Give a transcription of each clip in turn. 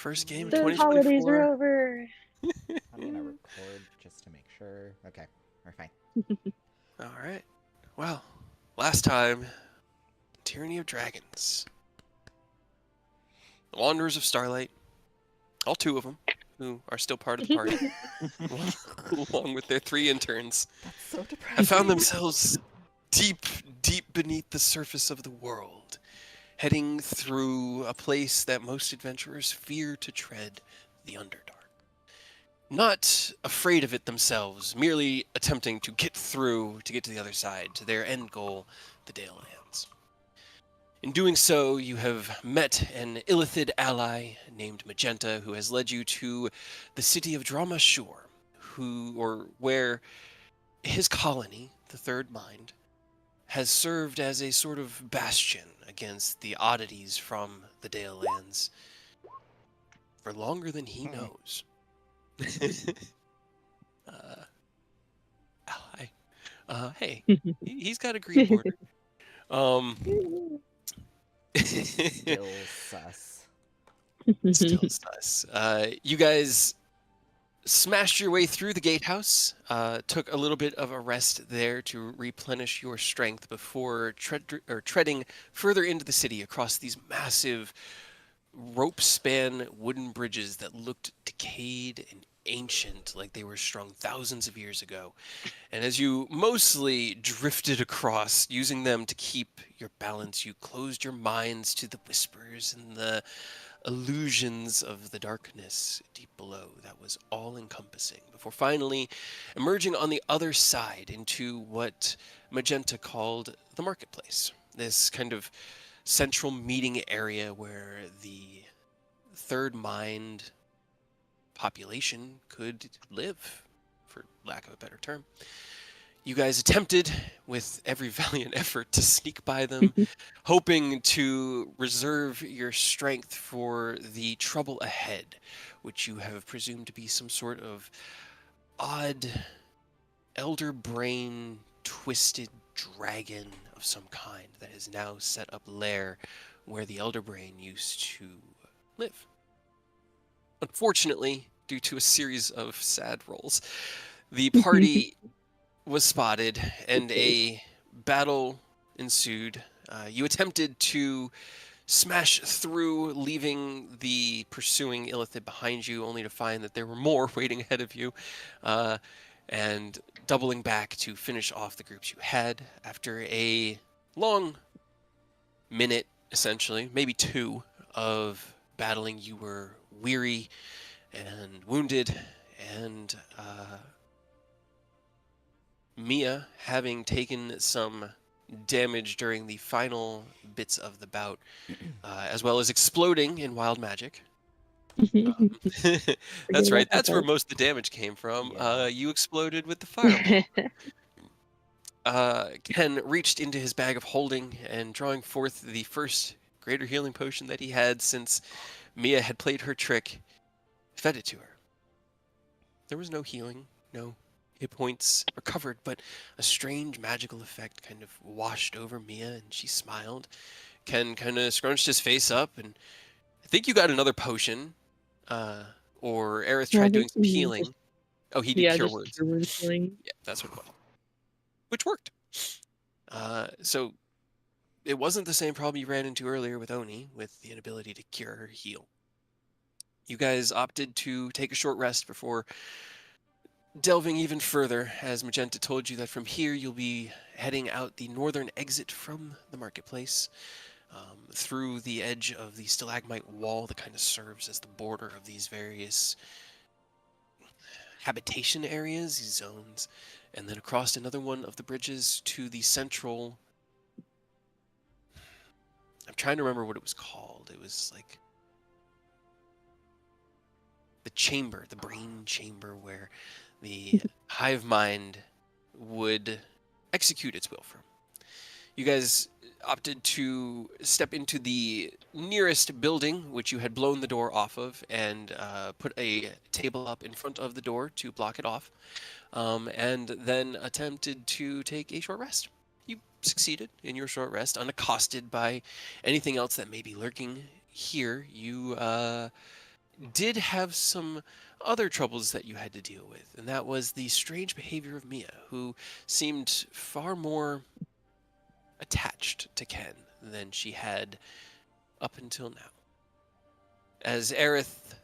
First game of The holidays are 2024. over. I'm gonna record just to make sure. Okay, we're fine. All right. Well, last time, Tyranny of Dragons. The Wanderers of Starlight, all 2 of them, who are still part of the party, along with their 3 interns, That's so depressing. have found themselves deep, deep beneath the surface of the world, heading through a place that most adventurers fear to tread, the Underdark. Not afraid of it themselves, merely attempting to get through to get to the other side, to their end goal, the Dalelands. In doing so, you have met an Illithid ally named Magenta, who has led you to the city of Dramashur, where his colony, the Third Mind, has served as a sort of bastion against the oddities from the Dalelands for longer than he knows. Ally. Hey, he's got a green border. Still sus. Still sus. You guys smashed your way through the gatehouse, took a little bit of a rest there to replenish your strength before treading further into the city across these massive rope-span wooden bridges that looked decayed and ancient, like they were strung thousands of years ago. And as you mostly drifted across, using them to keep your balance, you closed your minds to the whispers and the illusions of the darkness deep below that was all-encompassing, before finally emerging on the other side into what Magenta called the marketplace. This kind of central meeting area where the Third Mind population could live, for lack of a better term. You guys attempted with every valiant effort to sneak by them, hoping to reserve your strength for the trouble ahead, which you have presumed to be some sort of odd, elder brain, twisted dragon of some kind that has now set up lair where the elder brain used to live. Unfortunately, due to a series of sad rolls, the party was spotted and a battle ensued. You attempted to smash through, leaving the pursuing Illithid behind you, only to find that there were more waiting ahead of you, and doubling back to finish off the groups you had. After a long minute, essentially, maybe 2, of battling, you were weary and wounded, and Mia, having taken some damage during the final bits of the bout, as well as exploding in wild magic. That's right. That's where most of the damage came from. Yeah. You exploded with the fireball. Ken reached into his bag of holding and drawing forth the first greater healing potion that he had since Mia had played her trick, fed it to her. There was no healing, no hit points recovered, but a strange magical effect kind of washed over Mia, and she smiled. Ken kind of scrunched his face up, and I think you got another potion, or Aerith tried doing some healing. Oh, he did cure words. Cure words healing. Yeah, that's what it was. Which worked. So it wasn't the same problem you ran into earlier with Oni, with the inability to cure or heal. You guys opted to take a short rest before delving even further, as Magenta told you that from here you'll be heading out the northern exit from the marketplace, through the edge of the stalagmite wall that kind of serves as the border of these various habitation areas, these zones, and then across another one of the bridges to the central... I'm trying to remember what it was called. It was like the chamber, the brain chamber, where the hive mind would execute its will from. You guys opted to step into the nearest building, which you had blown the door off of, and put a table up in front of the door to block it off, and then attempted to take a short rest. You succeeded in your short rest, unaccosted by anything else that may be lurking here. You did have some other troubles that you had to deal with, and that was the strange behavior of Mia, who seemed far more attached to Ken than she had up until now. As Aerith,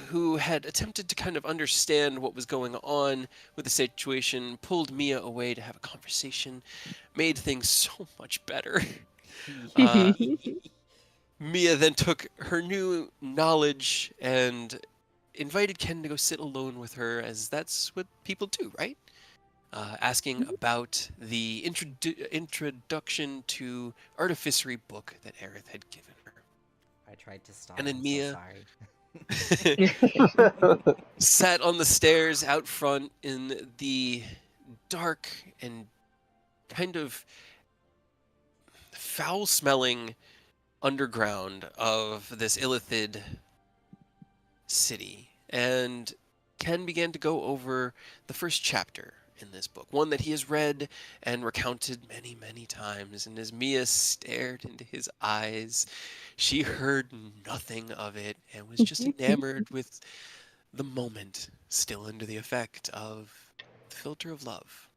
who had attempted to kind of understand what was going on with the situation, pulled Mia away to have a conversation, made things so much better. Uh, Mia then took her new knowledge and invited Ken to go sit alone with her, as that's what people do, right? Asking about the introduction to artificery book that Aerith had given her. I tried to stop. And then I'm so Mia sorry. sat on the stairs out front in the dark and kind of foul smelling underground of this Illithid city. And Ken began to go over the first chapter in this book, one that he has read and recounted many, many times. And as Mia stared into his eyes, she heard nothing of it and was just enamored with the moment, still under the effect of the filter of love.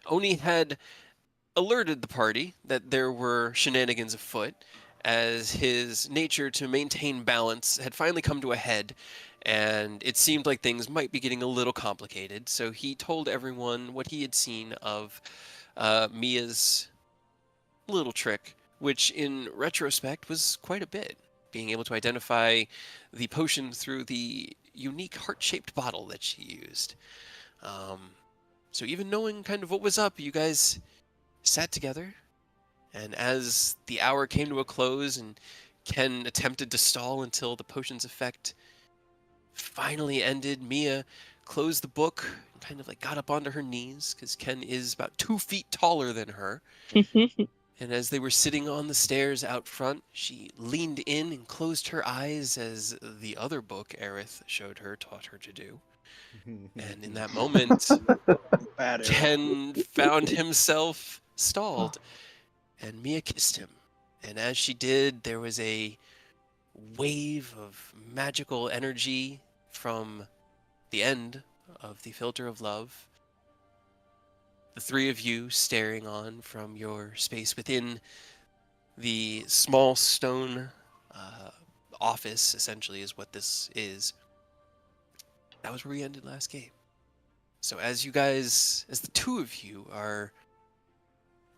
Oni had alerted the party that there were shenanigans afoot, as his nature to maintain balance had finally come to a head, and it seemed like things might be getting a little complicated. So he told everyone what he had seen of Mia's little trick, which in retrospect was quite a bit. Being able to identify the potion through the unique heart-shaped bottle that she used. Um, so even knowing kind of what was up, you guys sat together, and as the hour came to a close and Ken attempted to stall until the potion's effect finally ended, Mia closed the book and kind of like got up onto her knees, because Ken is about 2 feet taller than her. And as they were sitting on the stairs out front, she leaned in and closed her eyes, as the other book Aerith showed her, taught her to do. And in that moment, Bad Aerith. Ken found himself stalled, and Mia kissed him. And as she did, there was a wave of magical energy from the end of the filter of love. The three of you staring on from your space within the small stone office, essentially, is what this is. That was where we ended last game. So as the two of you are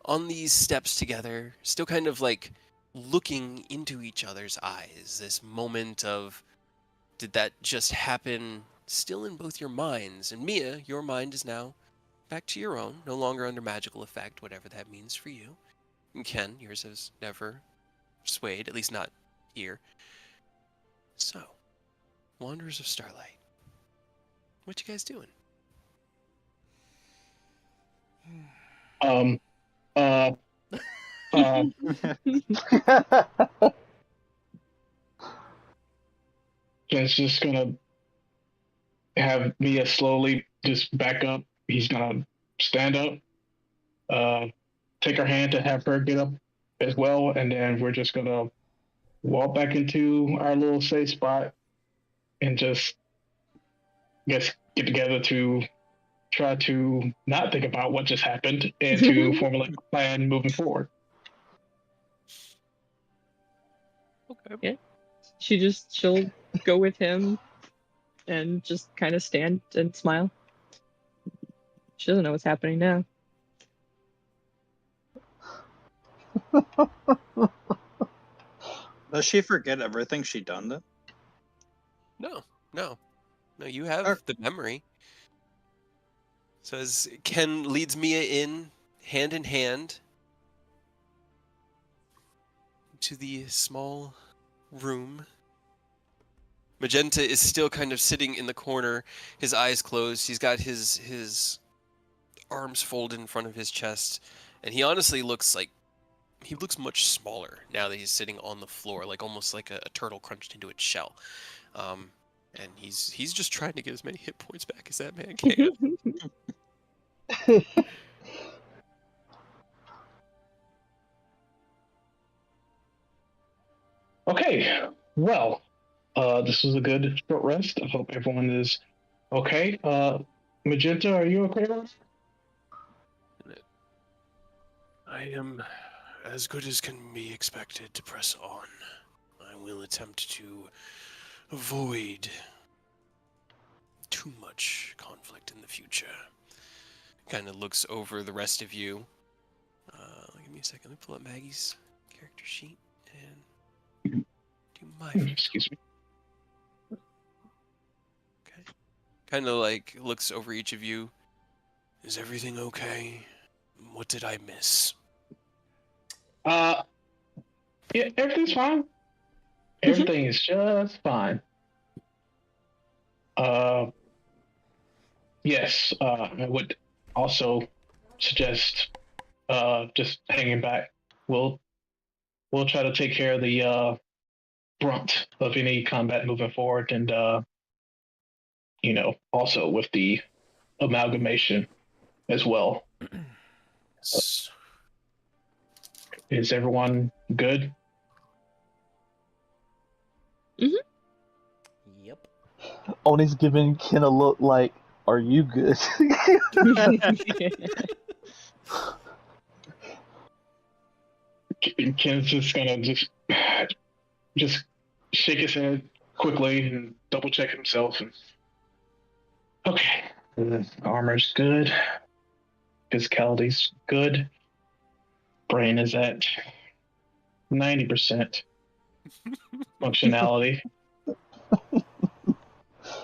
on these steps together, still kind of like looking into each other's eyes, this moment of, did that just happen, still in both your minds? And Mia, your mind is now back to your own, no longer under magical effect, whatever that means for you. And Ken, yours has never swayed, at least not here. So, Wanderers of Starlight, what you guys doing? Um, uh, uh, Ken's just gonna have Mia slowly just back up. He's gonna stand up, take her hand to have her get up as well, and then we're just gonna walk back into our little safe spot and just get together to try to not think about what just happened and to formulate a plan moving forward. Okay. She'll go with him and just kind of stand and smile. She doesn't know what's happening now. Does she forget everything she done then? No, you have the memory. So as Ken leads Mia in hand, to the small room, Magenta is still kind of sitting in the corner, his eyes closed. He's got his arms folded in front of his chest, and he honestly looks much smaller now that he's sitting on the floor, like almost like a turtle crunched into its shell. And he's just trying to get as many hit points back as that man can. Okay, well, This was a good short rest. I hope everyone is okay. Magenta, are you okay? I am as good as can be expected to press on. I will attempt to avoid too much conflict in the future. Kind of looks over the rest of you. Give me a second. Let me pull up Maggie's character sheet and do my Excuse me. Okay. Kind of like looks over each of you. Is everything okay? What did I miss? Yeah, everything's fine. Everything is just fine. Yes, I would also suggest just hanging back. We'll try to take care of the brunt of any combat moving forward, and also with the amalgamation as well. Yes. Is everyone good? Yep. Oni's giving Ken a look like, "Are you good?" Ken's just gonna just shake his head quickly and double check himself. And okay, the armor's good, physicality's good, brain is at 90% functionality,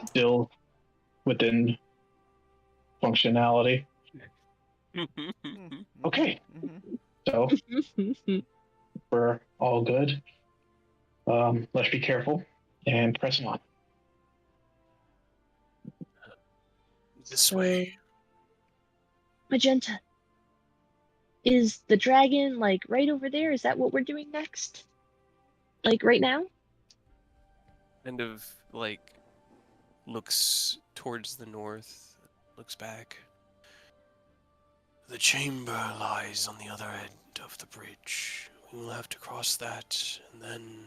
still within functionality. Okay, so we're all good. Let's be careful and press on. This way. Magenta, is the dragon like right over there? Is that what we're doing next? Like right now? Kind of like looks towards the north, looks back. The chamber lies on the other end of the bridge. We will have to cross that, and then...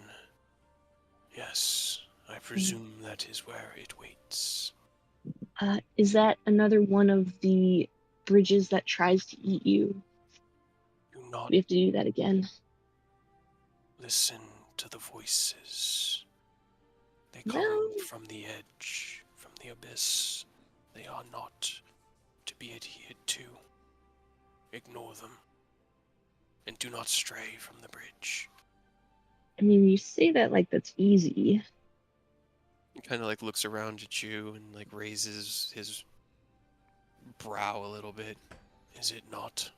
Yes, I presume that is where it waits. Is that another one of the bridges that tries to eat you? Do not We have to do that again. listen to the voices. They No. come from the edge, from the abyss. They are not to be adhered to. Ignore them. And do not stray from the bridge. I mean, you say that like that's easy. He kind of like looks around at you and like raises his brow a little bit. Is it not?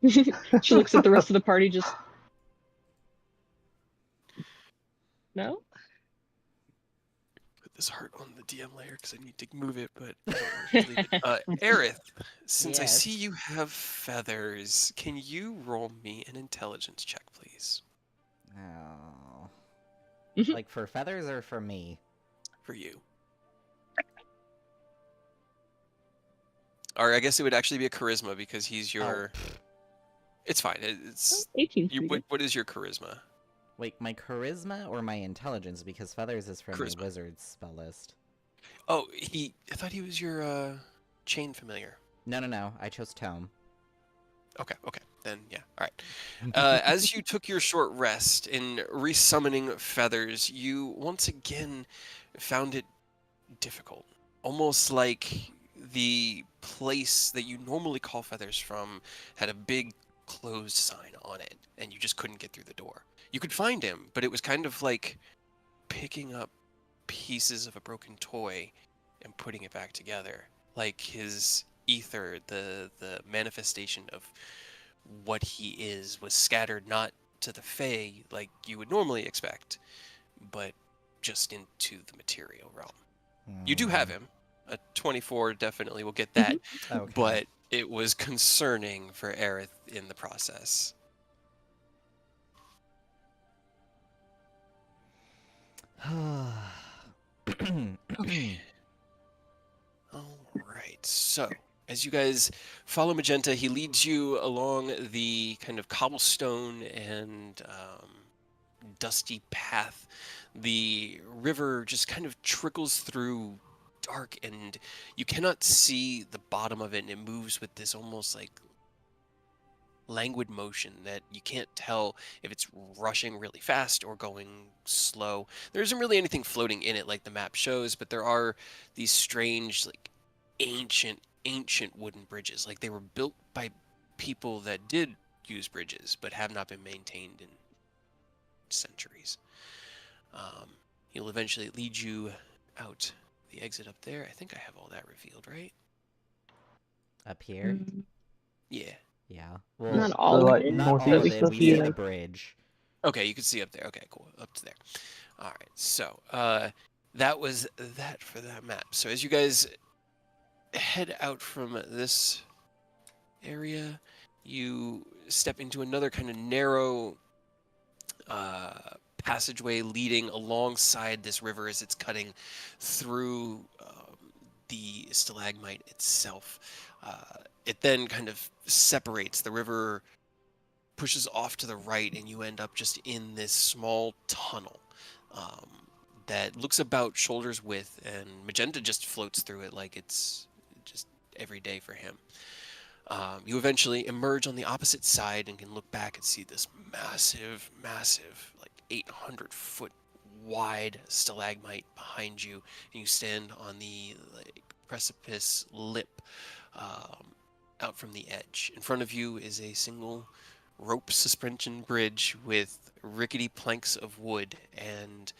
She looks at the rest of the party, just no. Put this heart on the DM layer because I need to move it, but I don't want to delete it. Aerith, since I see Yes. you have feathers, can you roll me an intelligence check, please? Oh. Mhm. Like for feathers or for me? For you. Or I guess it would actually be a charisma because he's your... It's fine. It's 18. you. What is your charisma? Wait, my charisma or my intelligence? Because feathers is from Charisma. the wizard's spell list. Oh, I thought he was your chain familiar. No. I chose tome. Okay. Then yeah. All right. As you took your short rest in resummoning feathers, you once again found it difficult. Almost like the place that you normally call feathers from had a big closed sign on it, and you just couldn't get through the door. You could find him, but it was kind of like picking up pieces of a broken toy and putting it back together. Like his ether, the manifestation of what he is, was scattered not to the Fae like you would normally expect, but just into the material realm. You do have him. A 24 definitely will get that, Okay. but it was concerning for Aerith in the process. Okay. All right. So, as you guys follow Magenta, he leads you along the kind of cobblestone and dusty path. The river just kind of trickles through dark, and you cannot see the bottom of it, and it moves with this almost like languid motion that you can't tell if it's rushing really fast or going slow. There isn't really anything floating in it like the map shows, but there are these strange, like ancient wooden bridges. Like they were built by people that did use bridges, but have not been maintained in centuries. He'll eventually lead you out the exit up there. I think I have all that revealed, right? Up here? Yeah. Yeah. Not Well, all So, of like, it. not northeast all of we it. can We see, see the like- bridge. Okay, you can see up there. Okay, cool. Up to there. All right. So, that was that for that map. So as you guys head out from this area, you step into another kind of narrow passageway leading alongside this river as it's cutting through the stalagmite itself. It then kind of separates. The river pushes off to the right, and you end up just in this small tunnel that looks about shoulder's width, and Magenta just floats through it like it's just every day for him. You eventually emerge on the opposite side and can look back and see this massive, like 800-foot wide stalagmite behind you, and you stand on the precipice lip out from the edge. In front of you is a single rope suspension bridge with rickety planks of wood, and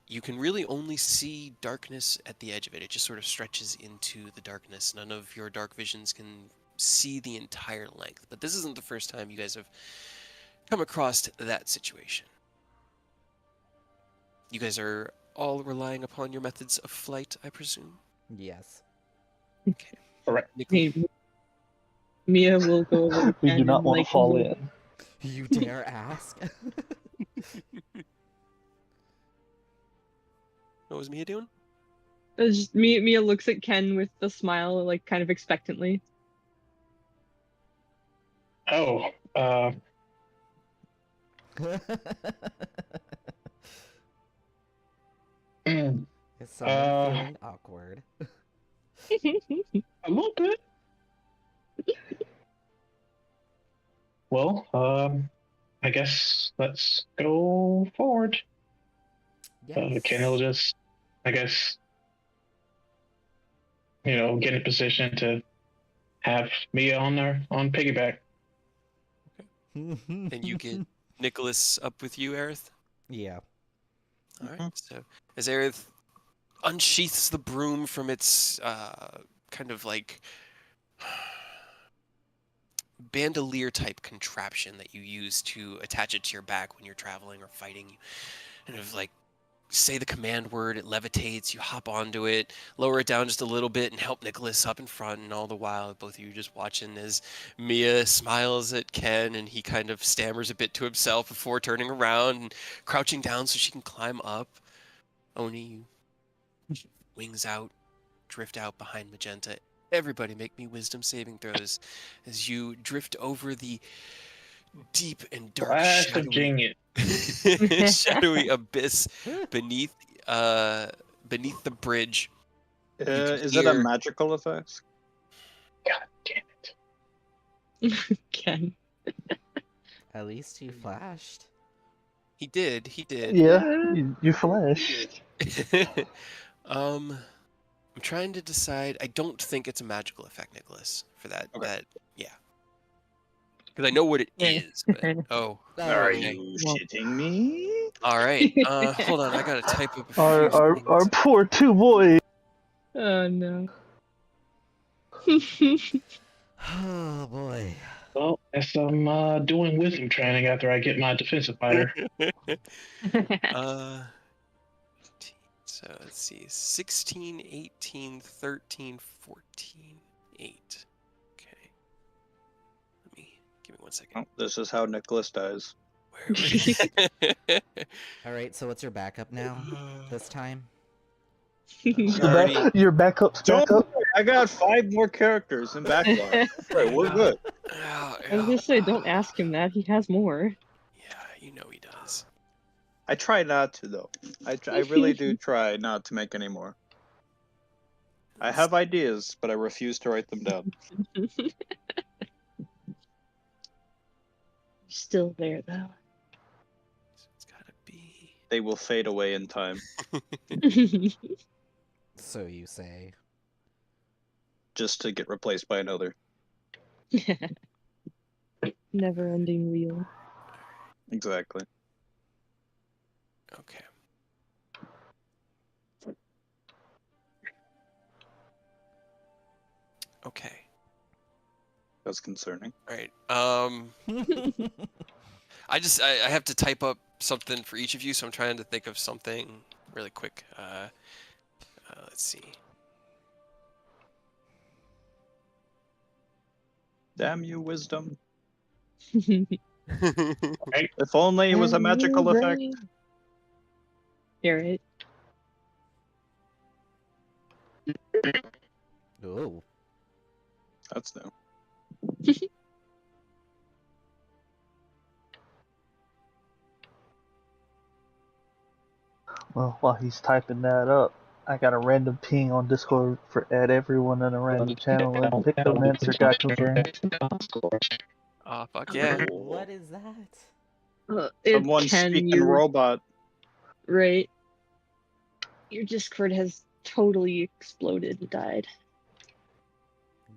you can really only see darkness at the edge of it. It just sort of stretches into the darkness. None of your dark visions can see the entire length. But this isn't the first time you guys have come across that situation. You guys are all relying upon your methods of flight, I presume? Yes. Okay. Correct. Hey, Mia will go over to We Ken do not and, want like, to fall look- in. You dare ask? What was Mia doing? Mia looks at Ken with a smile, like kind of expectantly. Oh, mm, Is someone Uh, feeling awkward? a little bit. Well, I guess let's go forward. Yes. Ken will just, I guess, get in position to have Mia on piggyback. And you get Nicholas up with you, Aerith? Yeah. All right. So as Aerith unsheaths the broom from its kind of like bandolier type contraption that you use to attach it to your back when you're traveling or fighting, you kind of like say the command word, it levitates, you hop onto it, lower it down just a little bit, and help Nicholas up in front, and all the while both of you just watching as Mia smiles at Ken, and he kind of stammers a bit to himself before turning around and crouching down so she can climb up. Oni, you wings out, drift out behind Magenta. Everybody make me wisdom saving throws as you drift over the deep and dark Blast of shadowy, genius. shadowy abyss beneath the bridge. can Is it a hear- magical effect? God damn it. Ken. At least you flashed. He did. Yeah, you flashed. I'm trying to decide. I don't think it's a magical effect, Nicholas, for that. Okay. That yeah. Because I know what it Yeah. is. But, oh, Are okay. you Well- shitting me? All right. Hold on. I gotta type up a few Our things. poor two boys. Oh no. Oh boy. Well, guess I'm doing wisdom training after I get my defensive fighter. So let's see. 16, 18, 13, 14, 8. Okay. Give me 1 second. Oh, this is how Nicholas dies. Where Alright, so what's your backup now? This time? Already- Your backup's Don't backup. I got 5 more characters in backlog. Right, we're good. Oh, I was gonna say, don't ask him that. He has more. Yeah, you know he does. I try not to though. I really do try not to make any more. I have ideas, but I refuse to write them down. Still there though. It's gotta be. They will fade away in time, So you say. just to get replaced by another. Never-ending wheel. Exactly. Okay. Okay. That's concerning. All right. I have to type up something for each of you, so I'm trying to think of something really quick. Let's see. Damn you, wisdom. Right? If only it was a magical effect. You're right. Oh. That's new. Well, while he's typing that up, I got a random ping on Discord for add everyone in a random channel, and Pictomancer got confirmed. Oh, fuck yeah. What is that? It's Someone Ken, speaking you robot. right. Your Discord has totally exploded and died.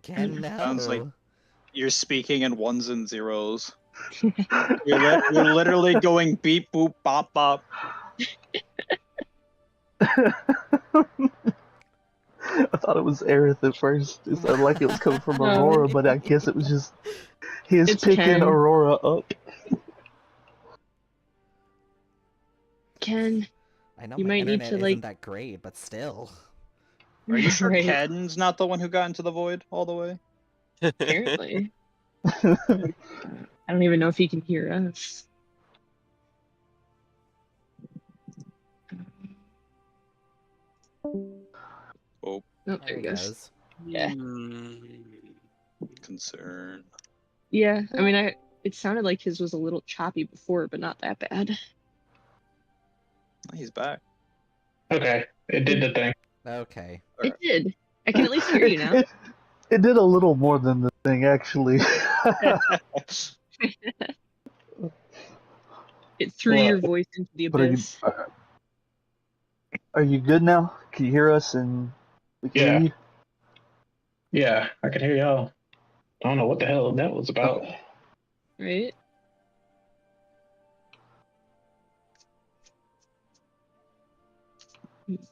Again, no. Sounds like you're speaking in ones and zeros. You're literally going beep boop bop bop. I thought it was Aerith at first. It sounded like it was coming from No. Aurora, but I guess it was just his It's picking Ken. Aurora up. Ken, I know you my might need internet to, isn't like- that great, but still. Are you sure Right. Ken's not the one who got into the void all the way? Apparently. I don't even know if he can hear us. Oh, there he goes. Yeah. concern. Yeah, I mean, it sounded like his was a little choppy before, but not that bad. He's back. Okay, it did the thing. Okay. It did. I can at least hear you now. It did a little more than the thing, actually. It threw Well, your voice into the But abyss. are you good now? Can you hear us and we can Yeah. hear you? Yeah, I can hear y'all. I don't know what the hell that was about. Okay. Right?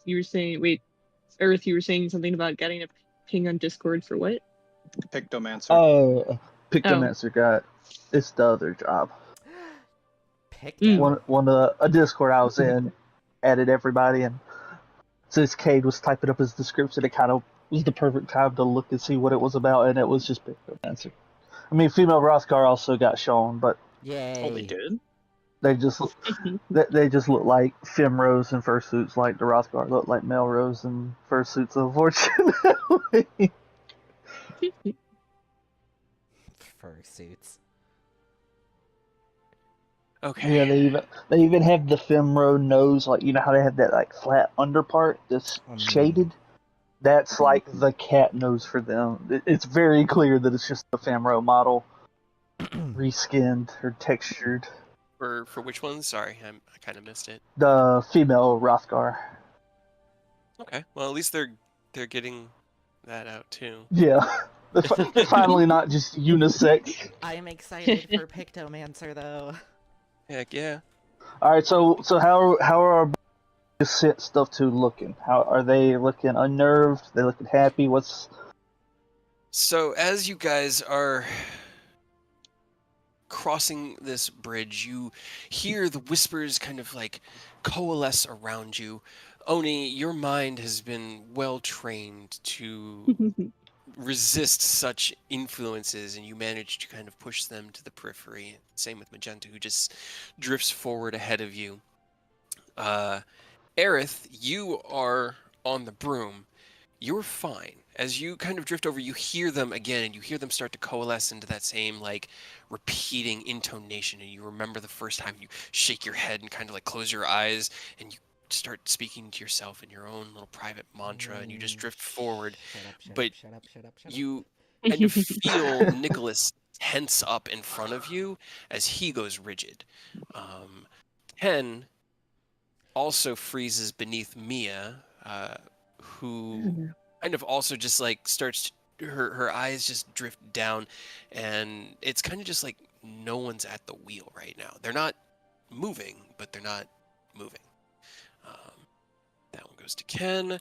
You were saying, wait, Earth, you were saying something about getting a ping on Discord for what? Pictomancer. Oh, Pictomancer got it's the other job. Picto. One a Discord I was in added everybody, and since Cade was typing up his description, it kind of was the perfect time to look and see what it was about, and it was just Pictomancer. I mean, female Rothgar also got shown, but Yay. Oh, they did? they just they just look like femrose in fursuits, like the Rothgar look like Melrose in fursuits, unfortunately. Fursuits. Okay. Yeah, they even have the femro nose, like you know how they have that like flat underpart that's shaded. That's like the cat nose for them. It's very clear that it's just the femro model, reskinned or textured. For which one? Sorry, I kind of missed it. The female Rothgar. Okay. Well, at least they're getting that out too. Yeah, they're finally not just unisex. I am excited for Pictomancer, though. Heck yeah. All right, so how are our sent stuff to looking? How are they looking? Unnerved? They looking happy? What's So as you guys are crossing this bridge, you hear the whispers kind of like coalesce around you. Oni, your mind has been well trained to resist such influences, and you manage to kind of push them to the periphery. Same with Magenta, who just drifts forward ahead of you. Aerith, you are on the broom. You're fine. as you kind of drift over, you hear them again, and you hear them start to coalesce into that same like repeating intonation, and you remember the first time you shake your head and kind of like close your eyes, and you start speaking to yourself in your own little private mantra, and you just drift forward. But Shut up. you kind of feel Nicholas tense up in front of you as he goes rigid. Ken also freezes beneath Mia, who kind of also just like starts her eyes just drift down, and it's kind of just like no one's at the wheel right now. They're not moving, but they're not moving. That one goes to Ken.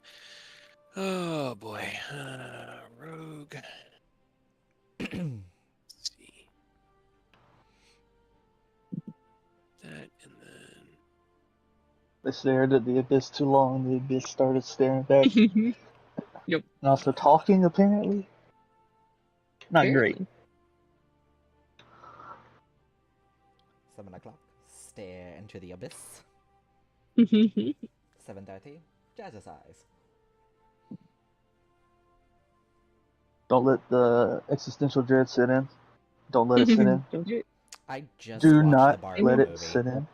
Oh boy, Rogue. Let's see that, and then They stared at the abyss too long. The abyss started staring back. Yep. And also talking, apparently. Not great. 7 o'clock. Stare into the abyss. 7:30. Jazzercise. Don't let the existential dread sit in. Don't let it sit in. Don't do it. I just Do watched not the Barbie let it movie. sit in.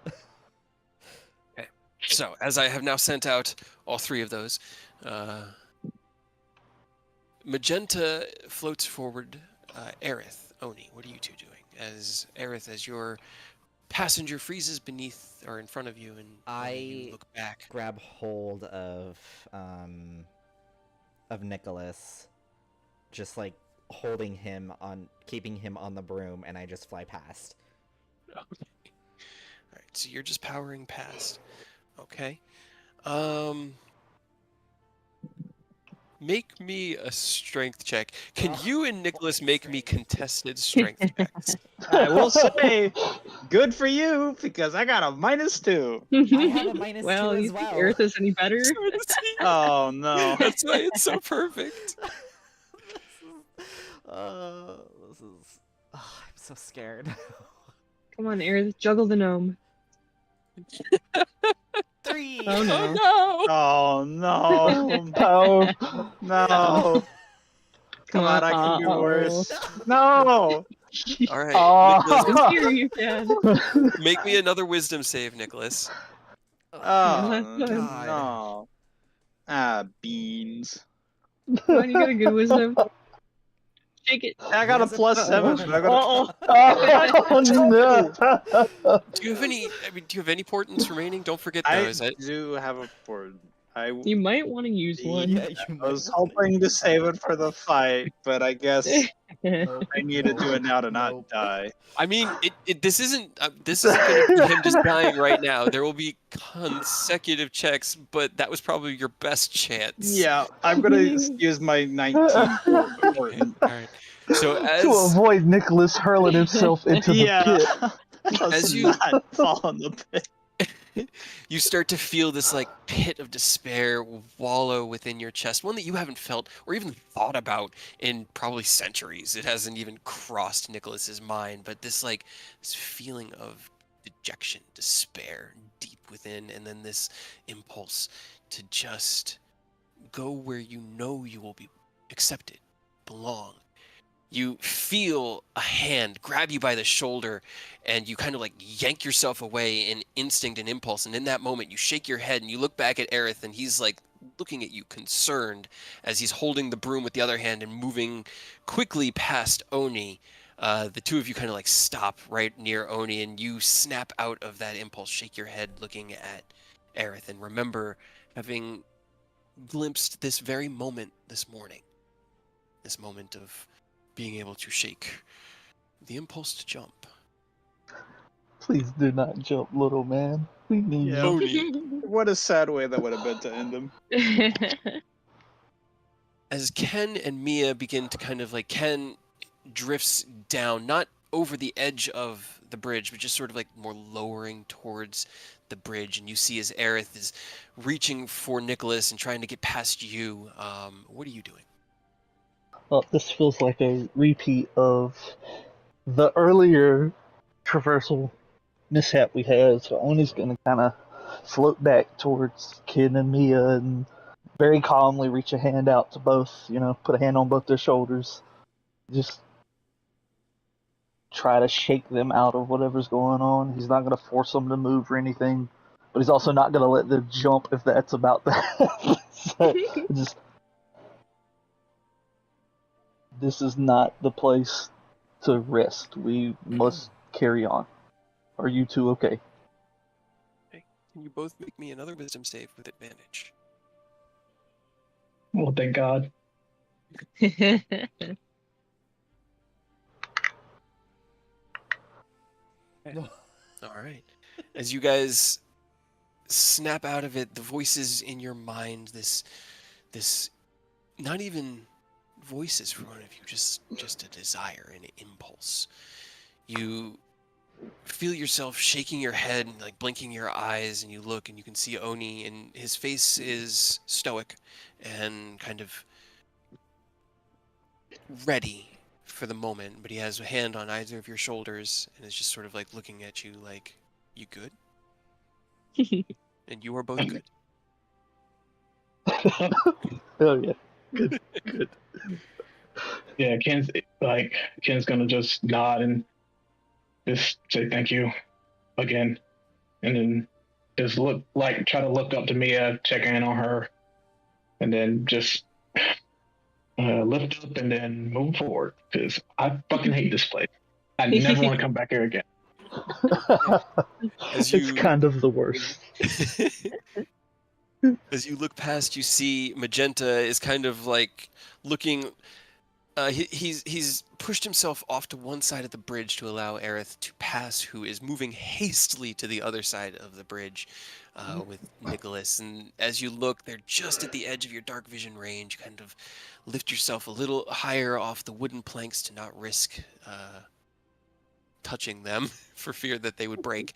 so as I have now sent out all three of those, Magenta floats forward. Aerith, Oni, what are you two doing? As Aerith, as your passenger freezes beneath or in front of you, and you look back. Grab hold of Nicholas, just like holding him on, keeping him on the broom, and I just fly past. Okay. All right, so you're just powering past. Okay. Make me a strength check. Can you and Nicholas make me contested strength checks? I will say, good for you because I got a -2. I have a -2 well, as you well. think Earth is any better? Oh no. That's why it's so perfect. This is. Oh, I'm so scared. Come on, Earth, juggle the gnome. 3. Oh no. Oh no. Oh, No. Come on, I can do worse. No. All right, Oh. Nicholas, I'm here, you can. make me another wisdom save, Nicholas. Oh God. no. Ah, beans. Come on, you got a good wisdom. Shake it. I got a +7, but I got oh no! Do you have any? I mean, do you have any portents remaining? Don't forget I those. do have a port. You might want to use one. Yeah, you I was might wanna hoping to use save that. it for the fight, but I guess Nope, I need to do it now to not nope. die. I mean, this isn't going to be him just dying right now. There will be consecutive checks, but that was probably your best chance. Yeah, I'm gonna use my 19 Okay, all right. So To avoid Nicholas hurling himself into the pit. Let's As you- not fall in the pit. you start to feel this like pit of despair wallow within your chest, one that you haven't felt or even thought about in probably centuries. It hasn't even crossed Nicholas's mind, but this feeling of dejection, despair deep within, and then this impulse to just go where you know you will be accepted, belong. You feel a hand grab you by the shoulder, and you kind of like yank yourself away in instinct and impulse. And in that moment, you shake your head and you look back at Aerith, and he's like looking at you concerned as he's holding the broom with the other hand and moving quickly past Oni. The two of you kind of like stop right near Oni, and you snap out of that impulse, shake your head looking at Aerith, and remember having glimpsed this very moment this morning. This moment of being able to shake the impulse to jump. Please do not jump, little man. We need Yeah. you. Oni, What a sad way that would have been to end him. as Ken and Mia begin to kind of like, Ken drifts down, not over the edge of the bridge, but just sort of like more lowering towards the bridge, and you see as Aerith is reaching for Nicholas and trying to get past you. What are you doing? Well, this feels like a repeat of the earlier traversal mishap we had, so Oni's gonna kind of float back towards Ken and Mia and very calmly reach a hand out to both, put a hand on both their shoulders. Just try to shake them out of whatever's going on. He's not going to force them to move or anything, but he's also not going to let them jump if that's about to happen. So just, this is not the place to rest. We must carry on. Are you two okay? Okay. Can you both make me another wisdom save with advantage? Well, thank God. All right. As you guys snap out of it, the voices in your mind, this not even voices for one of you, just a desire and an impulse. You feel yourself shaking your head and like blinking your eyes, and you look and you can see Oni, and his face is stoic and kind of ready for the moment, but he has a hand on either of your shoulders and is just sort of like looking at you like, you good? And you are both good. Oh yeah, good, good. Yeah, Ken's gonna just nod and just say thank you again, and then just try to look up to Mia, check in on her, and then just lift up and then move forward because I fucking hate this place. I never want to come back here again. It's kind of the worst. As you look past, you see Magenta is kind of like looking. He's pushed himself off to one side of the bridge to allow Aerith to pass, who is moving hastily to the other side of the bridge with Nicholas. And as you look, they're just at the edge of your dark vision range. Kind of lift yourself a little higher off the wooden planks to not risk touching them for fear that they would break,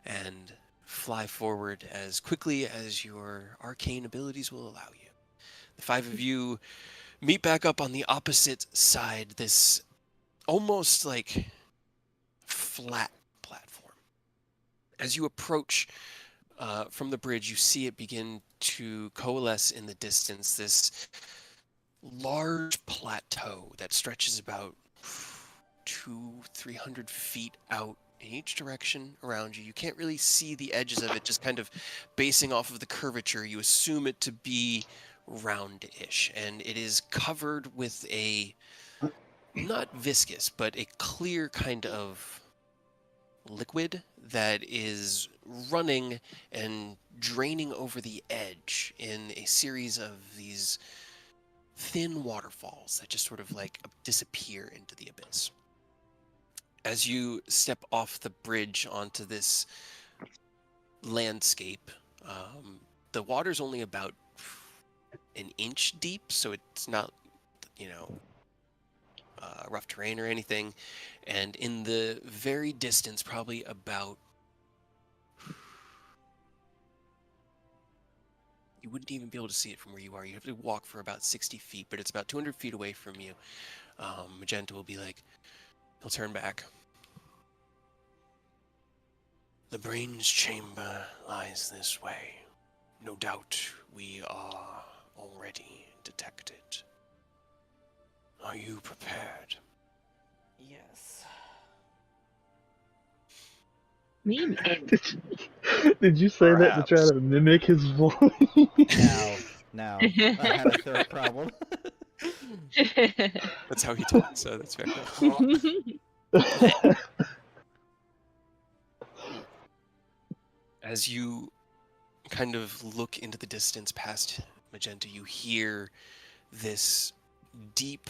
and fly forward as quickly as your arcane abilities will allow you. The five of you meet back up on the opposite side, this almost like flat platform. As you approach from the bridge, you see it begin to coalesce in the distance, this large plateau that stretches about 200-300 feet out in each direction around you. You can't really see the edges of it, just kind of basing off of the curvature. You assume it to be round-ish, and it is covered with a, not viscous, but a clear kind of liquid that is running and draining over the edge in a series of these thin waterfalls that just sort of like disappear into the abyss. As you step off the bridge onto this landscape, the water's only about an inch deep, so it's not, rough terrain or anything. And in the very distance, probably about, you wouldn't even be able to see it from where you are. You have to walk for about 60 feet, but it's about 200 feet away from you. Magenta will be like, he'll turn back. The brain's chamber lies this way. No doubt we are already detected. Are you prepared? Yes. Maybe. Did you say that to try Perhaps. to mimic his voice? No. I had a throat problem. That's how he talks, so that's fair. As you kind of look into the distance past Magenta, you hear this deep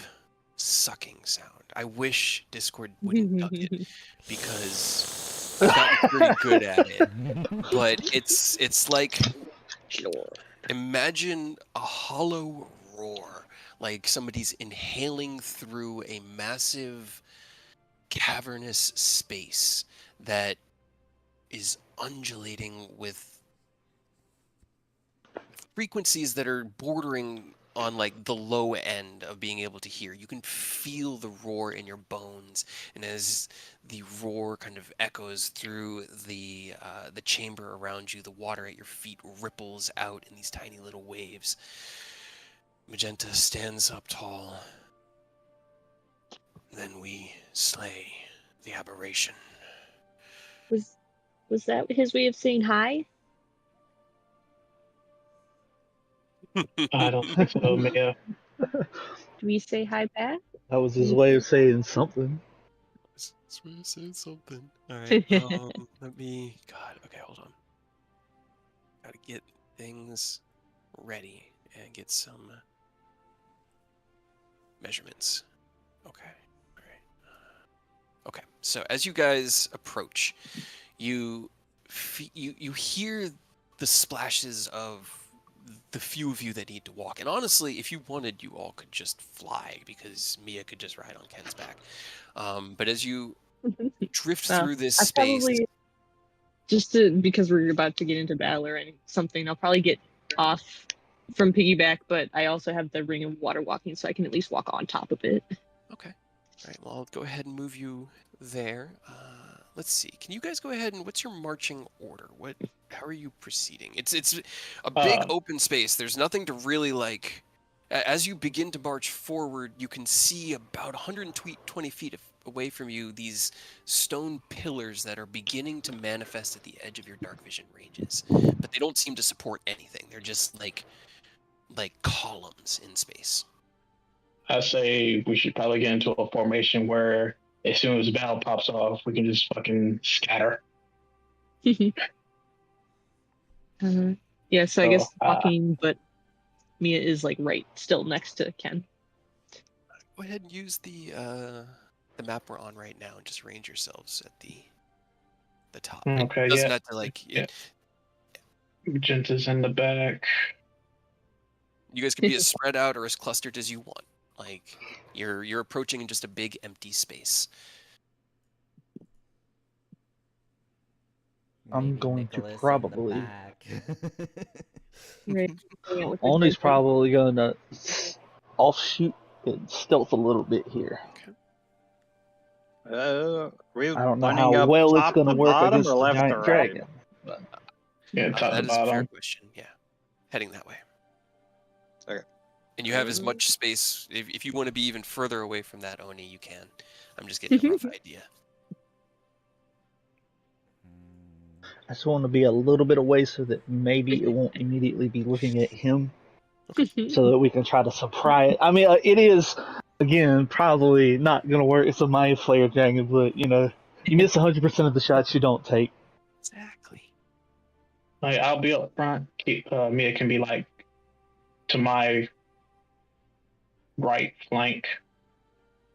sucking sound. I wish Discord wouldn't duck it, because I've gotten pretty good at it. But it's like, imagine a hollow roar, like somebody's inhaling through a massive cavernous space that is undulating with frequencies that are bordering on like the low end of being able to hear. You can feel the roar in your bones, and as the roar kind of echoes through the chamber around you, the water at your feet ripples out in these tiny little waves. Magenta stands up tall. Then we slay the aberration. Was that his way of saying hi? I don't think so, Mia. Do we say hi back? That was his way of saying something. Say something. All right. Let me. God. Okay. Hold on. Gotta get things ready and get some measurements. Okay. All right. Okay. So as you guys approach, you you hear the splashes of the few of you that need to walk. And honestly, if you wanted, you all could just fly because Mia could just ride on Ken's back. But as you drift Well, through this I space, probably because we're about to get into battle or something, I'll probably get off from piggyback, but I also have the ring of water walking, so I can at least walk on top of it. okay. All right. Well, I'll go ahead and move you there. Let's see. Can you guys go ahead and what's your marching order? How are you proceeding? It's a big open space. There's nothing to really like. As you begin to march forward, you can see about 120 feet away from you these stone pillars that are beginning to manifest at the edge of your dark vision ranges. But they don't seem to support anything. They're just like columns in space. I say we should probably get into a formation where as soon as the battle pops off, we can just fucking scatter. Yeah, so I guess So, walking, but Mia is like right still next to Ken. Go ahead and use the map we're on right now and just range yourselves at the top. Okay, It doesn't yeah. have to like. Yeah. Magenta's in the back. You guys can be as spread out or as clustered as you want. Like you're approaching in just a big empty space. I'm Maybe going to Nicholas in the probably- back. Right. Hang out with the Oni's Deadpool. probably going to offshoot and stealth a little bit here. We're I don't know lining how up well it's top going to to work bottom against or the left giant to right? dragon. Yeah, top That to is a fair bottom. question. Yeah, heading that way. Okay. And you have as much space. If you want to be even further away from that, Oni, you can. I'm just getting a rough idea. I just want to be a little bit away so that maybe it won't immediately be looking at him, so that we can try to surprise. I mean, it is again probably not gonna work. It's a mind flayer dragon, but you miss 100% of the shots you don't take. Exactly. Like, I'll be up front. Mia can be like to my right flank,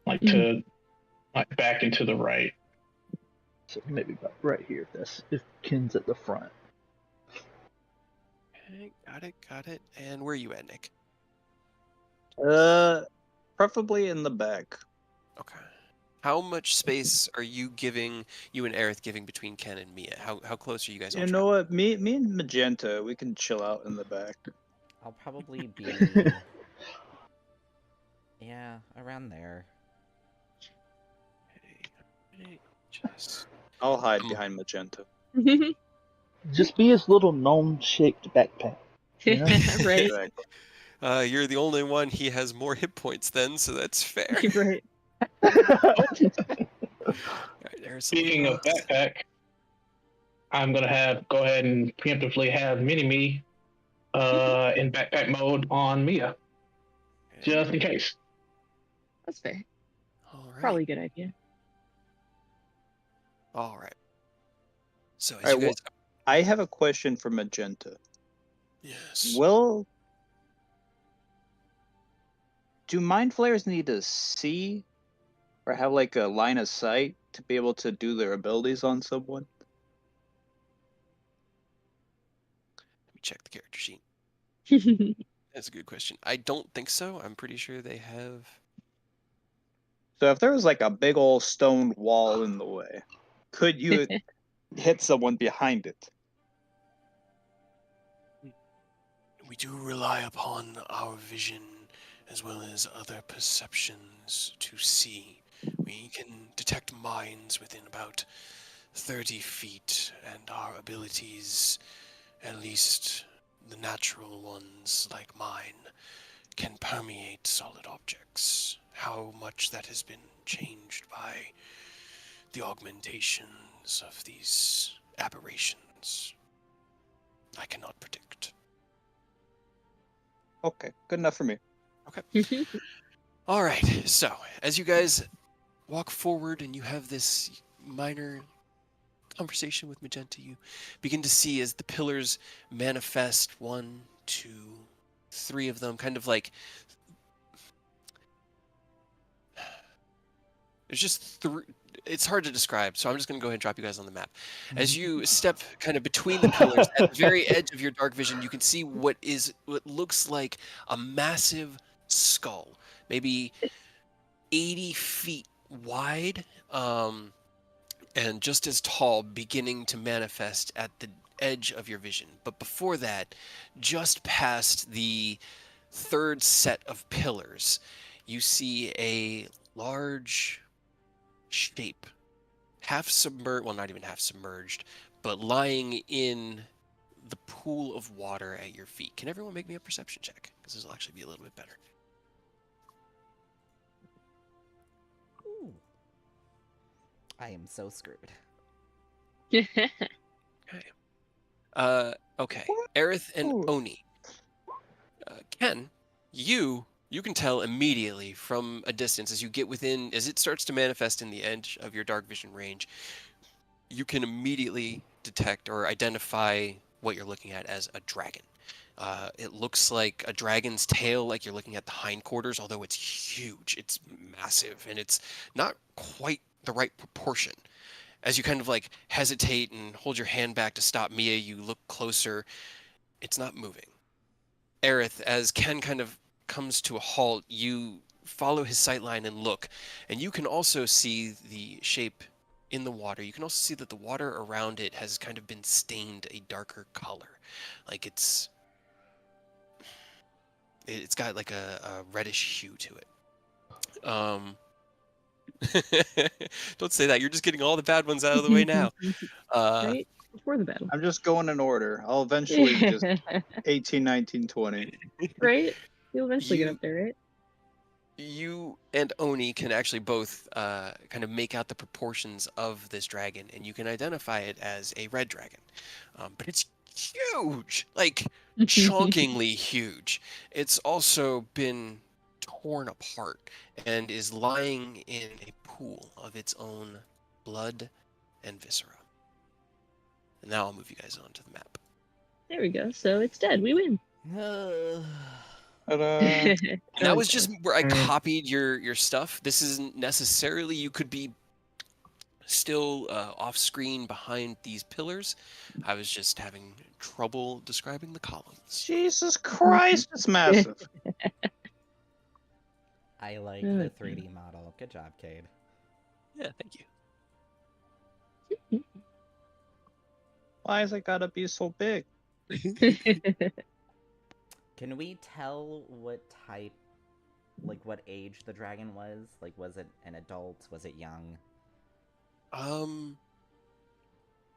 like to like back into the right. So maybe about right here. If Ken's at the front. Okay, got it. And where are you at, Nick? Preferably in the back. Okay. How much space are you and Aerith giving between Ken and Mia? How close are you guys all You know traveling? what? Me and Magenta, we can chill out in the back. I'll probably be yeah, around there. Okay, just I'll hide behind Magenta. Just be his little gnome-shaped backpack. You know? Right. Exactly. you're the only one. He has more hit points then, so that's fair. Right. Alright, there's Speaking of backpack, I'm gonna go ahead and preemptively have Mini-Me in backpack mode on Mia, just in case. That's fair. All right. Probably a good idea. All right. So as Alright, you guys, I have a question for Magenta. yes. Do mind flayers need to see or have like a line of sight to be able to do their abilities on someone? Let me check the character sheet. That's a good question. I don't think so. I'm pretty sure they have. So if there was like a big old stone wall in the way, could you hit someone behind it? We do rely upon our vision as well as other perceptions to see. We can detect minds within about 30 feet, and our abilities, at least the natural ones like mine, can permeate solid objects. How much that has been changed by the augmentations of these aberrations, I cannot predict. Okay, good enough for me. All right, so as you guys walk forward and you have this minor conversation with Magenta, you begin to see as the pillars manifest, 1, 2, 3 of them, kind of like there's just three. It's hard to describe, so I'm just going to go ahead and drop you guys on the map. As you step kind of between the pillars, at the very edge of your dark vision, you can see what looks like a massive skull, maybe 80 feet wide, and just as tall, beginning to manifest at the edge of your vision. But before that, just past the third set of pillars, you see a large shape, half submerged, well, not even half submerged, but lying in the pool of water at your feet. Can everyone make me a perception check? Because this will actually be a little bit better. Ooh. I am so screwed. Okay. Aerith and Ooh. Oni. Ken, you can tell immediately from a distance as you get within, as it starts to manifest in the edge of your dark vision range, you can immediately detect or identify what you're looking at as a dragon. It looks like a dragon's tail, like you're looking at the hindquarters, although it's huge, it's massive, and it's not quite the right proportion. As you kind of like hesitate and hold your hand back to stop Mia, you look closer. It's not moving. Aerith, as Ken kind of comes to a halt, you follow his sightline and look, and you can also see the shape in the water. You can also see that the water around it has kind of been stained a darker color. Like it's got like a reddish hue to it. Don't say that. You're just getting all the bad ones out of the way now. Right before the battle. I'm just going in order. I'll eventually just 18, 19, 20. Right? You'll eventually get You- up there, right? You and Oni can actually both kind of make out the proportions of this dragon, and you can identify it as a red dragon. But it's huge, like shockingly huge. It's also been torn apart and is lying in a pool of its own blood and viscera. And now I'll move you guys onto the map. There we go. So it's dead. We win. Ta-da. And that was Okay. just where I copied your stuff. This isn't necessarily, you could be still off screen behind these pillars. I was just having trouble describing the columns. Jesus Christ, it's massive. I like Oh, the dear. 3D model. Good job, Cade. Yeah, thank you. Why is it gotta be so big? Can we tell what type, like what age the dragon was? Like, was it an adult? Was it young?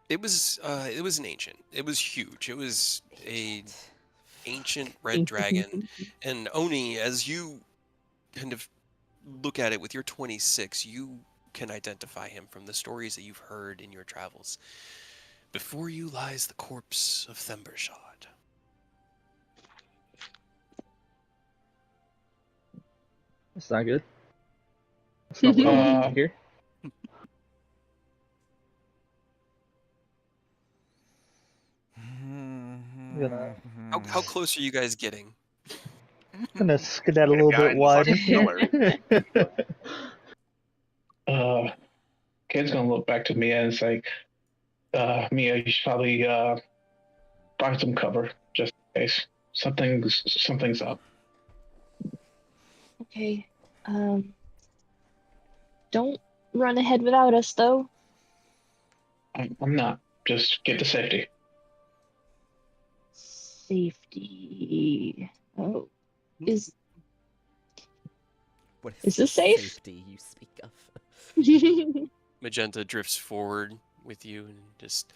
It was an ancient. It was huge. It was a ancient red Ancient. dragon. And Oni, as you kind of look at it with your 26, you can identify him from the stories that you've heard in your travels. Before you lies the corpse of Thembershad. That's not good. That's not what I wanted to hear. Gonna- How close are you guys getting? Gonna skedaddle a little Guy bit in the wider. fucking pillar. Kid's gonna look back to Mia and say, Mia, you should probably find some cover just in case something's up. Okay. Don't run ahead without us, though. I'm not. Just get to safety. Safety. Oh, is What Is this safe? safety you speak of? Magenta drifts forward with you and just,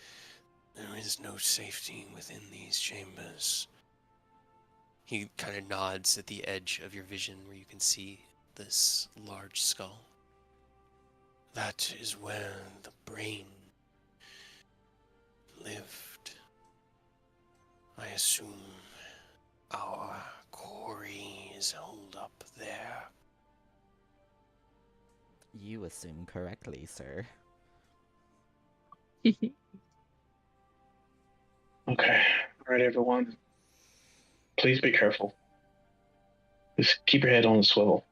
there is no safety within these chambers. He kind of nods at the edge of your vision where you can see this large skull. That is where the brain lived. I assume our quarry is holed up there. You assume correctly, sir. Okay. All right, everyone. Please be careful. Just keep your head on the swivel.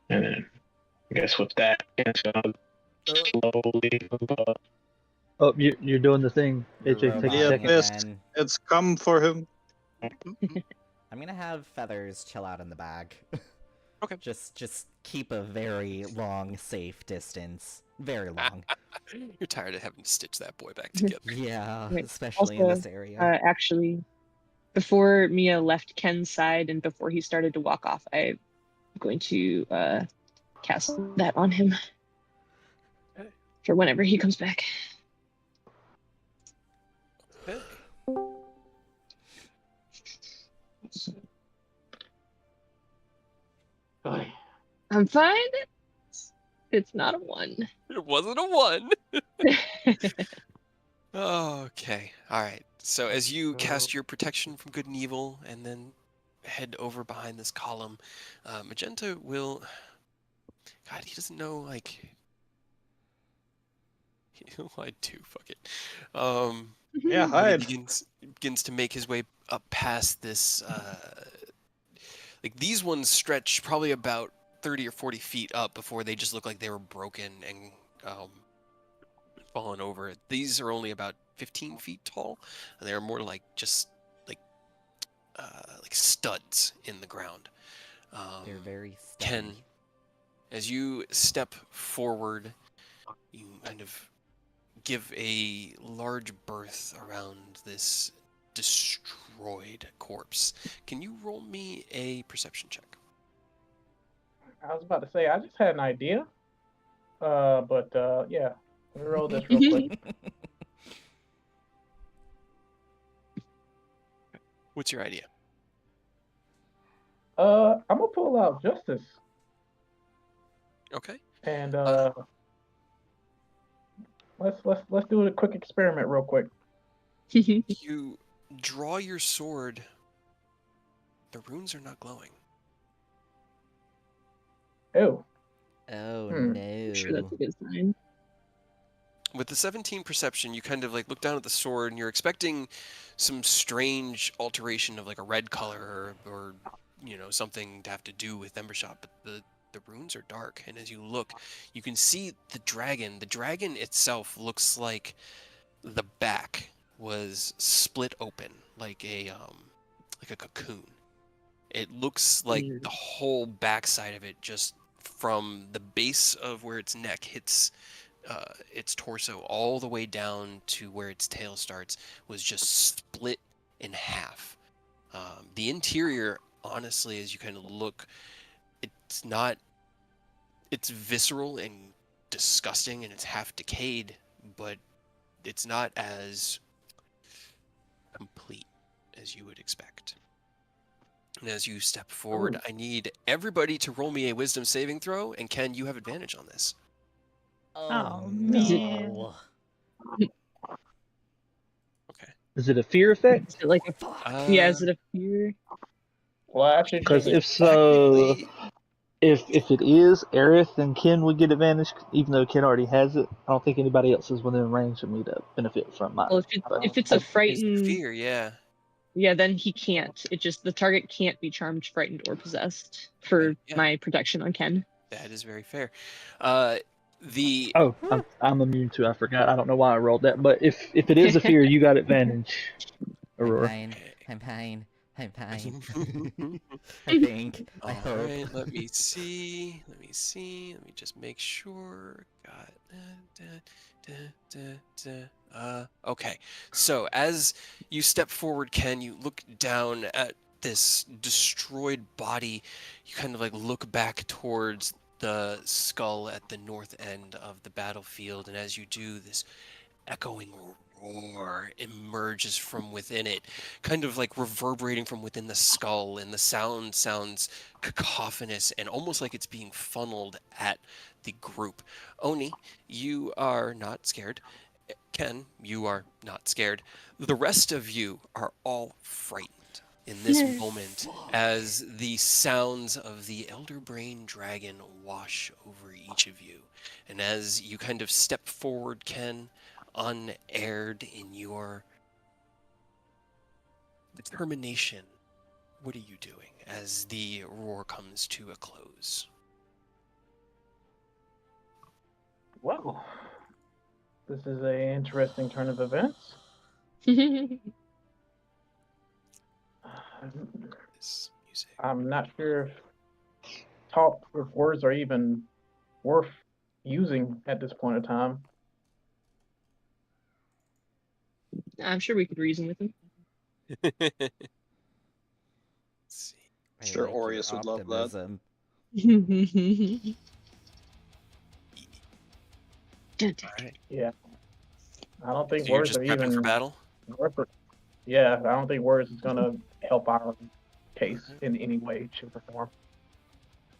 And then, I guess with that, it's gonna slowly move up. Oh, you're doing the thing. You're AJ, take a Yeah, roboting second. this again. it's come for him. I'm gonna have Feathers chill out in the bag. Okay. Just keep a very long, safe distance. Very long. You're tired of having to stitch that boy back together. Yeah, Right. especially in Also, this area. Actually, before Mia left Ken's side and before he started to walk off, I'm going to cast that on him Okay. for whenever he comes back. Okay. Bye. I'm fine. It's not a 1. It wasn't a 1. Okay. All right. So as you cast your protection from good and evil and then head over behind this column, Magenta will... God, he doesn't know, like... He'll hide too. Fuck it. Yeah, But he hide. begins to make his way up past this... like, these ones stretch probably about 30 or 40 feet up before they just look like they were broken and fallen over. These are only about 15 feet tall, and they're more like just like studs in the ground. They're very Ken, steady. as you step forward, you kind of give a large berth around this destroyed corpse. Can you roll me a perception check? I was about to say I just had an idea. But yeah. Let me roll this real quick. What's your idea? I'm gonna pull out Justice Okay. and let's do a quick experiment real quick. You draw your sword. The runes are not glowing. Oh, Oh Hmm. no. I'm sure that's a good sign. With the 17 perception, you kind of like look down at the sword and you're expecting some strange alteration of like a red color or you know, something to have to do with Embershot, but the runes are dark, and as you look, you can see the dragon. The dragon itself looks like the back was split open like a cocoon. It looks like the whole backside of it, just from the base of where its neck hits its torso all the way down to where its tail starts, was just split in half. The interior, honestly, as you kind of look, it's visceral and disgusting and it's half decayed, but it's not as complete as you would expect. And as you step forward, I need everybody to roll me a wisdom saving throw, and Ken, you have advantage on this. Oh, man. no. Okay. Is it a fear effect? Is it like a yeah? Is it a fear? well, actually, Because if so, Technically, if it is Aerith, then Ken would get advantage, even though Ken already has it. I don't think anybody else is within range of me to benefit from mine. Well, if it's a it's frightened, fear, yeah. yeah, then he can't. It just the target can't be charmed, frightened, or possessed for Yeah. my protection on Ken. That is very fair. The Oh, I'm immune to. I forgot. I don't know why I rolled that, but if it is a fear, you got advantage, I'm Aurora. fine. I'm fine. I'm fine. I think. I All hope. right, let me see. Let me just make sure. Okay. So as you step forward, Ken, you look down at this destroyed body, you kind of like look back towards the skull at the north end of the battlefield, and as you do, this echoing roar emerges from within it, kind of like reverberating from within the skull, and the sound sounds cacophonous and almost like it's being funneled at the group. Oni, you are not scared. Ken, you are not scared. The rest of you are all frightened in this moment as the sounds of the Elder Brain Dragon wash over each of you. And as you kind of step forward, Ken, unaired in your determination, what are you doing as the roar comes to a close? Well, this is an interesting turn of events. This music. I'm not sure if talk with words are even worth using at this point in time. I'm sure we could reason with him. Let's see. I Sure, like your Aureus would love that. optimism. Alright. Yeah. I don't think So you're words just are prepping even for battle? Yeah, I don't think words is gonna help our case in any way, shape, or form.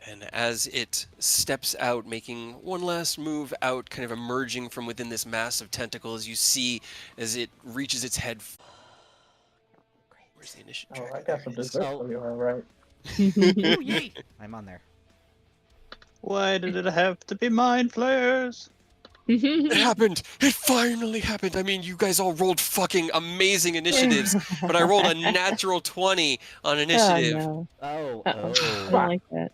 And as it steps out, making one last move out, kind of emerging from within this mass of tentacles, you see as it reaches its head. Where's the initiative Oh, tracker? I got There some it is. dessert for you, all right. Oh, yay! I'm on there. Why did it have to be mind flayers? It happened! It finally happened! I mean, you guys all rolled fucking amazing initiatives, but I rolled a natural 20 on initiative. Oh, no. Oh, Uh-oh. I oh. don't like that.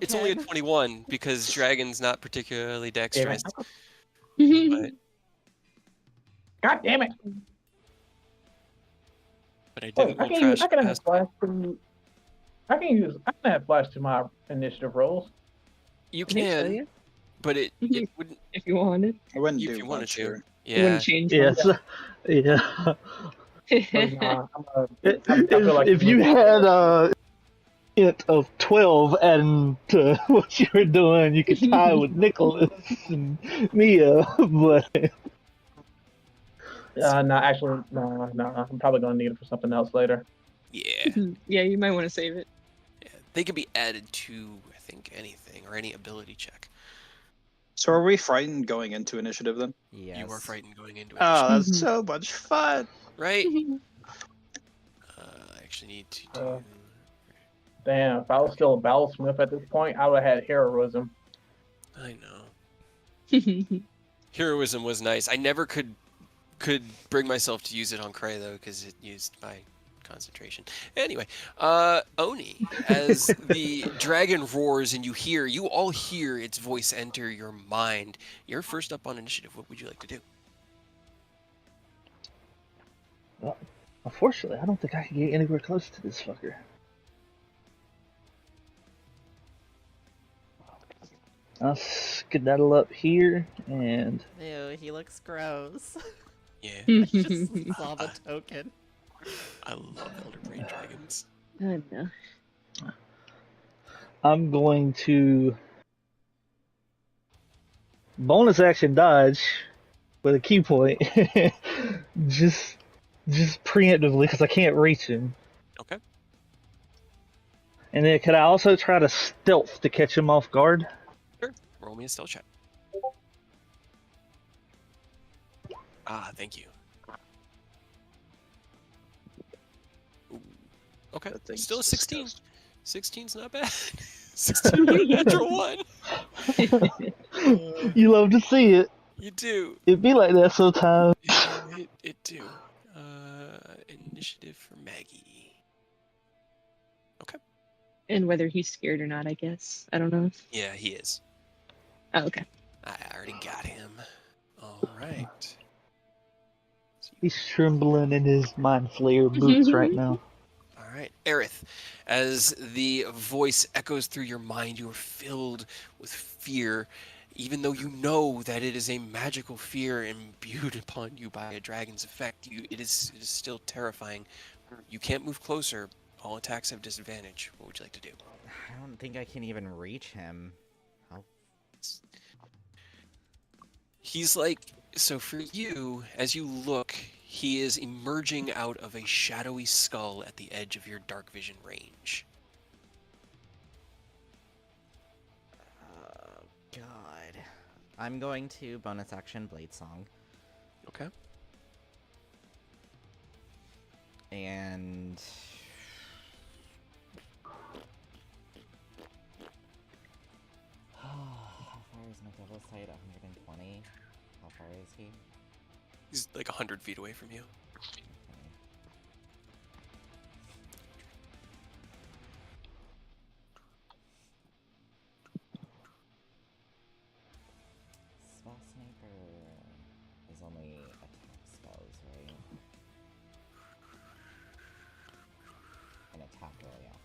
It's only a 21 because Dragon's not particularly dexterous. But God damn it! I Wait, didn't I roll can trash. add flash to. I can add flash to my initiative rolls. You I think so, can, yeah. but it wouldn't. If you wanted. I wouldn't If do you wanted much to. here. It Yeah. wouldn't change Yes. Yeah. But, I feel If, like if you had a hint of 12 adding to what you were doing, you could tie with Nicholas and Mia, but no, actually, no. I'm probably gonna need it for something else later. Yeah. Yeah, you might want to save it. Yeah. They could be added to, I think, anything or any ability check. So are we frightened going into initiative then? Yes. You are frightened going into it, Oh, that's so much fun. right? I actually need to do. Damn, if I was still a battlesmith at this point, I would have had heroism. I know. Heroism was nice. I never could bring myself to use it on Cray though, because it used my concentration. Anyway, Oni, as the dragon roars and you all hear its voice enter your mind. You're first up on initiative. What would you like to do? well, unfortunately, I don't think I can get anywhere close to this fucker. I'll skedaddle up here and Ew, he looks gross. Yeah, I just saw the token. I love Elder Brain Dragons. Oh, no. I'm going to bonus action dodge with a key point, just preemptively because I can't reach him. Okay. And then could I also try to stealth to catch him off guard? Sure. Roll me a stealth check. Ah, thank you. Ooh. Okay. That thing's Still a 16. disgusting. 16's not bad. 16 with a natural 1. You love to see it. You do. It'd be like that sometimes. It do. Initiative for Maggie. Okay. And whether he's scared or not, I guess. I don't know. Yeah, he is. Oh, okay. I already got him. All right. He's trembling in his mind flayer boots right now. All right, Aerith, as the voice echoes through your mind, you are filled with fear, even though you know that it is a magical fear imbued upon you by a dragon's effect. It is still terrifying. You can't move closer, All attacks have disadvantage. What would you like to do? I don't think I can even reach him. He's like, so for you, as you look, he is emerging out of a shadowy skull at the edge of your dark vision range. Oh, God. I'm going to bonus action Blade Song. Okay. And... how far is my double sight? 120? How far is he? He's like 100 feet away from you. Okay. Spell Sniper is only attack spells, right? An attacker, yeah.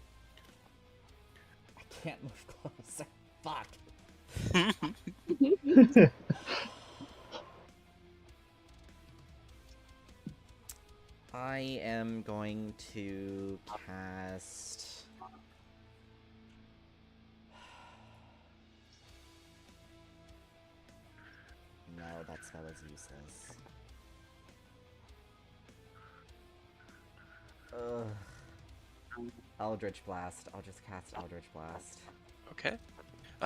I can't move closer. Fuck! I am going to cast... No, that spell is useless. Ugh. Eldritch Blast. I'll just cast Eldritch Blast. Okay.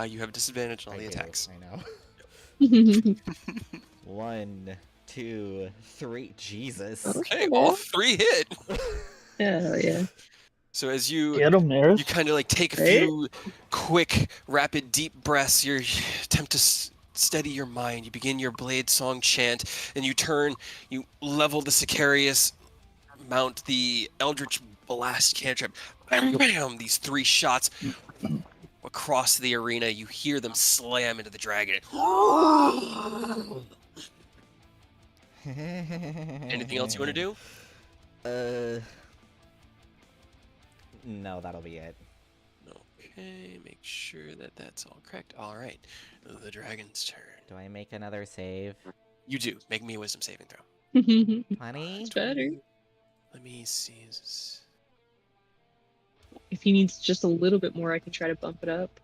You have disadvantage on all the attacks. I know. 1, 2, 3. Jesus. Okay, all 3 hit. Hell yeah. So as you Get him, Eris. you kind of like take a Right? few quick, rapid, deep breaths. You attempt to steady your mind. You begin your blade song chant, and you turn. You level the Sicarius, mount the Eldritch Blast cantrip. Bam, bam! These 3 shots across the arena. You hear them slam into the dragon. Anything else you want to do? No, that'll be it. Okay, make sure that that's all correct. All right, the dragon's turn. Do I make another save? You do. Make me a wisdom saving throw. 20? It's better. Let me see. Is this... If he needs just a little bit more, I can try to bump it up.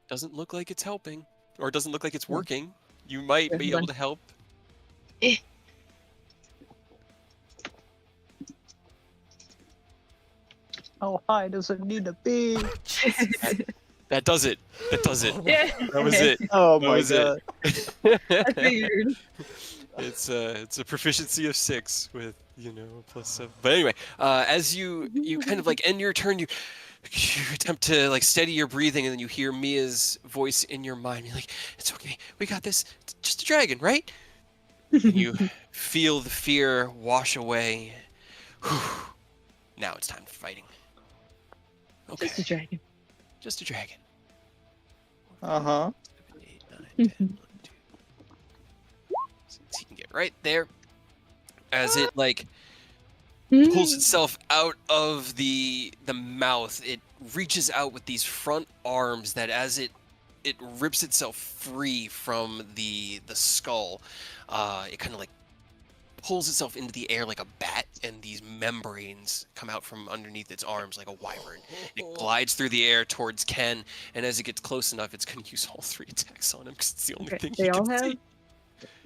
Doesn't look like it's helping, or doesn't look like it's working. You might be able to help. How high does it need to be? That does it. That does it. Yeah. That was it. Oh That my was god. I figured. It's a proficiency of 6 with plus 7. But anyway, as you kind of like end your turn, you attempt to like steady your breathing, and then you hear Mia's voice in your mind. You're like, "It's okay, we got this. It's just a dragon, right?" And you feel the fear wash away. Now it's time for fighting. Okay, Just a dragon. just a dragon. Uh-huh. 7, 8, 9, 10, 1, 2. So he can get right there. As it like pulls itself out of the mouth, it reaches out with these front arms that as it rips itself free from the skull, it kind of like pulls itself into the air like a bat, and these membranes come out from underneath its arms like a wyvern. It glides through the air towards Ken, and as it gets close enough, it's going to use all 3 attacks on him because it's the only thing he They all can have. see.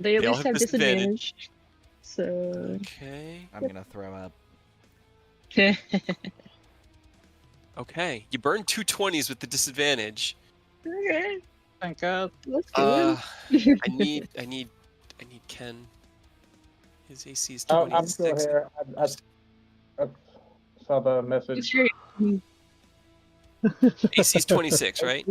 They at They all least have have disadvantage. So. Okay. I'm gonna throw up. Okay. You burn 2 20s with the disadvantage. Okay, Thank God. let's go. I need Ken. His AC is Oh, I'm still 26. here. I saw the message. It's your- AC is 26, right?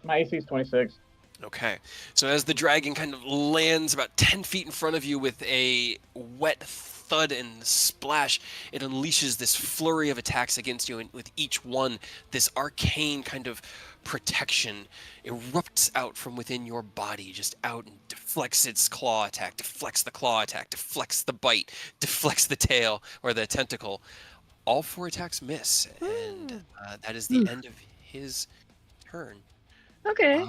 My AC is 26. Okay. So as the dragon kind of lands about 10 feet in front of you with a wet thud and splash, it unleashes this flurry of attacks against you, and with each one, this arcane kind of protection erupts out from within your body, just out, and deflects its claw attack, deflects the claw attack, deflects the bite, deflects the tail or the tentacle. All 4 attacks miss, and that is the end of his turn. Okay.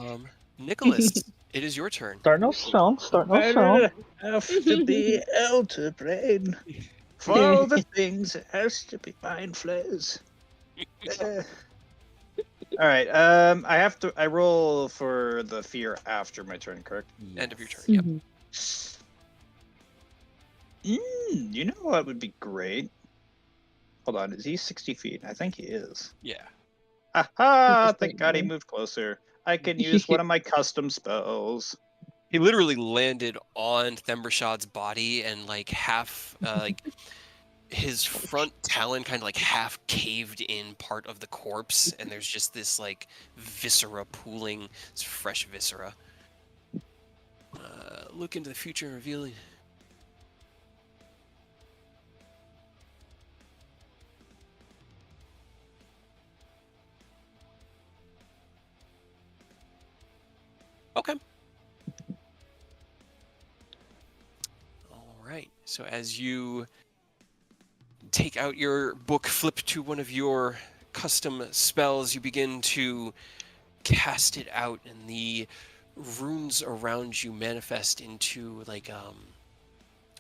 Nicholas, it is your turn. Starting off strong. Starting off strong. After the elder brain. For all the things, it has to be mind flares. All right. I roll for the fear after my turn, correct? End of your turn. Yes. Yep. You know what would be great? Hold on, is he 60 feet? I think he is. Yeah. Aha! Thank God he moved closer. I can use one of my custom spells. He literally landed on Thembershad's body and like half like his front talon kind of like half caved in part of the corpse, and there's just this like viscera pooling, this fresh viscera. Look into the future and revealing. Okay. All right. So as you take out your book, flip to one of your custom spells, you begin to cast it out, and the runes around you manifest into like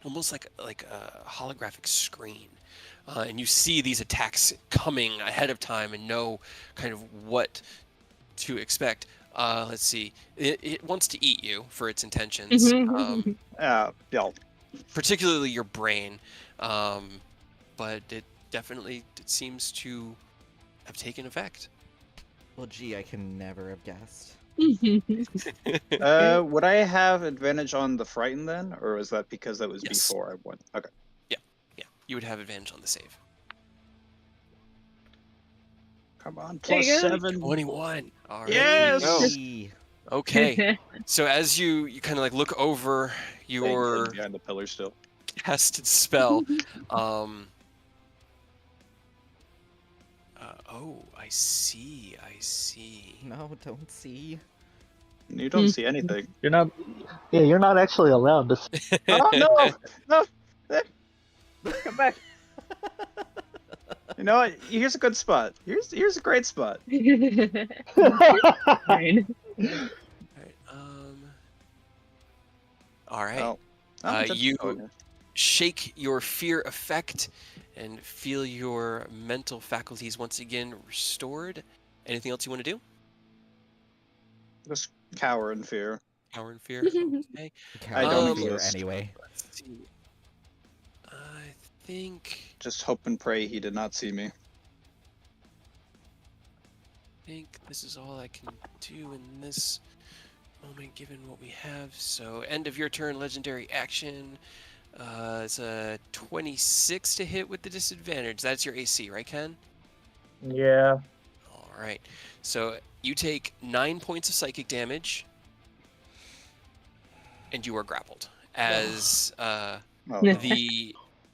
almost like a holographic screen, and you see these attacks coming ahead of time and know kind of what to expect. Let's see. It wants to eat you for its intentions, Yeah. particularly your brain, but it seems to have taken effect. Well, gee, I can never have guessed. Would I have advantage on the frighten then, or was that because that was Yes. before I won? Okay. Yeah, you would have advantage on the save. Come on, There you plus go. 7. 21. All right. Yes! There you go. Yee. Okay. So as you kind of like look over your behind the pillar still. casted spell, oh, I see. No, don't see. You don't see anything. You're not. Yeah, you're not actually allowed to. Oh no! Come back. You know what? Here's a good spot. Here's a great spot. Fine. All right. Oh, I'm just you going here. shake your fear effect and feel your mental faculties once again restored. Anything else you want to do? Just cower in fear. Power and fear. Okay. I don't Fear exist. anyway. Let's see. I think Just hope and pray he did not see me. this is all I can do in this moment, given what we have. So, end of your turn, legendary action. It's a 26 to hit with the disadvantage. That's your AC, right, Ken? Yeah. All right. So you take 9 points of psychic damage, and you are grappled as Oh,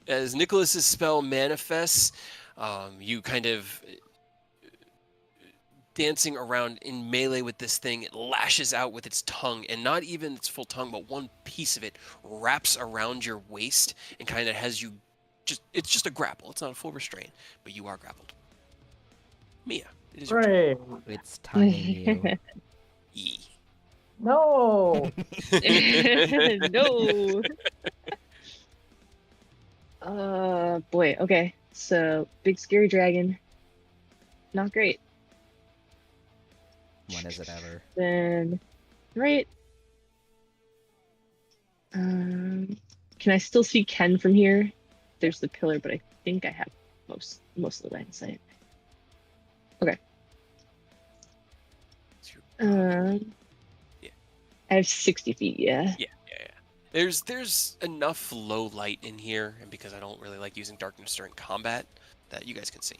as Nicholas's spell manifests. You kind of dancing around in melee with this thing. It lashes out with its tongue, and not even its full tongue, but one piece of it wraps around your waist and kind of has you it's just a grapple. It's not a full restraint, but you are grappled. Mia, it is your turn. Great. It's timing you. Yee. No. No. Boy. Okay. So big scary dragon. Not great. When is it ever? Then, right. Can I still see Ken from here? There's the pillar, but I think I have most of the line of sight. Okay. It's your- Yeah. I have 60 feet. Yeah. Yeah. There's enough low light in here, and because I don't really like using darkness during combat, that you guys can see.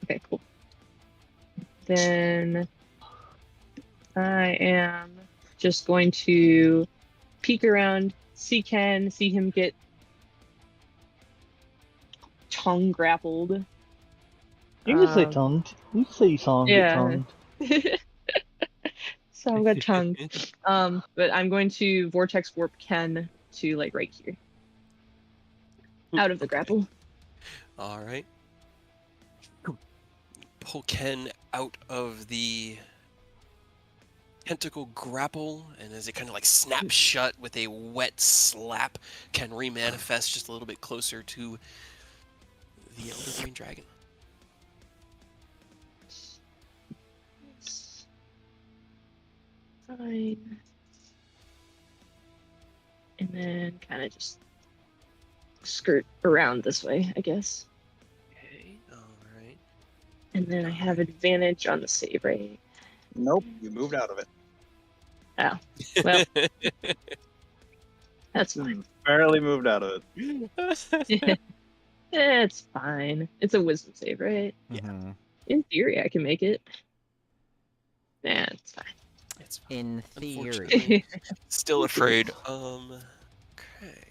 Okay. Cool. Then I am just going to peek around, see Ken, see him get tongue grappled. You can say tongued. You can say tongued. Yeah. Tongued. So I've got tongue. But I'm going to vortex warp Ken to like right here, out of the grapple. All right. Pull Ken out of the tentacle grapple, and as it kind of like snaps shut with a wet slap, can remanifest just a little bit closer to the Elder Green Dragon. Fine. And then kind of just skirt around this way, I guess. Okay, alright. And then I have advantage on the save, right? Nope, you moved out of it. Oh, well, that's fine. Barely moved out of it. It's fine. It's a wisdom save, right? Mhm. In theory, I can make it. Nah, it's fine. It's fine. In theory. Unfortunately, still afraid. Okay.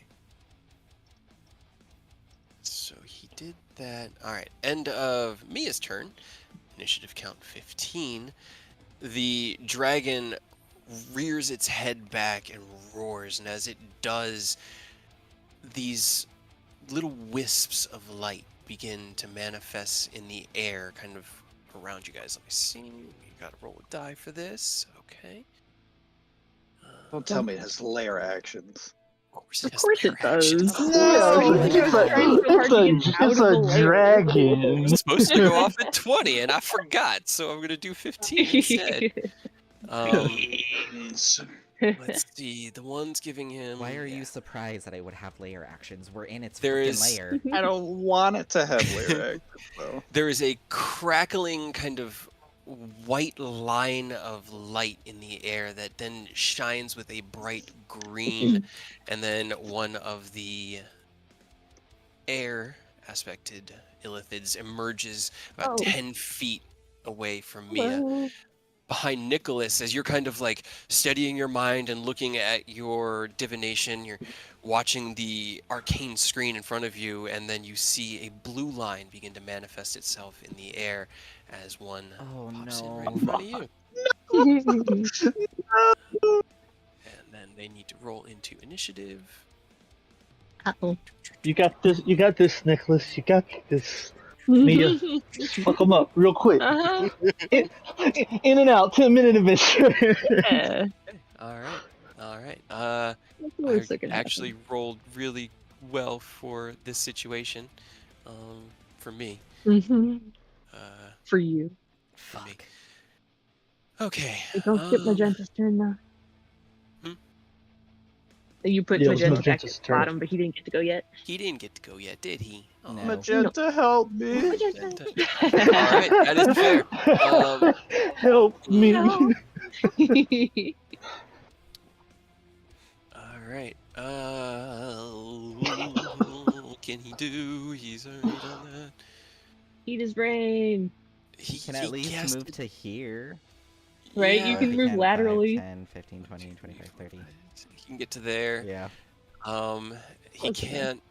So he did that. All right. End of Mia's turn. Initiative count 15. The dragon rears its head back and roars, and as it does, these little wisps of light begin to manifest in the air, kind of around you guys. Let me see. You gotta roll a die for this. Okay. Don't tell me it has lair actions. Of course it does. Yeah, Like, I was trying so hard to get out it's of the a lair. dragon. It's supposed to go off at 20, and I forgot, so I'm gonna do 15 instead. Let's see. The one's giving him. Why are yeah. you surprised that I would have layer actions? We're in its There freaking is- layer. I don't want it to have lair actions, though. There is a crackling kind of white line of light in the air that then shines with a bright green, and then one of the air aspected illithids emerges about Oh. 10 feet away from Mia. Hello. Behind Nicholas, as you're kind of like steadying your mind and looking at your divination, you're watching the arcane screen in front of you, and then you see a blue line begin to manifest itself in the air as one Oh pops in no. right in front of you. And then they need to roll into initiative. Uh-oh. You got this, Nicholas. You got this. Mia, fuck them up real quick. Uh-huh. In and out, 10-minute adventure. Yeah. All right. That's the I worst that could actually rolled really well for this situation. For me. happen. Uh, For you. for me. Fuck. Okay. Hey, don't skip um, Magenta's turn now. Hmm? You put Yeah, it was Magenta back at Magenta's the turn. bottom, but he didn't get to go yet. He didn't get to go yet, did he? Oh, No. Magenta, help me! Magenta. All right, that is fair. Help me. No. All right. What can he do? He's already done that. Eat his brain. He Can at least cast move it- to here. Right, Yeah, you can He move 5, laterally. 10, 15, 20, 25, 30. He can get to there. Yeah. He Close enough. can't.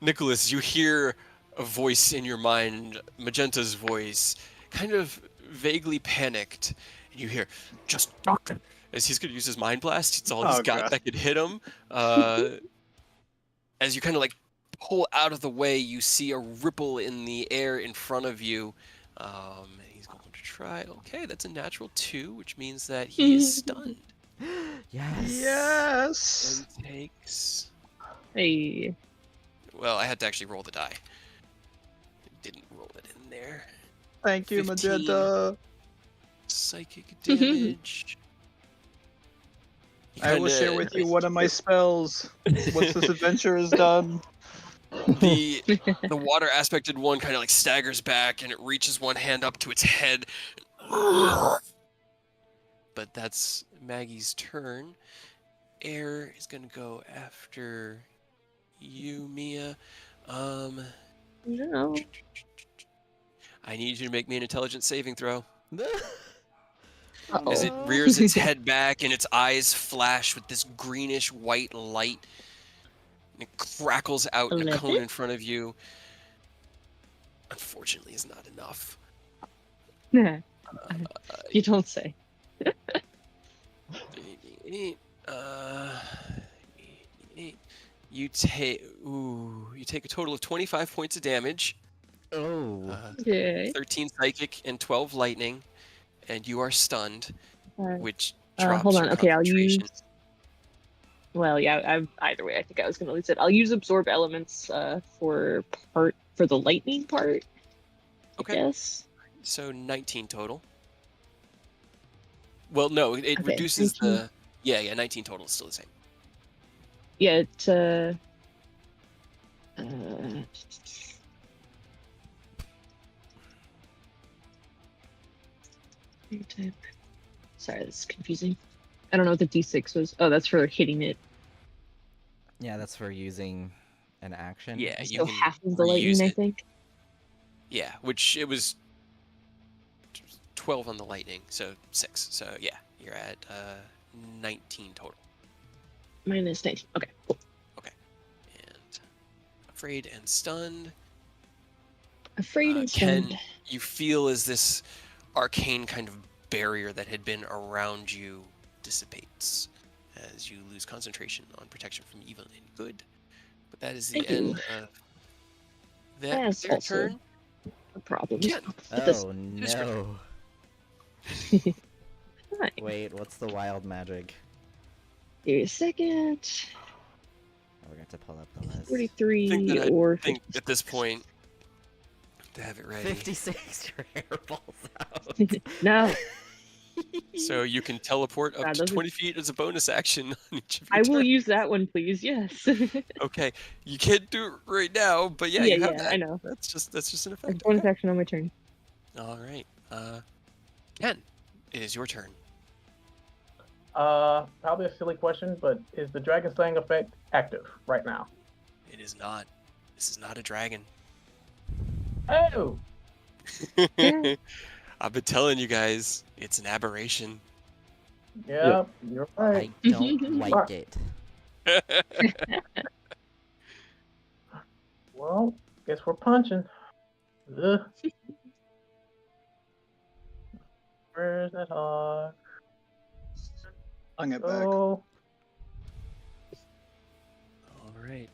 Nicholas, you hear a voice in your mind, Magenta's voice, kind of vaguely panicked, and you hear, "Just duck," as he's going to use his mind blast. It's all he's Oh, got God. that could hit him. As you kind of like pull out of the way, you see a ripple in the air in front of you. He's going to try. Okay, that's a natural 2, which means that he is stunned. Yes. Yes! And takes. Hey. Well, I had to actually roll the die. Didn't roll it in there. Thank you, 15. Magenta! Psychic damage. He I will share kinda- with you one of my spells. Once this adventure is done. the water aspected one kind of like staggers back and it reaches one hand up to its head. But that's Maggie's turn. Air is gonna go after you, Mia. No. I need you to make me an intelligence saving throw. Uh-oh. As it rears its head back and its eyes flash with this greenish white light. And it crackles out in a cone 11? in front of you. Unfortunately, is not enough. You don't say. You take a total of 25 points of damage. Oh. Okay. 13 psychic and 12 lightning, and you are stunned, Alright. which drops Hold your on. Okay, I'll concentration. use. Well, yeah. Either way, I think I was gonna lose it. I'll use absorb elements for the lightning part. Okay. I guess. So 19 total. Well, no, it Okay, reduces 19. the. Yeah, 19 total is still the same. Yeah, it's type. Sorry, that's confusing. I don't know what the D6 was. Oh, that's for hitting it. Yeah, that's for using an action. Yeah, you So can half of the reuse lightning, I it. think. Yeah, which it was 12 on the lightning, so 6. So yeah, you're at 19 total. Minus 19. Okay, cool. And afraid and stunned. Afraid and Ken, stunned. you feel as this arcane kind of barrier that had been around you dissipates as you lose concentration on protection from evil and good. But that is the Thank you. end of that That's their also turn. a problem. Ken, But this- Oh is correct. no. Fine. Wait, what's the wild magic? Give me a second. Oh, we're going to pull up the list. 43 or think at this point to have it ready. 56 your hair falls out. 50. No, So you can teleport up God, to those are- 20 feet as a bonus action on each of your I will turns. use that one, please. Yes. Okay, you can't do it right now, but yeah, you have that. I know. That's just an It's effect. bonus Okay. action on my turn. All right. Ken, it is your turn. Probably a silly question, but is the Dragon Slaying effect active right now? It is not. This is not a dragon. Oh! Yeah. I've been telling you guys, it's an aberration. Yep, you're right. I don't like it. Well, guess we're punching. Ugh. Where's that hog? I'll get back. Oh, All right.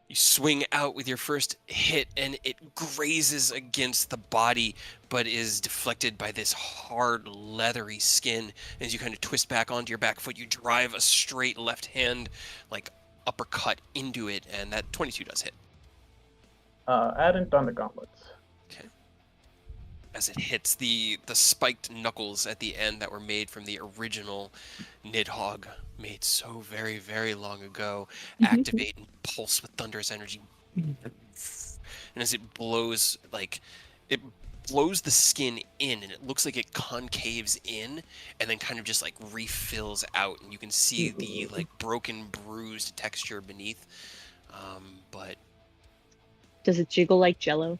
You swing out with your first hit, and it grazes against the body, but is deflected by this hard, leathery skin. As you kind of twist back onto your back foot, you drive a straight left hand, like uppercut into it, and that 22 does hit. add in Thunder Gauntlets. Okay. As it hits the spiked knuckles at the end that were made from the original Nidhogg, made so very, very long ago, activate and pulse with thunderous energy. And as it blows, it blows the skin in, and it looks like it concaves in, and then kind of just refills out, and you can see the broken, bruised texture beneath. But Does it jiggle like Jello?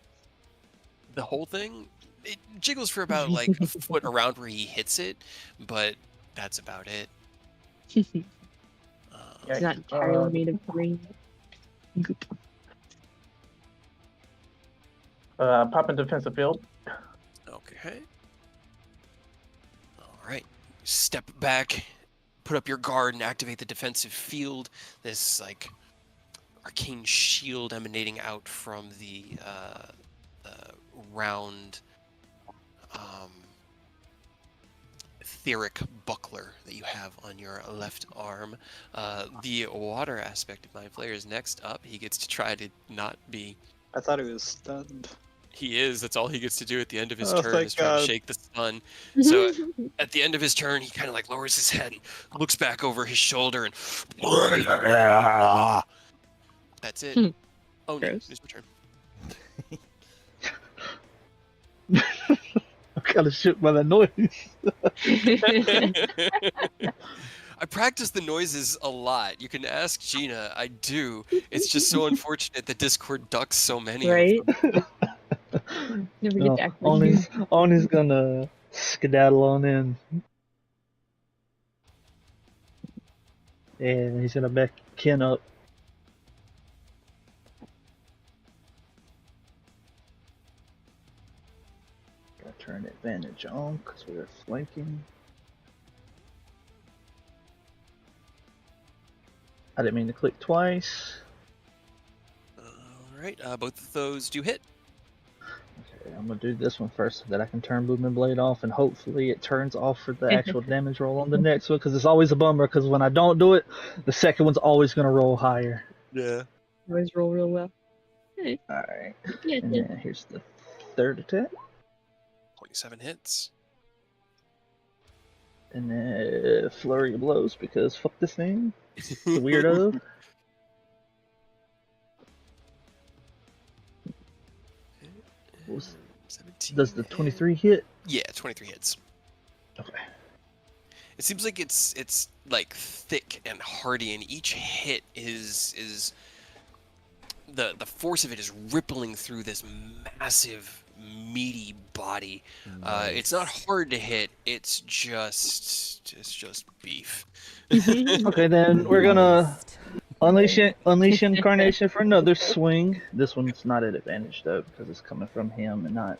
the whole thing, it jiggles for about a foot around where he hits it, but that's about it. It's not entirely made of green goop. Pop in defensive field. Okay. All right. Step back, put up your guard, and activate the defensive field. This arcane shield emanating out from the round etheric buckler that you have on your left arm. The water aspect of my player is next up. He gets to try to not be. I thought he was stunned. He is. That's all he gets to do at the end of his Oh, turn thank is try to God. shake the stun. So at the end of his turn, he kind of lowers his head, and looks back over his shoulder, and that's it. Oh, no, Gross. it's your turn. I'm kind of shook by that noise. I practice the noises a lot. You can ask Gina. I do. It's just so unfortunate that Discord ducks so many Right? of them. Never No, get to actually Oni's gonna skedaddle on in. And he's gonna back Ken up. Gotta turn advantage on because we're flanking. I didn't mean to click twice. All right. Both of those do hit. I'm gonna do this one first so that I can turn Booming Blade off, and hopefully it turns off for the actual damage roll on the next one, because it's always a bummer, because when I don't do it, the second one's always gonna roll higher. Yeah. Always roll real well. Okay. Alright, Yeah, and then here's the third attack, 27 hits. and then Flurry of Blows, because fuck this thing, it's a weirdo. Was- 17 Does the 23 hit? Yeah, 23 hits. Okay. It seems like it's like thick and hardy, and each hit is the force of it is rippling through this massive meaty body. It's not hard to hit. It's just beef. Okay, then we're gonna unleash Incarnation for another swing. This one's not at advantage though, because it's coming from him and not.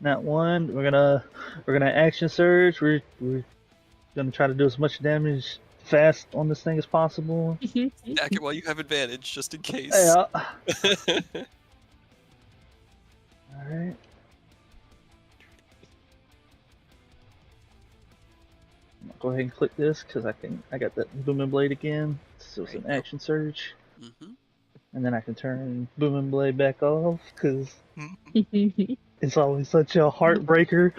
Not one. We're gonna action surge. We're gonna try to do as much damage fast on this thing as possible. Stack it while you have advantage, just in case. Yeah. Alright. Go ahead and click this because I got that Booming Blade again. So it's an action surge. Mm-hmm. And then I can turn Booming Blade back off because it's always such a heartbreaker.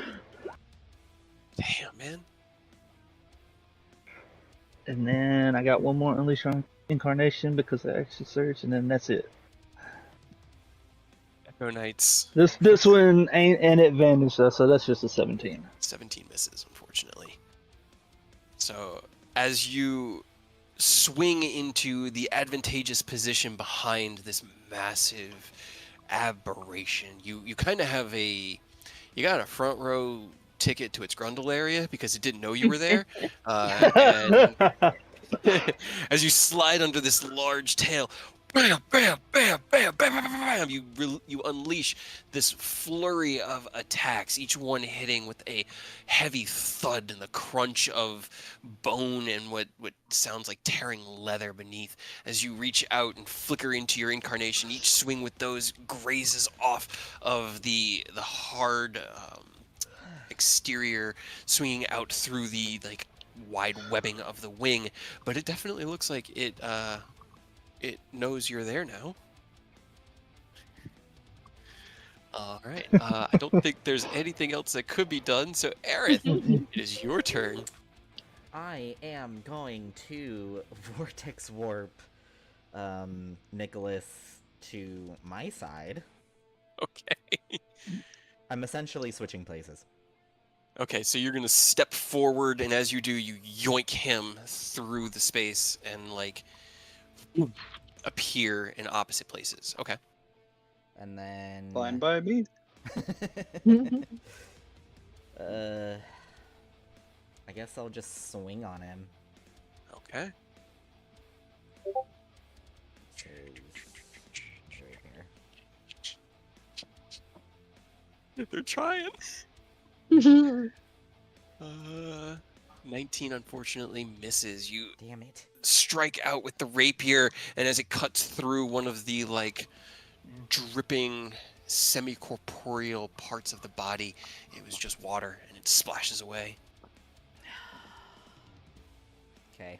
Damn, man. And then I got one more Unleash Incarnation because of action surge, and then that's it. Echo Knights. This one ain't an advantage though, so that's just a 17. 17 misses, unfortunately. So, as you swing into the advantageous position behind this massive aberration, you kind of have you got a front row ticket to its Grundle area because it didn't know you were there. And as you slide under this large tail, bam, bam, bam, bam, bam, bam, bam, you unleash this flurry of attacks, each one hitting with a heavy thud and the crunch of bone and what sounds like tearing leather beneath. As you reach out and flicker into your incarnation, each swing with those grazes off of the hard exterior, swinging out through the like wide webbing of the wing. But it definitely looks like it knows you're there now. All right. I don't think there's anything else that could be done. So, Aerith, it is your turn. I am going to Vortex Warp Nicholas to my side. Okay. I'm essentially switching places. Okay, so you're gonna step forward, and as you do, you yoink him through the space and like appear in opposite places. Okay. And then... Fine by me. I guess I'll just swing on him. Okay. Right here. They're trying. 19 unfortunately misses. You Damn it. strike out with the rapier, and as it cuts through one of the like dripping semi-corporeal parts of the body, it was just water, and it splashes away. Okay.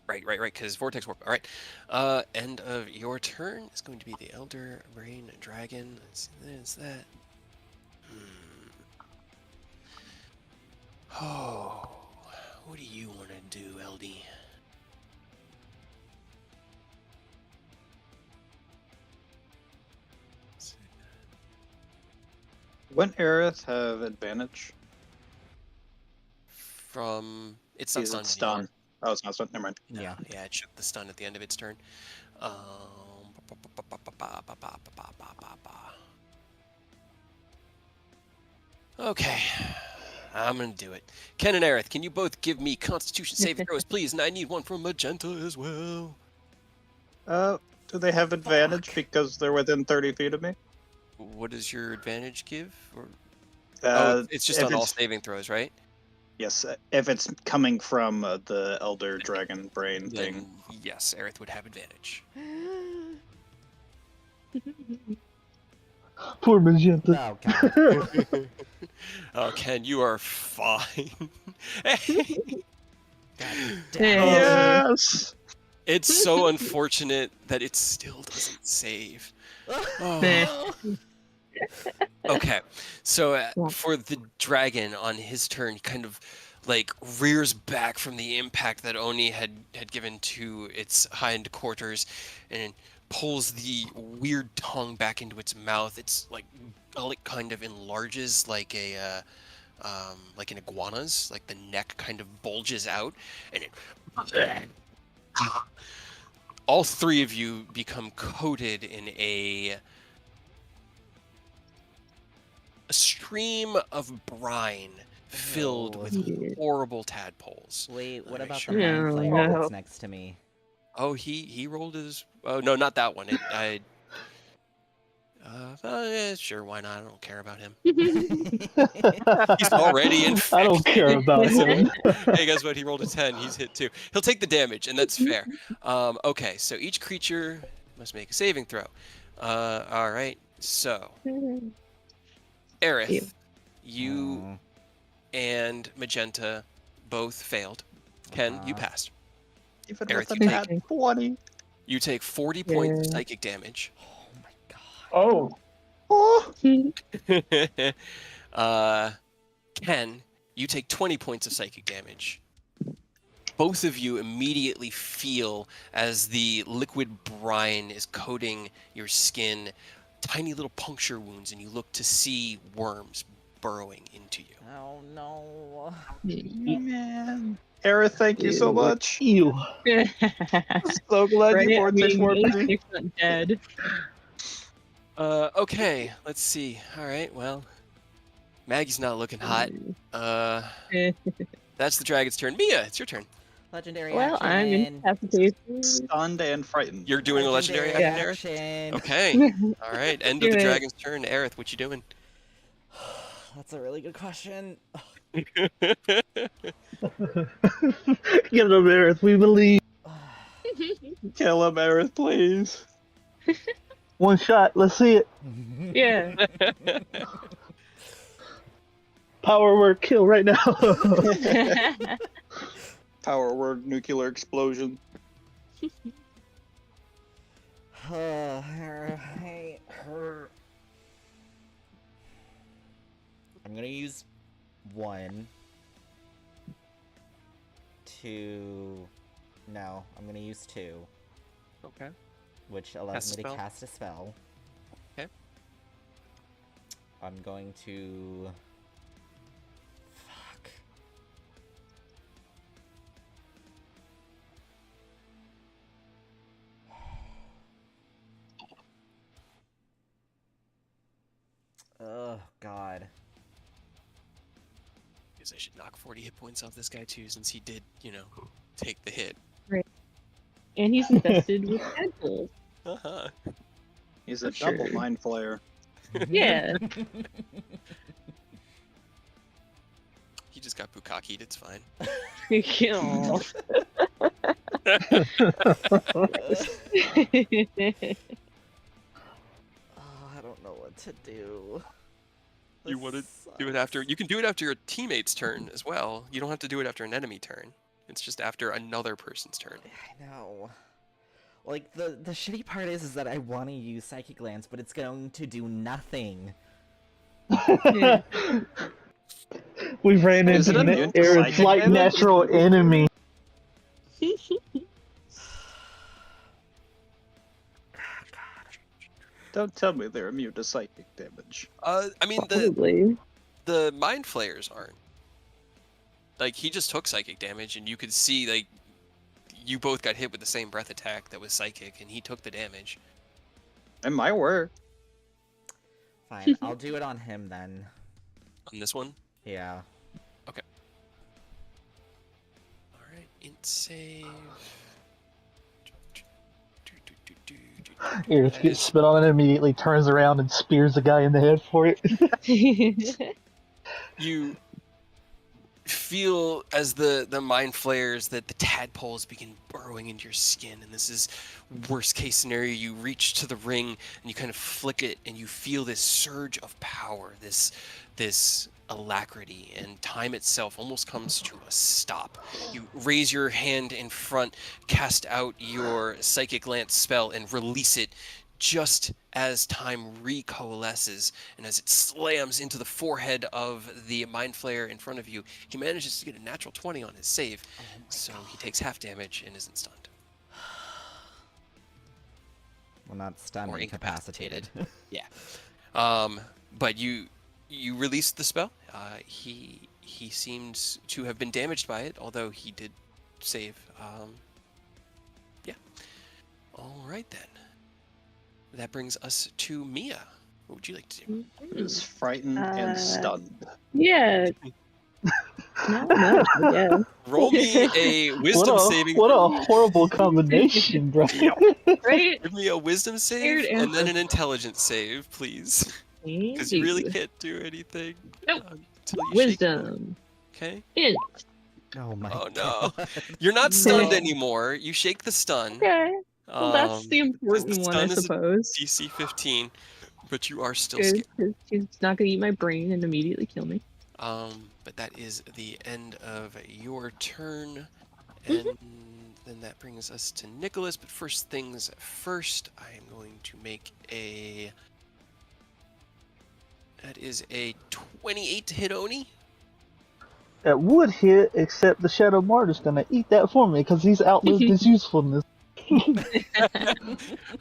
Right, because Vortex Warp. All right. End of your turn is going to be the Elder Brain Dragon. Let's see, there's that. Oh, what do you want to do, LD? Wouldn't Aerith have advantage? From it's not He's stunned stun. anymore. Oh, it's not stun. Never mind. No, Yeah. yeah, it shook the stun at the end of its turn. Okay, I'm gonna do it. Ken and Aerith, can you both give me Constitution saving throws, please? And I need one from Magenta as well. Do they have advantage because they're within 30 feet of me? What does your advantage give? Or... Uh, it's just if on all it's- saving throws, right? Yes, if it's coming from the Elder Dragon Brain thing. Then yes, Aerith would have advantage. Poor Magenta. Oh god. Oh, Ken, you are fine. God damn. Yeah. Yes! It's so unfortunate that it still doesn't save. Oh. Okay, so Yeah. for the dragon on his turn, he kind of like rears back from the impact that Oni had given to its hind quarters, and pulls the weird tongue back into its mouth. Its like gullet kind of enlarges like like an iguana's, like the neck kind of bulges out, and it. All three of you become coated in a stream of brine filled No. with horrible tadpoles. Wait, what Alright, about sure. the No, mind player no. that's next to me? Oh, he rolled his. Oh no, not that one. Yeah, sure, why not? I don't care about him. He's already infected. I don't care about him. Hey, guess what? He rolled a 10. He's hit too. He'll take the damage, and that's fair. Okay, so each creature must make a saving throw. All right. So, Aerith, you Oh, and Magenta both failed. Ken, you Uh-huh. passed. Even Aerith, with you a take- nat 20. You take 40 points of Yeah. psychic damage. oh my god. Oh, Ken, you take 20 points of psychic damage. Both of you immediately feel as the liquid brine is coating your skin, tiny little puncture wounds, and you look to see worms burrowing into you. Oh no. Man. Aerith, thank you so Ew. much. Ew. So glad Right? you I brought this mean, for at least me. it's not dead. Okay, let's see. All right, well, Maggie's not looking hot. That's the dragon's turn. Mia, it's your turn. Legendary Well, action. I'm incapacitated. Stunned and frightened. You're doing a legendary Legendary action, Aerith? action. Okay. All right. End of the Do it. dragon's turn. Aerith, what you doing? That's a really good question. Get it over there, Earth. We believe. Kill him, Aerith, please. One shot. Let's see it. Yeah. Power word kill right now. Power word nuclear explosion. I'm gonna use 1, 2. No, I'm gonna use 2, Okay. which allows Cast a me to spell. cast a spell. Okay. I'm going to. Fuck. Oh god. Guess I should knock 40 hit points off this guy too, since he did, take the hit. And he's infested with tadpoles. Uh-huh. He's a For double sure. mind flayer. Yeah. He just got bukaki'd, it's fine. Aw. Oh, I don't know what to do. You This want to do it sucks. after... You can do it after your teammate's turn as well. You don't have to do it after an enemy turn. It's just after another person's turn. I know. Like, the shitty part is that I want to use Psychic Lance, but it's going to do nothing. We ran Is into it immune to Earth's psychic like damage? natural enemy. Don't tell me they're immune to psychic damage. I mean, Probably. the mind flayers aren't. Like, he just took psychic damage, and you could see, like, you both got hit with the same breath attack that was psychic, and he took the damage. It might work. Fine, I'll do it on him then. On this one? Yeah. Alright, int save. Earth gets spit on and immediately turns around and spears the guy in the head for it. You feel as the mind flares that the tadpoles begin burrowing into your skin, and this is worst case scenario. You reach to the ring and you kind of flick it, and you feel this surge of power, this alacrity, and time itself almost comes to a stop. You raise your hand in front, cast out your psychic lance spell, and release it just as time recoalesces, and as it slams into the forehead of the mind flayer in front of you. He manages to get a natural 20 on his save, so he takes half damage and isn't stunned. Well, not stunned, Or incapacitated. Yeah. But you released the spell. He seems to have been damaged by it, although he did save. Yeah. All right then. That brings us to Mia. What would you like to do? Is frightened and stunned. Yeah. No, yeah. Roll me a wisdom saving. What a horrible combination, bro. Right? Give me a wisdom save Scared and then an intelligence save, please. Because you really can't do anything Nope. until you shake it. Wisdom. Okay. Int. Oh my Oh no. god. You're not stunned No. anymore. You shake the stun. Okay. Well, that's the important one, I stun is a suppose. DC 15, but you are still Good, scared. 'cause she's not gonna eat my brain and immediately kill me. But that is the end of your turn, and then that brings us to Nicholas. But first things first, I am going to make a. That is a 28 to hit Oni. That would hit, except the Shadow Martyr's gonna eat that for me because he's outlived his usefulness.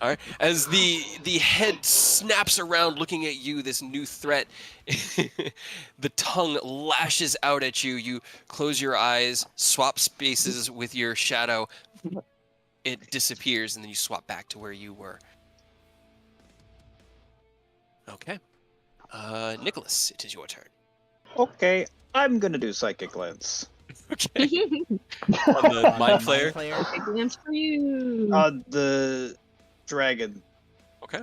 All right. As the head snaps around, looking at you, this new threat, the tongue lashes out at you. You close your eyes, swap spaces with your shadow. It disappears, and then you swap back to where you were. Okay. Nicholas, it is your turn. Okay, I'm gonna do Psychic Lens. Okay. On the mind flayer. Big glance for you. The dragon. Okay.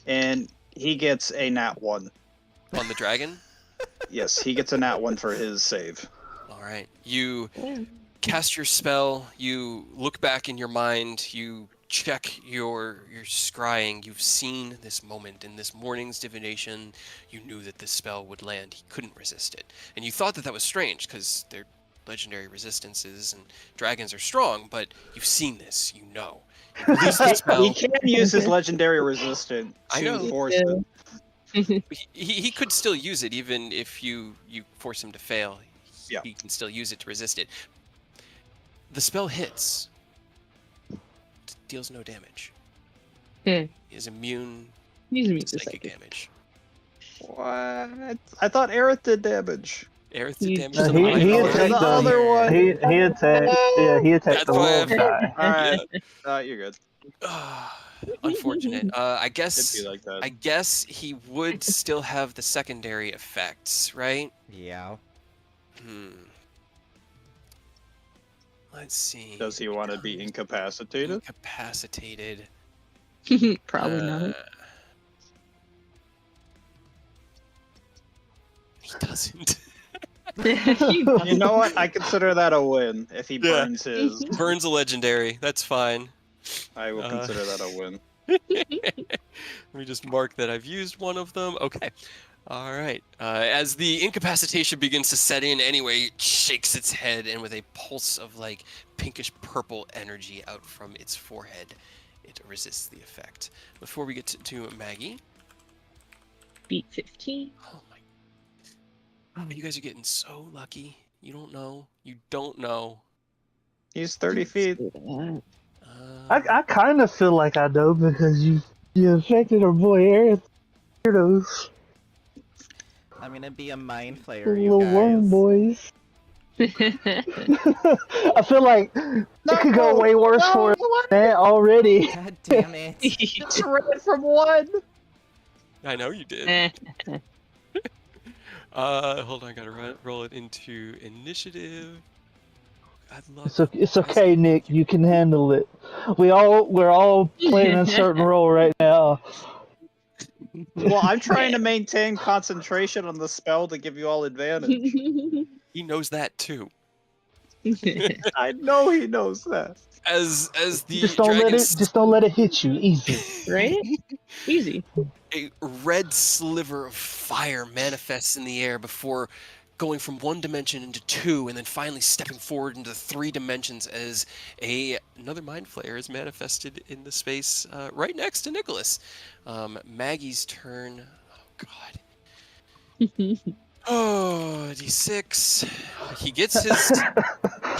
And he gets a nat 1. On the dragon. Yes, he gets a nat 1 for his save. All right. You Yeah. cast your spell. You look back in your mind. You check your scrying. You've seen this moment in this morning's divination. You knew that this spell would land. He couldn't resist it, and you thought that that was strange because they're legendary resistances and dragons are strong. But you've seen this. You know. You release the spell. He can use his legendary resistance I know. to force it. He could still use it even if you force him to fail. Yeah. He can still use it to resist it. The spell hits. Deals no damage. Yeah. He is immune He's immune to to psychic psychic. damage. What? I thought Aerith did damage. Aerith He- did damage Uh, to the he, mind he Oh, flayer. attacked the other one. He attacked. Yeah, he attacked That's the why wolf guy. Alright, you're good. Unfortunate. I It'd guess be like that. I guess he would still have the secondary effects, right? Yeah. Let's see. Does he want to be incapacitated? Incapacitated. Probably not. He doesn't. You know what? I consider that a win. If he Yeah. burns his, Burns a legendary. That's fine. I will consider that a win. Let me just mark that I've used one of them. Okay. All right. As the incapacitation begins to set in anyway, it shakes its head, and with a pulse of like pinkish purple energy out from its forehead, it resists the effect. Before we get to Maggie. Beat 15. Oh my. Oh, you guys are getting so lucky. You don't know. You don't know. He's 30 feet. I kind of feel like I know because you affected our boy Aerith. Weirdos. I'm gonna be a mind The flayer, you little guys. worm boys. I feel like it could go way worse for us than that already. God damn it. It's red from 1. I know you did. Hold on, I gotta roll it into initiative. I'd love. It's okay, Nick. You can handle it. We're all playing a certain role right now. Well, I'm trying to maintain concentration on the spell to give you all advantage. He knows that too. I know he knows that. As the Just don't let dragon it. Just don't let it hit you. Easy. Right? Easy. a red sliver of fire manifests in the air before going from one dimension into two, and then finally stepping forward into 3 dimensions as another mind flayer is manifested in the space right next to Nicholas. Maggie's turn. Oh God. Oh, d6. He gets his.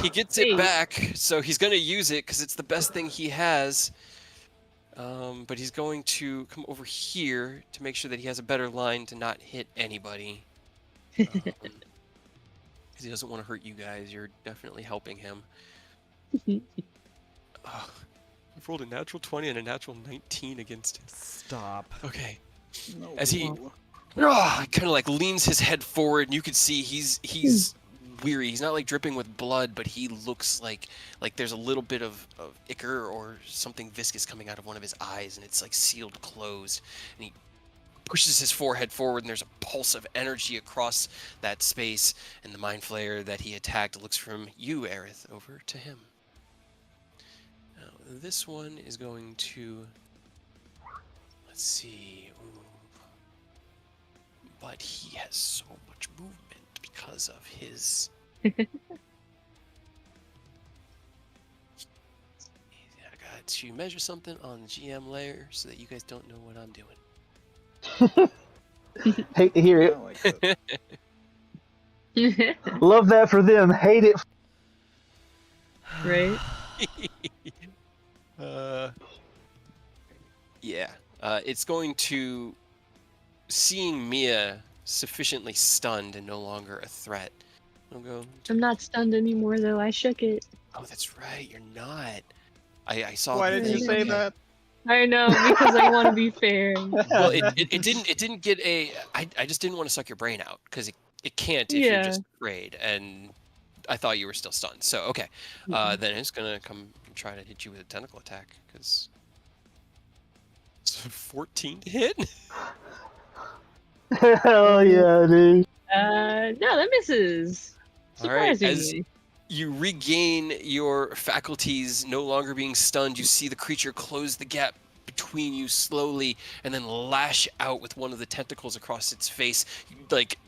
He gets it Hey. back, so he's going to use it because it's the best thing he has. But he's going to come over here to make sure that he has a better line to not hit anybody. Because he doesn't want to hurt you guys. You're definitely helping him. I've rolled a natural 20 and a natural 19 against him. Stop. Okay. No, As he no. kind of like leans his head forward, and you can see he's weary. He's not like dripping with blood, but he looks like there's a little bit of ichor or something viscous coming out of one of his eyes, and it's like sealed closed. And he pushes his forehead forward, and there's a pulse of energy across that space. And the mind flayer that he attacked looks from you, Aerith, over to him. Now, this one is going to, let's see. Ooh. But he has so much movement because of his. I got to measure something on the GM layer so that you guys don't know what I'm doing. Hate to hear I it. don't like that. Love that for them. Hate it. Right? Yeah. It's going to, seeing Mia sufficiently stunned and no longer a threat. I'll go. I'm not stunned anymore, though. I shook it. Oh, that's right. You're not. I saw. Why the did you thing. say Okay. that? I know, because I want to be fair. Well, it didn't get a. I just didn't want to suck your brain out because it can't if you're Yeah. just afraid, and I thought you were still stunned. So okay, then it's gonna come and try to hit you with a tentacle attack because it's a 14 to hit. Hell yeah, dude. No, that misses. All right, Surprisingly. you regain your faculties, no longer being stunned. You see the creature close the gap between you slowly and then lash out with one of the tentacles across its face. You, like,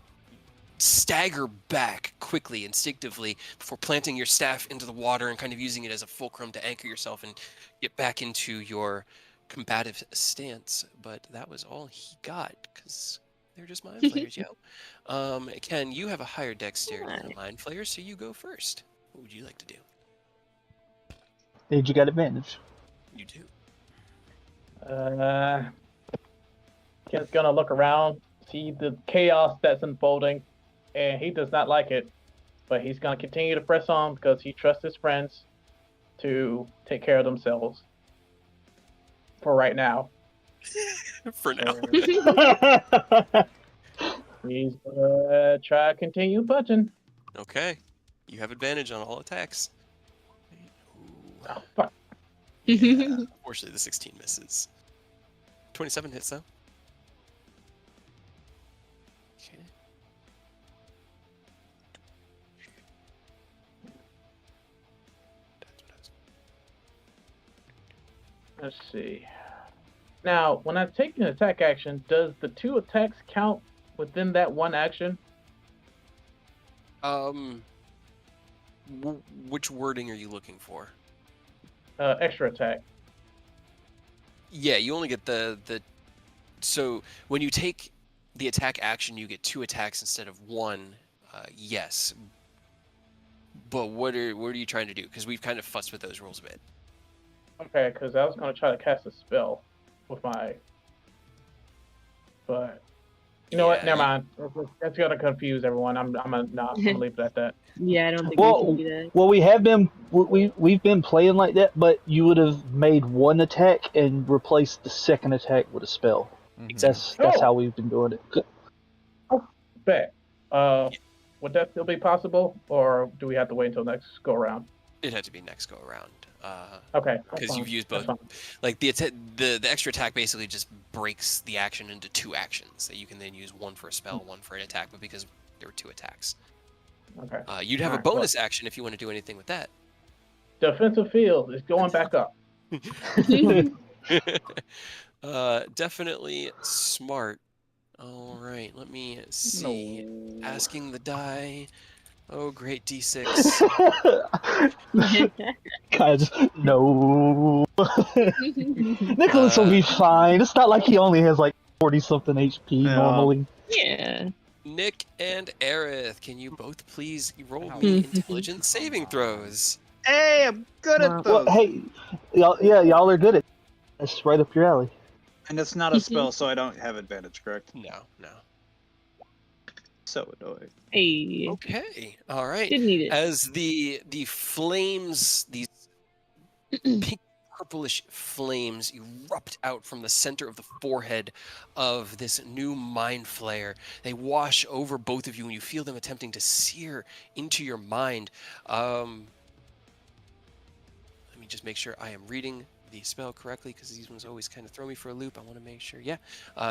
stagger back quickly, instinctively, before planting your staff into the water and kind of using it as a fulcrum to anchor yourself and get back into your combative stance. But that was all he got, because they're just mind flayers, yo. Ken, you have a higher dexterity than a mind flayer, so you go first. What would you like to do? Dude, you got advantage. You do. Ken's gonna look around, see the chaos that's unfolding, and he does not like it. But he's gonna continue to press on because he trusts his friends to take care of themselves. For right now. For now. He's gonna try to continue punching. Okay. You have advantage on all attacks. Ooh. Oh, fuck. Yeah, unfortunately, the 16 misses. 27 hits, though. Okay. Let's see. Now, when I take an attack action, does the 2 attacks count within that 1 action? Which wording are you looking for? Extra attack. Yeah, you only get the. So when you take the attack action, you get 2 attacks instead of 1. Yes. But what are you trying to do? Because we've kind of fussed with those rules a bit. Okay, because I was going to try to cast a spell with my... But... You know what? Yeah, Never mind. That's going to confuse everyone. I'm gonna leave it at that. Yeah, I don't think we Well, can do that. well, we've been playing like that, but you would have made one attack and replaced the second attack with a spell. That's how we've been doing it. Bet. Would that still be possible, or do we have to wait until next go around? It'd have to be next go around. Okay. that's Because fine. you've used That's both. fine. Like the extra attack basically just breaks the action into 2 actions that you can then use, one for a spell, one for an attack. But because there were 2 attacks, Okay. you'd have a Alright, well. bonus action if you want to do anything with that. Defensive field is going back up. Definitely smart. All right, let me see. No. Asking the die. Oh, great D6. Guys, no. Nicholas will be fine. It's not like he only has like 40 something HP Yeah. normally. Yeah. Nick and Aerith, can you both please roll Wow. me intelligence saving throws? Hey, I'm good Wow. at those. Well, hey, y'all are good at it. That's right up your alley. And it's not a spell, so I don't have advantage, correct? No. So annoying. Hey. Okay. All right. Didn't need it. As the flames, these pink purplish flames erupt out from the center of the forehead of this new mind flayer. They wash over both of you, and you feel them attempting to sear into your mind. Let me just make sure I am reading the spell correctly, because these ones always kind of throw me for a loop. I want to make sure. Yeah.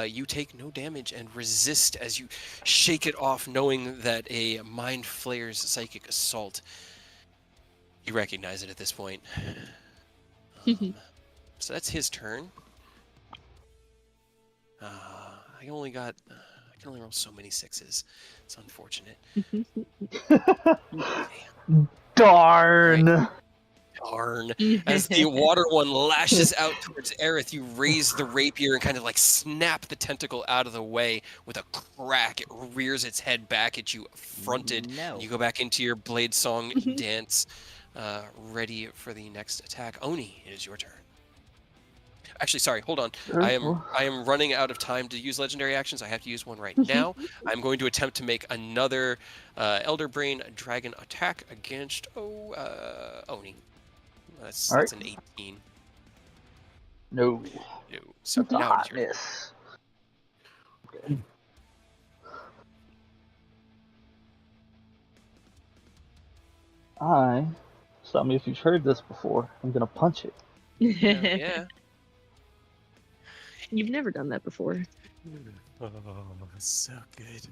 You take no damage and resist as you shake it off, knowing that a mind flayer's psychic assault. You recognize it at this point. So that's his turn. I can only roll so many 6s. It's unfortunate. Darn. Darn. As the water one lashes out towards Aerith, you raise the rapier and kind of like snap the tentacle out of the way. With a crack, it rears its head back at you, fronted. No. You go back into your blade song dance, ready for the next attack. Oni, it is your turn. Actually, sorry, hold on. I am running out of time to use legendary actions. I have to use one right now. I'm going to attempt to make another Elder Brain Dragon attack against Oni. That's an 18. No. No. So It's a now hot it is your turn. miss. Okay. Stop me if you've heard this before. I'm gonna punch it. Yeah. You've never done that before. Oh, so good.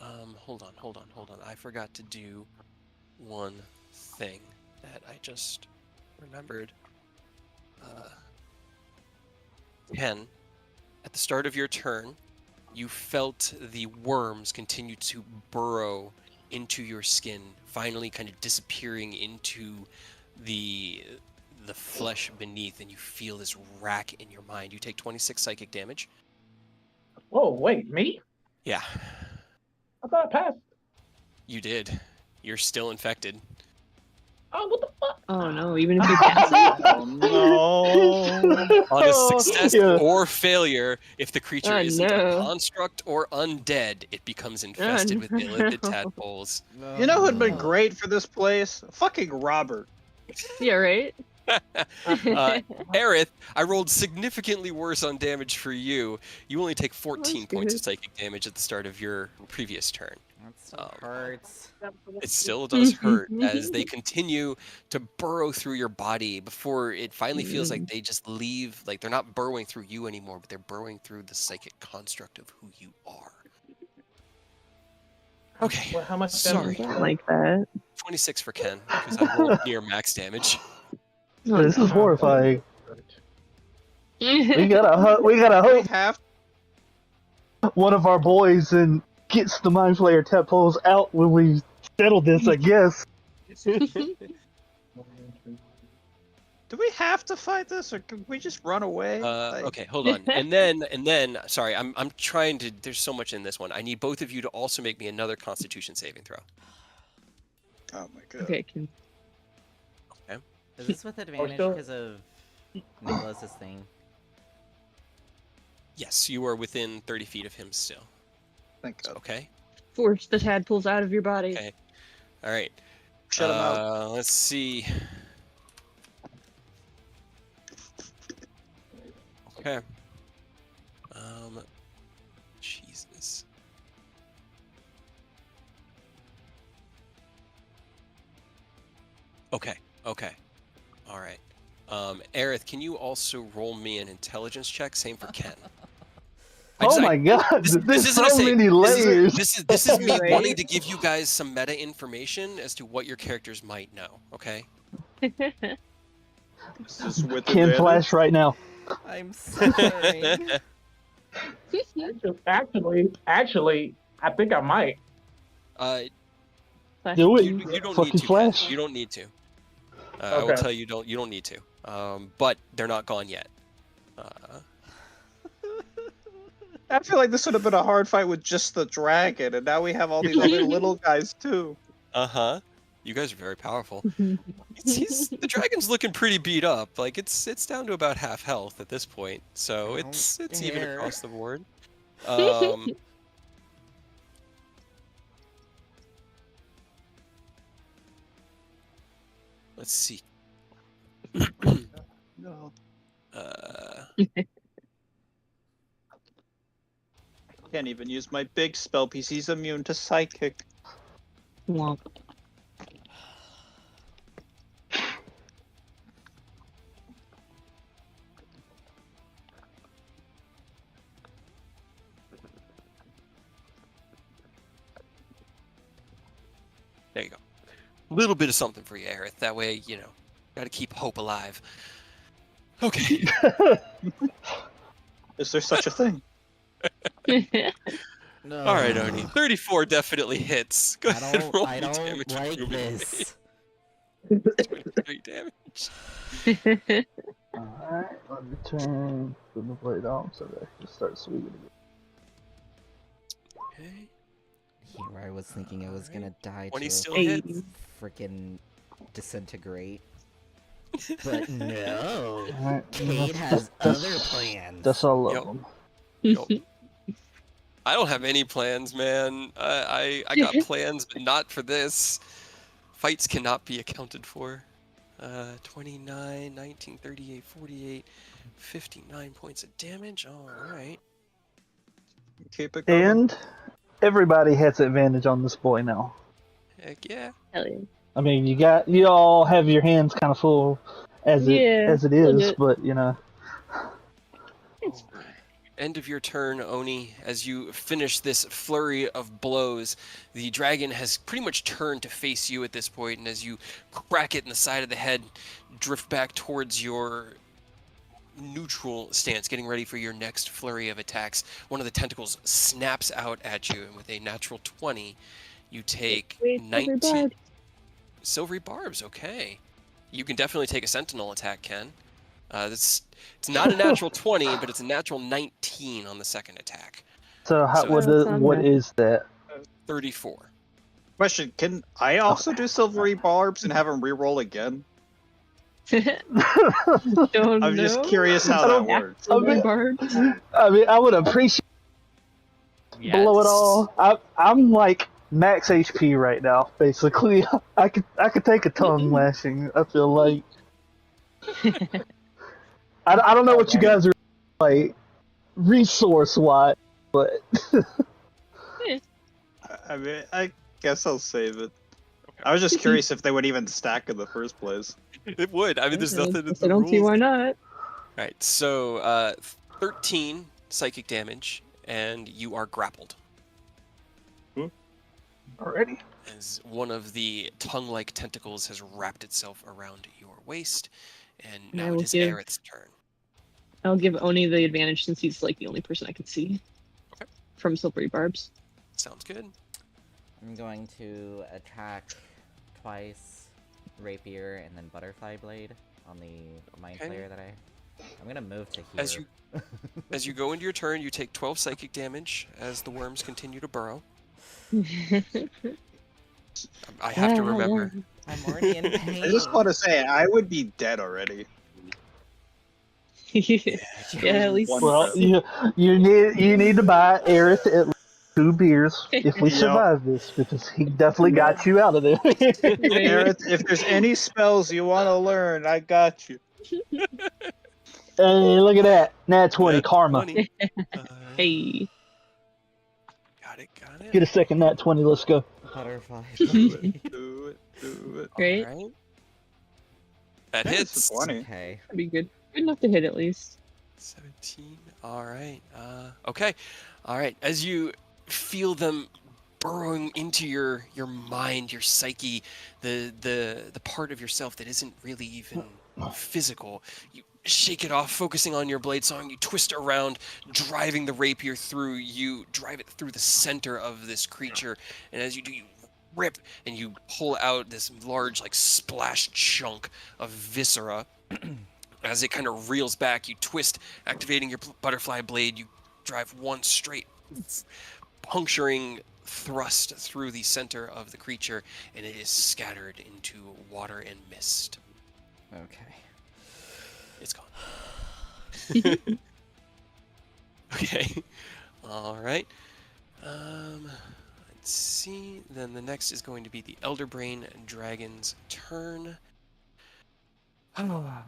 Oh, hold on. Hold on. I forgot to do one thing that I just remembered. 10. At the start of your turn, you felt the worms continue to burrow into your skin, finally kind of disappearing into the flesh beneath, and you feel this rack in your mind. You take 26 psychic damage. Whoa, wait, me? Yeah, I thought I passed. you did. You're still infected. Oh, what the fuck? Oh no, even if you pass it? Oh no. On a success Yeah. or failure, if the creature Oh, isn't a no. construct or undead, it becomes infested with illithid tadpoles. You know who'd been great for this place? Fucking Robert. Yeah, right? Aerith, I rolled significantly worse on damage for you. You only take 14 points of good. psychic damage at the start of your previous turn. That still hurts. It still does hurt as they continue to burrow through your body before it finally feels like they just leave. Like they're not burrowing through you anymore, but they're burrowing through the psychic construct of who you are. Okay, Well, how much sorry. damage? I don't like that. 26 for Ken, because I rolled near max damage. This is horrifying. We gotta We hope have one of our boys and gets the Mind Flayer tadpoles out when we settle this, I guess. Do we have to fight this, or can we just run away? Like- Okay, hold on. And then, sorry, I'm trying to. There's so much in this one. I need both of you to also make me another Constitution saving throw. Oh my god. Okay, can... Is this with advantage still- because of Nicholas's thing? Yes, you are within 30 feet of him still. Thank God. Okay. force the tadpoles out of your body. Okay. All right. Shut him out. Let's see. Okay. Okay. Okay. All right. Aerith, can you also roll me an intelligence check? Same for Ken. Oh my god, this there's isn't so a save. many layers. This is me Right? wanting to give you guys some meta information as to what your characters might know. Okay. This is with Ken advantage. Flash right now. I'm suffering. Actually, I think I might. Do it. You don't Fucking need to. Flash. Ken. You don't need to. I will Okay. tell you don't. You don't need to. But they're not gone yet. I feel like this would have been a hard fight with just the dragon, and now we have all these other little guys too. You guys are very powerful. The dragon's looking pretty beat up. Like it's down to about half health at this point, so it's even dare. across the board. Let's see. No. Can't even use my big spell piece. He's immune to psychic. Womp. There you go. A little bit of something for you, Aerith. That way, got to keep hope alive. Okay. Is there such a thing? No. All right, Oni. 34 definitely hits. Go ahead and roll I me don't damage. like for me. this. 23 damage. Alright, let me turn the blade on so that I can start swinging again. Okay. Here I was thinking I was gonna die 20 to still Hey. hits. freaking disintegrate. But no. Alright, Cade has other plans. that's all of Yep. them. Yup. I don't have any plans, man. I got plans, but not for this. Fights cannot be accounted for. 29, 19, 38, 48, 59 points of damage. All right. Keep it going. And everybody has advantage on this boy now. Heck yeah. Hell yeah. I mean, you all have your hands kind of full as it Yeah, is, legit. but It's Alright. End of your turn, Oni. As you finish this flurry of blows, the dragon has pretty much turned to face you at this point, and as you crack it in the side of the head, drift back towards your neutral stance, getting ready for your next flurry of attacks. One of the tentacles snaps out at you, and with a natural 20, you take Wait, 19 silvery barbs. Okay, you can definitely take a sentinel attack, Ken. It's not a natural 20, but it's a natural 19 on the second attack. so So what is that? 34. Question: can I also do silvery barbs and have him re-roll again? Don't I'm just know. curious how that works. Silver I mean- barbs. I mean, I would appreciate below it all. I'm like max HP right now, basically. I could take a tongue lashing. I feel like I don't know what you guys are like resource wise, but I mean, I guess I'll save it. I was just curious if they would even stack in the first place. It would. I mean, there's nothing in I the don't see rules. why not. Right, so 13 psychic damage, and you are grappled. already. As one of the tongue-like tentacles has wrapped itself around your waist, and And I now will it is give- Aerith's turn. I'll give Oni the advantage since he's like the only person I can see. Okay. From silvery barbs. Sounds good. I'm going to attack twice, rapier, and then butterfly blade on the mind Okay. flayer that I'm gonna move to here. As you go into your turn, you take 12 psychic damage as the worms continue to burrow. I have to remember. I'm already in pain. I just want to say, I would be dead already. Yeah, at least. One Well, breath. you need to buy Aerith at least 2 beers if we Yep. survive this, because he definitely got you out of there. Gareth, if there's any spells you want to learn, I got you. Hey, look at that. Nat 20 Nat karma. 20. Hey. Got it. Get a second Nat 20. Let's go. Butterfly Do blade. it, do it, do it. Great. Alright. That Yeah, it's hits. a 20. Okay. That'd be good. Good enough to hit at least. 17. All right. Okay. All right. As you feel them burrowing into your mind, your psyche, the part of yourself that isn't really even physical, you shake it off, focusing on your blade song. You twist around, driving the rapier through. You drive it through the center of this creature, and as you do, you rip and you pull out this large, like, splash chunk of viscera. As it kind of reels back, you twist, activating your butterfly blade. You drive one straight, puncturing thrust through the center of the creature, and it is scattered into water and mist. Okay. It's gone. Okay. All right. Let's see. Then the next is going to be the Elder Brain Dragon's turn. Oh.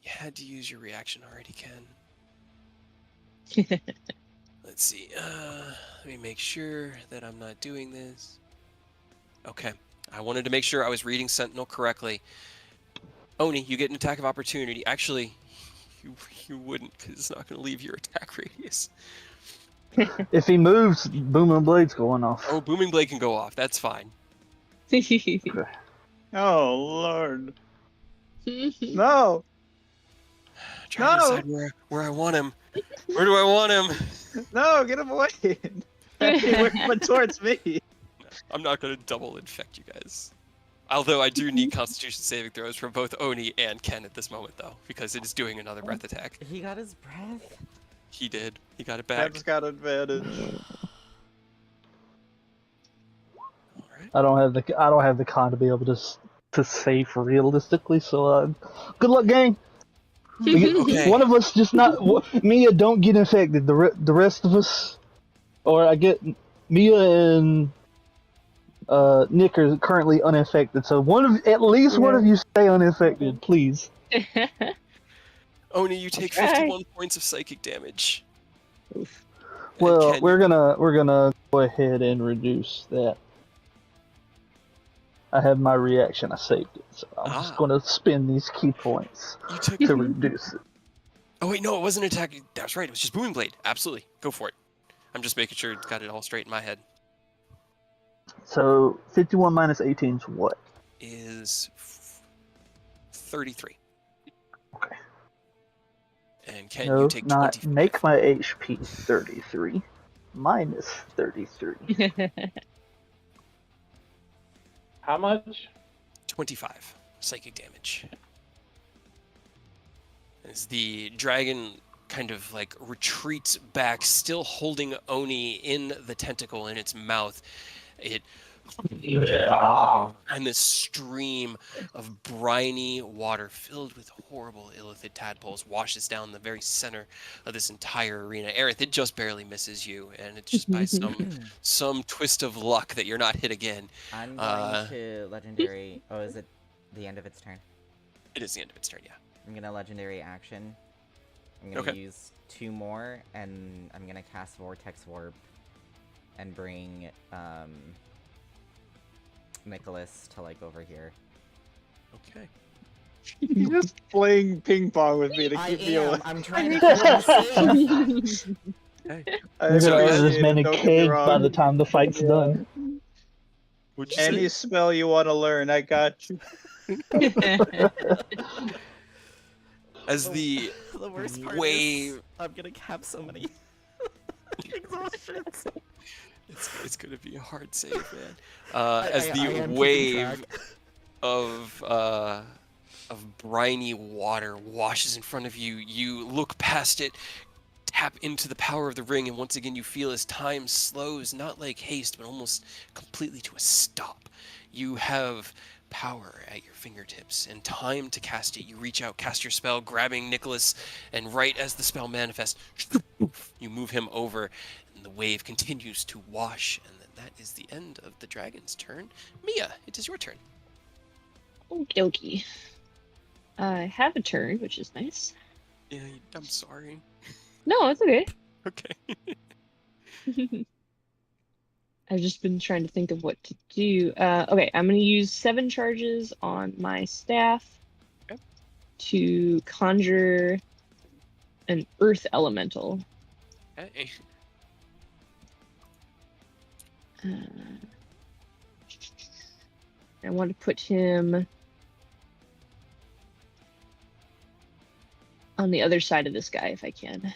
You had to use your reaction already, Ken. Let's see. Let me make sure that I'm not doing this. Okay. I wanted to make sure I was reading Sentinel correctly. Oni, you get an attack of opportunity. Actually, you wouldn't, because it's not going to leave your attack radius. If he moves, Booming Blade's going off. Oh, Booming Blade can go off. That's fine. Oh, Lord. No! Trying to No! decide where I want him. Where do I want him? No, get him away! He went towards me. I'm not going to double infect you guys. Although I do need Constitution saving throws from both Oni and Ken at this moment, though, because it is doing another breath attack. He got his breath. He did. He got it back. Ken's got advantage. All right. I don't have the con to be able to save realistically. So good luck, gang. Okay. One of us just not Mia don't get infected. The rest of us, or I get Mia and Nick are currently uninfected. So at least one of you stay uninfected, please. Oni, you take That's right. 51 points of psychic damage. And Well, Ken, we're gonna go ahead and reduce that. I have my reaction. I saved it, so I'm just gonna spend these key points you took. to reduce it. Oh wait, no, it wasn't an attack. That's right. It was just Booming Blade. Absolutely, go for it. I'm just making sure got it all straight in my head. So 51 minus 18 is what? Is 33. Okay. And Ken, No, you take not 25. make my HP 33 minus 33. How much? 25 psychic damage. As the dragon kind of like retreats back, still holding Oni in the tentacle in its mouth, it and this stream of briny water filled with horrible illithid tadpoles washes down the very center of this entire arena. Aerith, it just barely misses you, and it's just by some twist of luck that you're not hit again. I'm going to legendary. Oh, is it the end of its turn? It is the end of its turn, yeah. I'm gonna legendary action. I'm gonna use 2 more, and I'm gonna cast Vortex Warp and bring Nicholas to like over here. Okay. He's just playing ping pong with me to I keep me away. am. I'm trying to keep him safe. Okay. You're So gonna is- have this man Don't get me keg by wrong. the time the fight's done. What'd you Any say? spell you want to learn, I got you. As the The worst part wave, is I'm gonna have so many exhaustions. it's gonna be a hard save, man. I As am the keeping wave track. of briny water washes in front of you, you look past it, tap into the power of the ring, and once again you feel as time slows, not like haste, but almost completely to a stop. You have power at your fingertips and time to cast it. You reach out, cast your spell, grabbing Nicholas, and right as the spell manifests, you move him over, and the wave continues to wash, and then that is the end of the dragon's turn. Mia, it is your turn. Okie dokie. I have a turn, which is nice. Yeah, I'm sorry. No, it's okay. Okay. I've just been trying to think of what to do. Okay, I'm going to use 7 charges on my staff. Okay. to conjure an earth elemental. Okay. I want to put him on the other side of this guy if I can.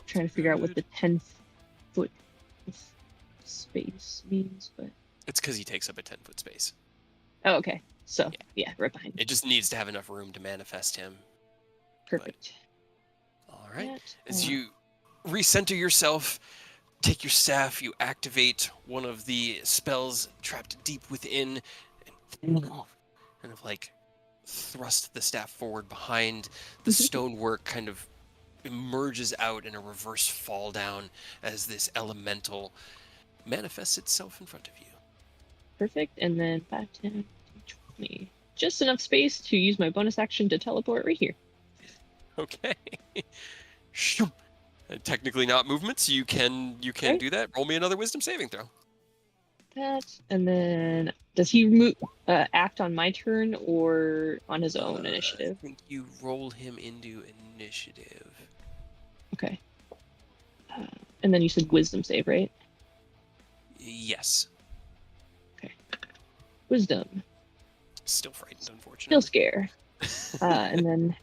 Trying to figure out what the 10-foot space means, but It's because he takes up a 10-foot space. oh, okay. So yeah, right behind. It just needs to have enough room to manifest him. Perfect. All right. As you recenter yourself, take your staff, you activate one of the spells trapped deep within, and kind of like thrust the staff forward behind the stonework, kind of emerges out in a reverse fall down as this elemental manifests itself in front of you. Perfect. And then 5, 10, 20. Just enough space to use my bonus action to teleport right here. Okay. Shoo. Technically not movements. You can Okay. do that. Roll me another wisdom saving throw. That, and then does he act on my turn or on his own initiative? I think you roll him into initiative. Okay. And then you said wisdom save, right? Yes. Wisdom. Still frightened, Still unfortunately. scare. And then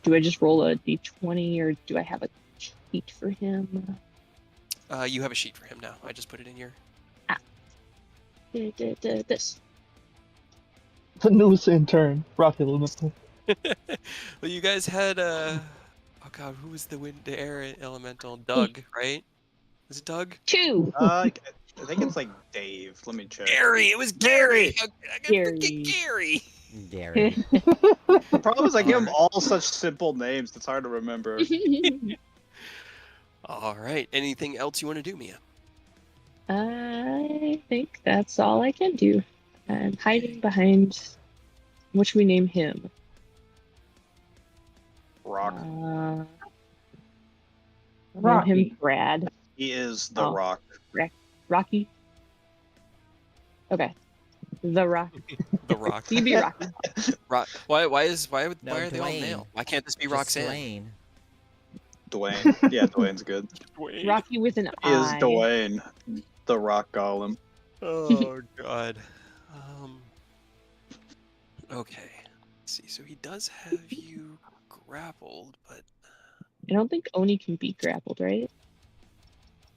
do I just roll a d20 or do I have a sheet for him? You have a sheet for him now. I just put it in your... This. The newest intern, Rocket Elemental. Well, you guys had oh god, who was the air elemental? Doug, right? Was it Doug? 2. I think it's like Dave. Let me check. Gary! It was Gary! I got Gary. freaking Gary! Gary. The problem is I give them all such simple names. It's hard to remember. All right. Anything else you want to do, Mia? I think that's all I can do. I'm hiding behind. What should we name him? Rock. Name him Rocky. Brad. He is the Oh. Rock. Rocky. Okay. The Rock. The Rock. You be Rocky. Why are No, they all Dwayne. male? Why can't this be Just Roxanne? Dwayne. Dwayne. Yeah, Dwayne's good. Dwayne. Rocky with an He is I. Dwayne, the Rock Golem. Oh god. Okay. Let's see. So he does have you grappled, but I don't think Oni can be grappled, right?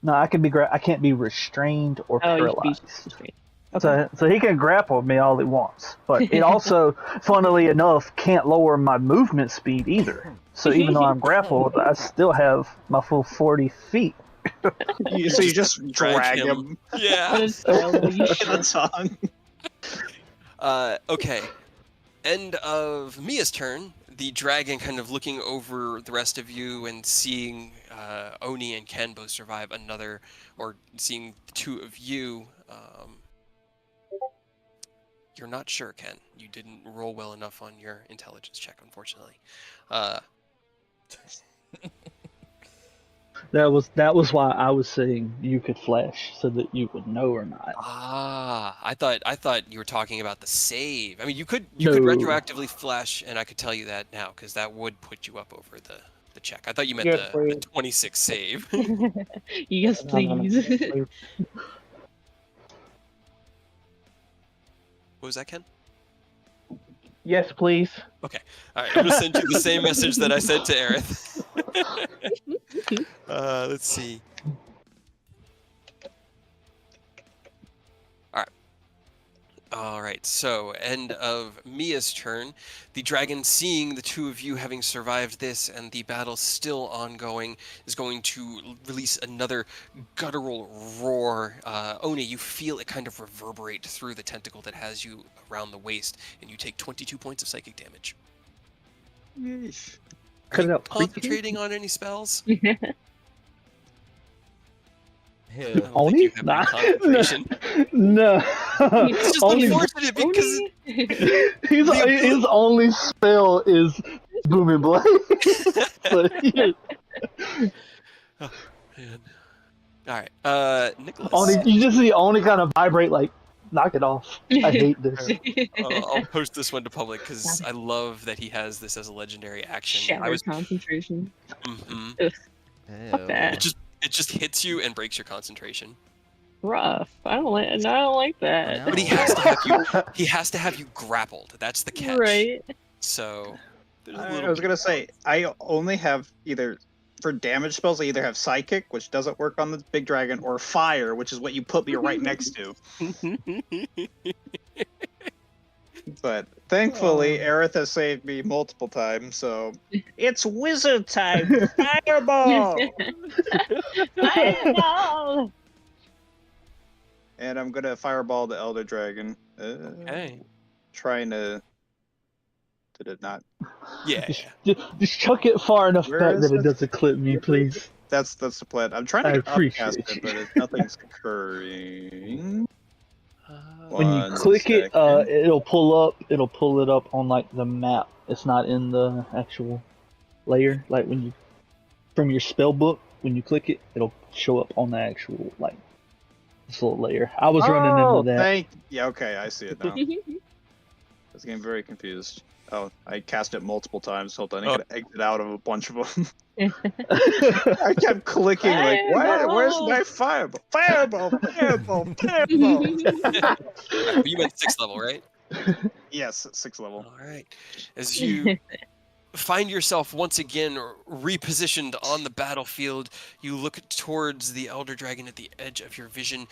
No, I can't be restrained or Oh, you can paralyzed. be straight. Okay. So he can grapple me all he wants, but it also, funnily enough, can't lower my movement speed either. So even though I'm grappled, I still have my full 40 feet. So you just drag him What yeah. a style you in should- the tongue. Okay. End of Mia's turn. The dragon kind of looking over the rest of you and seeing Oni and Ken both survive another, or seeing the two of you. You're not sure, Ken. You didn't roll well enough on your intelligence check, unfortunately. That was why I was saying you could flash so that you would know or not. I thought you were talking about the save. I mean, you could No. retroactively flash, and I could tell you that now because that would put you up over the check. I thought you meant Yes, the please. 26 save. Yes, No, please. please. What was that, Ken? Yes, please. All right, I'm gonna send you the same message that I sent to Aerith. Let's see. All right, so end of Mia's turn. The dragon, seeing the two of you having survived this and the battle still ongoing, is going to release another guttural roar. Oni, you feel it kind of reverberate through the tentacle that has you around the waist, and you take 22 points of psychic damage. Are Cut it you out, freaky. concentrating on any spells? I Who? don't think Oni? you have any Nah. concentration. No. It's just Only- unfortunate because his only spell is Booming Blade. So, yeah. Man. All right, Nicholas. You just see Oni kind of vibrate like Knock it off. I hate this. I'll post this one to public because I love that he has this as a legendary action. Shatter concentration. Mhm. Ugh, fuck Ew. that. It just hits you and breaks your concentration. Rough. I don't like that. No. But he has to have you grappled. That's the catch. Right. So there's a I little was bit- gonna say I only have either for damage spells. I either have psychic, which doesn't work on the big dragon, or fire, which is what you put me right next to. But thankfully, Aerith has saved me multiple times, so it's wizard time! Fireball! Fireball! And I'm gonna fireball the elder dragon. Okay. Trying to. Did it not? Yeah. Just chuck it far enough Where back is that it it? doesn't clip me, please. That's the plan. I'm trying to I get upcast appreciate it, you. but nothing's occurring. When you One click it, second. it'll pull it up on like the map. It's not in the actual layer. Like when you, from your spell book, when you click it, it'll show up on the actual like this little layer. I was running into that. Yeah, okay, I see it now. I was getting very confused. Oh, I cast it multiple times. Hold on, I gotta exit out of a bunch of them. I kept clicking like, what? Where's my fireball? Fireball! Fireball! Fireball! You went 6th level, right? Yes, 6th level. All right. As you find yourself once again repositioned on the battlefield, you look towards the Elder Dragon at the edge of your vision,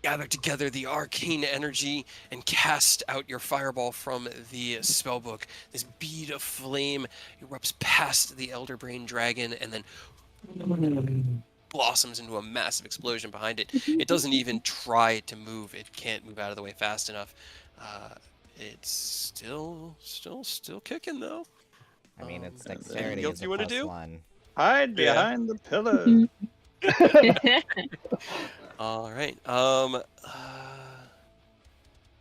gather together the arcane energy, and cast out your fireball from the spellbook. This bead of flame erupts past the Elder Brain Dragon and then blossoms into a massive explosion behind it. It doesn't even try to move. It can't move out of the way fast enough. It's still kicking though. I mean, it's Anything dexterity else is a you wanna plus do? 1. Hide Yeah. behind the pillar. All right.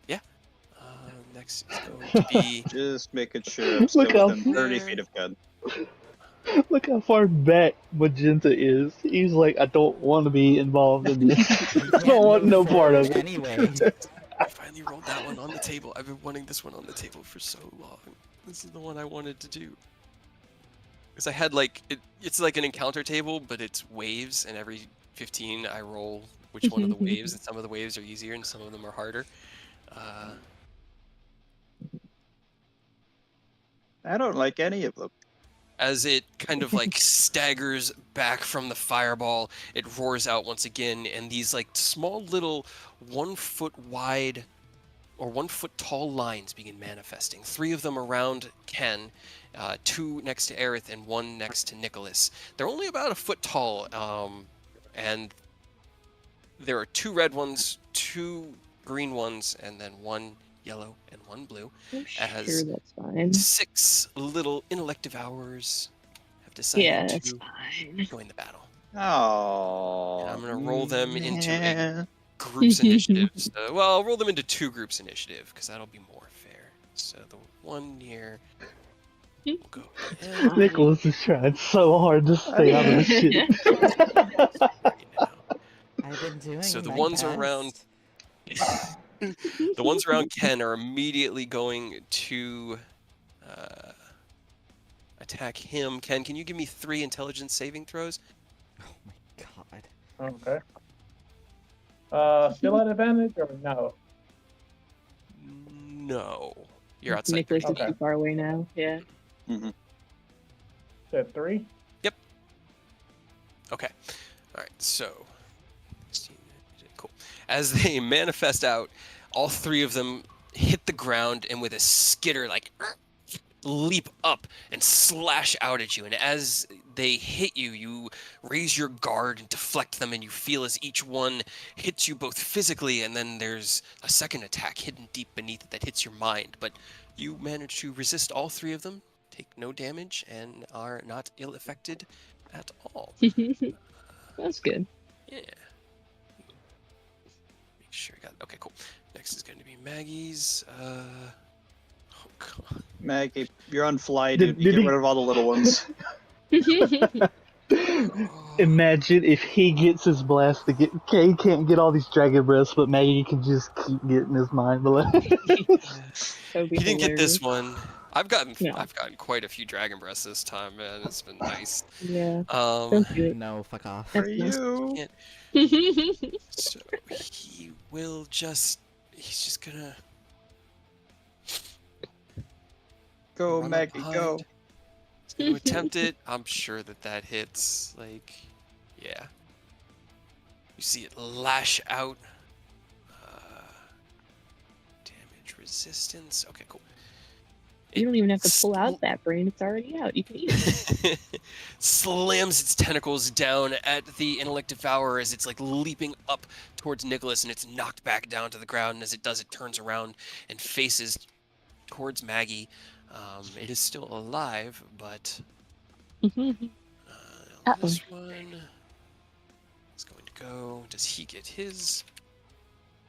Yeah. Next is going to be. Just making sure I'm still Look how- within 30 feet of God. Look how far back Magenta is. He's like, I don't want to be involved in this. I don't want no part of it. Anyway. I finally rolled that one on the table. I've been wanting this one on the table for so long. This is the one I wanted to do. Because I had like it's like an encounter table, but it's waves, and every 15 I roll which one of the waves, and some of the waves are easier and some of them are harder. I don't like any of them. As it kind of like staggers back from the fireball, it roars out once again, and these like small little 1 foot wide or 1 foot tall lines begin manifesting. 3 of them around Ken, 2 next to Aerith, and 1 next to Nicholas. They're only about 1 foot tall, and there are 2 red ones, 2 green ones, and then 1 yellow and 1 blue. I'm As sure that's fine. 6 little intellective hours have decided Yeah, that's to fine. join the battle. Oh. And I'm going to roll them into a man. groups initiative. Well, I'll roll them into 2 groups initiative, because that'll be more fair. So the one here will go in Nicholas is trying so hard to stay out of the shit. right now. I've been doing So the my ones best. around the ones around Ken are immediately going to attack him. Ken, can you give me 3 intelligence saving throws? Oh my god. Okay. Still at advantage or no? No. You're outside. Nicholas is Okay. too far away now. Yeah. Said 3? Okay. All right. So, 16, cool. As they manifest out, all 3 of them hit the ground and with a skitter, like leap up and slash out at you. And as they hit you, you raise your guard and deflect them, and you feel as each one hits you both physically, and then there's a second attack hidden deep beneath it that hits your mind. But you manage to resist all 3 of them, take no damage, and are not ill-affected at all. That's good. Yeah. Make sure I got. Okay, cool. Next is going to be Maggie's. Oh god. Maggie, you're on fly, Did- dude. You did get he- rid of all the little ones. Imagine if he gets his blast to get. Kay can't get all these dragon breaths, but Maggie can just keep getting his mind blast. That would be He didn't get this hilarious. one. I've gotten No. quite a few dragon breaths this time, man. It's been nice. Yeah. Um, Don't do it. No, fuck off. For That's nice. you. can't, so he will just. He's just gonna Go, run up Maggie, behind. go. He's gonna attempt it. I'm sure that hits. Like, yeah. You see it lash out. Damage resistance. Okay, cool. You don't even have to pull Sl- out that brain. It's already out. You can eat it. slams its tentacles down at the intellect devourer as it's like leaping up towards Nicholas, and it's knocked back down to the ground. And as it does, it turns around and faces towards Maggie. It is still alive, but this one is going to go. Does he get his?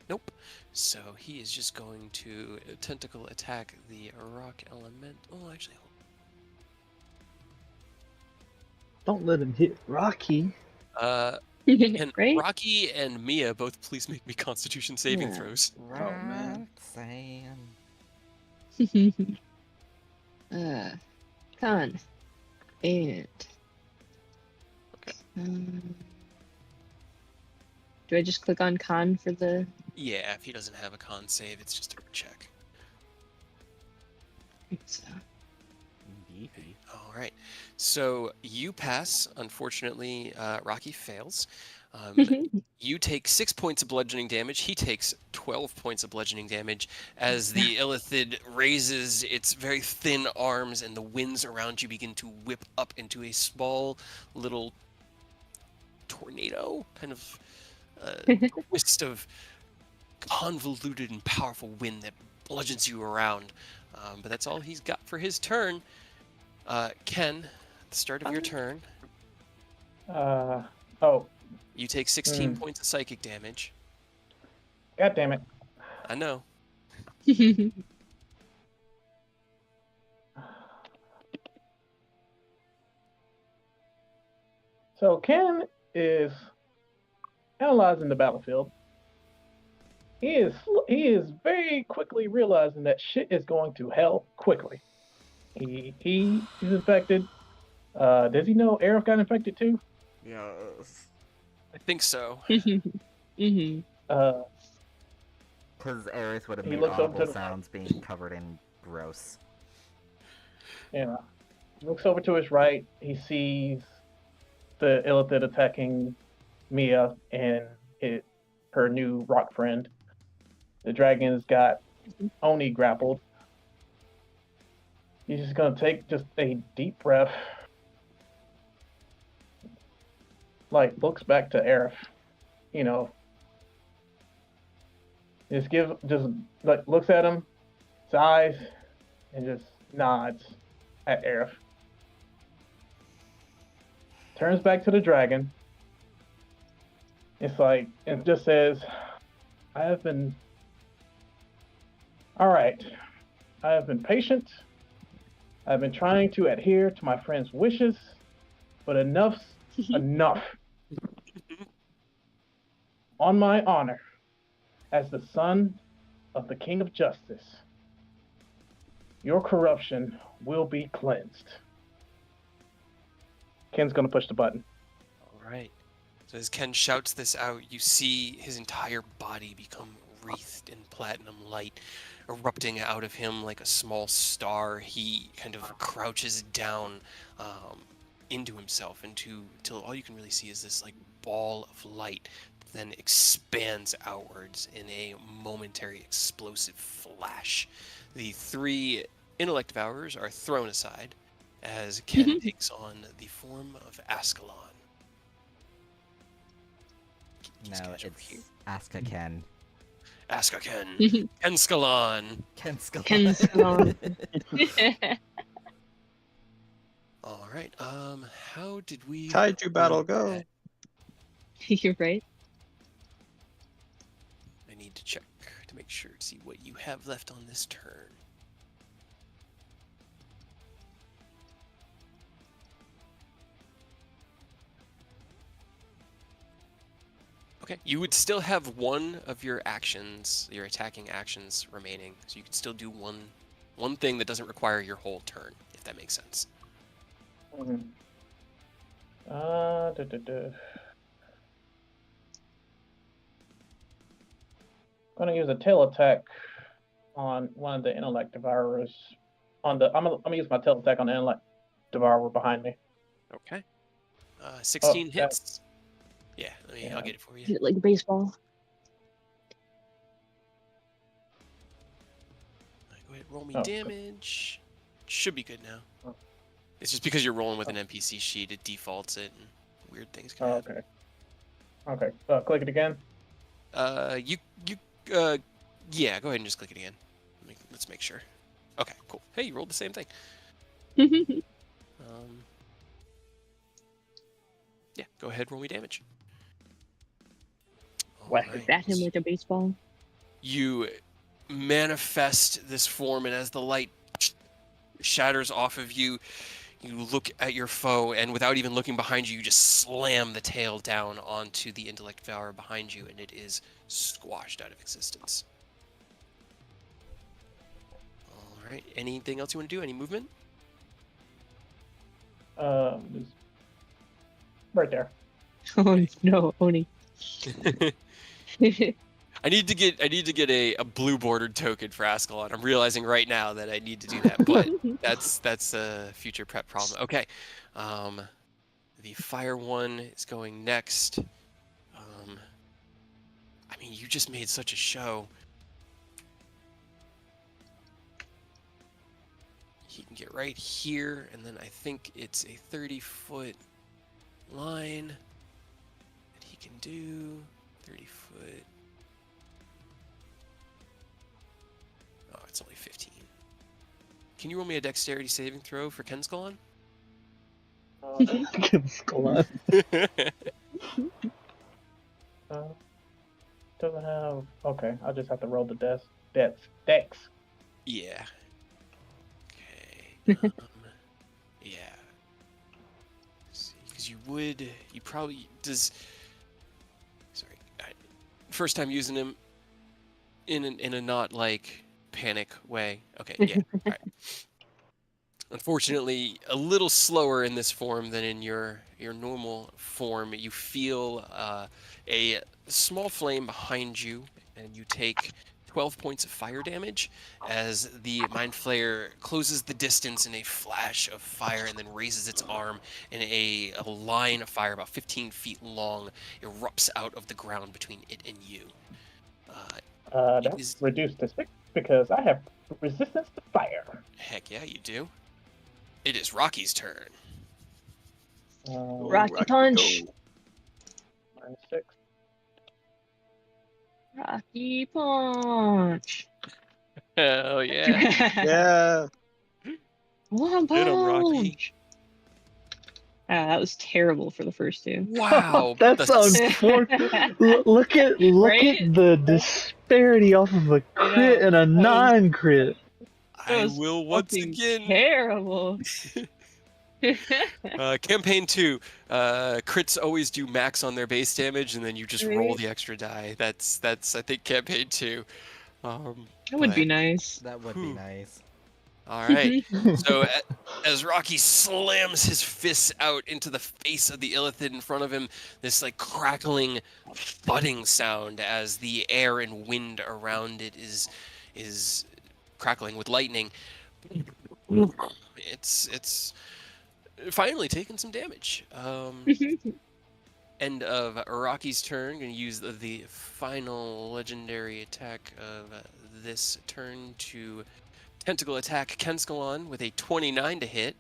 Nope. So he is just going to tentacle attack the rock element. Oh, actually, Don't let him hit Rocky. can Right? Rocky and Mia both please make me Constitution saving Yeah. throws? man. Roxanne. Con. And. Okay. Do I just click on con for the? Yeah, if he doesn't have a con save, it's just a check. So. Beefy. All right. So you pass. Unfortunately, Rocky fails. You take 6 points of bludgeoning damage. He takes 12 points of bludgeoning damage as the illithid raises its very thin arms and the winds around you begin to whip up into a small little tornado, kind of twist of convoluted and powerful wind that bludgeons you around. But that's all he's got for his turn. Ken, at the start of your turn, Oh, you take 16 points of psychic damage. god damn it. I know. So Ken is analyzing the battlefield. He is very quickly realizing that shit is going to hell quickly. He's infected. Does he know Aerith got infected too? Yes. I think so. Mm-hmm. Because Aerith would have He made looks over audible to the- sounds being covered in gross. Yeah. He looks over to his right. He sees the illithid attacking Mia and her new rock friend. The dragon's got Oni grappled. He's just gonna take just a deep breath. Like looks back to Aerith. You know. Just like looks at him, his eyes, and just nods at Aerith. Turns back to the dragon. It's like it just says, I have been alright. I have been patient. I've been trying to adhere to my friend's wishes, but enough's enough. On my honor, as the son of the King of Justice, your corruption will be cleansed. Ken's gonna push the button. All right. So as Ken shouts this out, you see his entire body become wreathed in platinum light, erupting out of him like a small star. He kind of crouches down into himself, till all you can really see is this like ball of light that then expands outwards in a momentary explosive flash. The 3 intellect devourers are thrown aside as Ken takes on the form of Ascalon. These No, guys over it's here. Aska Ken. Aska Ken. Enscalon. Ken Skull. Ken Skull. All right. How did we? Kaiju battle, word go. that? You're right. I need to check to make sure to see what you have left on this turn. Okay, you would still have one of your actions, your attacking actions remaining, so you could still do one thing that doesn't require your whole turn, if that makes sense. Mhm. Gonna use a tail attack on one of the intellect devourers. I'm gonna use my tail attack on the intellect devourer behind me. Okay. 16 that- hits. Yeah, I'll Yeah. get it for you. Hit it like a baseball. Go ahead, roll me Oh. damage. Should be good now. Oh. It's just because you're rolling with an NPC sheet, it defaults it, and weird things can Oh, happen. okay. Okay. Click it again. Yeah, go ahead and just click it again. Let's make sure. Okay, cool. Hey, you rolled the same thing. Yeah, go ahead, roll me damage. Whack Alright. bat him like a baseball. You manifest this form, and as the light shatters off of you, you look at your foe, and without even looking behind you, you just slam the tail down onto the intellect devourer behind you, and it is squashed out of existence. All right. Anything else you want to do? Any movement? Just right there. Oh no, Oni. I need to get a blue bordered token for Ascalon. I'm realizing right now that I need to do that, but that's a future prep problem. Okay, the fire one is going next. I mean, you just made such a show. He can get right here, and then I think it's a 30-foot line that he can do. 30-foot. Oh, it's only 15. Can you roll me a dexterity saving throw for Kenskalon? Doesn't have. Okay, I'll just have to roll the dex. Yeah. Okay. Yeah. Because you probably does. Sorry, first time using him in a not like panic way. Okay, yeah. All right. Unfortunately, a little slower in this form than in your normal form. You feel a small flame behind you, and you take 12 points of fire damage as the Mind Flayer closes the distance in a flash of fire and then raises its arm, and a line of fire about 15 feet long erupts out of the ground between it and you. That's reduced to 6 because I have resistance to fire. Heck yeah, you do. It is Rocky's turn. Rocky punch. -6. Rocky punch. Hell yeah. Yeah. One Hit him, Rocky. punch. That was terrible for the first two. Wow. That's unfortunate. Look at Right? the disparity off of a I know. crit and a That was- non-crit. I was will once fucking again. Terrible. Campaign 2. Crits always do max on their base damage, and then you just roll Right. the extra die. That's I think campaign 2. That would be but- nice. That would be Whew. nice. All right. So as Rocky slams his fists out into the face of the illithid in front of him, this like crackling, thudding sound as the air and wind around it is crackling with lightning. It's finally taking some damage. End of Rocky's turn. Going to use the final legendary attack of this turn to tentacle attack Kenskalon with a 29 to hit.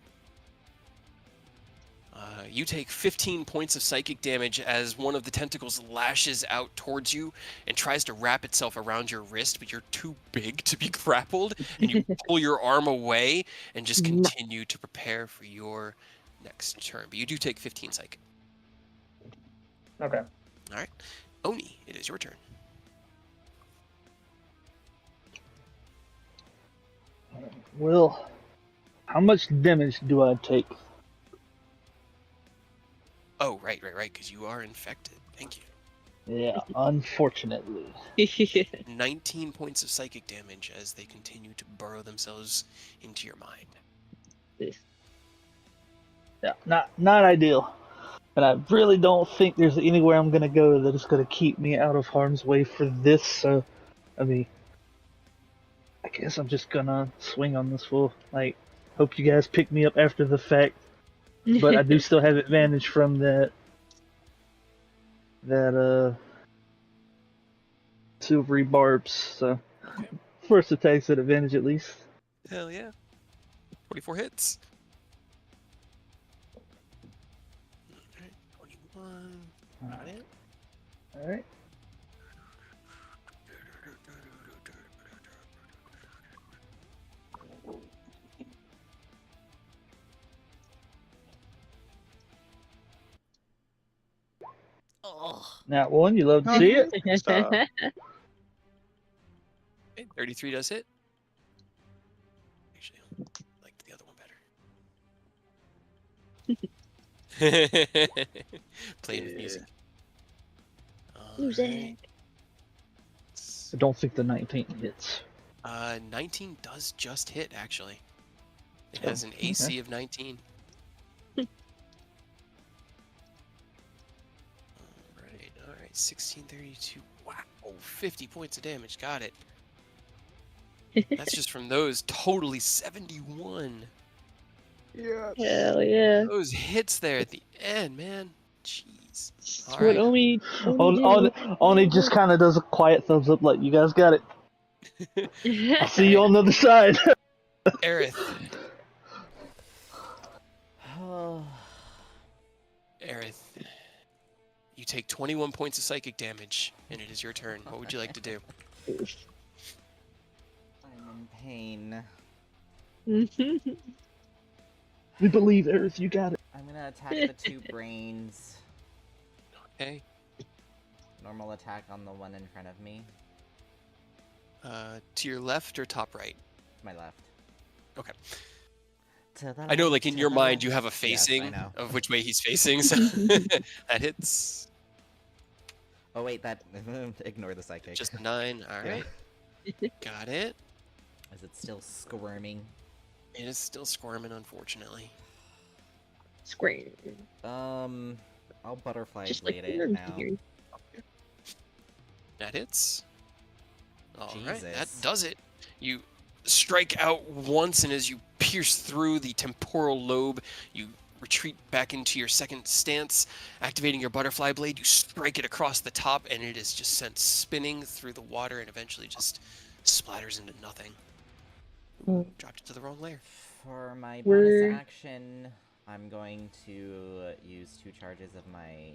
You take 15 points of psychic damage as one of the tentacles lashes out towards you and tries to wrap itself around your wrist, but you're too big to be grappled, and you pull your arm away and just continue to prepare for your next turn. But you do take 15 psychic. Okay. All right. Oni, it is your turn. Well, how much damage do I take? Oh, right, because you are infected. Thank you. Yeah, unfortunately. 19 points of psychic damage as they continue to burrow themselves into your mind. Yeah, not ideal. And I really don't think there's anywhere I'm gonna go that is gonna keep me out of harm's way for this. So, I mean, I guess I'm just gonna swing on this fool. Like, hope you guys pick me up after the fact, but I do still have advantage from that silvery barbs. So, Okay. first attack's at advantage at least. Hell yeah. 24 hits. Okay, 21. Got it. All right. Oh. That one, you love to see it. Stop. Okay, 33 does hit. Actually, I like the other one better. Playing with music. Music. I don't think the 19 hits. 19 does just hit, actually. It Oh, has an AC of 19. All right. 1632. Wow, 50 points of damage. Got it. That's just from those. Totally 71. Yeah. Hell yeah. Those hits there at the end, man. Jeez. That's All what right. Omi Oni just kind of does a quiet thumbs up, like, you guys got it. I'll see you Alright. on the other side. Aerith. Oh, Aerith. You take 21 points of psychic damage, and it is your turn. What would you like to do? I'm in pain. We believe, Earth, you got it. I'm gonna attack the 2 brains. Okay. Normal attack on the one in front of me. To your left or top right? My left. Okay. To the I know, left, like, in to your the mind, you left. have a Yes, I facing know. of which way he's facing, so that hits. Oh wait, that ignore the psychic. Just a 9. Alright. Got it. Is it still squirming? It is still squirming, unfortunately. Scream. I'll butterfly Just blade like it now. here. That hits. Alright, that Jesus. does it. You strike out once, and as you pierce through the temporal lobe, you retreat back into your second stance. Activating your butterfly blade, you strike it across the top, and it is just sent spinning through the water and eventually just splatters into nothing. Mm. Dropped it to the wrong layer. For my We're- bonus action, I'm going to use 2 charges of my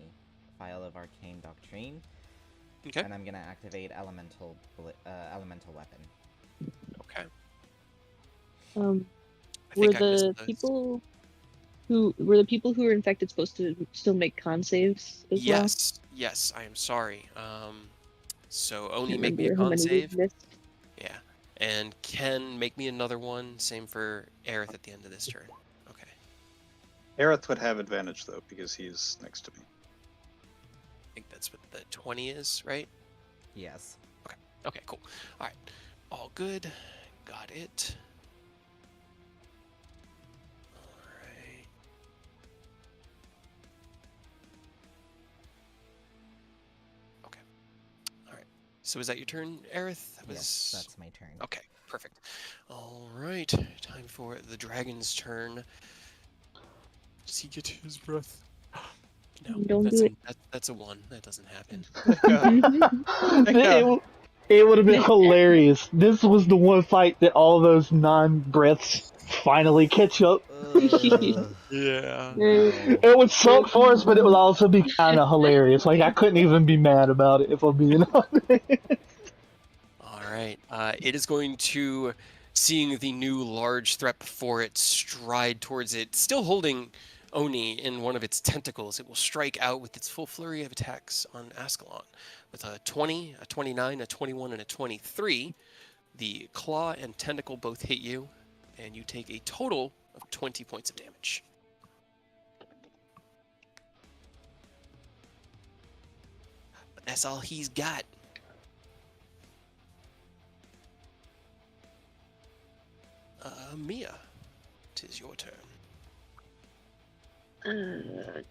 File of Arcane Doctrine. Okay. And I'm gonna activate elemental weapon. Okay. I Were think I missed the those. people who were infected supposed to still make con saves as well? Yes, I am sorry. So Oni, Can't make me a remember how con many save. we missed. Yeah. And Ken, make me another one. Same for Aerith at the end of this turn. Okay. Aerith would have advantage though because he's next to me. I think that's what the 20 is, right? Yes. Okay, cool. All right. All good. Got it. All right. Okay. All right. So is that your turn, Aerith? That Yes, that's my turn. Okay, perfect. All right. Time for the dragon's turn. Does he get his breath? No, Don't do it. That's a 1. That doesn't happen. It would have been hilarious. This was the one fight that all those 9 breaths finally catch up. Yeah. It would suck for us, but it would also be kind of hilarious. Like, I couldn't even be mad about it, if I'm being honest. All right. It is going to, seeing the new large threat before it, stride towards it, still holding Oni in one of its tentacles. It will strike out with its full flurry of attacks on Ascalon. With a 20, a 29, a 21, and a 23, the claw and tentacle both hit you, and you take a total of 20 points of damage. That's all he's got. Mia, 'tis your turn. No.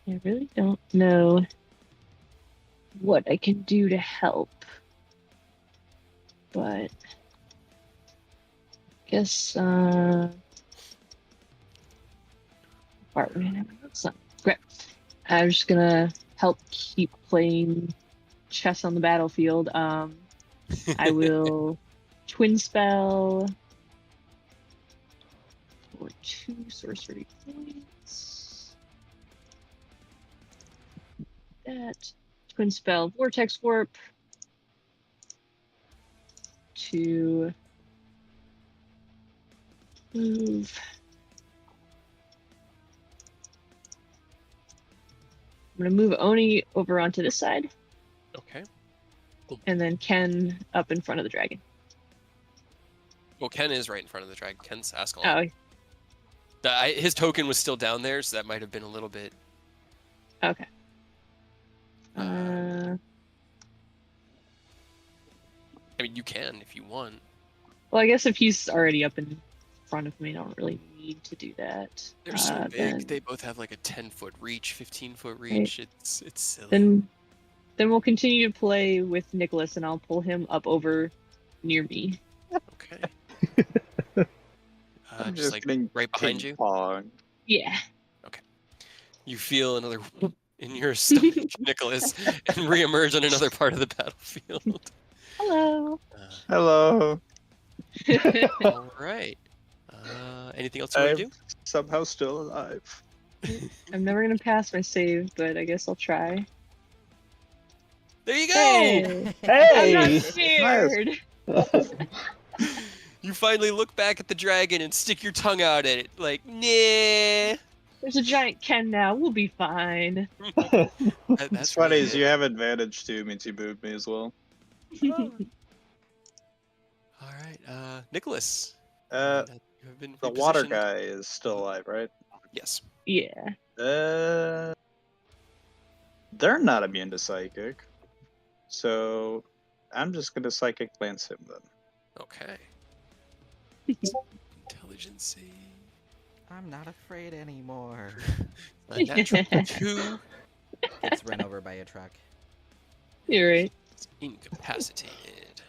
I really don't know what I can do to help, but guess that's not great. I'm just gonna help keep playing chess on the battlefield. I will twin spell for 2 sorcery points. That twin spell vortex warp to move. I'm gonna move Oni over onto this side, Okay. and then Ken up in front of the dragon. Well, Ken is right in front of the dragon. Ken's Ascalon. Oh, His token was still down there, so that might have been a little bit. okay. I mean, you can if you want. Well, I guess if he's already up in front of me, I don't really need to do that. They're so big. Then, They both have like a 10-foot reach, 15-foot reach. It's silly. then we'll continue to play with Nicholas, and I'll pull him up over near me. Okay. Just like right behind you. Pong. Yeah. You feel another whoop in your stomach, Nicholas, and reemerge on another part of the battlefield. Hello. Hello. All right. Anything else you want to I'm do? somehow still alive. I'm never gonna pass my save, but I guess I'll try. There you go. Hey! Hey! I'm not scared. You finally look back at the dragon and stick your tongue out at it, like, nah. There's a giant Ken now. We'll be fine. That's It's funny really is it. you have advantage too, means you moved me as well. All right, Nicholas. You have been The water repositioned. guy is still alive, right? Yes. Yeah. They're not immune to psychic, so I'm just gonna psychic glance him then. Okay. Intelligence. I'm not afraid anymore. A natural 2. Gets run over by a truck. You're right. It's incapacitated.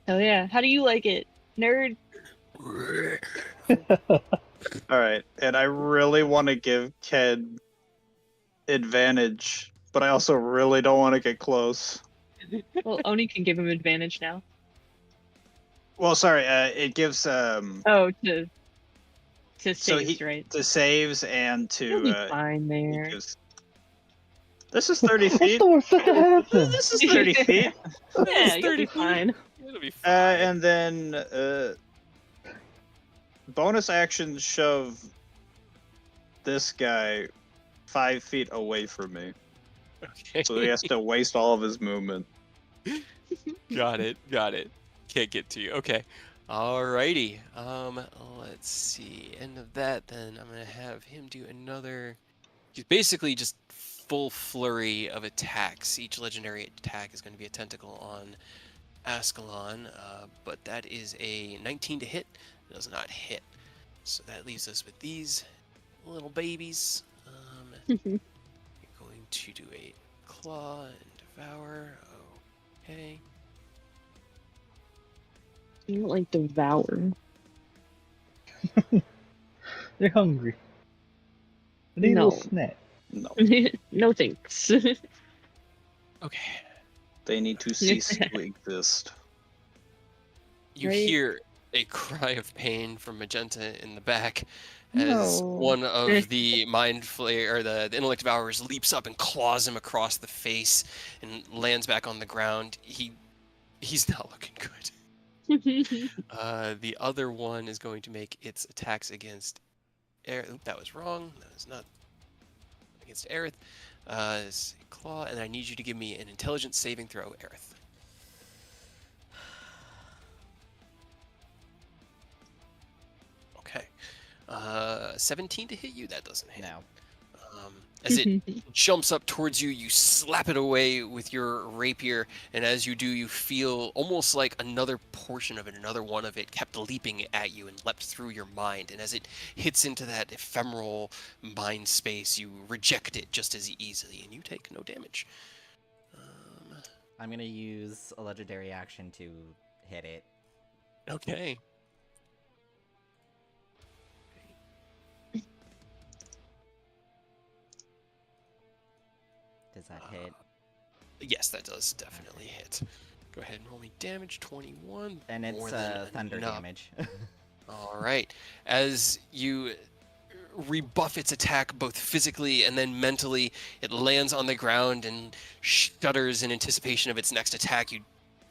Hell yeah. How do you like it, nerd? All right, and I really want to give Ken advantage, but I also really don't want to get close. Well, Oni can give him advantage now. Well, sorry, it gives Oh, to So saves, right? to saves and He'll be to fine there. because this is 30 What's feet. the worst that could happen? This is 30 feet. Yeah, you'll be fine. It'll be fine. And then bonus action shove this guy 5 feet away from me, Okay. so he has to waste all of his movement. Got it. Can't get to you. Okay. Alrighty. Let's see. End of that, then I'm gonna have him do another. He's basically just full flurry of attacks. Each legendary attack is going to be a tentacle on Ascalon, but that is a 19 to hit. It does not hit. So that leaves us with these little babies. You're going to do a claw and devour. Okay. You don't like devour. They're hungry. I need a No. little snack. No, No thanks. Okay. they need to cease to exist. You Right. hear a cry of pain from Magenta in the back as No. one of the mind flayer or the intellect devourers leaps up and claws him across the face and lands back on the ground. He's not looking good. The other one is going to make its attacks against Oop, that was wrong. That was not against Aerith. It's a claw, and I need you to give me an intelligence saving throw, Aerith. Okay. 17 to hit you? That doesn't hit. No. As it jumps up towards you, you slap it away with your rapier, and as you do, you feel almost like another portion of it, another one of it, kept leaping at you and leapt through your mind. And as it hits into that ephemeral mind space, you reject it just as easily, and you take no damage. I'm gonna use a legendary action to hit it. Okay. Does that hit? Yes, that does definitely hit. Go ahead and roll me damage. 21. And it's more than thunder enough. damage. All right. As you rebuff its attack both physically and then mentally, it lands on the ground and shudders in anticipation of its next attack. You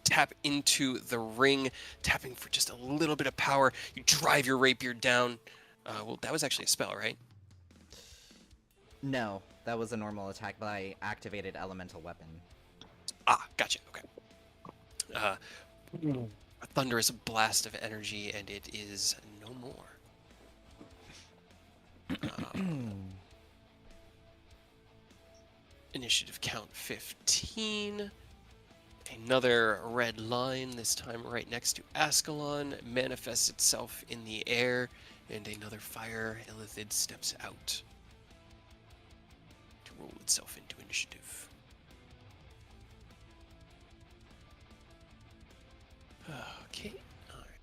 tap into the ring, tapping for just a little bit of power. You drive your rapier down. Well, that was actually a spell, right? No, that was a normal attack, but I activated elemental weapon. Ah, gotcha. Okay. A thunderous blast of energy, and it is no more. Initiative count 15. Another red line, this time right next to Ascalon, manifests itself in the air, and another fire illithid steps out to roll itself into initiative. Okay, alright.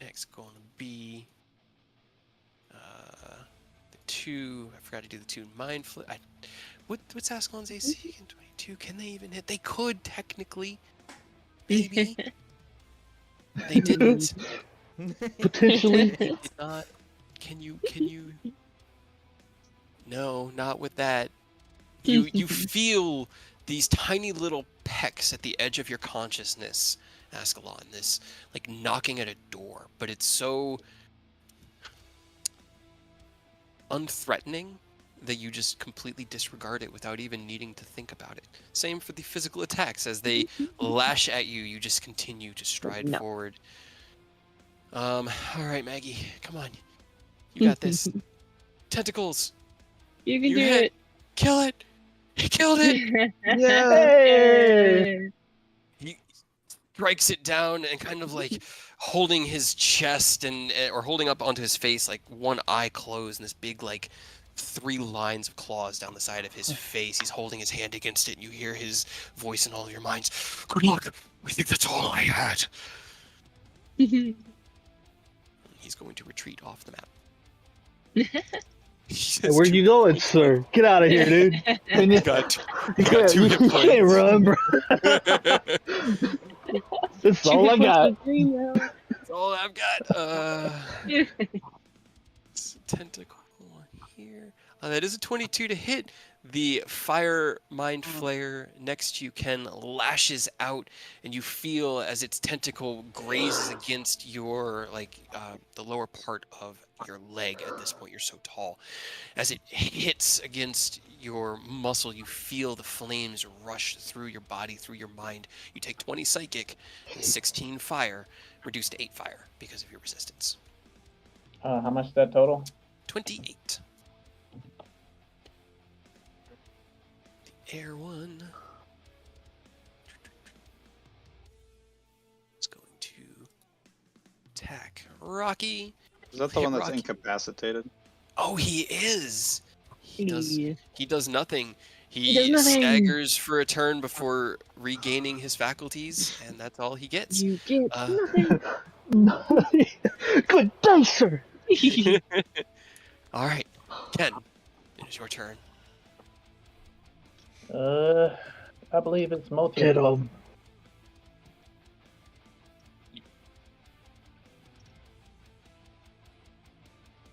Next gonna be the two. I forgot to do the two mind flip. What's Ascalon's AC again? 22. Can they even hit? They could technically. Maybe. They didn't. Potentially. They did not. Can you? No, not with that. You feel these tiny little pecks at the edge of your consciousness, Ascalon. This like knocking at a door, but it's so unthreatening that you just completely disregard it without even needing to think about it. Same for the physical attacks. As they lash at you, you just continue to stride forward. All right, Maggie, come on. You got this. Tentacles. You can Your do head. it. Kill it. He killed it. Yay! He strikes it down and kind of like holding his chest and or holding up onto his face, like one eye closed, and this big like 3 lines of claws down the side of his face. He's holding his hand against it, and you hear his voice in all of your minds. Good luck. I think that's all I had. He's going to retreat off the map. Hey, where you going, sir? Get out of here, dude. And you, Got you, got 2 hit you points. can't run, bro. That's all I got. That's all I've got. Tentacle here. That is a 22 to hit. The fire mind flare next to you, Ken, lashes out, and you feel as its tentacle grazes against your the lower part of your leg. At this point, you're so tall. As it hits against your muscle, you feel the flames rush through your body, through your mind. You take 20 psychic and 16 fire, reduced to 8 fire because of your resistance. How much is that total? 28. The air one is going to attack Rocky. Is that the Hit one that's Rocky. incapacitated? Oh, he is. He does nothing. He does nothing. staggers for a turn before regaining his faculties, and that's all he gets. You get nothing. Good day, sir. All right, Ken, it is your turn. I believe it's multi. Get him.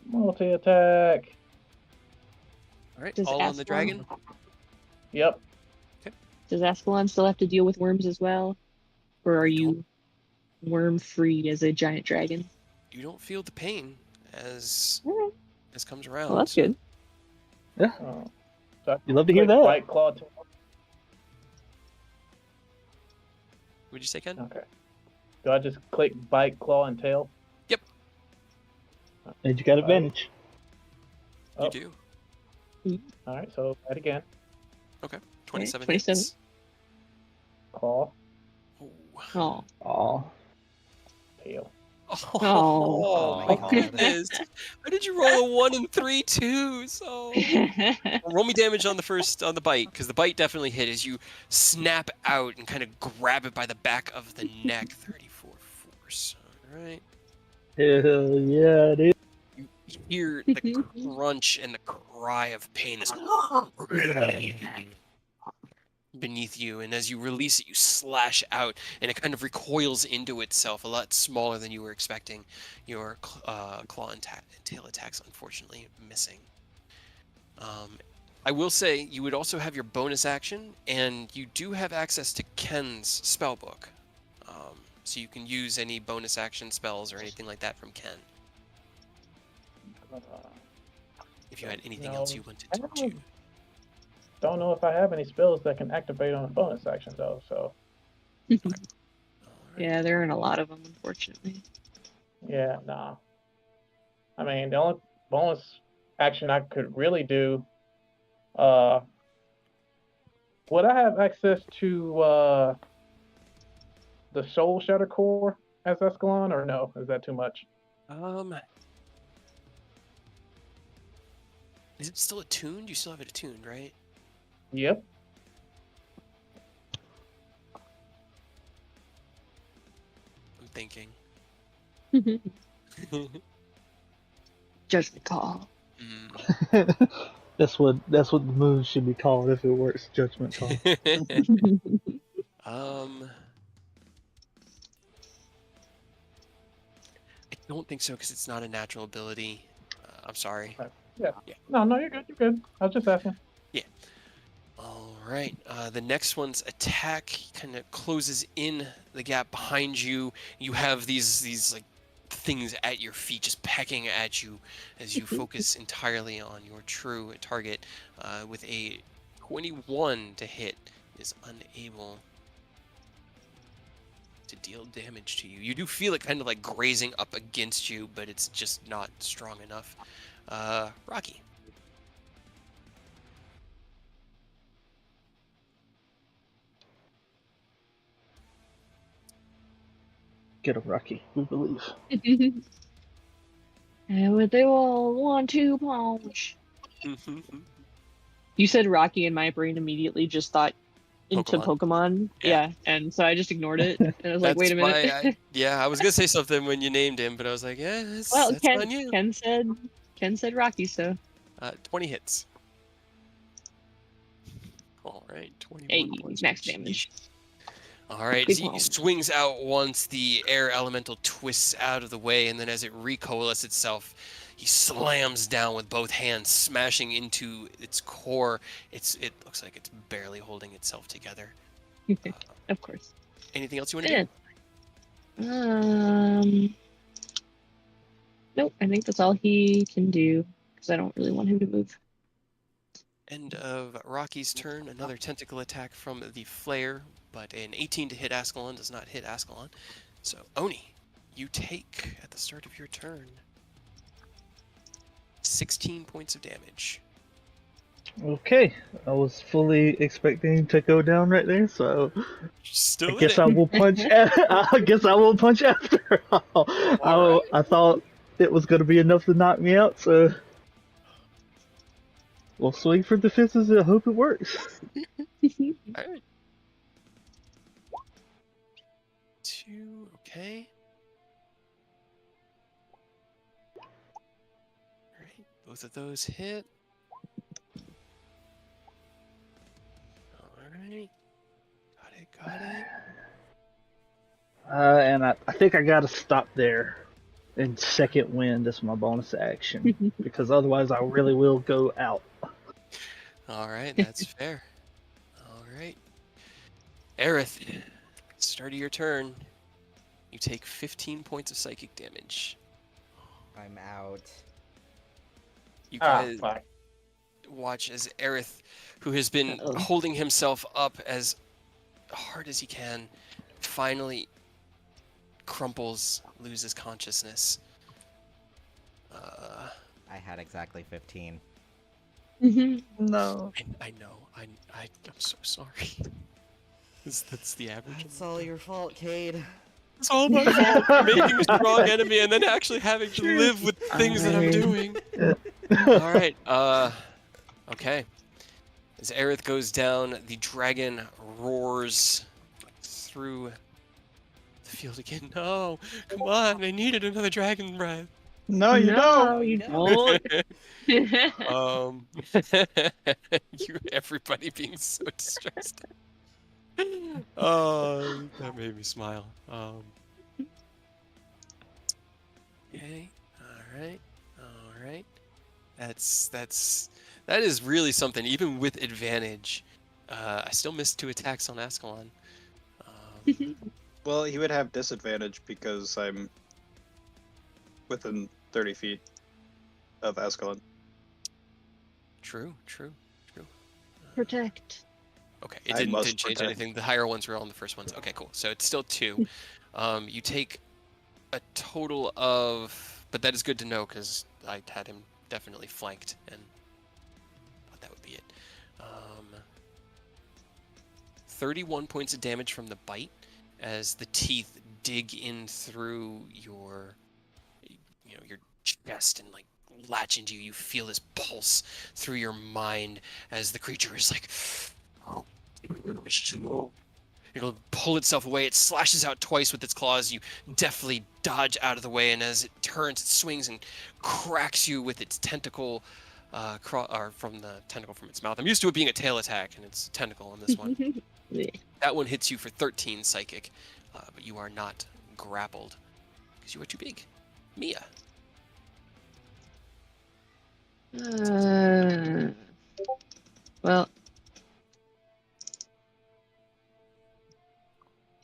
Multi attack. All right, Does all on the Ascalon- dragon. Yep. Does Ascalon still have to deal with worms as well? Or are you worm free as a giant dragon? You don't feel the pain as Alright. this comes around. Well, that's good. So I You love to hear click that. Bite, claw, tail. Would you say, Ken? Okay. Do I just click bite, claw, and tail? And you got advantage. Oh, You do. all right. So bite again. 27 27. hits. Claw, Oh. Aw. tail. Oh. my my God. goodness. How did you roll a 1 and 3 twos? Oh. Roll me damage on the bite, because the bite definitely hit as you snap out and kind of grab it by the back of the neck. 34 force. All right. Hell yeah, dude. You hear the crunch and the cry of pain. This beneath you, and as you release it, you slash out, and it kind of recoils into itself, a lot smaller than you were expecting. Your claw and tail attacks, unfortunately, missing. I will say you would also have your bonus action, and you do have access to Ken's spellbook, so you can use any bonus action spells or anything like that from Ken. If you had anything else you wanted to do. Don't know if I have any spells that can activate on a bonus action though. So All right. Yeah, there aren't a lot of them, unfortunately. yeah, nah. I mean, the only bonus action I could really do. Would I have access to the Soul Shatter Core as Escalon, or no? Is that too much? Is it still attuned? You still have it attuned, right? Yep. I'm thinking. Judgment call. That's what the move should be called if it works. Judgment call. I don't think so because it's not a natural ability. I'm sorry. Yeah. Yeah. No, you're good. You're good. I was just asking. All right. The next one's attack kind of closes in the gap behind you. You have these like things at your feet just pecking at you as you focus entirely on your true target. With a 21 to hit, is unable to deal damage to you. You do feel it kind of like grazing up against you, but it's just not strong enough. Rocky. Get him, Rocky. We believe. And what they all want to punch. You said Rocky, and my brain immediately just thought into Pokemon. Yeah, and so I just ignored it. And I was like, wait a minute. I was gonna say something when you named him, but I was like, yeah, that's on you. Ken said Rocky, so 20 hits. All right, 21 hey, points. max damage. All right, as he swings out once, the air elemental twists out of the way, and then as it recoalesces itself, he slams down with both hands, smashing into its core. It looks like it's barely holding itself together. Of course. Anything else you want to do? Nope, I think that's all he can do, because I don't really want him to move. End of Rocky's turn. Another tentacle attack from the flare, but an 18 to hit Ascalon does not hit Ascalon. So, Oni, you take, at the start of your turn, 16 points of damage. Okay, I was fully expecting to go down right there, so Still I guess I will punch. I guess I will punch after all. I thought it was going to be enough to knock me out, so we'll swing for the fences and hope it works. All right. 2, okay. All right, both of those hit. All right. Got it. And I think I gotta stop there. And second wind is my bonus action, because otherwise I really will go out. All right, that's fair. All right. Aerith, start of your turn. You take 15 points of psychic damage. I'm out. You Ah, guys fuck. watch as Aerith, who has been Uh-oh. holding himself up as hard as he can, finally crumples, loses consciousness. I had exactly 15. No. I know. I'm so sorry. That's the average. It's all your fault, Cade. It's all my fault for making a strong enemy and then actually having to live with the things that I'm doing. All right. Okay. As Aerith goes down, the dragon roars through the field again. No, come on! I needed another dragon breath. No, you don't. You don't. don't. Everybody being so distressed. Oh, that made me smile. Okay, all right. That is really something. Even with advantage, I still missed 2 attacks on Ascalon. Well, he would have disadvantage because I'm within 30 feet of Ascalon. True. Protect. Okay, it I didn't must change protect. anything. The higher ones were on the first ones. Okay, cool. So it's still 2. You take a total of, but that is good to know because I had him definitely flanked and thought that would be it. 31 points of damage from the bite as the teeth dig in through your chest and like latch into you. You feel this pulse through your mind as the creature is like, it'll pull itself away. It slashes out twice with its claws. You deftly dodge out of the way, and as it turns, it swings and cracks you with its tentacle, from the tentacle from its mouth. I'm used to it being a tail attack, and it's a tentacle on this one. That one hits you for 13 psychic, but you are not grappled because you are too big. Mia. Well,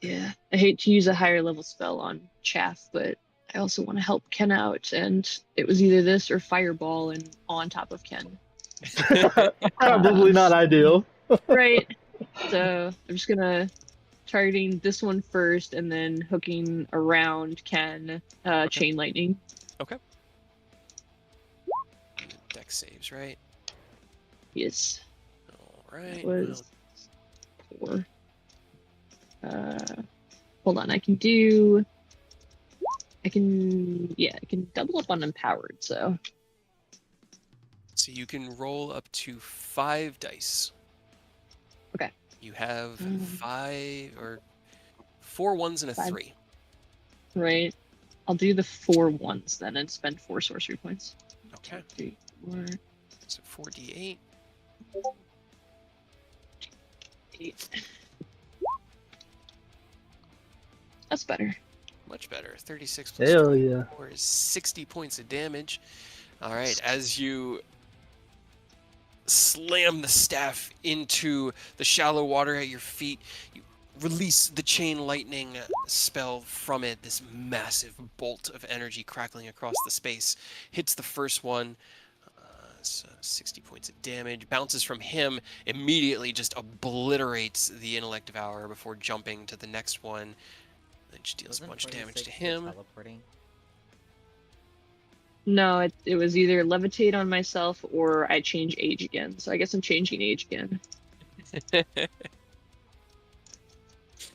yeah, I hate to use a higher level spell on Chaff, but I also want to help Ken out, and it was either this or Fireball and on top of Ken. Probably not ideal. Right. So I'm just gonna targeting this one first, and then hooking around Ken. Chain lightning. Okay. Dex saves, right? Yes. All right. That was 4. Hold on. I can double up on empowered. So So you can roll up to 5 dice. Okay. You have 4 1s and a 5. 3. right. I'll do the 4 ones then and spend 4 sorcery points. Okay. 2, 3, 4, So 4d8. 8. That's better. Much better. 36 plus Hell yeah. 4 is 60 points of damage. All right. As you slam the staff into the shallow water at your feet, you release the chain lightning spell from it. This massive bolt of energy crackling across the space hits the first one. So 60 points of damage. Bounces from him, immediately just obliterates the intellect devourer before jumping to the next one. Then just deals a bunch of damage to him. Teleporting? No, it was either levitate on myself or I change age again. So I guess I'm changing age again.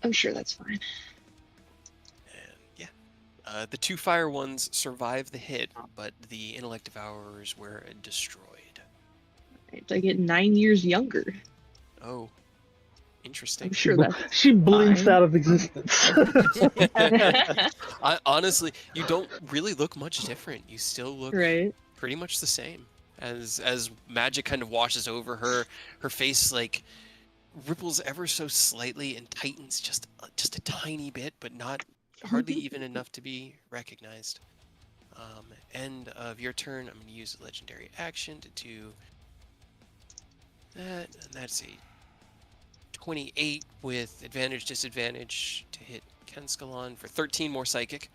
I'm sure that's fine. And yeah. The 2 fire ones survive the hit, but the intellect devourers were destroyed. Right, I get 9 years younger. Oh, interesting. I'm sure that's She blinks fine. out of existence. Honestly, you don't really look much different. You still look right. pretty much the same. As magic kind of washes over her, her face like ripples ever so slightly and tightens just a tiny bit, but not hardly even enough to be recognized. End of your turn. I'm going to use a legendary action to do that, and that's a 28 with advantage, disadvantage to hit Kenskalon for 13 more psychic.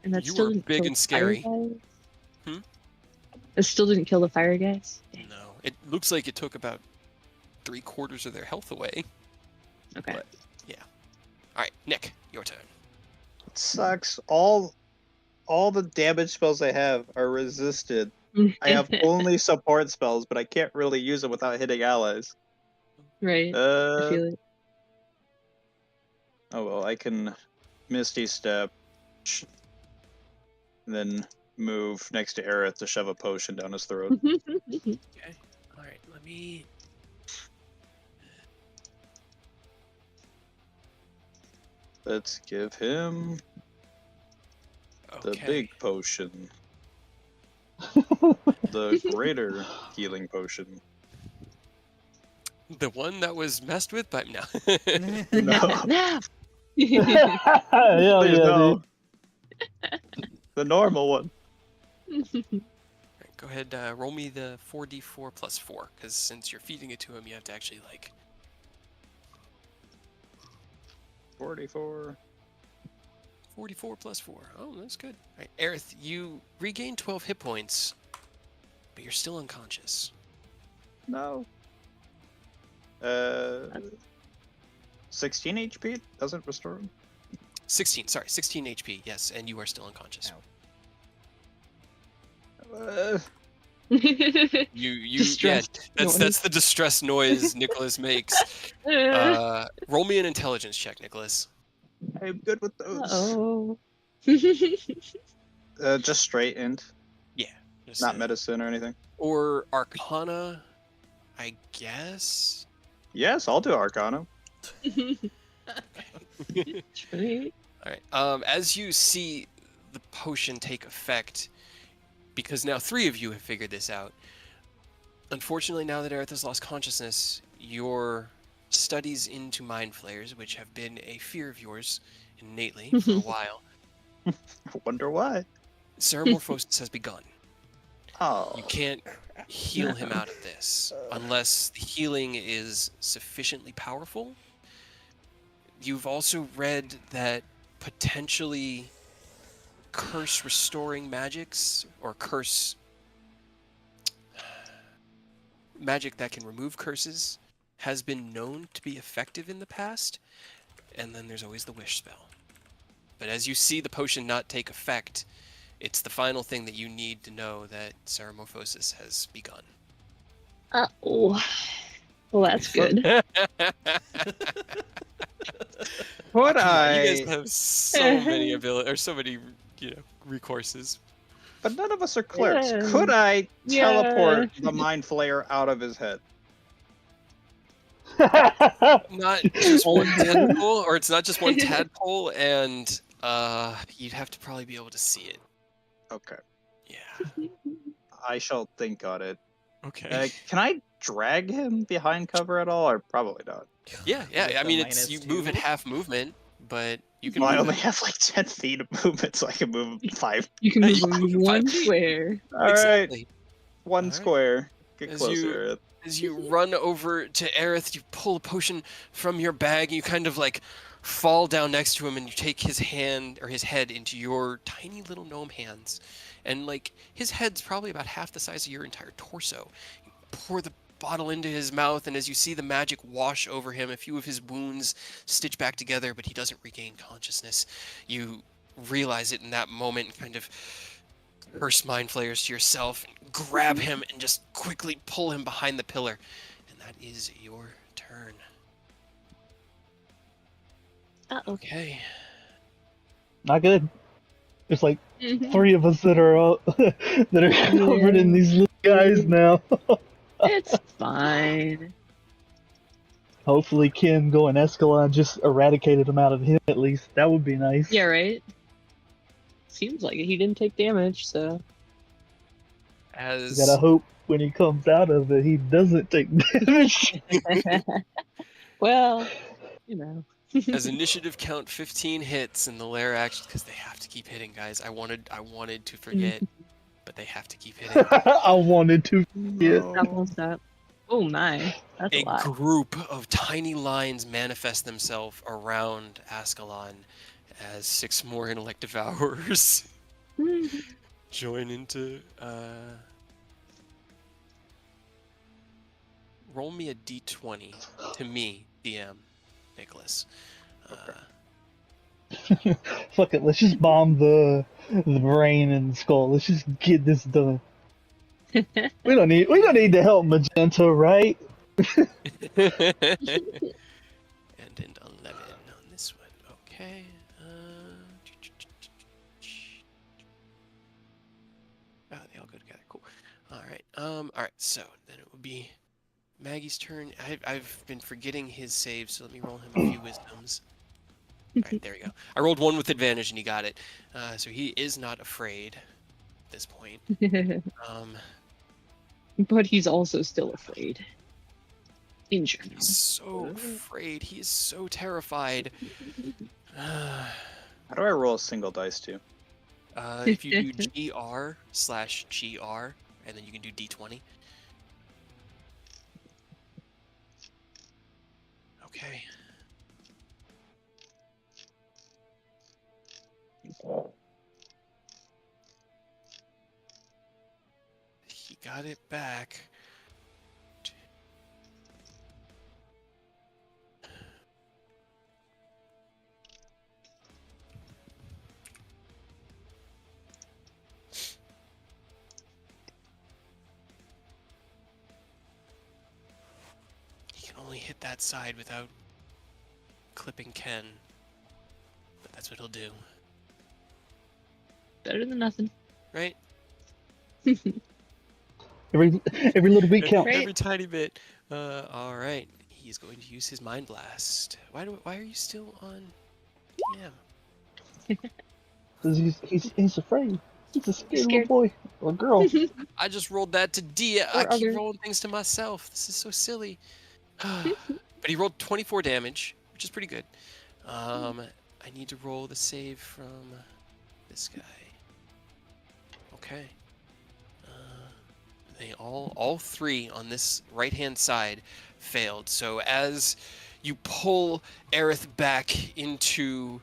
And that's You still are big still and scary. fireball? Hmm? It still didn't kill the fire guys. Dang. No, it looks like it took about 3/4 of their health away. Okay. But yeah. All right, Nick, your turn. It sucks. All the damage spells I have are resisted. I have only support spells, but I can't really use them without hitting allies. Right. I feel it. Oh well, I can Misty Step, and then move next to Aerith to shove a potion down his throat. Okay. All right, let me. Let's give him the Okay. big potion. The greater healing potion. The one that was messed with by no. No. No. Hell Please, yeah, no. dude. The normal one. Alright, go ahead, roll me the 4d4 plus 4, because since you're feeding it to him, you have to actually, like... 44. 44 plus 4. Oh, that's good. Alright, Aerith, you regain 12 hit points, but you're still unconscious. No. 16 HP? Doesn't restore him? 16 HP, yes, and you are still unconscious. Uh, You Distressed that's the distress noise Nicholas makes. Roll me an intelligence check, Nicholas. I'm good with those. Oh. Just straight int, Just, not medicine or anything. or Arcana, I guess. Yes, I'll do Arcana. Right. All right. As you see the potion take effect, because now 3 of you have figured this out. Unfortunately, now that Aerith has lost consciousness, your studies into mind flayers, which have been a fear of yours innately for a while, I wonder why. Ceramorphosis has begun. Oh. You can't heal him out of this unless the healing is sufficiently powerful. You've also read that potentially curse restoring magics or curse magic that can remove curses has been known to be effective in the past, and then there's always the wish spell. But as you see the potion not take effect, it's the final thing that you need to know that Ceramorphosis has begun. Oh. Well, that's good. Would You I? guys have so many ability or so many, recourses. But none of us are clerics. Yeah. Could I Yeah. teleport the mind flayer out of his head? Not just one tadpole, or it's not just one tadpole, and you'd have to probably be able to see it. Okay. Yeah. I shall think on it. Okay. Can I drag him behind cover at all, or probably not? Yeah. With I the mean, it's you move at -2? half movement, but you can. Well, I move only it. have like 10 feet of movement, so I can move 5. You can Yeah, move you can him move 1 5 feet. square. All right, Exactly. 1 Alright. square. Get As closer. As you run over to Aerith, you pull a potion from your bag, and you kind of like fall down next to him, and you take his hand or his head into your tiny little gnome hands. And like his head's probably about half the size of your entire torso. You pour the bottle into his mouth, and as you see the magic wash over him, a few of his wounds stitch back together, but he doesn't regain consciousness. You realize it in that moment and kind of curse mind flayers to yourself, and grab him and just quickly pull him behind the pillar. And that is your turn. Uh-oh. Okay. Not good. There's like Mhm. 3 of us that are covered in these little guys now. It's fine. Hopefully Kim going Escalon just eradicated him out of him at least. That would be nice. Yeah, right? Seems like it. He didn't take damage, so. You As gotta hope when he comes out of it he doesn't take damage. Well, you know. as initiative count 15 hits in the lair action, because they have to keep hitting, guys. I wanted to forget, but they have to keep hitting. I wanted to forget. That won't stop. Oh my. That's a A lot. group of tiny lines manifest themselves around Ascalon as 6 more intellect devourers join into roll me a d20 to me, DM Nicholas. Fuck it, let's just bomb the brain and the skull. Let's just get this done. We don't need to help Magenta, right? And an 11 on this one. Okay. Oh, they all go together. Cool. All right. All right. So then it will be Maggie's turn. I've been forgetting his save, so let me roll him a few wisdoms. All right, there you go. I rolled one with advantage, and he got it. So he is not afraid at this point. But he's also still afraid. In general. He's so afraid. He is so terrified. How do I roll a single dice too? If you do GR/GR, and then you can do D20. Okay. He got it back. He can only hit that side without clipping Ken. But that's what he'll do. Better than nothing. Right? Every little bit counts. Right. Every tiny bit. All right. He's going to use his Mind Blast. Why are you still on DM? Because he's afraid. He's a scared little boy or girl. I just rolled that to D. I Or keep other- rolling things to myself. This is so silly. But he rolled 24 damage, which is pretty good. I need to roll the save from this guy. Okay. They all three on this right-hand side failed. So as you pull Aerith back into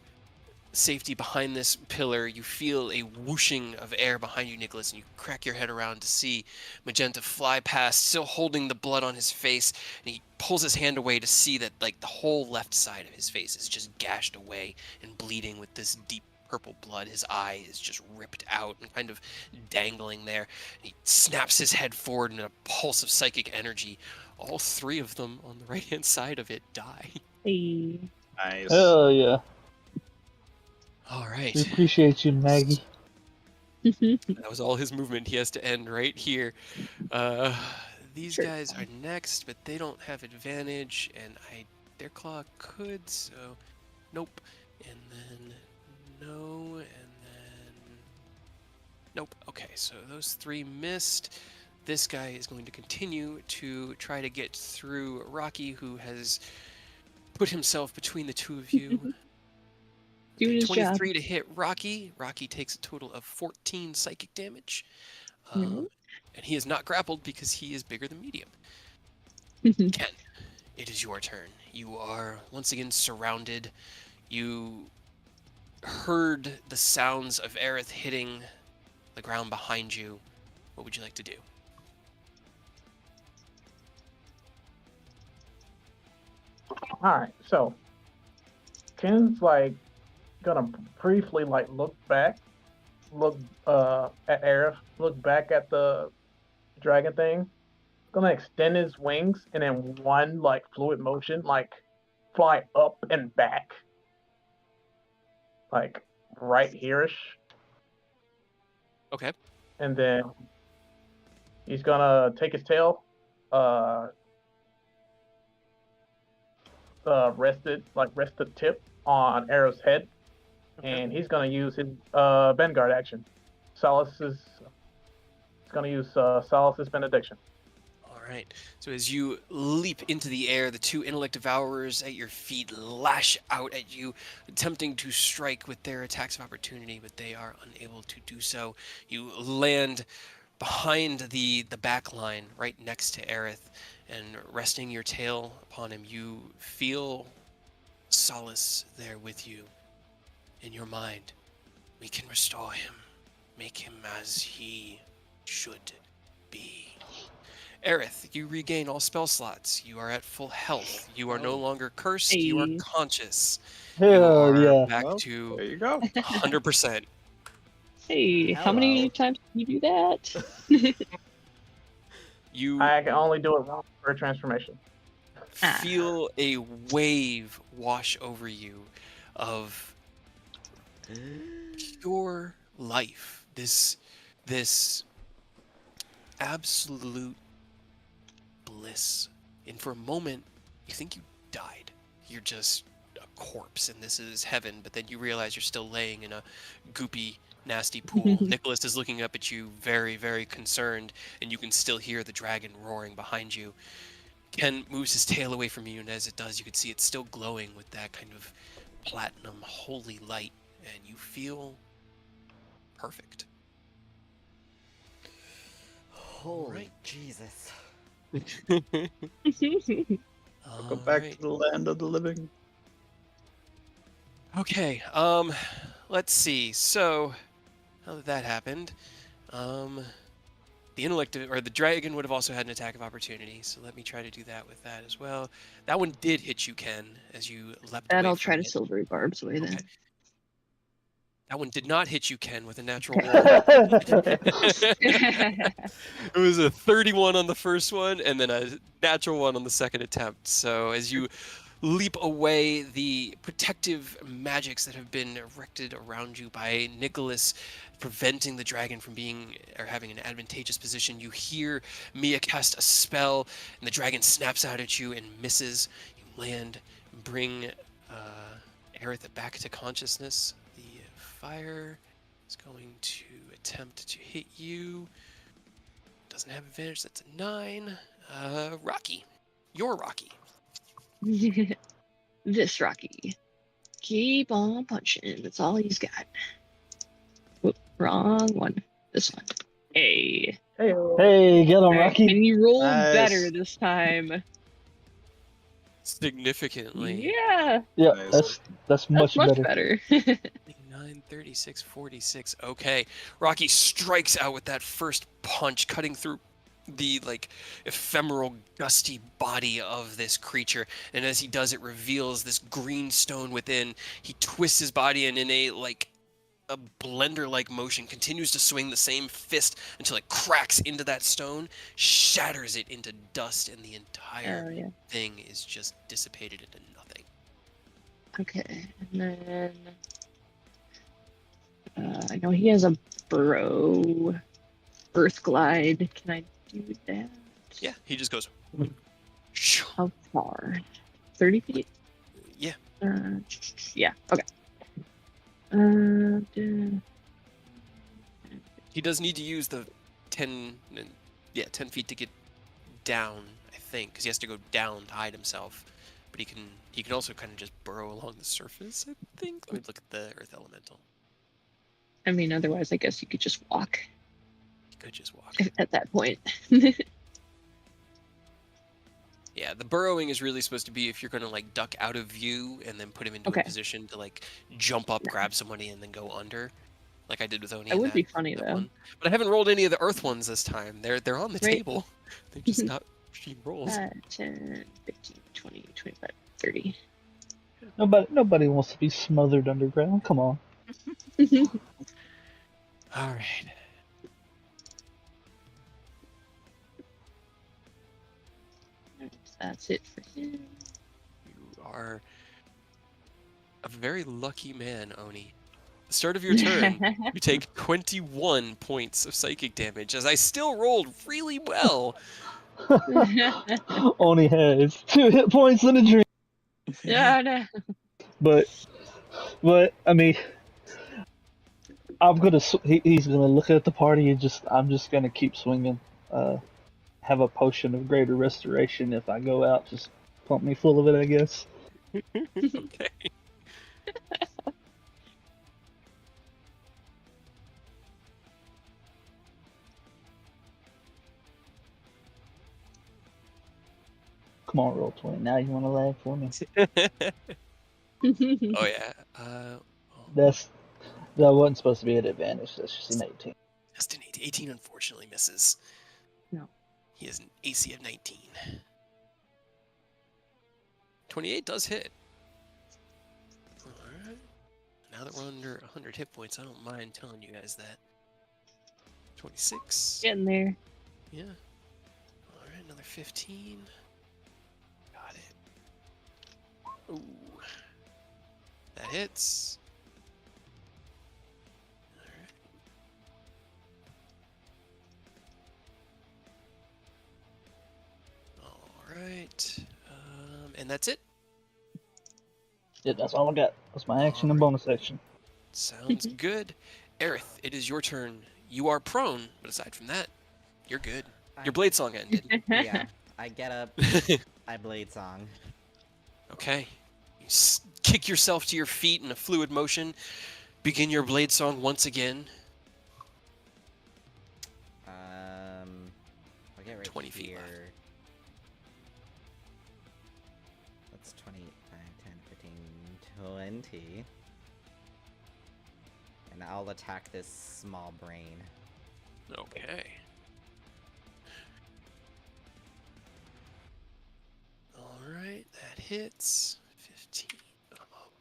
safety behind this pillar, you feel a whooshing of air behind you, Nicholas, and you crack your head around to see Magenta fly past, still holding the blood on his face, and he pulls his hand away to see that like the whole left side of his face is just gashed away and bleeding with this deep purple blood. His eye is just ripped out and kind of dangling there. And he snaps his head forward in a pulse of psychic energy. All three of them on the right-hand side of it die. Hey. Nice. Hell yeah. All right. We appreciate you, Maggie. That was all his movement. He has to end right here. These Sure. guys are next, but they don't have advantage, and their claw could, so nope. And then no, and then nope. Okay, so those three missed. This guy is going to continue to try to get through Rocky, who has put himself between the two of you. Doing his job. 23 to hit Rocky. Rocky takes a total of 14 psychic damage. Mhm. And he is not grappled because he is bigger than medium. Ken, it is your turn. You are once again surrounded. You heard the sounds of Aerith hitting the ground behind you. What would you like to do? Alright, so Ken's like gonna briefly like look back, look at Aerith, look back at the dragon thing, gonna extend his wings and in one like fluid motion, like fly up and back. Like right here-ish. Okay. And then he's gonna take his tail, rest the tip on Arrow's head, and he's gonna use his Vanguard action. He's gonna use Solace's benediction. All right. So as you leap into the air, the two intellect devourers at your feet lash out at you, attempting to strike with their attacks of opportunity, but they are unable to do so. You land behind the back line, right next to Aerith, and resting your tail upon him, you feel Solace there with you. In your mind, we can restore him, make him as he should be. Aerith, you regain all spell slots. You are at full health. You are no Oh. longer cursed. You are Hey. conscious. You Hell are yeah. back Well, to there you go. 100%. Hey, how many Hello. times can you do that? You I can only do it once per transformation. feel a wave wash over you of pure life. This absolute bliss. And for a moment, you think you died. You're just a corpse and this is heaven, but then you realize you're still laying in a goopy, nasty pool. Nicholas is looking up at you very, very concerned, and you can still hear the dragon roaring behind you. Ken moves his tail away from you, and as it does, you can see it's still glowing with that kind of platinum, holy light, and you feel perfect. Holy Right. Jesus. Go back to the land of the living. Okay, let's see. So, now that that happened, the intellect or the dragon would have also had an attack of opportunity. So let me try to do that with that as well. That one did hit you, Ken, as you leapt That away I'll from try to it. silvery barbs away then. Okay. That one did not hit you, Ken, with a natural one. It was a 31 on the first one, and then a natural one on the second attempt. So as you leap away, the protective magics that have been erected around you by Nicholas, preventing the dragon from being or having an advantageous position, you hear Mia cast a spell, and the dragon snaps out at you and misses. You land, bring Aerith back to consciousness. The fire is going to attempt to hit you. Doesn't have advantage. That's a 9. Rocky, you're Rocky. This Rocky. Keep on punching. That's all he's got. Whoop, wrong one. This one. Hey. Hey, Hey, get him, Alright, Rocky. and you rolled Nice. better this time. Significantly. Yeah. Yeah, Nice. that's much That's much better. better. 9, 36, 46. Okay. Rocky strikes out with that first punch, cutting through the ephemeral, gusty body of this creature. And as he does, it reveals this green stone within. He twists his body and in a blender-like motion continues to swing the same fist until it cracks into that stone, shatters it into dust, and the entire Oh, yeah. thing is just dissipated into nothing. Okay, and then I know he has a burrow, earth glide. Can I do that? Yeah, he just goes. How far? 30 feet? Yeah. Yeah. Okay. He does need to use the 10 feet to get down, I think, because he has to go down to hide himself. But he can also kind of just burrow along the surface, I think. Let me look at the earth elemental. I mean, otherwise, I guess you could just walk He could just walk. at that point. Yeah, the burrowing is really supposed to be if you're going to duck out of view and then put him into Okay. a position to jump up, grab somebody, and then go under, like I did with Oni. That would be funny that though. one. But I haven't rolled any of the earth ones this time. They're on the Right. table. They're just not machine rolls. 10, 15, 20, 25, 30. Nobody wants to be smothered underground. Come on. All right. That's it for him. You are a very lucky man, Oni. The start of your turn, you take 21 points of psychic damage, as I still rolled really well. Only has 2 hit points and a dream. Yeah, no. But I mean, he's gonna look at the party and I'm just gonna keep swinging. Have a potion of greater restoration if I go out. Just pump me full of it, I guess. Okay. Come on, roll 20. Now you want to laugh for me? Oh yeah. That wasn't supposed to be an advantage. That's just an 18. Just an 18 unfortunately misses. No. He has an AC of 19. 28 does hit. Alright. Now that we're under 100 hit points, I don't mind telling you guys that. 26. Getting there. Yeah. Alright, another 15. Got it. Ooh. That hits. Alright. And that's it. Yeah, that's all I got. That's my action and bonus action. Sounds good. Aerith, it is your turn. You are prone, but aside from that, you're good. Your blade song ended. Yeah, I get up, I blade song. Okay. You kick yourself to your feet in a fluid motion. Begin your blade song once again. I'll get right 20 feet here. left. That's 25, 10, 15, 20. And I'll attack this small brain. Okay. Alright, that hits. 15.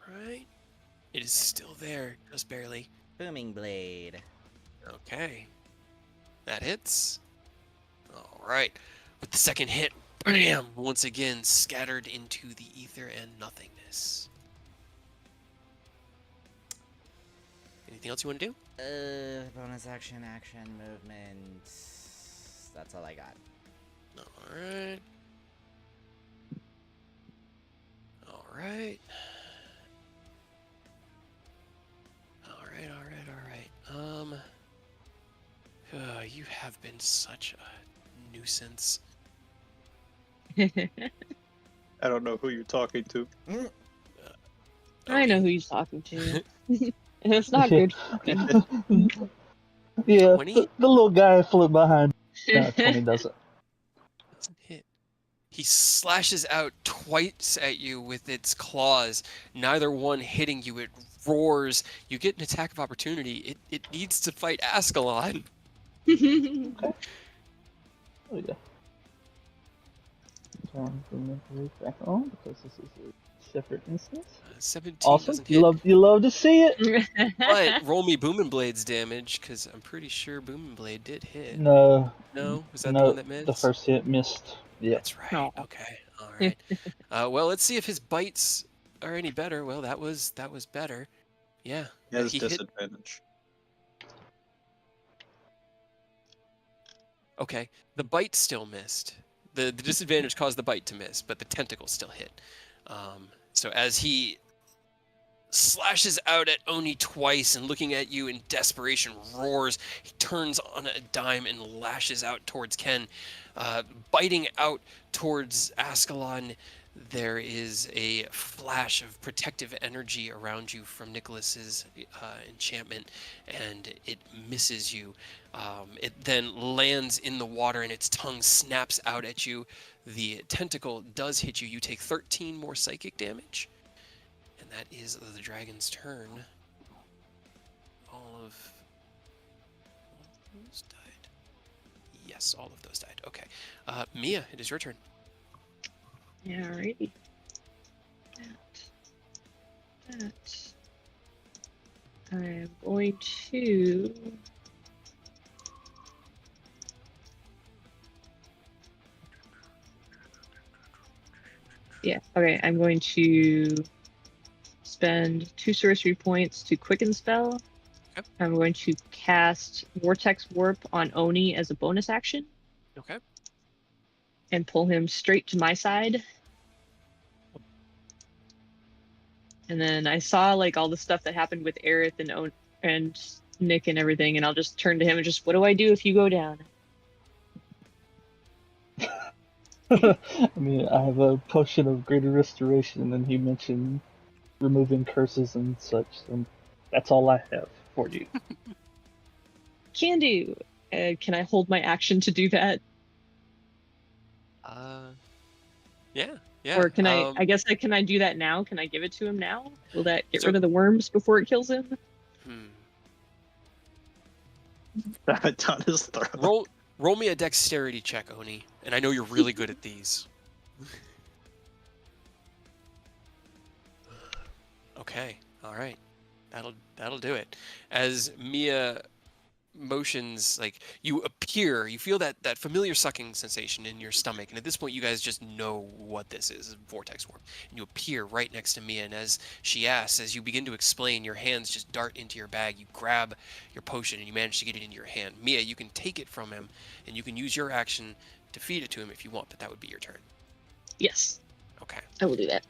Alright. It is still there, just barely. Booming blade. Okay. That hits. Alright. With the second hit, bam! Once again, scattered into the ether and nothingness. Anything else you want to do? Bonus action, movement. That's all I got. Alright. Alright. Alright. You have been such a nuisance. I don't know who you're talking to. I know who he's talking to. It's not good. Yeah, 20? the little guy flew behind. 20 doesn't. Doesn't hit. He slashes out twice at you with its claws, neither one hitting you. It roars. You get an attack of opportunity. It needs to fight Ascalon. Okay. Oh yeah. Turn the memory back on because this is a separate instance. 17 Awesome. doesn't hit. You love to see it. But roll me Booming Blade's damage, because I'm pretty sure Booming Blade did hit. No. No? Was that no, the one that missed? the first hit missed. Yeah. That's right. Aw. Okay. All right. Well, let's see if his bites are any better. Well, that was better. Yeah. He has he hit. disadvantage. Okay. The bite still missed. The disadvantage caused the bite to miss, but the tentacle still hit. So as he slashes out at Oni twice and looking at you in desperation roars, he turns on a dime and lashes out towards Ken, biting out towards Ascalon. There is a flash of protective energy around you from Nicholas's enchantment, and it misses you. It then lands in the water and its tongue snaps out at you. The tentacle does hit you. You take 13 more psychic damage. And that is the dragon's turn. All of those died. Yes, all of those died. Okay. Mia, it is your turn. Yeah, alrighty. That. I am going to. Yeah, okay, I'm going to spend 2 sorcery points to quicken spell. Okay. I'm going to cast Vortex Warp on Oni as a bonus action. Okay. And pull him straight to my side. And then I saw like all the stuff that happened with Aerith and Nick and everything, and I'll just turn to him and just, what do I do if you go down? I mean, I have a potion of greater restoration, and he mentioned removing curses and such, and that's all I have for you. Can do. Can I hold my action to do that? Yeah. Yeah. Or can I guess can I do that now? Can I give it to him now? Will that get So- rid of the worms before it kills him? Stab it down his throat. Roll me a dexterity check, Oni. And I know you're really good at these. Okay, all right. That'll do it. As Mia motions, like you feel that familiar sucking sensation in your stomach, and at this point you guys just know what this is, vortex warp. And you appear right next to Mia, and as she asks, as you begin to explain, your hands just dart into your bag. You grab your potion and you manage to get it into your hand. Mia, you can take it from him, and you can use your action to feed it to him if you want, but that would be your turn. Yes, Okay. I will do that.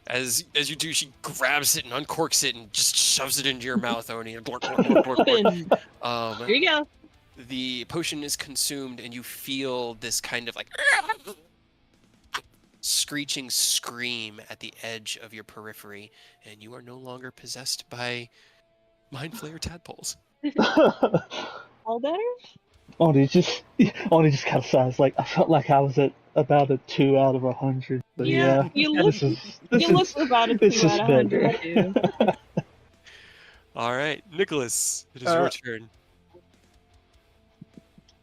As you do, she grabs it and uncorks it and just shoves it into your mouth, Oni. And blork, blork, blork, blork, blork. Here you go. The potion is consumed, and you feel this kind of like screeching scream at the edge of your periphery, and you are no longer possessed by mind flayer tadpoles. All better? Oni just kind of sighs. Like, I felt like I was at about a 2 out of 100. But yeah, you look about a 2 this is out of 100 better. too. All right, Nicholas, it is your turn.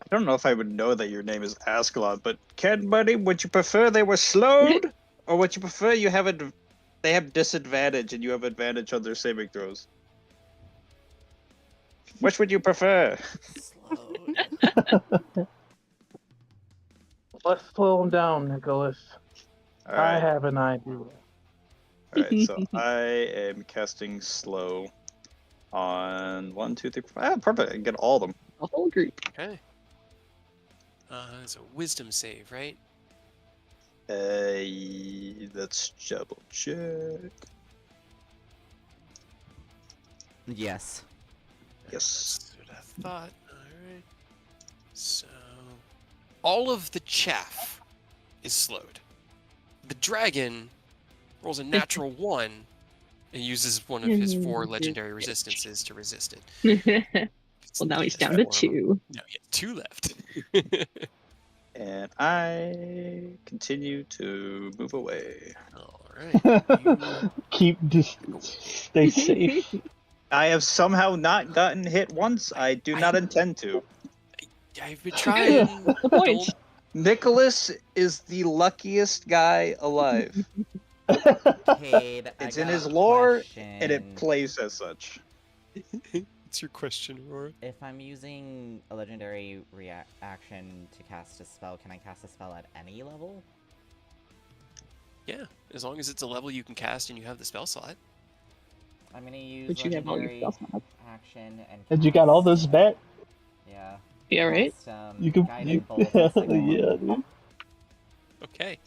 I don't know if I would know that your name is Ascalon, but Ken Buddy, would you prefer they were slowed, or would you prefer they have disadvantage and you have advantage on their saving throws? Which would you prefer? Slowed. Let's slow him down, Nicholas. All I right, have an idea. all right. So I am casting slow on 1, 2, 3, 4. Ah, perfect. I can get all of them. The whole group. Okay. It's a wisdom save, right? Let's double check. Yes. Yes. That's what I thought. Alright. So all of the chaff is slowed. The dragon rolls a natural 1 and uses one of his 4 legendary resistances to resist it. Well, now he's down to 2. Now he has 2 left. And I continue to move away. Alright. Keep distance. Stay safe. I have somehow not gotten hit once. I do not intend to. I've been trying. The point. Nicholas is the luckiest guy alive. Cade, It's I in got his a lore, question. and it plays as such. What's your question, Aurora? If I'm using a legendary action to cast a spell, can I cast a spell at any level? Yeah, as long as it's a level you can cast and you have the spell slot. I'm gonna use But you have all your legendary spell slots. action and. And you got all those cast- back? Yeah. Yeah, right? Cast, You can. Guiding Bolt and Signal. Yeah, dude. Okay.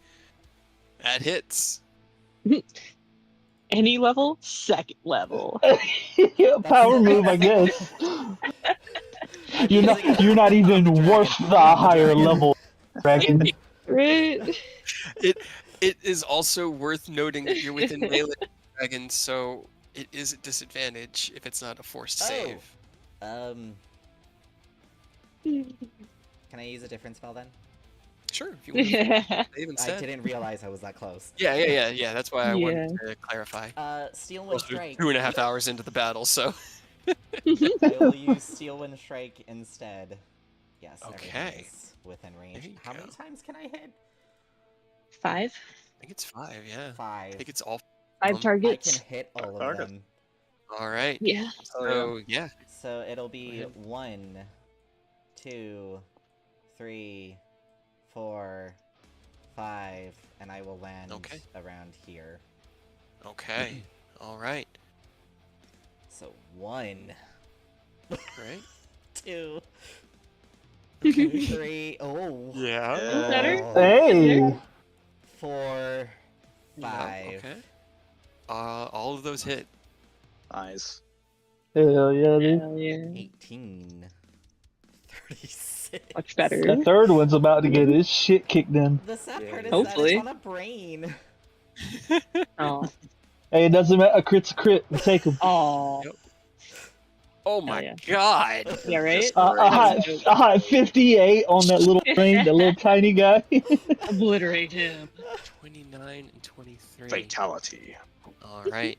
That hits. Any level, second level. Yeah, power move, I guess. You're not even worth the higher level, dragon. Right? It is also worth noting that you're within melee of the dragon, so it is a disadvantage if it's not a forced save. Can I use a different spell then? Sure, if you want to save I instead. didn't realize I was that close. Yeah. That's why I wanted Yeah. to clarify. Steel Wind Also, Strike. 2.5 hours into the battle, so. I will use Steel Wind Strike instead. Yes, everything Okay. is within range. There you How many go. times can I hit? 5. I think it's 5, yeah. 5. I think it's all. 5 Um, targets. I can hit all of Target. them. All right. Yeah. So, yeah. So it'll be ahead. 1, 2, 3, 4, 5, and I will land Okay. around here. Okay. All right. So 1, Right. 2, Okay. 3, oh, Yeah. Yeah. Better? Hey! 4, Yeah, 5. okay. All of those hit. Nice. Hell yeah, dude. Hell yeah. 18, 36. Much better. The third one's about to get his shit kicked in. The sad part is Hopefully. that it's on a brain. Oh. Hey, it doesn't matter. A crit's a crit. We take him. Oh. Yep. Oh my yeah. god. Yeah, right? I had 58 on that little brain, that little tiny guy. Obliterate him. 29 and 23. Fatality. All right.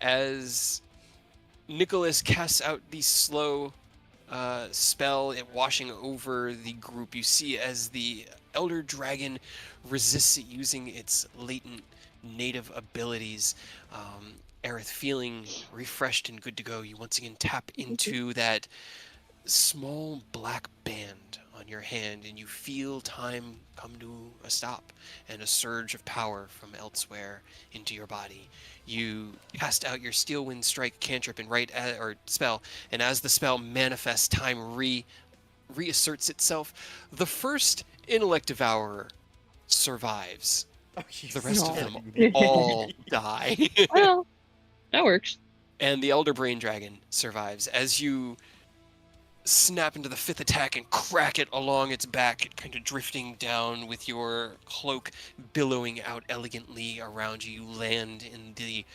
As Nicholas casts out the slow spell it washing over the group, you see as the Elder Dragon resists it using its latent native abilities. Aerith, feeling refreshed and good to go, you once again tap into that small black band on your hand, and you feel time come to a stop and a surge of power from elsewhere into your body. You cast out your Steel Wind Strike cantrip and or spell, and as the spell manifests, time reasserts itself. The first Intellect Devourer survives. Oh, The rest of No. them all die. Well, that works. And the Elder Brain Dragon survives as you snap into the 5th attack and crack it along its back, kind of drifting down with your cloak billowing out elegantly around you. You land in the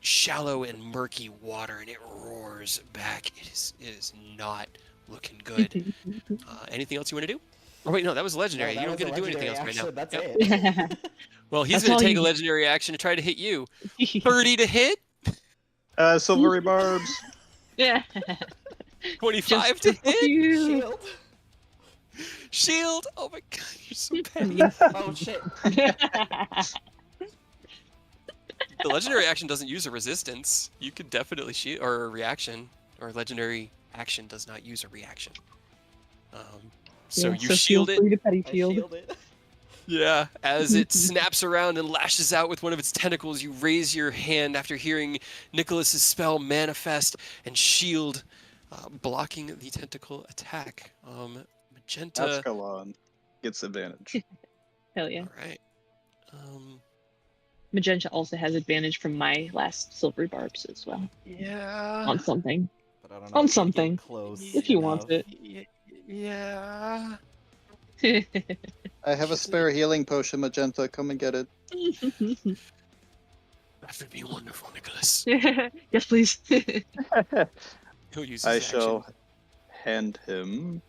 shallow and murky water, and it roars back. It is not looking good. Anything else you want to do? Oh wait, no, that was legendary. No, You that don't was get a to do anything else legendary right now. action, That's Yep. it. Well, he's That's going all to take you a get. legendary action to try to hit you. 30 to hit, Silvery barbs. Yeah. 25 Just to for hit. you. Shield. Shield. Oh my god, you're so petty. Oh shit. The legendary action doesn't use a resistance. You could definitely shield, or a reaction, or legendary action does not use a reaction. So you shield feel it. free to petty I shield. shield it. Yeah, as it snaps around and lashes out with one of its tentacles, you raise your hand after hearing Nicholas's spell manifest and shield, blocking the tentacle attack. Magenta. Ascalon gets advantage. Hell yeah. All right. Magenta also has advantage from my last silvery barbs as well. Yeah. On something. But I don't know On if you get something. Close If he wants enough. Yeah. I have a spare healing potion, Magenta. Come and get it. That would be wonderful, Nicholas. Yes, please. He'll use his I action. shall hand him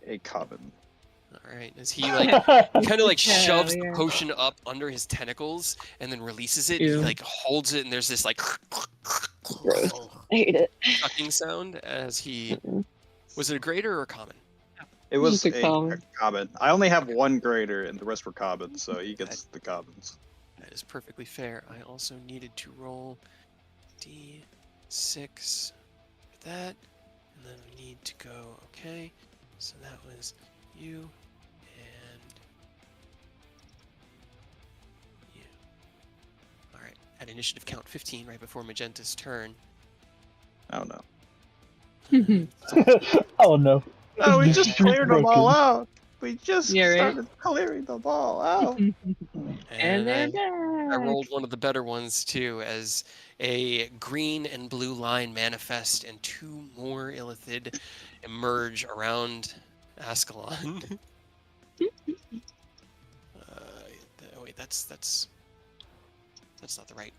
a common. All right. As he kind of like shoves the yeah. potion up under his tentacles and then releases it. Ew. He like holds it, and there's this like Gross. I hate it. sucking sound as he. Was it a greater or a common? It was Just a common. common. I only have one greater, and the rest were commons, so he gets the commons. That is perfectly fair. I also needed to roll D6 for that, and then we need to go. Okay, so that was you and you. All right. At initiative count 15, right before Magenta's turn. Oh no. Oh no. Oh, we This just is cleared them all broken. out. We just Yeah, right? started clearing them all out. And they're I back. rolled one of the better ones too, as a green and blue line manifest, and 2 more Illithid emerge around Ascalon. Wait, that's not the right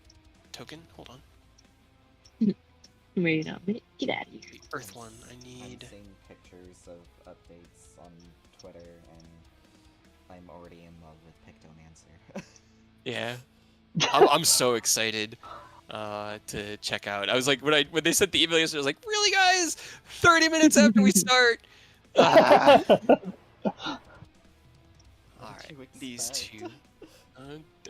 token. Hold on. Wait a minute. Get out of here. The Earth one. I I'm need. seeing pictures of updates on Twitter, and I'm already in love with Pictomancer. Yeah, I'm so excited to check out. I was like, when they sent the email yesterday, I was like, really, guys? 30 minutes after we start. Ah. All right, you these expect? two.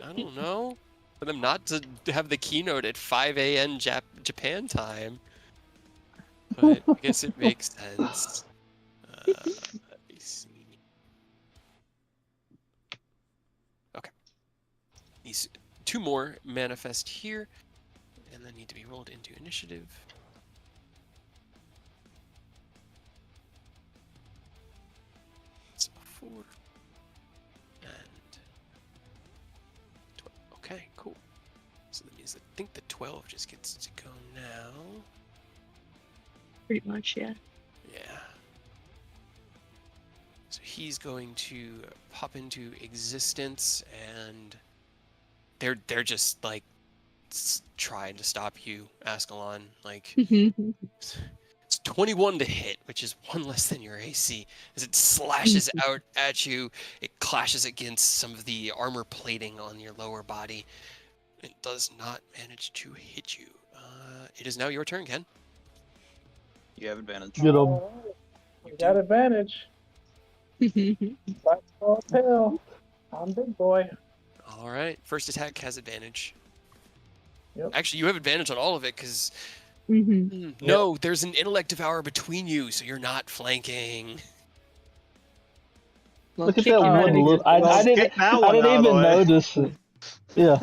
I don't know. For them not to have the keynote at 5 a.m. Japan time. But I guess it makes sense. Let me see. Okay. These 2 more manifest here, and then need to be rolled into initiative. It's 4. And 12. Okay, cool. So that means I think the 12 just gets to go now. Pretty much, yeah. Yeah. So he's going to pop into existence, and they're just like trying to stop you, Ascalon. Like it's 21 to hit, which is 1 less than your AC. As it slashes out at you, it clashes against some of the armor plating on your lower body. It does not manage to hit you. It is now your turn, Ken. You have advantage. Get 'em. You got advantage. Black ball tail. I'm big boy. All right. First attack has advantage. Yep. Actually, you have advantage on all of it because Mhm. no, there's an intellect devour between you, so you're not flanking. Well, Look at kick that him out one of look. existence. Well, I didn't. get that I one didn't out of the even way. notice it. Yeah.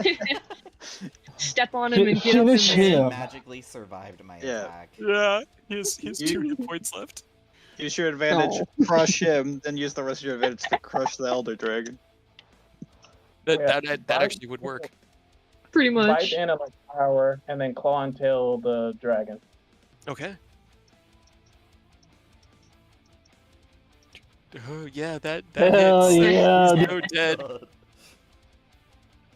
Step on him and get up in Finish there. him. Magically survived my Yeah. attack. Yeah, he has 2 You- hit points left. Use your advantage, crush him, then use the rest of your advantage to crush the Elder Dragon. That actually would work. Pretty Bite much. the intellect power and then claw and tail the dragon. Okay. Oh yeah, that Hell hits. yeah. He's so dead.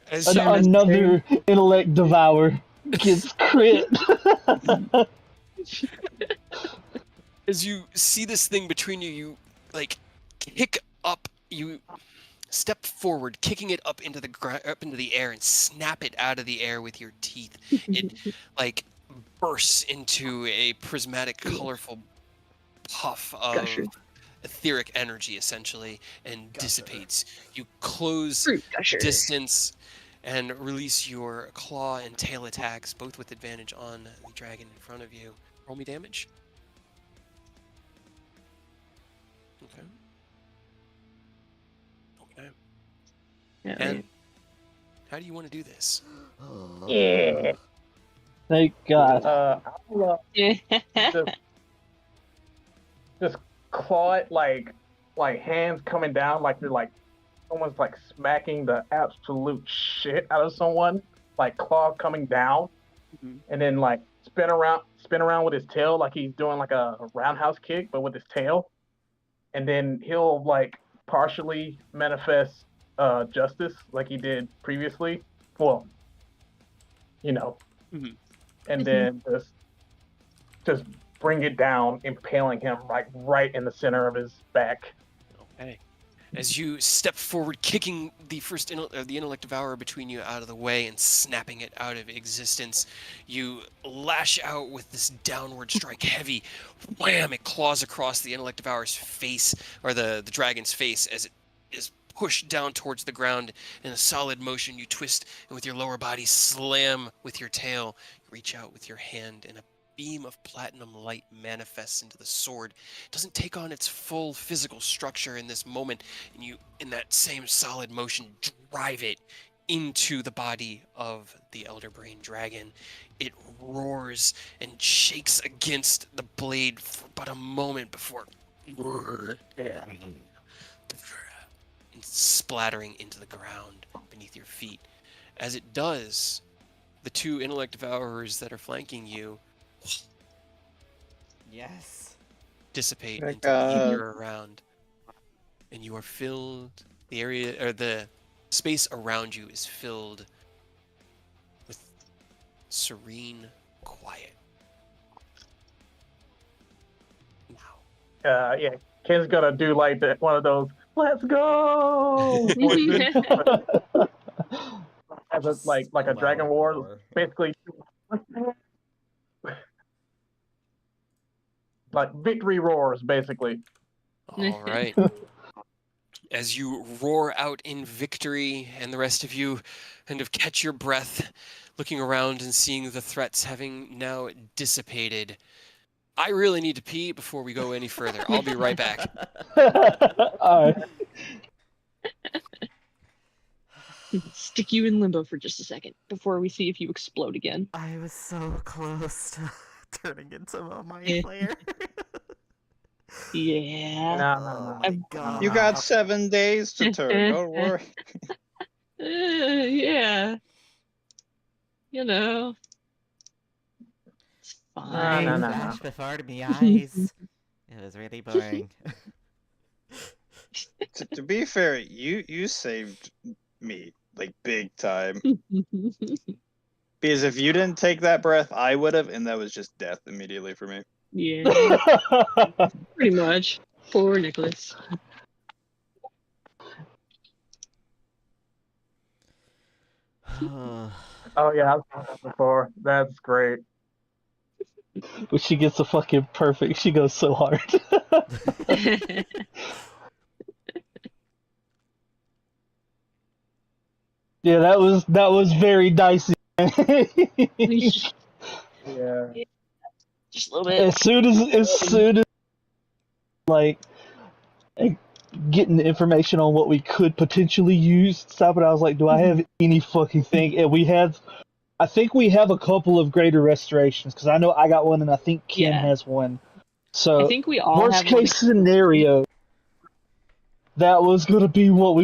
As you, Another intellect devour gets crit. as you see this thing between you, you like kick up. You step forward, kicking it up into the air, and snap it out of the air with your teeth. It like bursts into a prismatic, colorful puff of Gusher. etheric energy, essentially, and Gusher. dissipates. You close Fruit gusher. distance and release your claw and tail attacks, both with advantage on the dragon in front of you. Roll me damage. Okay. Okay. Yeah, And how do you want to do this? Yeah. Thank God. I'll yeah. just claw it like hands coming down like you're like someone's like smacking the absolute shit out of someone, like claw coming down, and then like spin around with his tail like he's doing like a roundhouse kick but with his tail, and then he'll like partially manifest justice like he did previously. Well, you know, Mhm. and then just bring it down, impaling him like right in the center of his back. Okay. As you step forward, kicking the the intellect devourer between you out of the way and snapping it out of existence, you lash out with this downward strike, heavy wham! It claws across the intellect devourer's face, or the dragon's face, as it is pushed down towards the ground. In a solid motion, you twist and with your lower body slam with your tail. You reach out with your hand, and a beam of platinum light manifests into the sword. It doesn't take on its full physical structure in this moment, and you, in that same solid motion, drive it into the body of the Elder Brain Dragon. It roars and shakes against the blade for but a moment before splattering into the ground beneath your feet. As it does, the 2 intellect devourers that are flanking you Yes. dissipate My into the God. ether around, and you are filled. The area, or the space around you, is filled with serene quiet. Now, Yeah, Ken's gonna do like one of those "Let's go" as a, like a dragon war, basically like victory roars, basically. all right. As you roar out in victory, and the rest of you kind of catch your breath, looking around and seeing the threats having now dissipated. I really need to pee before we go any further. I'll be right back. Alright. Stick you in limbo for just a second before we see if you explode again. I was so close to turning into a mind Yeah. flayer. Yeah. No. Oh my god. You got 7 days to turn. Don't worry. Yeah. You know. It's fine. No. Flash before my eyes. It was really boring. To be fair, you saved me like big time. Because if you didn't take that breath, I would have, and that was just death immediately for me. Yeah, pretty much. Poor Nicholas. Oh yeah, I've seen that before. That's great. But she gets a fucking perfect. She goes so hard. Yeah, that was very dicey. Yeah. Just a little bit. as soon as like getting the information on what we could potentially use, stop it. I was like, do I have any fucking thing? And I think we have a couple of greater restorations because I know I got one and I think Ken Yeah. has one. I So think we all worst have one. case scenario, that was gonna be what we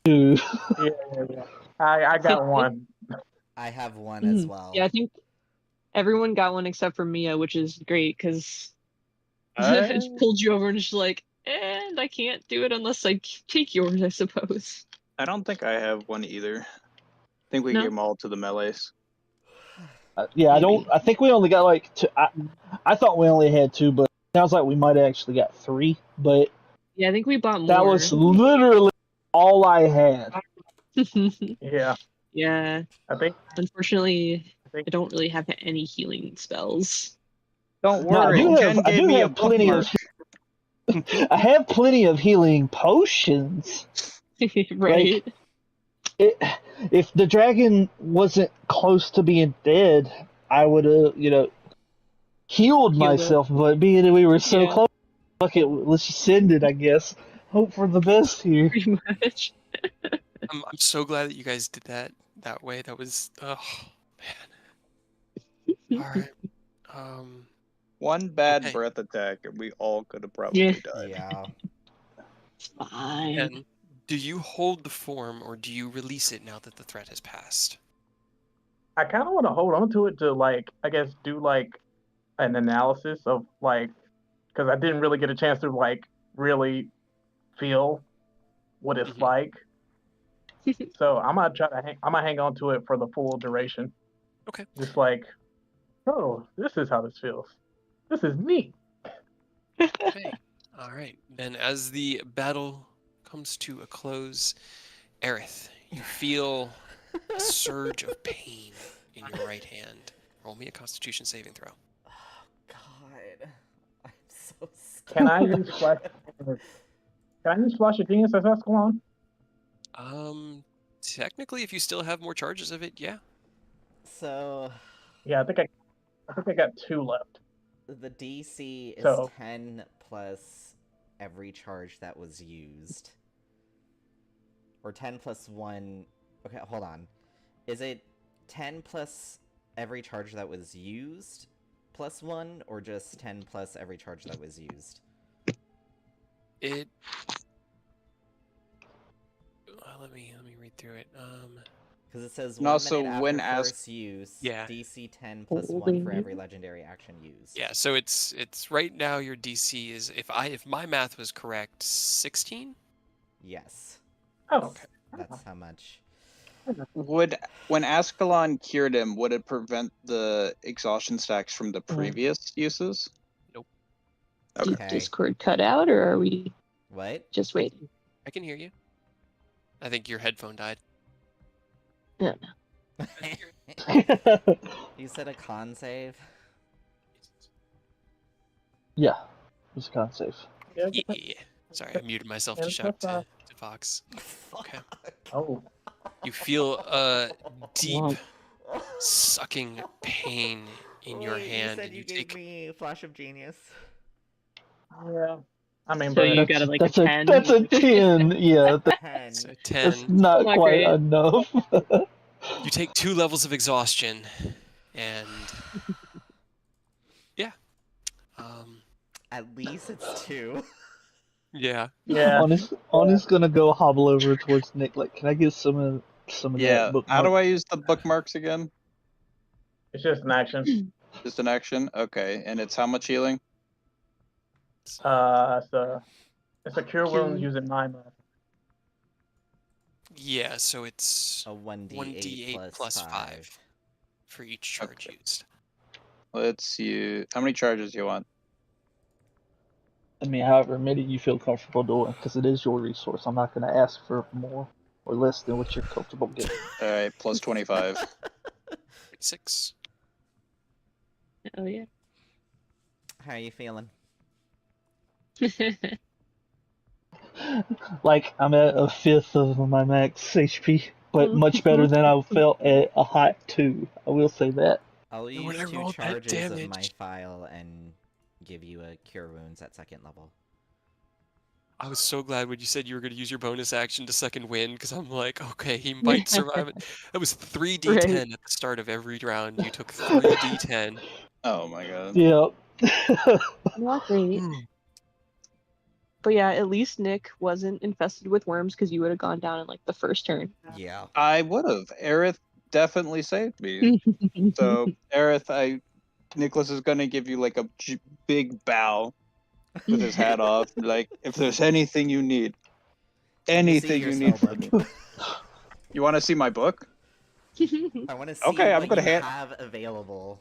do. Yeah. I got one. I have one as well. Yeah, I think everyone got one except for Mia, which is great because it pulled you over and she's like, and I can't do it unless I take yours, I suppose. I don't think I have one either. I think we No? gave them all to the melees. Yeah, I Maybe. don't. I think we only got like two. I thought we only had two, but it sounds like we might have actually got three. But Yeah, I think we bought more. that was literally all I had. Yeah. Yeah. I think Unfortunately, I don't really have any healing spells. Don't No, I worry, do Jen have. I gave do me a have plenty bookmark. of. I have plenty of healing potions. Right. If the dragon wasn't close to being dead, I would have, healed Healed myself. But being that we were so Yeah. close, fuck it, let's just send it, I guess. Hope for the best here. Pretty much. I'm so glad that you guys did that way. That was oh man. All right. One bad Okay. breath attack, and we all could have probably died. Yeah. It's fine. And do you hold the form or do you release it now that the threat has passed? I kind of want to hold on to it to like, I guess, do like an analysis of like, because I didn't really get a chance to like really feel what it's Mhm. like. So I'm gonna hang on to it for the full duration. Okay. Just like, oh, this is how this feels. This is neat. Okay. All right. Then as the battle comes to a close, Aerith, you feel a surge of pain in your right hand. Roll me a Constitution saving throw. Oh God, I'm so scared. Can I use flash? Can I use flash of genius as Escalon? Technically, if you still have more charges of it, yeah. So Yeah, I think I got 2 left. the DC is So- 10 plus every charge that was used, or 10 plus 1. Okay, hold on. Is it 10 plus every charge that was used plus 1, or just 10 plus every charge that was used? It. Let me read through it. Because it says And 1 also, minute after when first use, Yeah. DC 10 plus 1 for every legendary action used. Yeah. So it's right now your DC is if my math was correct, 16. Yes. Oh, Okay. That's how much. When Ascalon cured him, would it prevent the exhaustion stacks from the previous uses? Nope. Okay. Did Discord cut out, or are we What? just waiting? I can hear you. I think your headphone died. Yeah. You said a con save? Yeah, it was a con save. yeah. Yeah. Sorry, I muted myself to Yeah, shout that's to Fox. Okay. Oh, You feel a deep Wow. sucking pain in your Wait, hand, You said and you you gave take me Flash of Genius. yeah. I mean, So but you got a, like a That's 10. That's a 10. Yeah, 10. so that's 10. not Not quite great. enough. You take 2 levels of exhaustion, and yeah, At least it's 2. yeah. yeah. Honest gonna go hobble over towards Nick. Like, can I get some of Yeah. that bookmark? How do I use the bookmarks again? It's just an action. Just an action? Okay. And it's how much healing? It's a cure wound using my math. Yeah, so it's A 1d8, 1d8 plus 5 for each charge Okay. used. Let's use. How many charges do you want? I mean, however many you feel comfortable doing, because it is your resource. I'm not gonna ask for more or less than what you're comfortable getting. All right, plus 25. 6. Oh yeah. How are you feeling? Like I'm at a fifth of my max HP, but much better than I felt at a hot 2. I will say that. I'll And when use I 2 rolled that charges of my damage, file and give you a Cure Wounds at 2nd level. I was so glad when you said you were going to use your bonus action to second wind, because I'm like, okay, he might survive it. That was 3d10 Right. at the start of every round. You took 3d10. Oh my god. Yep. Not great. But yeah, at least Nick wasn't infested with worms because you would have gone down in like the first turn. Yeah. I would have. Aerith definitely saved me. So, Aerith, Nicholas is gonna give you like a big bow with his hat off. Like, if there's anything you need, Let me see anything your you need spell from me. book. You want to see my book? I want to see Okay, I'm what gonna you hand. have available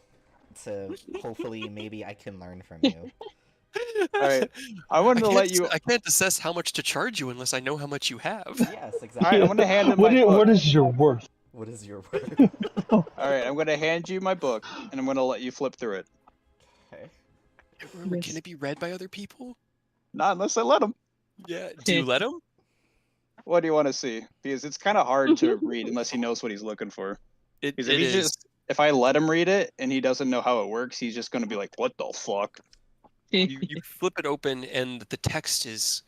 to hopefully maybe I can learn from you. Alright, I wanted to let you. I can't assess how much to charge you unless I know how much you have. Yes, Alright, exactly. I'm gonna hand him my book. What is your worth? What is your word? Alright, I'm gonna hand you my book, and I'm gonna let you flip through it. Okay. Remember, Yes. can it be read by other people? Not unless I let him. Yeah. Do you let him? What do you want to see? Because it's kind of hard to read unless he knows what he's looking for. It Because if he is. just, if I let him read it and he doesn't know how it works, he's just gonna be like, "What the fuck?" You flip it open and the text is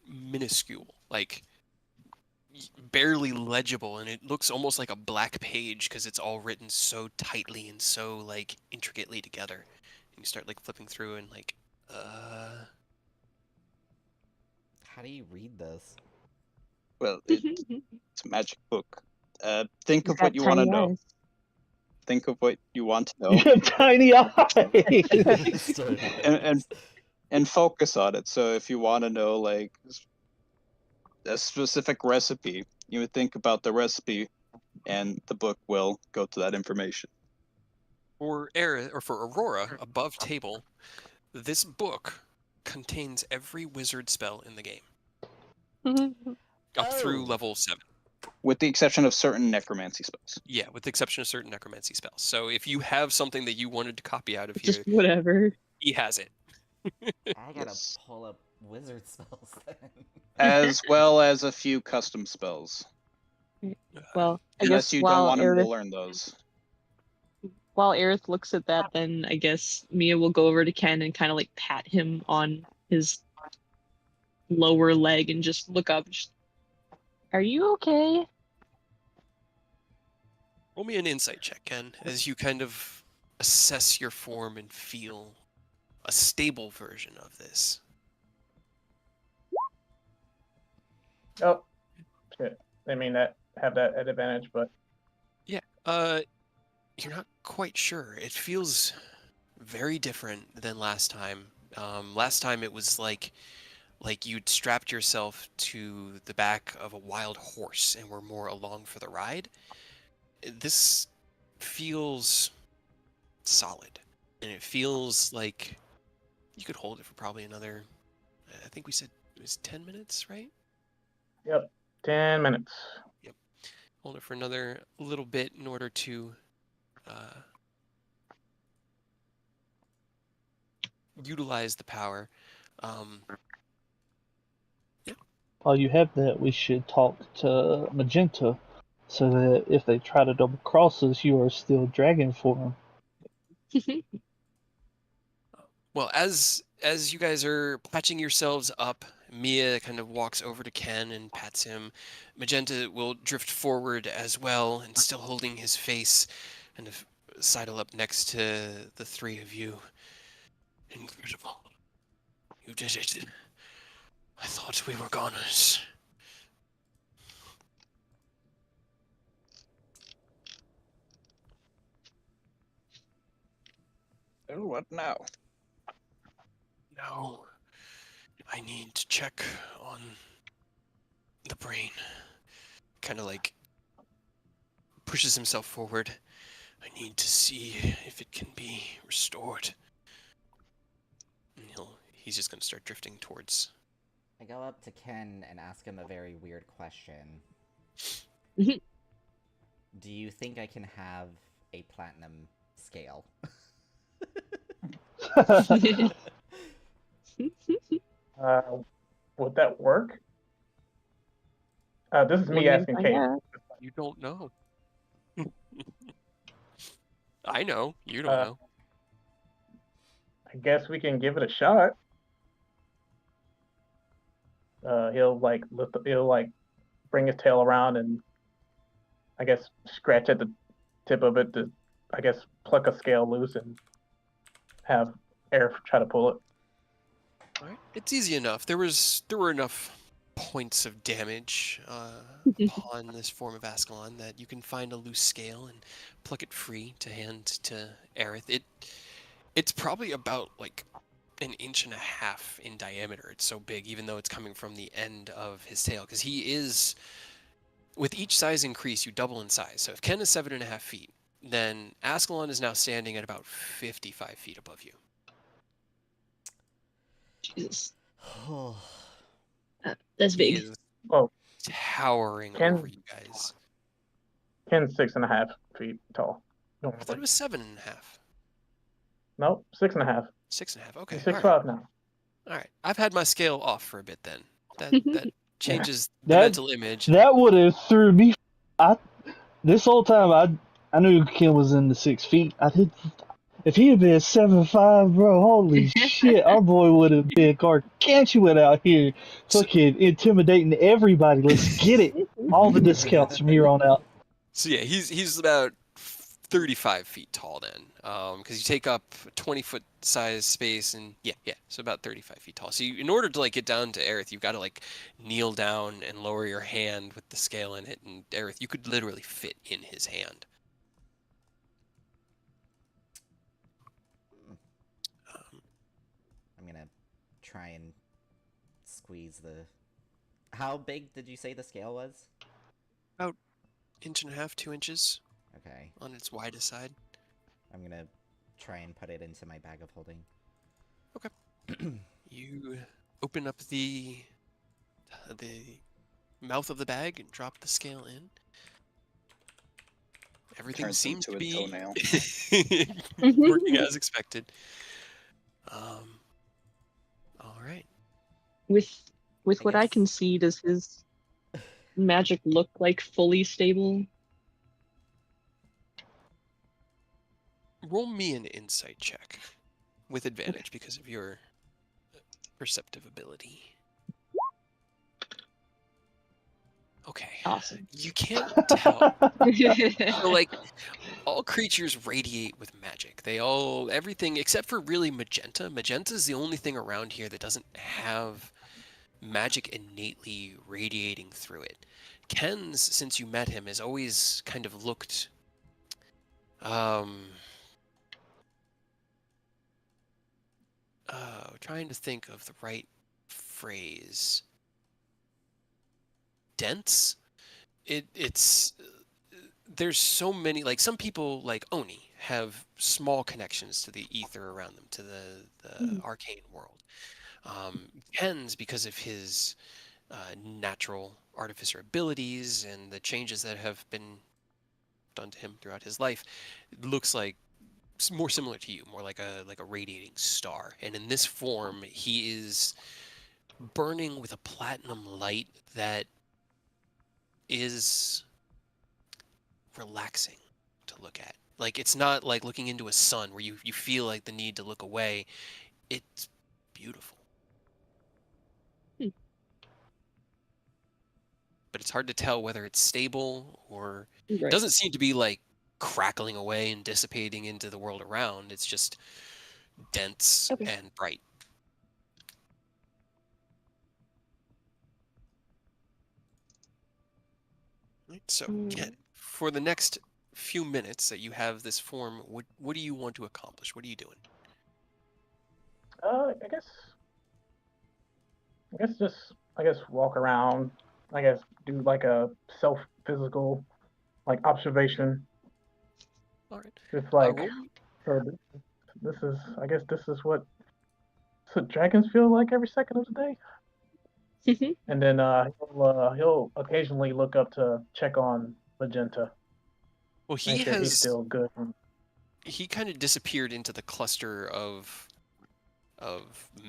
minuscule, like barely legible, and it looks almost like a black page because it's all written so tightly and so like intricately together. And you start like flipping through and like, How do you read this? Well, it's a magic book. Think He's of what got you want to tiny know. eyes. Think of what you want to You know, have tiny eyes. Sorry. and focus on it. So if you want to know like a specific recipe, you would think about the recipe, and the book will go to that information. for for Aurora above table, this book contains every wizard spell in the game up through Oh. level 7. With the exception of certain necromancy spells. Yeah, with the exception of certain necromancy spells. So if you have something that you wanted to copy out of here, Just whatever. he has it. I gotta Yes. pull up wizard spells then. As well as a few custom spells. Well, I Unless guess you don't want him to learn those. while Aerith looks at that, then I guess Mia will go over to Ken and kind of like pat him on his lower leg and just look up. Just, are you okay? Roll me an insight check, Ken, as you kind of assess your form and feel a stable version of this. Oh, shit. I mean that have that at advantage, but Yeah, you're not quite sure. It feels very different than last time. Last time it was like you'd strapped yourself to the back of a wild horse and were more along for the ride. This feels solid, and it feels like you could hold it for probably another, I think we said it was 10 minutes, right? yep, 10 minutes. Hold it for another little bit in order to utilize the power. While you have that, we should talk to Magenta, so that if they try to double cross us, you are still dragging for them. Well, as you guys are patching yourselves up, Mia kind of walks over to Ken and pats him. Magenta will drift forward as well, and still holding his face, kind of sidle up next to the three of you. Incredible. You did it. I thought we were goners. Oh, what now? Now, I need to check on the brain. Kind of like pushes himself forward. I need to see if it can be restored. And he's just going to start drifting towards. I go up to Ken and ask him a very weird question. Do you think I can have a platinum scale? Would that work? This is me Wouldn't asking find Kate. out. You don't know. I know. You don't Uh, know. I guess we can give it a shot. He'll like he'll like bring his tail around and I guess scratch at the tip of it to I guess pluck a scale loose and have air try to pull it. All right. It's easy enough. There were enough points of damage upon this form of Ascalon that you can find a loose scale and pluck it free to hand to Aerith. It's probably about like an inch and a half in diameter. It's so big, even though it's coming from the end of his tail, because he is. With each size increase, you double in size. So if Ken is 7.5 feet, then Ascalon is now standing at about 55 feet above you. Jesus. Oh, That's He big. is Oh, towering Ken- over you guys. Ken's 6.5 feet tall. I thought it was 7.5. Nope, 6.5. 6.5. Okay. He's All 6'5" right. now. All right. I've had my scale off for a bit then. That changes the That- mental image. That would have threw me. This whole time I knew Ken was in the 6 feet. If he had been 7'5", bro, holy shit, our boy would have been gargantuan out here, fucking intimidating everybody. Let's get it. All the discounts from here on out. So yeah, he's about 35 feet tall then, because you take up a 20-foot size space, and yeah, so about 35 feet tall. So in order to like get down to Aerith, you've got to like kneel down and lower your hand with the scale in it, and Aerith, you could literally fit in his hand. I'm gonna try and squeeze the. How big did you say the scale was? About 1.5 2 inches Okay, on its widest side. I'm gonna try and put it into my bag of holding. You open up the mouth of the bag and drop the scale in. Everything Turns seems to into a be toenail. working as expected. All right. With I what I can guess- see, does his magic look like fully stable? Roll me an insight check with advantage because of your perceptive ability. Okay. Awesome. You can't tell. So, like, all creatures radiate with magic. Everything except for really magenta. Magenta is the only thing around here that doesn't have magic innately radiating through it. Ken's, since you met him, has always kind of looked trying to think of the right phrase. Dense? It's there's so many, like some people like Oni have small connections to the ether around them, to the arcane world. Ken's, because of his natural artificer abilities and the changes that have been done to him throughout his life, looks like more similar to you, more like a radiating star. And in this form, he is burning with a platinum light that is relaxing to look at. Like, it's not like looking into a sun where you feel like the need to look away. It's beautiful. But it's hard to tell whether it's stable or it Right. doesn't seem to be like crackling away and dissipating into the world around. It's just dense Okay. and bright. Right, so, Ken, for the next few minutes that you have this form, what do you want to accomplish? What are you doing? I guess walk around. I guess do like a physical like observation. All right. It's like roll- this is what dragons feel like every second of the day. And then he'll occasionally look up to check on Magenta, Well, he make sure he's has still good. he kind of disappeared into the cluster of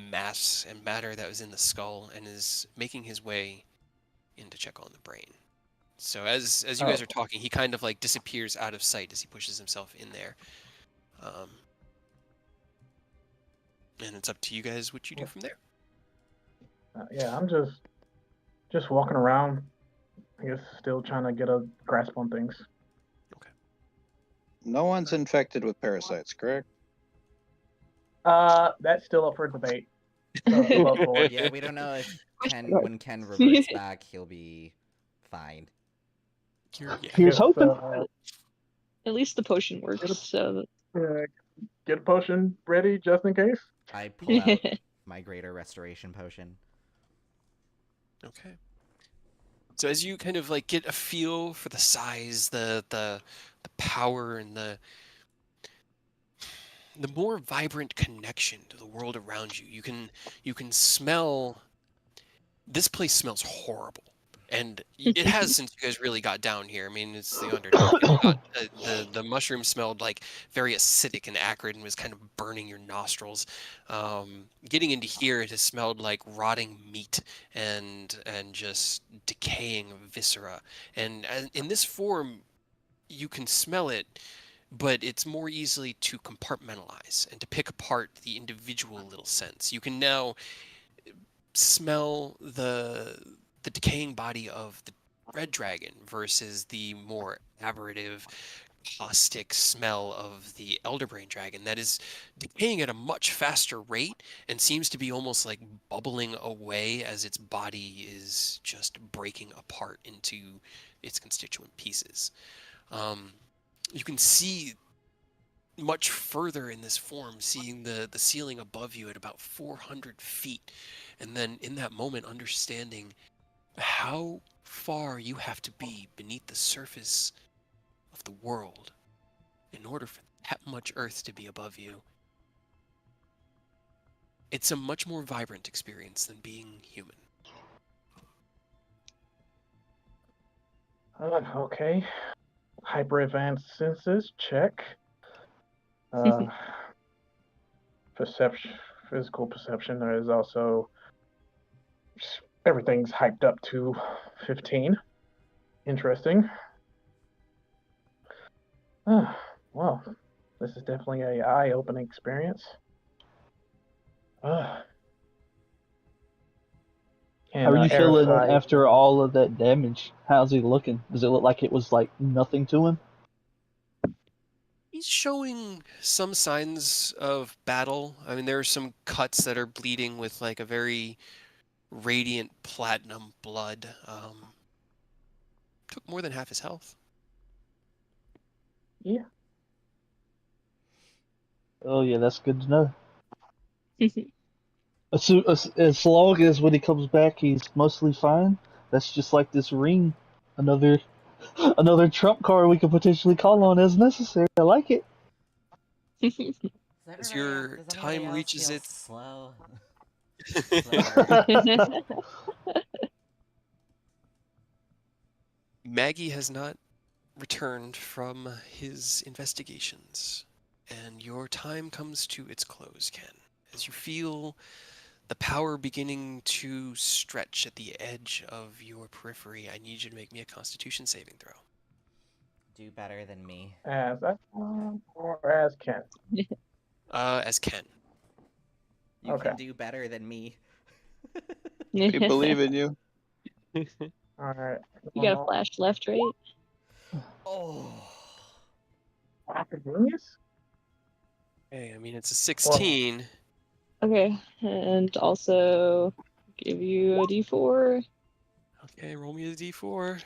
mass and matter that was in the skull and is making his way in to check on the brain. So as you guys are talking, he kind of like disappears out of sight as he pushes himself in there. And it's up to you guys what you do from there. Yeah, I'm just walking around. I guess still trying to get a grasp on things. No one's infected with parasites, correct? That's still up for debate. Above board. Yeah, we don't know if when Ken reverts back, he'll be fine. Here's hoping. At least the potion works. So Get a potion ready just in case. I pull out my greater restoration potion. Okay. So as you kind of like get a feel for the size, the power, and the more vibrant connection to the world around you, you can smell. This place smells horrible, and it has since you guys really got down here. I mean, it's the Underdark. The mushroom smelled like very acidic and acrid and was kind of burning your nostrils. Getting into here, it has smelled like rotting meat and just decaying viscera. And in this form, you can smell it, but it's more easily to compartmentalize and to pick apart the individual little scents. You can now smell the decaying body of the red dragon versus the more aberrative, caustic smell of the elderbrain dragon that is decaying at a much faster rate and seems to be almost like bubbling away as its body is just breaking apart into its constituent pieces. You can see much further in this form, seeing the ceiling above you at about 400 feet, and then in that moment understanding how far you have to be beneath the surface of the world in order for that much earth to be above you. It's a much more vibrant experience than being human. Okay. Hyper advanced senses, check. Perception, physical perception. There is also everything's hyped up to 15. Interesting. Well, this is definitely a eye-opening experience. How are you feeling after all of that damage? How's he looking? Does it look like it was like nothing to him? He's showing some signs of battle. I mean, there are some cuts that are bleeding with like a very radiant platinum blood. Took more than half his health. Yeah. Oh yeah, that's good to know. As long as when he comes back he's mostly fine, that's just like this ring. Another trump card we could potentially call on as necessary. I like it. As your time reaches its slow. Maggie has not returned from his investigations, and your time comes to its close, Ken. As you feel the power beginning to stretch at the edge of your periphery, I need you to make me a Constitution saving throw. Do better than me. As or as Ken? As Ken. You can do better than me. We believe in you. All right. You got a flash left, right? Oh. Genius? Hey, I mean, it's a 16. Okay, and also give you a d4. Okay, roll me a d4.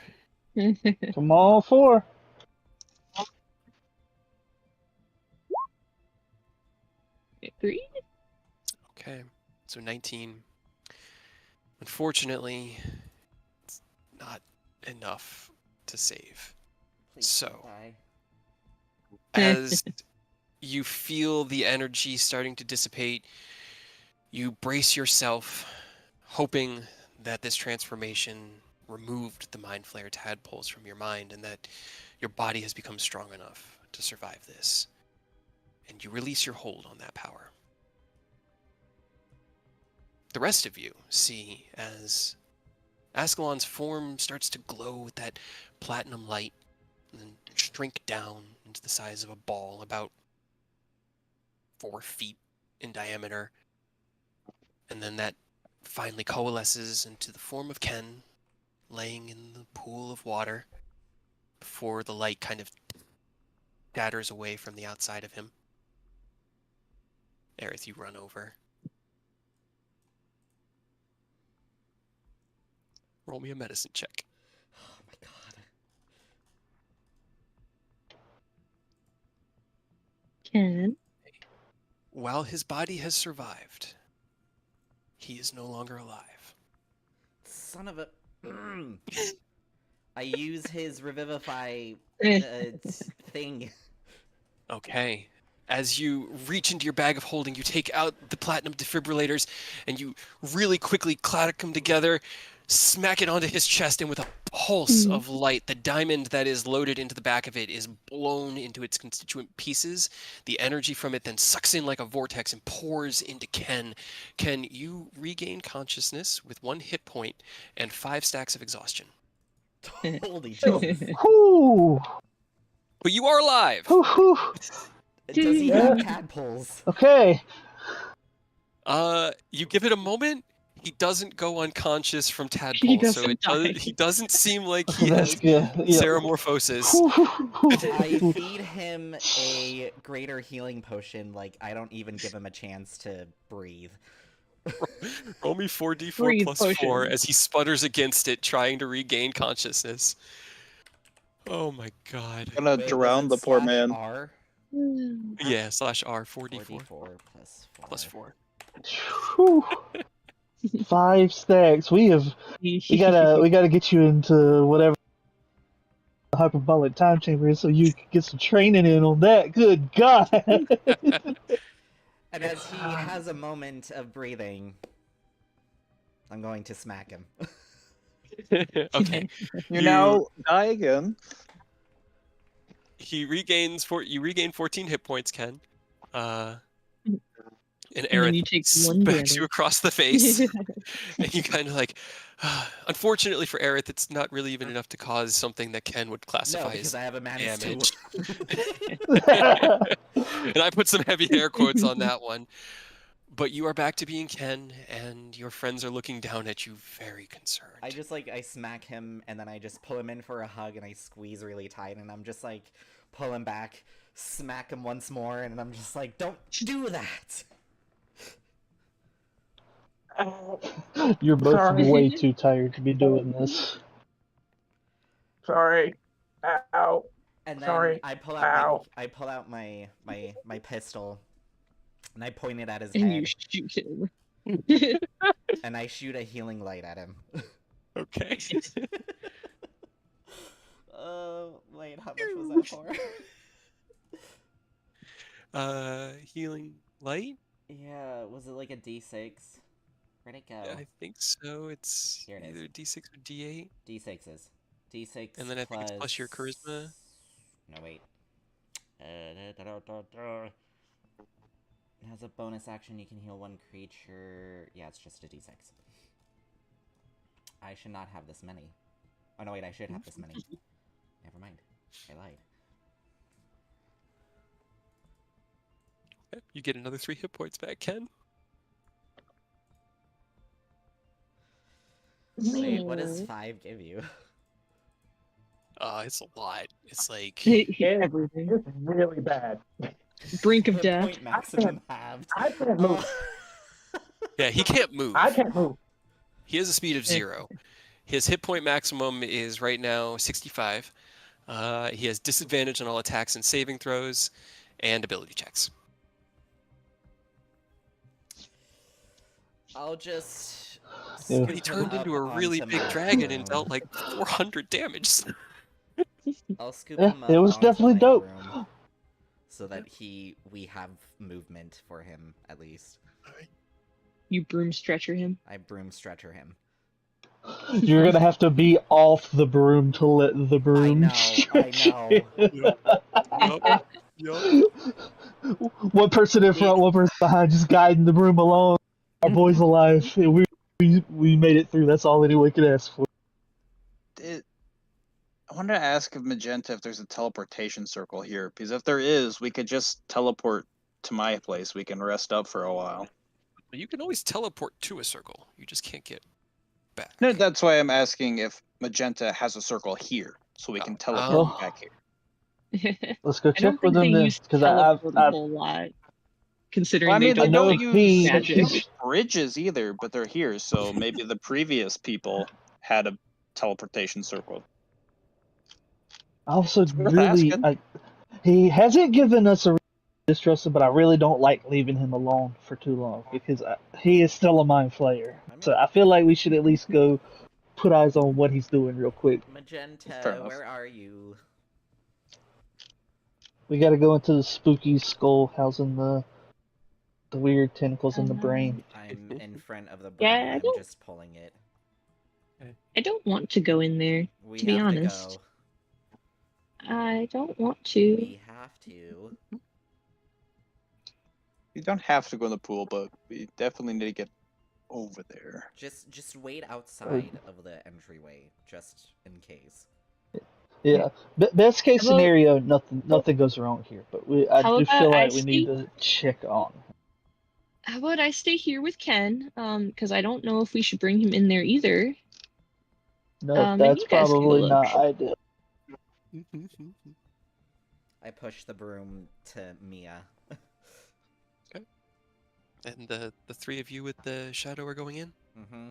Come on, 4. Okay, 3. Okay, so 19. Unfortunately, it's not enough to save. Please So, die. as you feel the energy starting to dissipate, you brace yourself, hoping that this transformation removed the mind flare tadpoles from your mind and that your body has become strong enough to survive this. and you release your hold on that power. The rest of you see as Ascalon's form starts to glow with that platinum light and then shrink down into the size of a ball about 4 feet in diameter. And then that finally coalesces into the form of Ken laying in the pool of water before the light kind of scatters away from the outside of him. Aerith, you run over. Roll me a medicine check. Oh my god. Ken. While his body has survived, he is no longer alive. Son of a. I use his revivify thing. Okay. As you reach into your bag of holding, you take out the platinum defibrillators and you really quickly clack them together, smack it onto his chest, and with a pulse of light, the diamond that is loaded into the back of it is blown into its constituent pieces. The energy from it then sucks in like a vortex and pours into Ken. Ken, you regain consciousness with 1 hit point and 5 stacks of exhaustion. Holy Jesus. Whew. But you are alive! Whew, whew. Does he have tadpoles? Okay. You give it a moment. He doesn't go unconscious from He tadpole, so doesn't die. he doesn't seem like he That's has good. Yeah. Ceramorphosis. Whew, whew, whew. I feed him a greater healing potion, like I don't even give him a chance to breathe. Roll me 4d4 Breathe plus potion. 4 as he sputters against it, trying to regain consciousness. Oh my god. Gonna Wait, drown was the poor it man. /R? Yeah, /R, 4d4 4d4 plus 4. plus 4. Whew. 5 stacks. We gotta get you into whatever hyperbolic time chamber is so you can get some training in on that. Good God. And as he has a moment of breathing, I'm going to smack him. Okay. You now die again. You regain 14 hit points, Ken. And And then Aerith you take 1 smacks damage. you across the face. And you kind of like, unfortunately for Aerith, it's not really even enough to cause something that Ken would No, classify because as I have a Manus too. damage. And I put some heavy air quotes on that one. But you are back to being Ken, and your friends are looking down at you very concerned. I smack him, and then I just pull him in for a hug, and I squeeze really tight, and I'm just like, pull him back, smack him once more, and I'm just like, don't do that! You're both Sorry. way too tired to be doing this. Sorry. Ow. And then Sorry. I pull Ow. out my pistol, and I point it at his And you head, shoot him. and I shoot a healing light at him. Okay. Wait, how much was that for? Healing light? Yeah, was it like a D6? Where'd it go? I think so. It's Here it is. either D6 or D8. D6s. D6 And then I think it's plus your charisma. No, wait. It has a bonus action. You can heal 1 creature. Yeah, it's just a D6. I should not have this many. Oh, no, wait, I should have this many. Never mind. I lied. Okay, you get another 3 hit points back, Ken. Wait, what does 5 give you? It's a lot. It's like Everything. It's really bad. Brink of The death. point maximum halved. I can't move. yeah, he can't move. I can't move. He has a speed of 0. His hit point maximum is right now 65. He has disadvantage on all attacks and saving throws, and ability checks. I'll just. Yeah. But he turned into a up really onto big my dragon and room. dealt like 400 damage. I'll scoop Yeah, him up it was onto definitely my dope. room so that we have movement for him at least. You broom stretcher him. I broom stretcher him. You're gonna have to be off the broom to let the broom I know. stretch you. Yup. One person in front, one person behind, just guiding the room along. Our boy's alive. And we made it through. That's all anyone could ask for. I wanted to ask of Magenta if there's a teleportation circle here, because if there is, we could just teleport to my place. We can rest up for a while. You can always teleport to a circle. You just can't get back. No, that's why I'm asking if Magenta has a circle here, so we can teleport back here. Let's go I don't check with think they them then. use Because teleport a whole lot, considering Well, I mean, they they don't don't like use magic. bridges either, but they're here, so maybe the previous people had a teleportation circle. I also worth really, asking. he hasn't given us a distrust, but I really don't like leaving him alone for too long because he is still a mind flayer. So I feel like we should at least go put eyes on what he's doing real quick. Fair Magenta, enough. where are you? We got to go into the spooky skull housing the weird tentacles in the brain. I'm in front of the brain. Yeah, I'm just pulling it. I don't want to go in there, We to be have honest. to go. I don't want to. We have to. You don't have to go in the pool, but we definitely need to get over there. Just wait outside of the entryway, just in case. Yeah, best case How about- scenario, nothing goes wrong here. But I How do about feel I like we need to check on. How about I stay here with Ken? Because I don't know if we should bring him in there either. No, And that's you guys can go probably look. not ideal. I push the broom to Mia. And the three of you with the shadow are going in? Mm-hmm.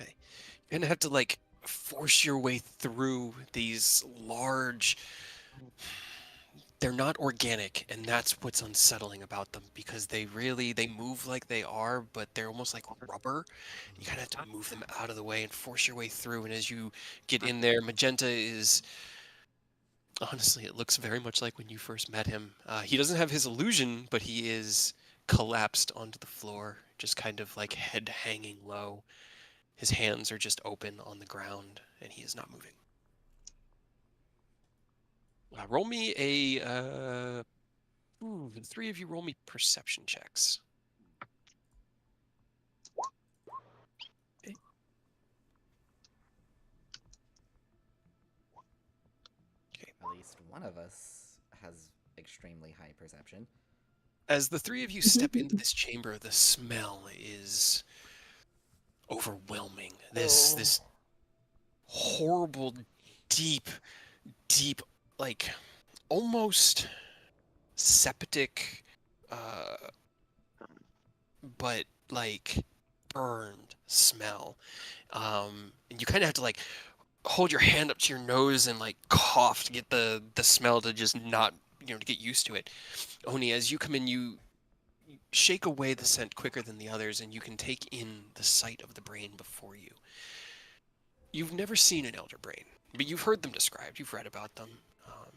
Okay. You're gonna have to like force your way through these large. They're not organic, and that's what's unsettling about them because they move like they are, but they're almost like rubber. You kind of have to move them out of the way and force your way through. And as you get in there, Magenta is honestly, it looks very much like when you first met him. He doesn't have his illusion, but he is collapsed onto the floor, just kind of like head hanging low. His hands are just open on the ground, and he is not moving. Roll me the three of you roll me perception checks. Okay. At least one of us has extremely high perception. As the three of you step into this chamber, the smell is overwhelming. This horrible, deep, like almost septic, but like burned smell. And you kind of have to like hold your hand up to your nose and like cough to get the smell to just not, to get used to it. Oni, as you come in, you shake away the scent quicker than the others, and you can take in the sight of the brain before you. You've never seen an elder brain, but you've heard them described. You've read about them,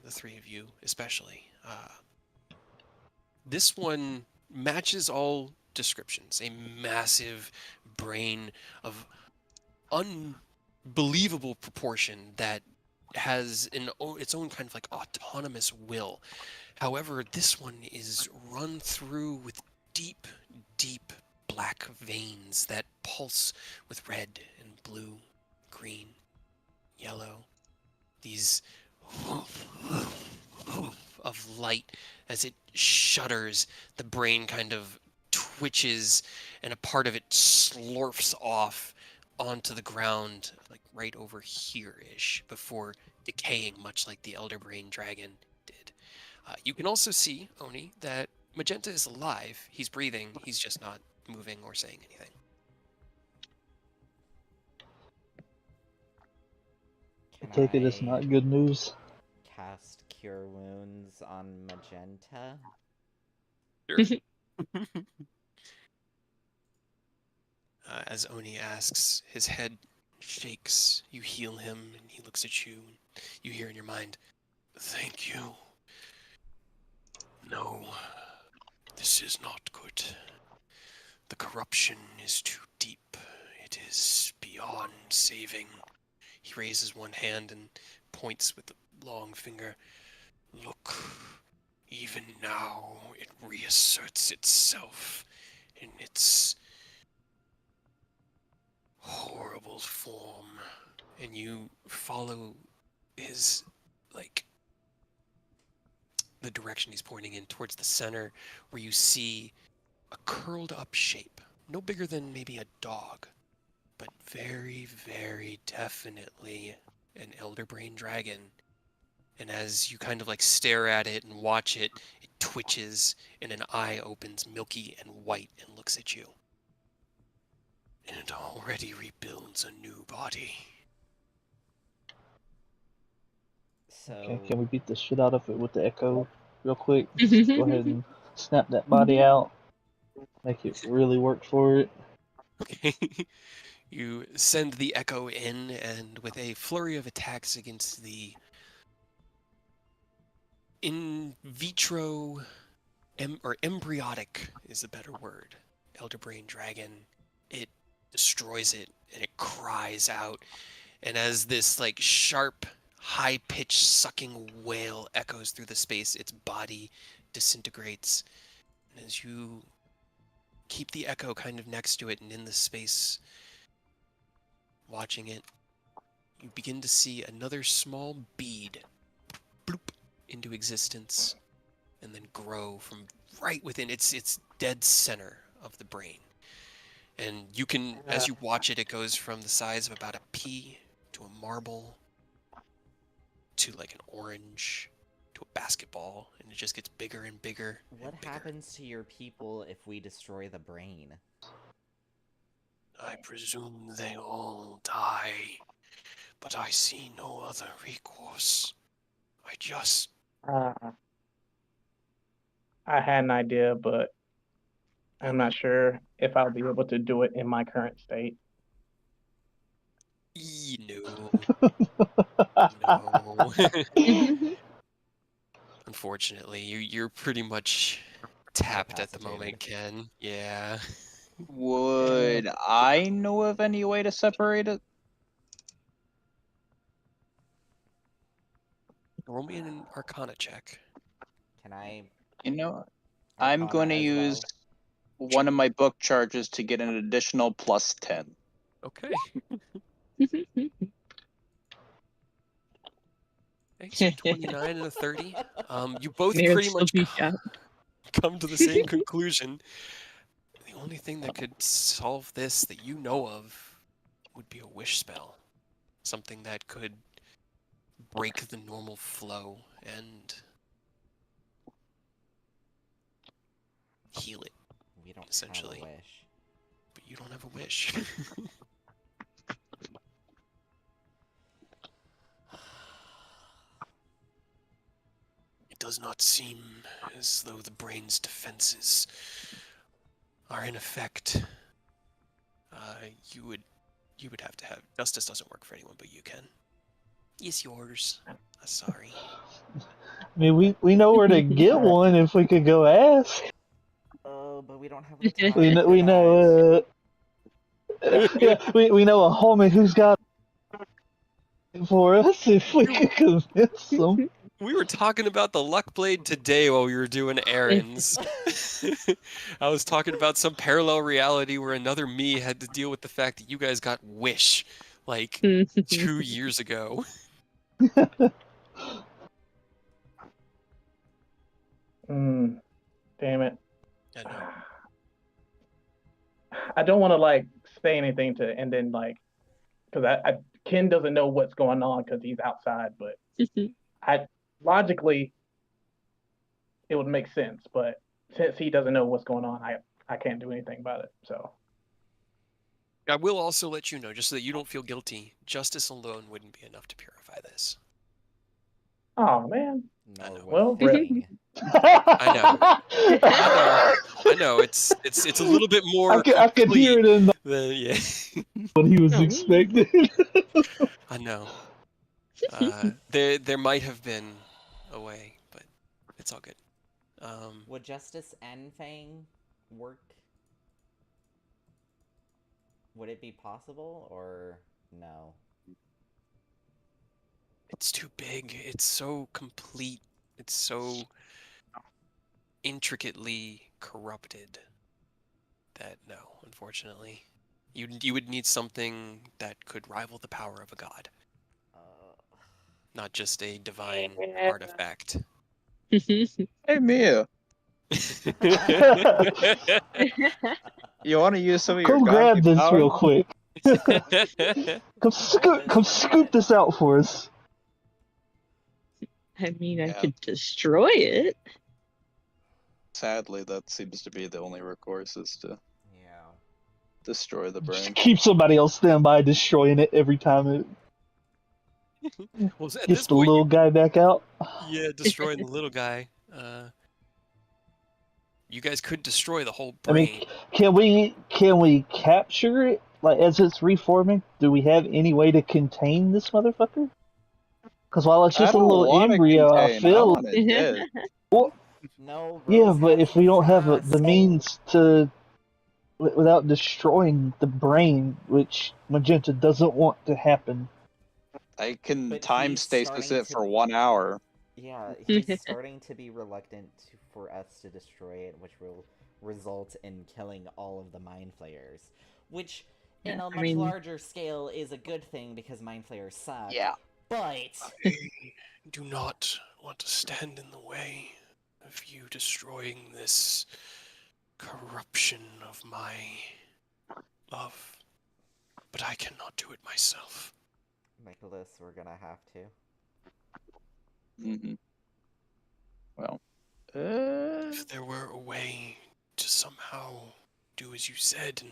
the three of you especially. This one matches all descriptions. A massive brain of unbelievable proportion that has its own kind of like autonomous will. However, this one is run through with deep, deep black veins that pulse with red and blue, green, yellow. These of light as it shudders, the brain kind of twitches and a part of it slurps off onto the ground, like right over here-ish, before decaying, much like the Elder Brain Dragon did. You can also see, Oni, that Magenta is alive. He's breathing. He's just not moving or saying anything. I take it it's not good news. Cast Cure Wounds on Magenta. Sure. As Oni asks, his head shakes. You heal him, and he looks at you. You hear in your mind, "Thank you. No, this is not good. The corruption is too deep. It is beyond saving." He raises one hand and points with the long finger. "Look, even now it reasserts itself in its horrible form. And you follow his, like, the direction he's pointing in towards the center, where you see a curled up shape, no bigger than maybe a dog, but very, very definitely an elder brain dragon. And as you kind of like stare at it and watch it, it twitches and an eye opens milky and white and looks at you. And it already rebuilds a new body. So Okay, can we beat the shit out of it with the echo real quick? Just go ahead and snap that body out. Make it really work for it. Okay. You send the echo in, and with a flurry of attacks against the in vitro, or embryotic is a better word, elder brain dragon, it destroys it and it cries out. And as this like sharp, high-pitched sucking wail echoes through the space, its body disintegrates. And as you keep the echo kind of next to it and in the space, watching it, you begin to see another small bead bloop into existence and then grow from right within its dead center of the brain. And you can, as you watch it, it goes from the size of about a pea to a marble to like an orange to a basketball, and it just gets bigger and bigger. what and bigger. happens to your people if we destroy the brain? I presume they all die, but I see no other recourse. I just... Uh, I had an idea, but I'm not sure if I'll be able to do it in my current state. No. No. Unfortunately, you're pretty much tapped at the moment, Ken. Yeah. Would I know of any way to separate it? Roll me an Arcana check. Can I? You know, I'm Arcana going to as use well? one of my book charges to get an additional plus 10. Okay. Okay, so 29 and a 30. You both Mayor pretty still much beat you out. come to the same conclusion. The only thing that could solve this that you know of would be a wish spell. Something that could break the normal flow and heal it, We don't essentially. have a wish. But you don't have a wish. It does not seem as though the brain's defenses are in effect. You would have to have... Justice doesn't work for anyone, but you can. It's yours. Sorry. I mean, we know where to get one if we could go ask. Oh, but we don't have the time. We for know yeah, we know a homie who's got it for us if we could convince them. We were talking about the luck blade today while we were doing errands. I was talking about some parallel reality where another me had to deal with the fact that you guys got Wish like 2 years ago. Damn it. I know. I don't want to like say anything to, and then like, because Ken doesn't know what's going on because he's outside, but logically it would make sense, but since he doesn't know what's going on, I can't do anything about it. So I will also let you know, just so that you don't feel guilty, justice alone wouldn't be enough to purify this. oh man. No, Well, ring. I know. It's a little bit more. I could hear it in yeah. what he was expecting. I know. There might have been a way, but it's all good. Would Justice and Fang work? Would it be possible, or no? It's too big. It's so complete. It's so intricately corrupted that no, unfortunately. You would need something that could rival the power of a god, not just a divine artifact. Hey Mia, you want to use some of your Come grab godly this power? real quick. Come scoop this out for us. I mean, I Yeah. could destroy it. Sadly, that seems to be the only recourse is to Yeah. destroy the brain. Just keep somebody else standby destroying it every time it Well, at gets this the point, little guy back out. yeah, destroying the little guy. You guys could destroy the whole I mean, brain. can we capture it like as it's reforming? Do we have any way to contain this motherfucker? Because while it's I just a don't little want to embryo, I contain. I feel want it dead. No, yeah. Rose But has if we don't have the trust. means to, without destroying the brain, which Magenta doesn't want to happen. I can But time he's stasis starting it to- for 1 hour. Yeah, he's starting to be reluctant for us to destroy it, which will result in killing all of the Mind Flayers. Which, in a I much mean- larger scale, is a good thing because Mind Flayers suck. Yeah. But I do not want to stand in the way of you destroying this corruption of my love. But I cannot do it myself. Nicholas, we're gonna have to. Mm-hmm. Well, If there were a way to somehow do as you said and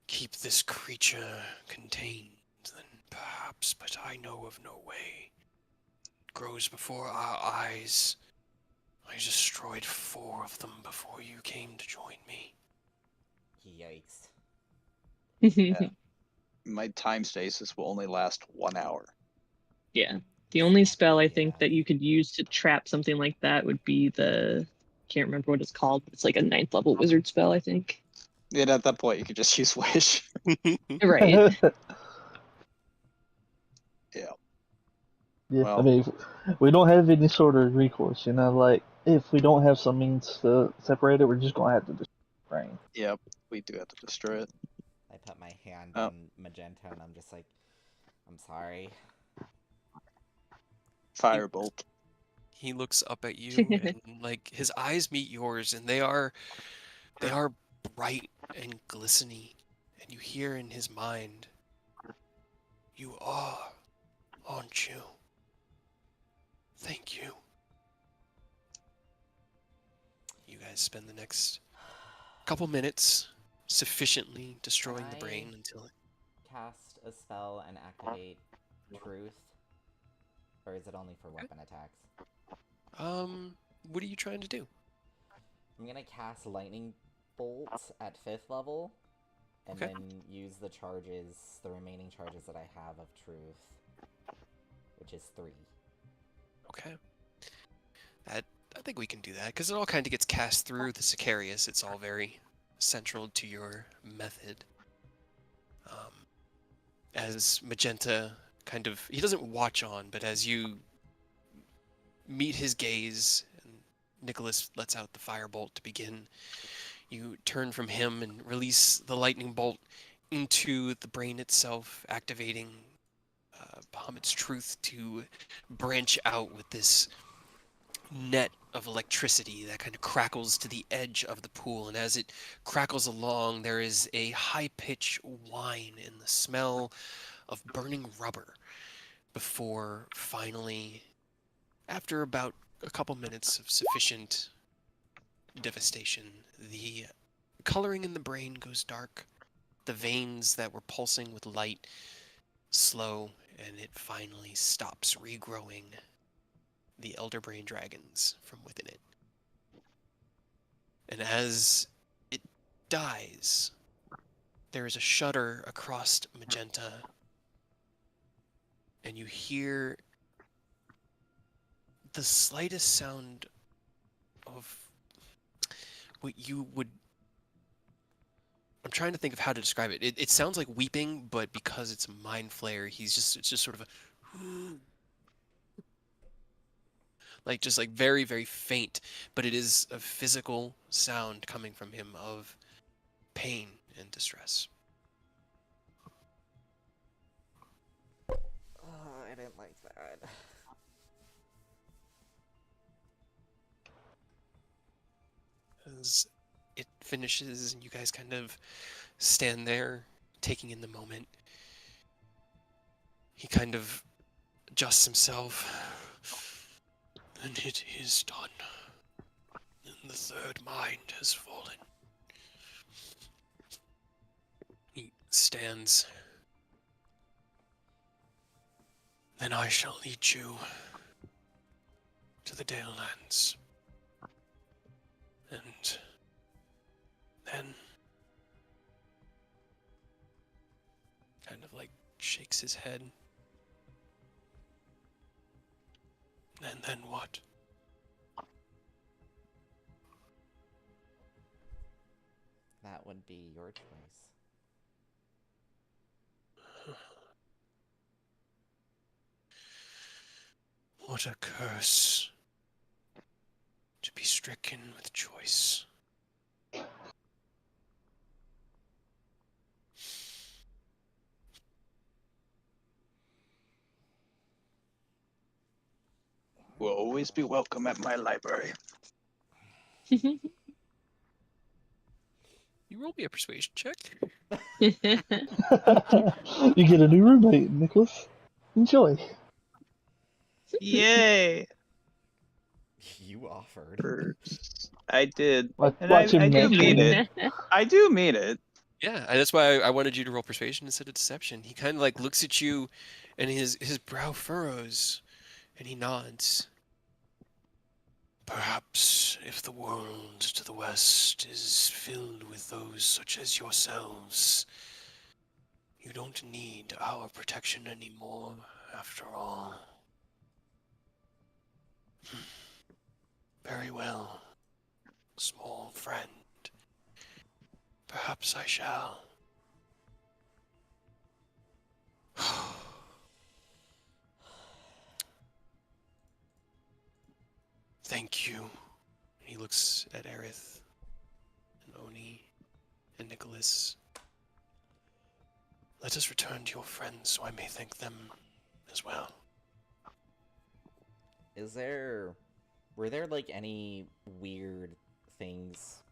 keep this creature contained, then perhaps, but I know of no way. It grows before our eyes. I destroyed 4 of them before you came to join me. Yikes. my time stasis will only last 1 hour. Yeah. The only spell I Yeah. think that you could use to trap something like that would be the can't remember what it's called. It's like a 9th level wizard spell, I think. And at that point, you could just use Wish. Right. Yeah. Yeah, Well- I mean, we don't have any sort of recourse, you know. Like, if we don't have some means to separate it, we're just gonna have to destroy the brain. Yep, we do have to destroy it. I put my hand Oh. on Magenta and I'm just like, I'm sorry. Firebolt. He looks up at you and like his eyes meet yours and they are bright and glistening, and you hear in his mind, "You are, aren't you? Thank you." You guys spend the next couple minutes sufficiently destroying the brain until Cast a spell and activate Truth? Or is it only for weapon attacks? what are you trying to do? I'm gonna cast Lightning Bolt at 5th level, and Okay. then use the charges, the remaining charges that I have of Truth, which is 3. Okay. I think we can do that because it all kind of gets cast through the Sicarius. It's all very central to your method. As Magenta kind of, he doesn't watch on, but as you meet his gaze and Nicholas lets out the firebolt to begin, you turn from him and release the lightning bolt into the brain itself, activating Bahamut's truth to branch out with this net of electricity that kind of crackles to the edge of the pool. And as it crackles along, there is a high-pitched whine and the smell of burning rubber before finally, after about a couple minutes of sufficient devastation, the coloring in the brain goes dark. The veins that were pulsing with light slow, and it finally stops regrowing the elder brain dragons from within it. And as it dies, there is a shudder across Magenta, and you hear the slightest sound of what you would... I'm trying to think of how to describe it. It sounds like weeping, but because it's a mind flayer, it's just sort of a... like just like very, very faint, but it is a physical sound coming from him of pain and distress. Oh, I didn't like that. As it finishes and you guys kind of stand there taking in the moment, he kind of adjusts himself. And it is done. And the third mind has fallen. He stands. Then I shall lead you to the Dale Lands. And then kind of like shakes his head. And then what? That would be your choice. What a curse to be stricken with choice. Will always be welcome at my library. You roll me a persuasion check. You get a new roommate, Nicholas. Enjoy. Yay! You offered. I did. Watch And I him do mean naturally. it. I do mean it. Yeah, and that's why I wanted you to roll persuasion instead of deception. He kind of like looks at you, and his brow furrows, and he nods. Perhaps if the world to the west is filled with those such as yourselves, you don't need our protection anymore, after all. Very well, small friend. Perhaps I shall. Thank you. He looks at Aerith and Oni and Nicholas. Let us return to your friends so I may thank them as well. Were there like any weird things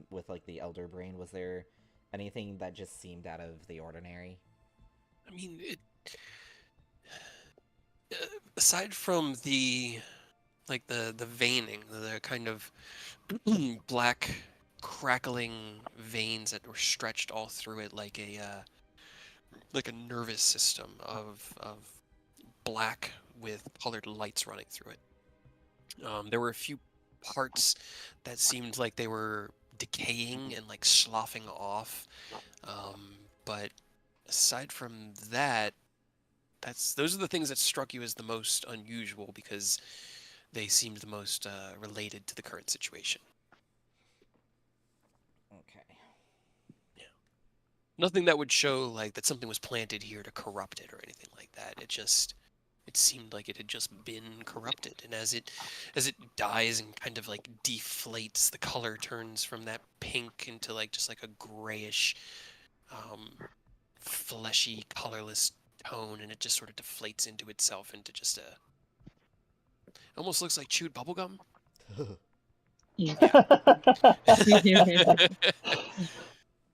with like the Elder Brain? Was there anything that just seemed out of the ordinary? I mean, aside from the veining, the kind of black crackling veins that were stretched all through it like a nervous system of black with colored lights running through it. There were a few parts that seemed like they were decaying and like sloughing off, but aside from that, those are the things that struck you as the most unusual because they seemed the most related to the current situation. Okay. Yeah. Nothing that would show like that something was planted here to corrupt it or anything like that. It seemed like it had just been corrupted, and as it dies and kind of like deflates, the color turns from that pink into like just like a grayish, fleshy, colorless tone, and it just sort of deflates into itself into just almost looks like chewed bubblegum.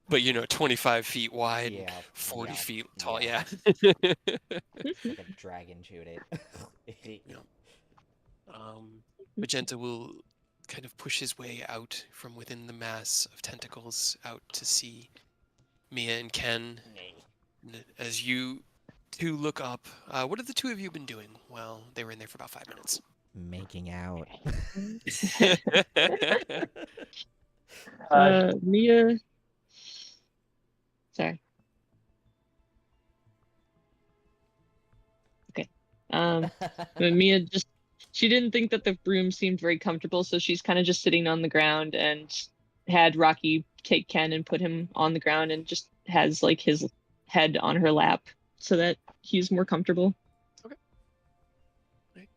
But 25 feet wide, Yeah. 40 yeah, feet tall, yeah. yeah. Like a dragon chewed it. Magenta will kind of push his way out from within the mass of tentacles out to see Mia and Ken. As you two look up, what have the two of you been doing? Well, they were in there for about 5 minutes. Making out. Mia. Sorry. Okay. But Mia she didn't think that the room seemed very comfortable, so she's kind of just sitting on the ground and had Rocky take Ken and put him on the ground and just has like his head on her lap so that he's more comfortable. Okay. Right.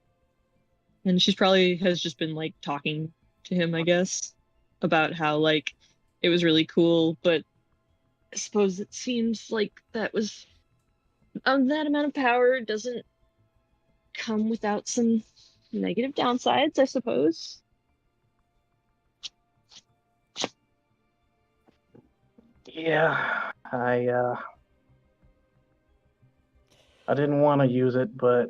And she's probably has just been like talking to him, I guess, about how like it was really cool, but I suppose it seems like that was that amount of power doesn't come without some negative downsides, I suppose. Yeah, I didn't want to use it, but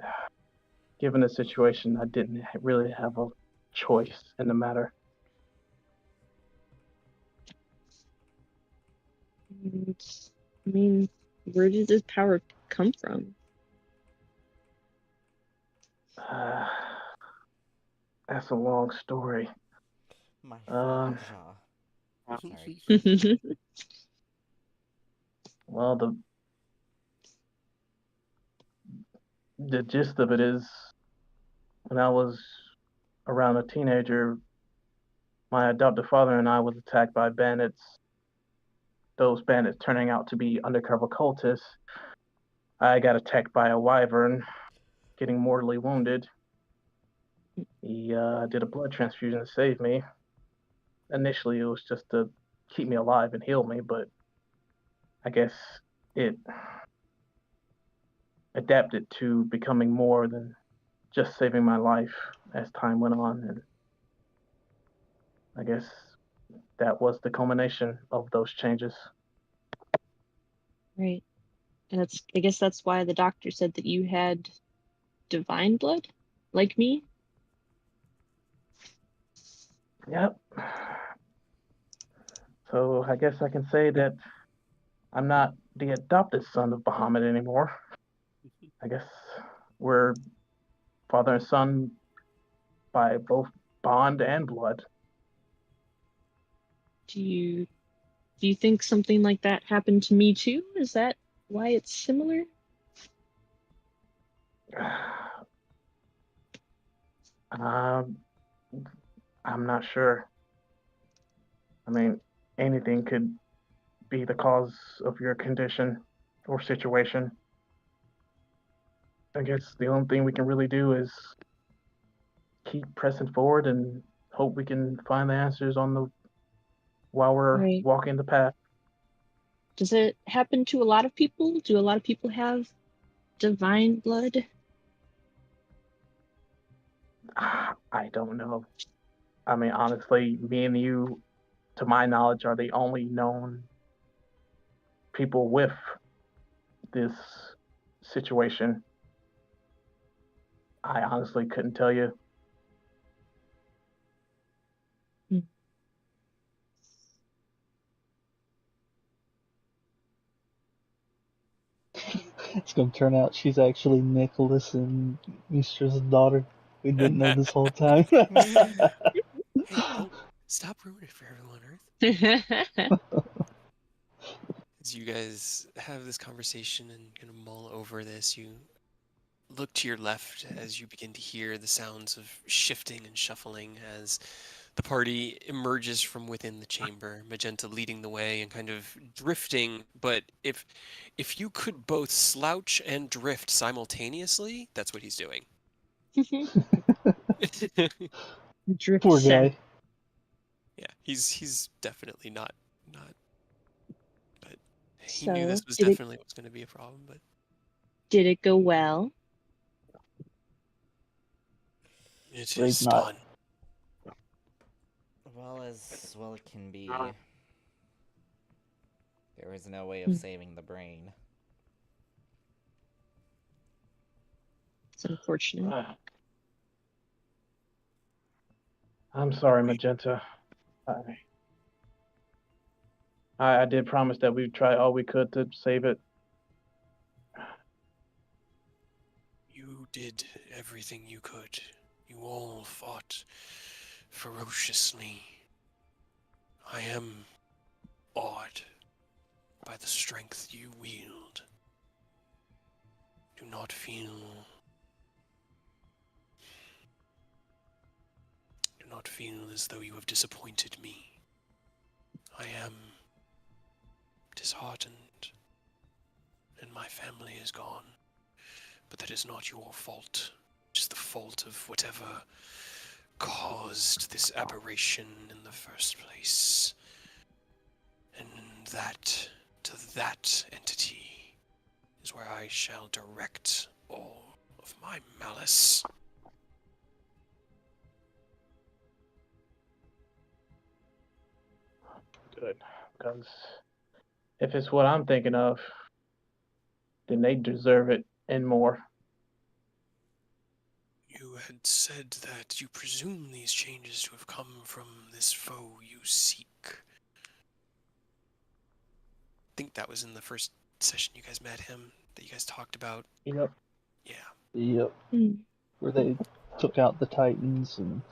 given the situation, I didn't really have a choice in the matter. And, I mean, where did this power come from? That's a long story. My Um, jaw. Sorry. Well, the gist of it is, when I was around a teenager, my adoptive father and I was attacked by bandits. Those bandits turning out to be undercover cultists. I got attacked by a wyvern, getting mortally wounded. He did a blood transfusion to save me. Initially, it was just to keep me alive and heal me, but I guess it adapted to becoming more than just saving my life as time went on, and I guess that was the culmination of those changes. Right. And I guess that's why the doctor said that you had divine blood, like me. Yep. So I guess I can say that I'm not the adopted son of Bahamut anymore. I guess we're father and son by both bond and blood. Do you think something like that happened to me too? Is that why it's similar? Um, I'm not sure. I mean, anything could be the cause of your condition or situation. I guess the only thing we can really do is keep pressing forward and hope we can find the answers while we're Right. walking the path. Does it happen to a lot of people? Do a lot of people have divine blood? I don't know. I mean, honestly, me and you, to my knowledge, are the only known people with this situation. I honestly couldn't tell you. It's gonna turn out she's actually Nicholas and Mistress' daughter. We didn't know this whole time. Hey, don't stop ruining it for everyone on Earth. As you guys have this conversation and kind of mull over this, you look to your left as you begin to hear the sounds of shifting and shuffling as the party emerges from within the chamber, Magenta leading the way and kind of drifting. But if you could both slouch and drift simultaneously, that's what he's doing. Drift Poor set. guy. Yeah, he's definitely not. But he So, knew this was definitely what's going to be a problem. But did it go well? it But is he's not. done. Well, as well it can be. There is no way of saving the brain. It's unfortunate. I'm sorry, Magenta. I did promise that we'd try all we could to save it. You did everything you could. You all fought ferociously. I am awed by the strength you wield. Do not feel as though you have disappointed me. I am disheartened, and my family is gone. But that is not your fault. is the fault of whatever caused this aberration in the first place. And that, to that entity, is where I shall direct all of my malice. Good, because if it's what I'm thinking of, then they deserve it and more. You had said that you presume these changes to have come from this foe you seek. I think that was in the first session you guys met him, that you guys talked about. Yep. Yeah. Yep. Mm. Where they took out the Titans and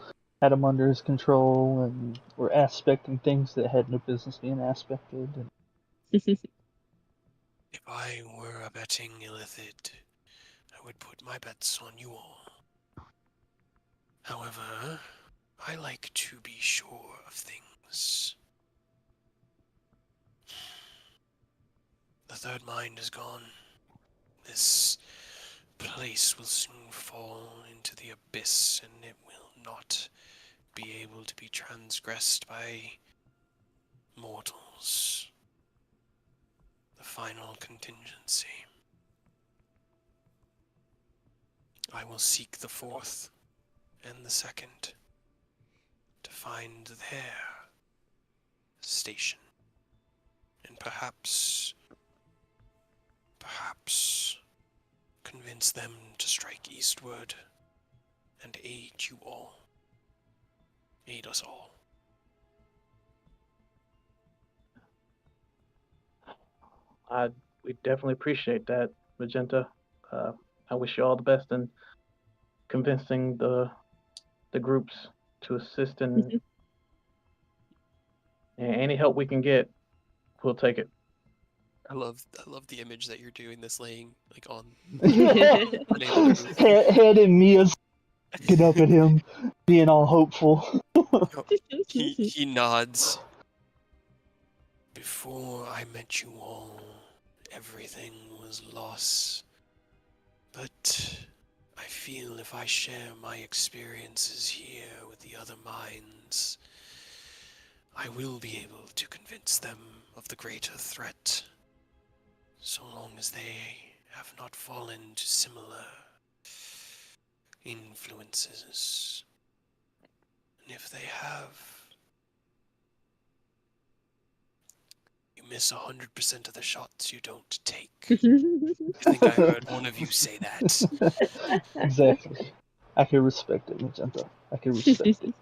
had them under his control and were aspecting things that had no business being aspected. And If I were a betting illithid, I would put my bets on you all. However, I like to be sure of things. The third mind is gone. This place will soon fall into the abyss, and it will not be able to be transgressed by mortals. The final contingency. I will seek the fourth and the second to find their station, and perhaps convince them to strike eastward and aid you all. Aid us all. We definitely appreciate that, Magenta. I wish you all the best in convincing the groups to assist in and any help we can get. We'll take it. I love the image that you're doing this laying like on. Head and Mia's looking up at him, being all hopeful. He nods. Before I met you all, everything was loss. But I feel if I share my experiences here with the other minds, I will be able to convince them of the greater threat, so long as they have not fallen to similar influences. And if they have, you miss 100% of the shots you don't take. I think I heard one of you say that. Exactly. I can respect it, Magenta. I can respect it.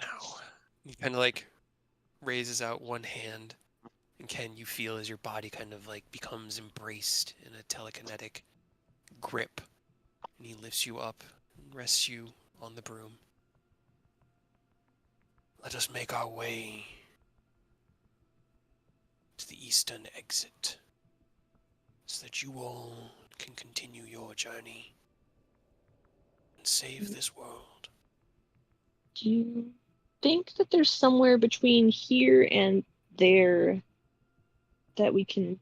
Now, he kind of like raises out one hand, and Ken, you feel as your body kind of like becomes embraced in a telekinetic grip, and he lifts you up and rests you on the broom. Let us make our way to the eastern exit, so that you all can continue your journey and save this world. Do you think that there's somewhere between here and there that we can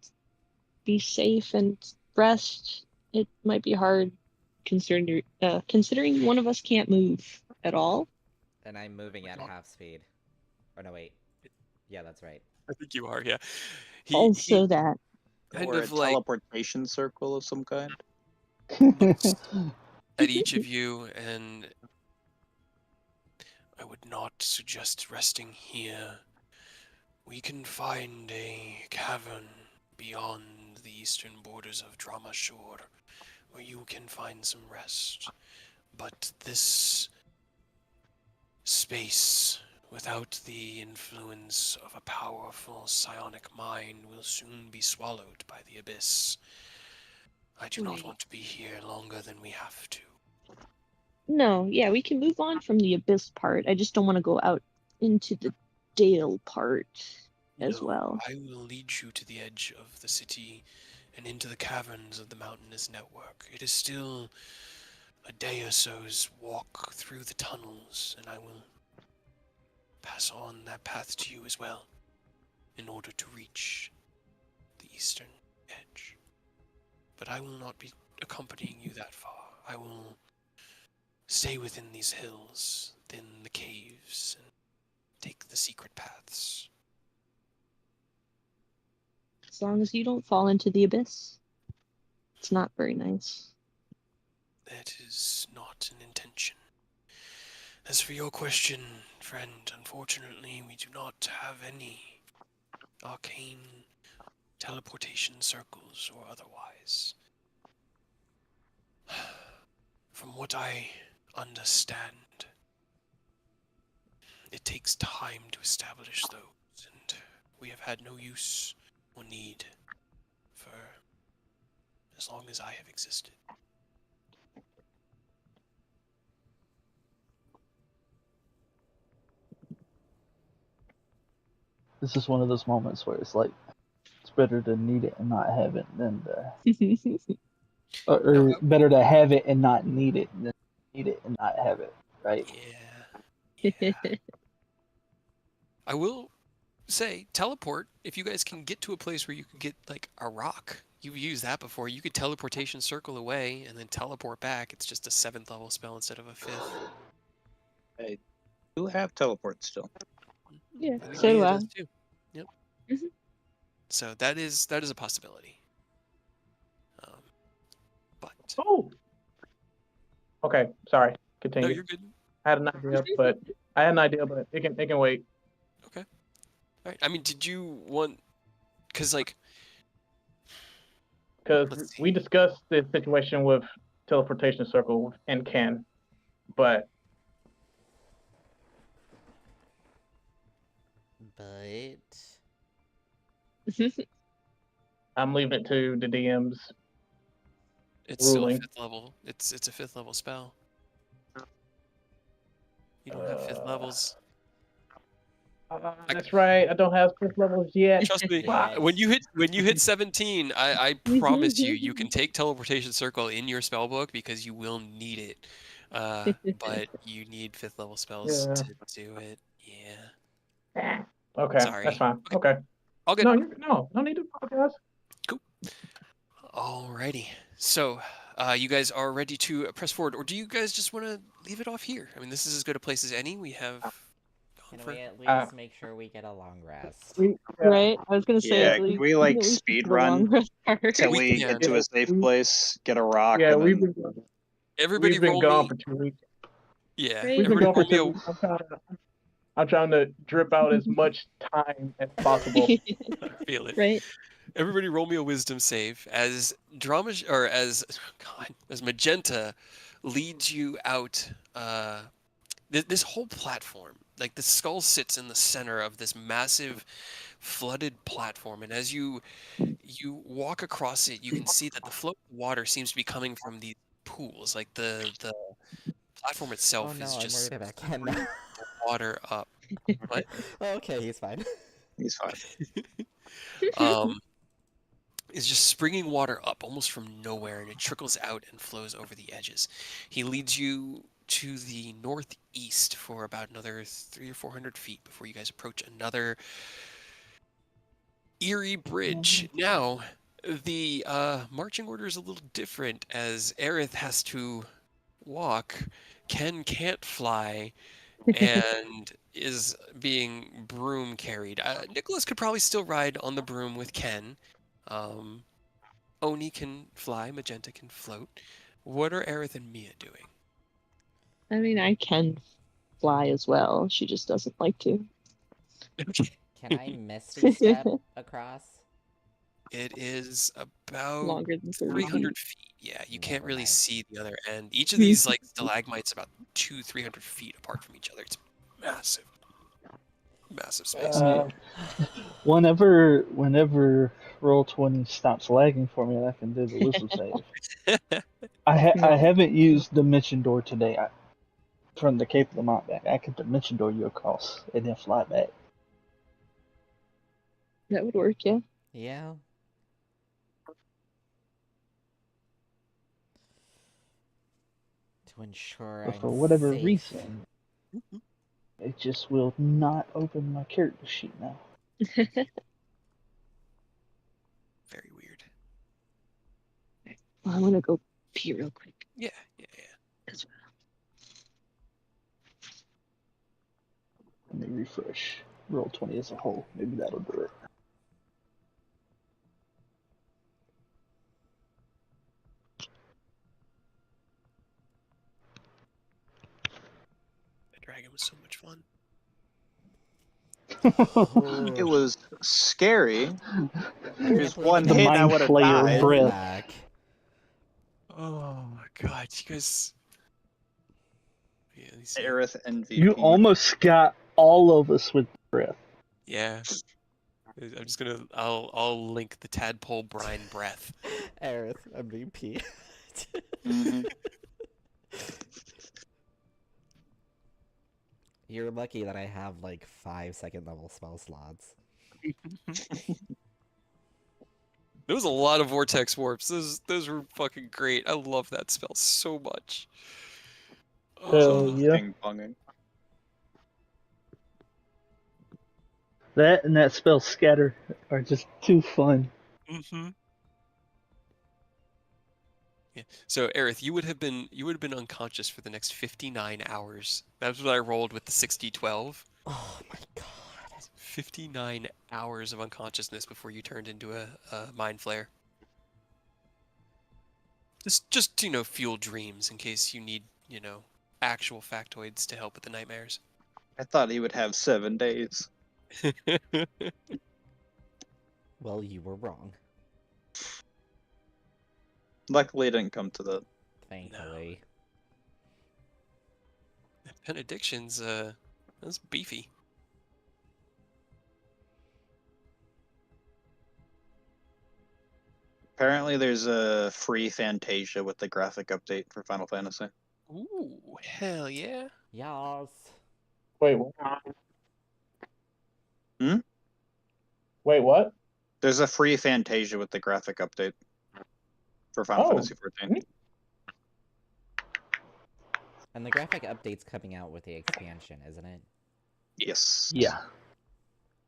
be safe and rest? It might be hard considering one of us can't move at all. And I'm moving at half speed. Or no, wait. Yeah, that's right. I think you are, yeah. Also that. Kind Or a of like teleportation circle of some kind. at each of you, and I would not suggest resting here. We can find a cavern beyond the eastern borders of Dramashore, where you can find some rest. But this space, without the influence of a powerful psionic mind, will soon be swallowed by the abyss. I do not Right. want to be here longer than we have to. No, yeah, we can move on from the abyss part. I just don't want to go out into the Dale part as No, well. I will lead you to the edge of the city and into the caverns of the mountainous network. It is still a day or so's walk through the tunnels, and I will pass on that path to you as well, in order to reach the eastern edge. But I will not be accompanying you that far. I will stay within these hills, within the caves, and take the secret paths. As long as you don't fall into the abyss. It's not very nice. That is not an intention. As for your question, friend, unfortunately, we do not have any arcane teleportation circles or otherwise. From what I understand, it takes time to establish those, and we have had no use or need for as long as I have existed. This is one of those moments where it's like it's better to need it and not have it than to, or better to have it and not need it than need it and not have it, right? Yeah. I will say, teleport, if you guys can get to a place where you could get, like, a rock. You've used that before. You could teleportation circle away and then teleport back. It's just a 7th level spell instead of a 5th. I do have teleport still. Yeah, I think so do Mia I. does too. Yep. Mhm. So that is a possibility. But Oh. Okay, sorry. no, Continue. you're good. I had an idea, but it can wait. Okay. All right. I mean, did you want? Because like, Because let's see. we discussed the situation with teleportation circle and Ken, but I'm leaving it to the DMs. It's still a ruling. 5th level. It's a 5th level spell. You don't have 5th levels. That's right. I don't have 5th levels yet. Trust me. Damn it. When you hit 17, I promise you can take teleportation circle in your spell book because you will need it. But you need 5th level spells Yeah. to do it. Yeah. Okay, Sorry. that's fine. Okay. All good. No need to apologize. Alrighty. So, you guys are ready to press forward, or do you guys just want to leave it off here? I mean, this is as good a place as any. We have gone Can for. we at least make sure we get a long rest? Right? I was gonna say Yeah, at can least we at like least speed the long run rest part. till We we can. get to a safe place, get a rock, Yeah, and we've then been Everybody roll gone me. for 2 weeks. Yeah. Right. We've been Everybody gone roll for me 2 weeks. I'm trying to drip out as much time as possible. I feel it. Right? Everybody roll me a wisdom save as drama or as God, as Magenta leads you out this whole platform. Like the skull sits in the center of this massive flooded platform, and as you walk across it, you can see that the flow of water seems to be coming from these pools. Like the platform Oh itself no, is I'm just worried about Ken now. water up. What? Okay, he's fine. he's fine. Is just springing water up almost from nowhere, and it trickles out and flows over the edges. He leads you to the northeast for about another 300 or 400 feet before you guys approach another eerie bridge. Now, the marching order is a little different as Aerith has to walk. Ken can't fly and is being broom carried. Nicholas could probably still ride on the broom with Ken. Oni can fly, Magenta can float. What are Aerith and Mia doing? I mean, I can fly as well. She just doesn't like to. Can I Misty Step across? It is about Longer than 30 300 feet. Yeah, you can't Never really mind. see the other end. Each of these like stalagmites about 200-300 feet apart from each other. It's massive, massive space. Whenever Roll20 stops lagging for me, I can do the wisdom save. I haven't used Dimension Door today. From the Cape of the Mountebank, I could Dimension Door you across and then fly back. That would work, yeah. Yeah. To ensure But I'm for whatever safe. reason, it just will not open my character sheet now. Very weird. Well, I'm gonna go pee real quick. Yeah, yeah. Let me refresh. Roll 20 as a whole. Maybe that'll do it. The dragon was so much fun. It was scary. There's believe one we The hit I mind would have flayer died. breath. Back. Oh my god, you guys. Yeah, let me see. Aerith MVP. You almost got all of us with breath. Yeah. I'm just gonna. I'll link the tadpole brine breath. Aerith, MVP. Mhm. You're lucky that I have like 5 second-level spell slots. There was a lot of vortex warps. Those were fucking great. I love that spell so much. Hell yeah. Ping ponging. That and that spell scatter are just too fun. Mm-hmm. Yeah. So, Aerith, you would have been unconscious for the next 59 hours. That's what I rolled with the 60-12. Oh my god. 59 hours of unconsciousness before you turned into a mind flare. Just fuel dreams in case you need, actual factoids to help with the nightmares. I thought he would have 7 days. Well, you were wrong. Luckily, it didn't come to that. Thankfully. Benediction's that's beefy. Apparently, there's a free Fantasia with the graphic update for Final Fantasy. Ooh, hell yeah. Yes. Wait, what? Hmm? Wait, what? There's a free Fantasia with the graphic update for Final Oh. Fantasy 14. And the graphic update's coming out with the expansion, isn't it? Yes. Yeah.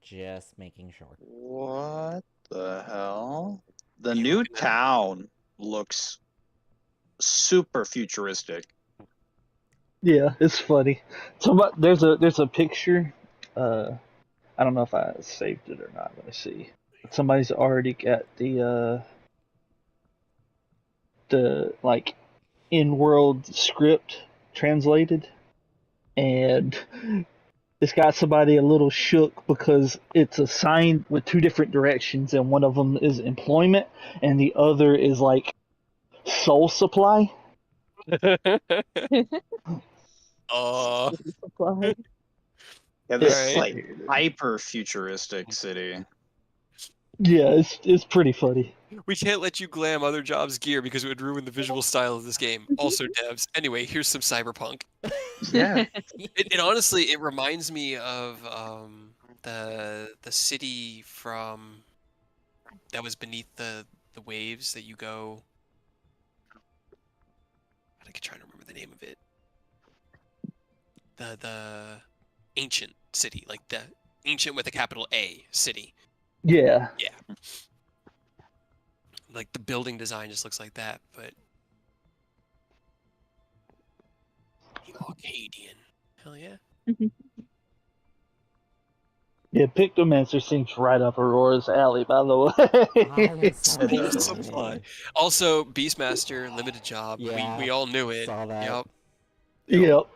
Just making sure. What the hell? The You new looking at it? town looks super futuristic. Yeah, it's funny. So there's a picture. I don't know if I saved it or not. Let me see. Somebody's already got the like in-world script translated, and it's got somebody a little shook because it's assigned with 2 different directions, and one of them is employment, and the other is like soul supply. Supply. Yeah, this Alright. is like hyper futuristic city. Yeah, it's pretty funny. We can't let you glam other jobs' gear because it would ruin the visual style of this game. Also, devs. Anyway, here's some cyberpunk. Yeah. It honestly, it reminds me of the city from that was beneath the waves that you go. I can try to remember the name of it. The ancient city, like the ancient with a capital A city. Yeah. Yeah. Like the building design just looks like that, but the Arcadian. Hell yeah. Yeah, Pictomancer seems right up Aurora's alley, by the way. Oh, that's so Soul funny. Supply. Also, Beastmaster, limited job. Yeah, we all knew it. saw that. Yep. Yep.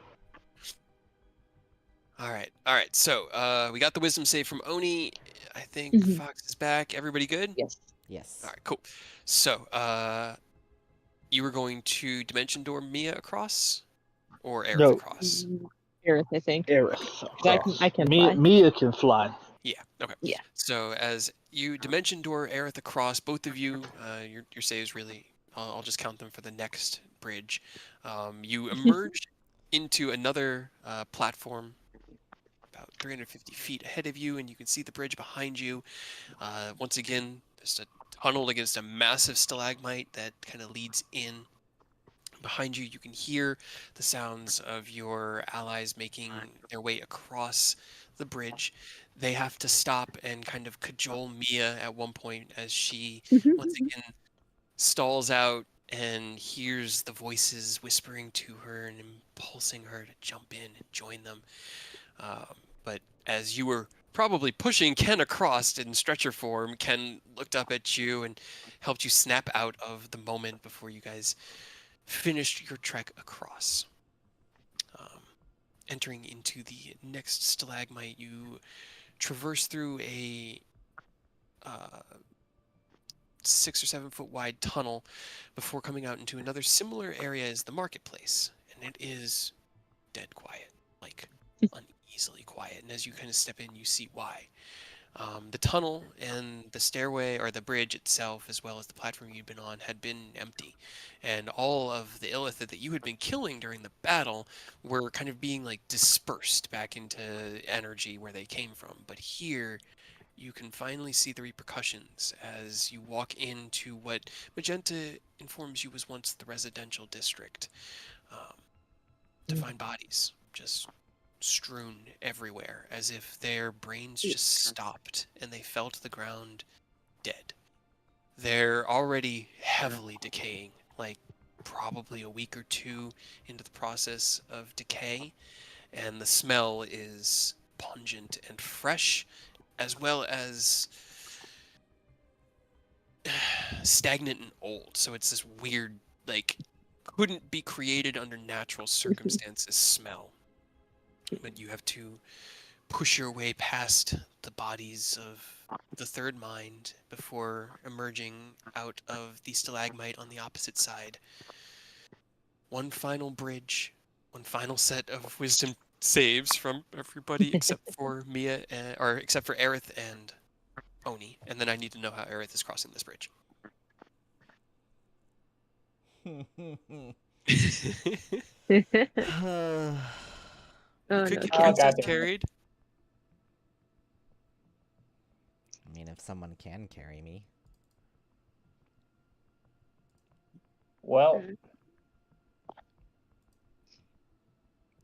All right. So, we got the wisdom save from Oni. I think Mhm. Fox is back. Everybody good? Yes. Yes. All right, cool. So, you were going to dimension door Mia across, or Aerith No. across? Aerith, I think. Aerith. I can fly. Mia can fly. Yeah. Okay. Yeah. So as you dimension door Aerith across, both of you, your saves really, I'll just count them for the next bridge. You emerge into another platform about 350 feet ahead of you, and you can see the bridge behind you. Once again, just a tunnel against a massive stalagmite that kind of leads in. Behind you, you can hear the sounds of your allies making their way across the bridge. They have to stop and kind of cajole Mia at one point as she once again stalls out and hears the voices whispering to her and impulsing her to jump in and join them. But as you were probably pushing Ken across in stretcher form, Ken looked up at you and helped you snap out of the moment before you guys finished your trek across. Entering into the next stalagmite, you traverse through a 6 or 7 foot wide tunnel before coming out into another similar area as the marketplace, and it is dead quiet, like uneasily quiet. And as you kind of step in, you see why. The tunnel and the stairway, or the bridge itself, as well as the platform you'd been on, had been empty, and all of the illithid that you had been killing during the battle were kind of being like dispersed back into energy where they came from. But here, you can finally see the repercussions as you walk into what Magenta informs you was once the residential district. To find bodies just strewn everywhere, as if their brains just stopped and they fell to the ground dead. They're already heavily decaying, like probably a week or two into the process of decay, and the smell is pungent and fresh, as well as stagnant and old. So it's this weird, like, couldn't be created under natural circumstances smell. But you have to push your way past the bodies of the third mind before emerging out of the stalagmite on the opposite side. One final bridge, one final set of wisdom saves from everybody except for Mia, or except for Aerith and Oni, and then I need to know how Aerith is crossing this bridge. Oh, Could no. get Oh, Kansas gotcha. carried. I mean, if someone can carry me. Well,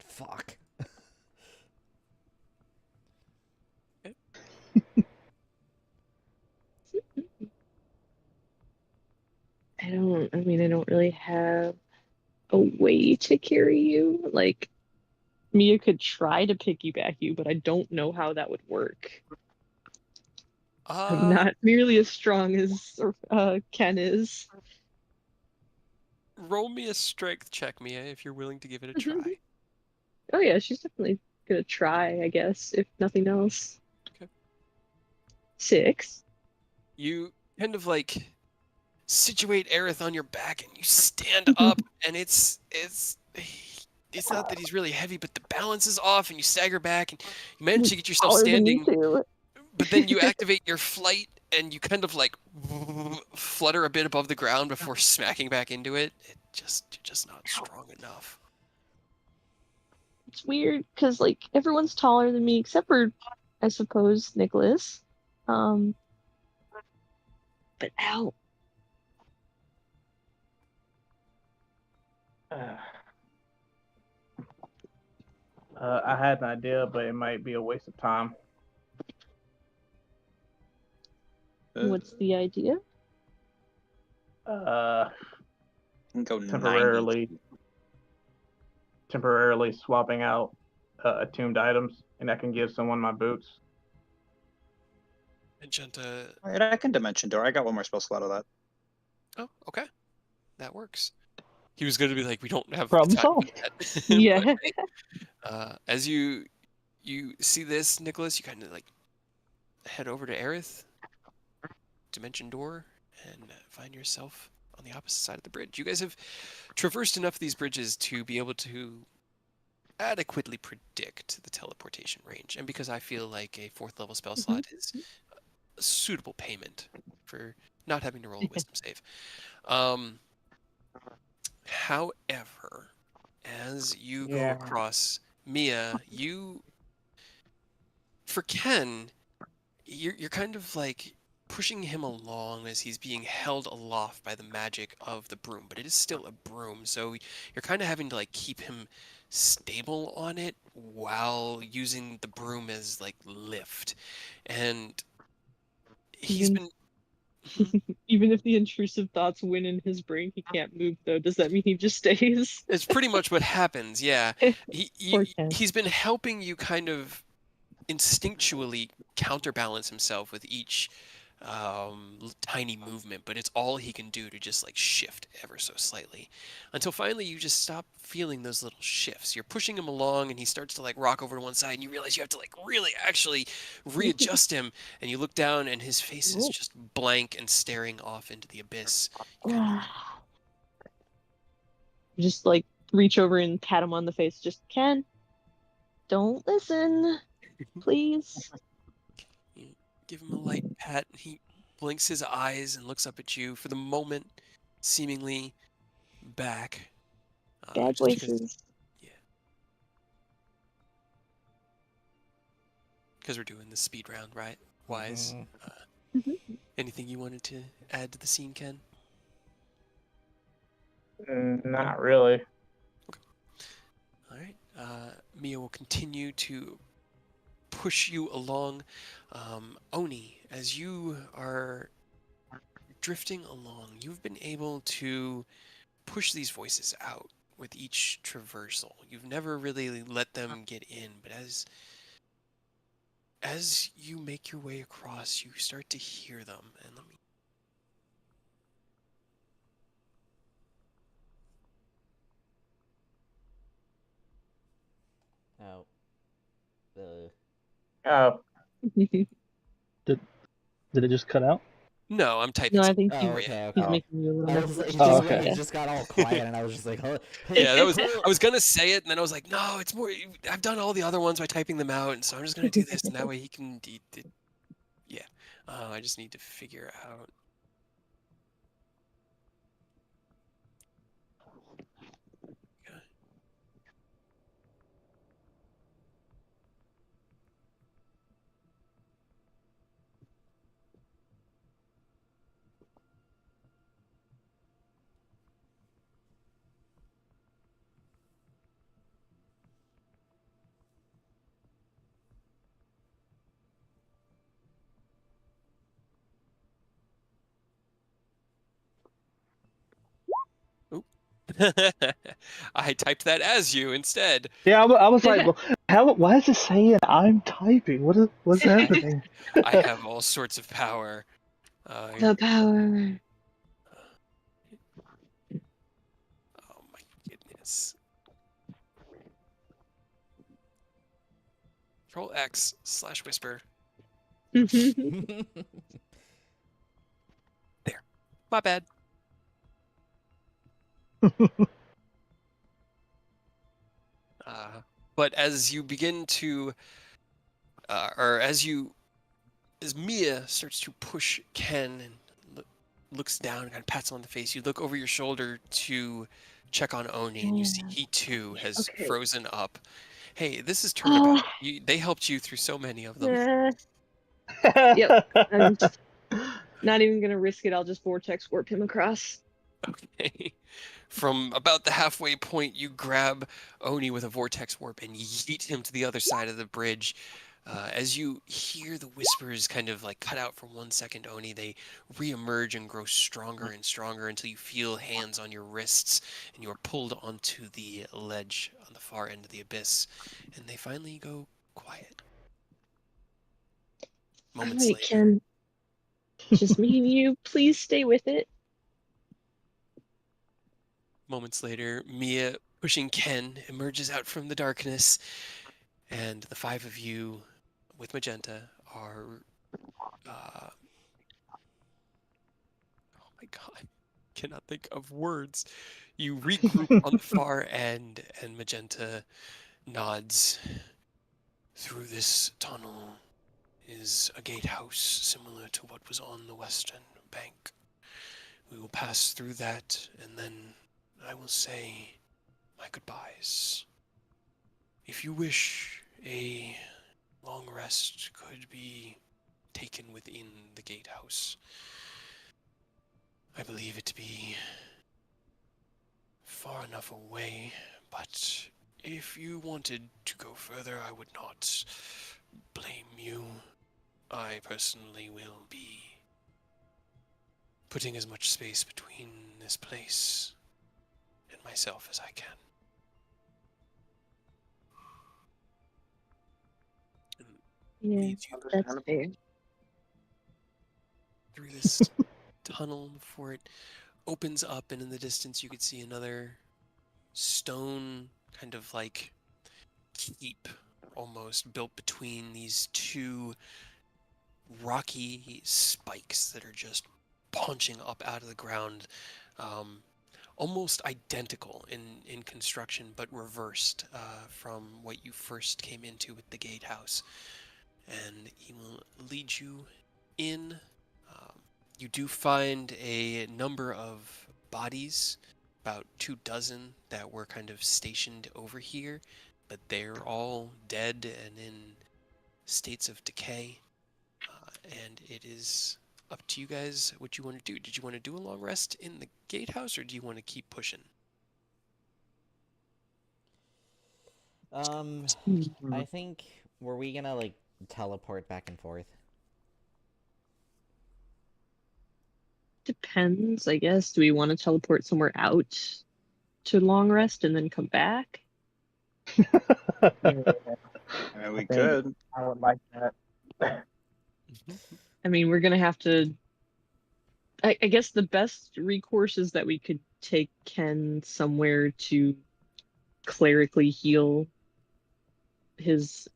Fuck. I don't really have a way to carry you. Like, Mia could try to piggyback you, but I don't know how that would work. I'm not nearly as strong as Ken is. Roll me a strength check, Mia, if you're willing to give it a try. Oh yeah, she's definitely gonna try, I guess, if nothing else. Okay. 6. You kind of like situate Aerith on your back and you stand up, and it's not that he's really heavy, but the balance is off and you stagger back and you manage to get yourself Taller than me standing, too. but then you activate your flight and you kind of like flutter a bit above the ground before smacking back into it. You're just not strong enough. It's weird because like everyone's taller than me except for, I suppose, Nicholas. But ow. I had an idea, but it might be a waste of time. What's the idea? Can go temporarily swapping out attuned items, and I can give someone my boots. Magenta. Alright, I can dimension door. I got one more spell slot of that. Oh, okay. That works. He was going to be like, we don't have Problem time solved. yet. Yeah. But, as you see this, Nicholas, you kind of like head over to Aerith, dimension door, and find yourself on the opposite side of the bridge. You guys have traversed enough of these bridges to be able to adequately predict the teleportation range, and because I feel like a 4th level spell slot is a suitable payment for not having to roll a wisdom save. However, as you go across, Mia, for Ken, you're kind of like pushing him along as he's being held aloft by the magic of the broom, but it is still a broom, so you're kind of having to like keep him stable on it while using the broom as like lift. And he's been Even if the intrusive thoughts win in his brain, he can't move though. Does that mean he just stays? It's pretty much what happens, yeah. Poor Ken. He's been helping you kind of instinctually counterbalance himself with each tiny movement, but it's all he can do to just like shift ever so slightly until finally you just stop feeling those little shifts. You're pushing him along and he starts to like rock over to one side and you realize you have to like really actually readjust him, and you look down and his face is just blank and staring off into the abyss. Just like reach over and pat him on the face. Just, Ken, don't listen, please. You give him a light pat. He blinks his eyes and looks up at you for the moment, seemingly back. Bad Just because, voices. because we're doing the speed round, right? Wise. Anything you wanted to add to the scene, Ken? Not really. All right. Mia will continue to push you along. Oni, as you are drifting along, you've been able to push these voices out with each traversal. You've never really let them get in, but as you make your way across, you start to hear them. And let me. Oh. Oh, Did it just cut out? No, I'm typing No, I something think Oh, for you. okay, he's okay. making you a little I more was like, Oh, just, okay. it just got all quiet, and I was just like, oh. Yeah, that was. I was gonna say it, and then I was like, no, it's more. I've done all the other ones by typing them out, and so I'm just gonna do this, and that way he can. Yeah. I just need to figure out. Okay. Oop. I typed that as you instead. Yeah, I was like, well, why is it saying I'm typing? What's happening? I have all sorts of power. The power. Oh my goodness. Control X / whisper. There. My bad. But as you begin to, as Mia starts to push Ken and looks down and kind of pats him on the face, you look over your shoulder to check on Oni, and you see he too has Okay. frozen up. Hey, this is Turnabout. They helped you through so many of them. Yep. I'm just not even gonna risk it. I'll just vortex warp him across. Okay. From about the halfway point, you grab Oni with a vortex warp and yeet him to the other side of the bridge. As you hear the whispers kind of like cut out for 1 second, Oni, they reemerge and grow stronger and stronger until you feel hands on your wrists and you are pulled onto the ledge on the far end of the abyss. And they finally go quiet. Moments Alright, later. Ken. Just me and you. Please stay with it. Moments later, Mia, pushing Ken, emerges out from the darkness, and the five of you with Magenta are. Oh my god. Cannot think of words. You regroup on the far end, and Magenta nods. Through this tunnel is a gatehouse similar to what was on the western bank. We will pass through that, and then I will say my goodbyes. If you wish, a long rest could be taken within the gatehouse. I believe it to be far enough away, but if you wanted to go further, I would not blame you. I personally will be putting as much space between this place and myself as I can. Yeah, leads you that's fair. through this tunnel before it opens up, and in the distance you could see another stone kind of like keep almost built between these two rocky spikes that are just punching up out of the ground, almost identical in construction, but reversed from what you first came into with the gatehouse. And he will lead you in. Um, you do find a number of bodies, about 24 that were kind of stationed over here, but they're all dead and in states of decay. And it is up to you guys what you want to do. Did you want to do a long rest in the gatehouse, or do you want to keep pushing? I think, were we gonna, like, teleport back and forth? Depends, I guess. Do we want to teleport somewhere out to long rest and then come back? Yeah, I mean, I we think could. I would like that. I mean, we're gonna have to. I guess the best recourse is that we could take Ken somewhere to clerically heal his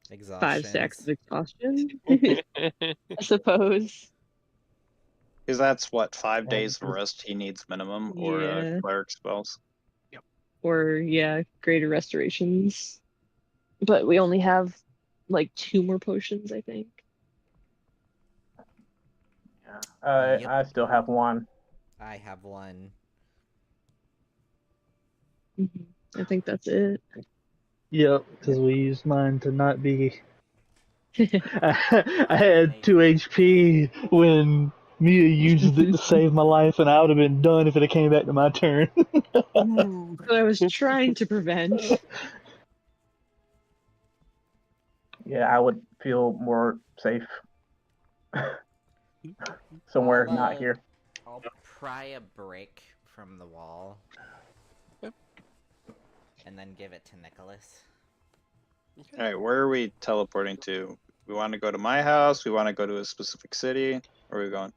5 stacks of Exhaustions. exhaustion. I suppose. Because that's what, 5 days of rest he needs minimum, or Yeah. cleric spells. Or, yeah, greater restorations. But we only have like 2 more potions, I think. Yep. I still have one. I have one. I think that's it. Yep, because we used mine to not be. I had 2 HP when Mia used it to save my life, and I would have been done if it had came back to my turn. What I was trying to prevent. Yeah, I would feel more safe somewhere not here. I'll pry a brick from the wall. Yep. And then give it to Nicholas. All right, where are we teleporting to? We want to go to my house. We want to go to a specific city. Where are we going?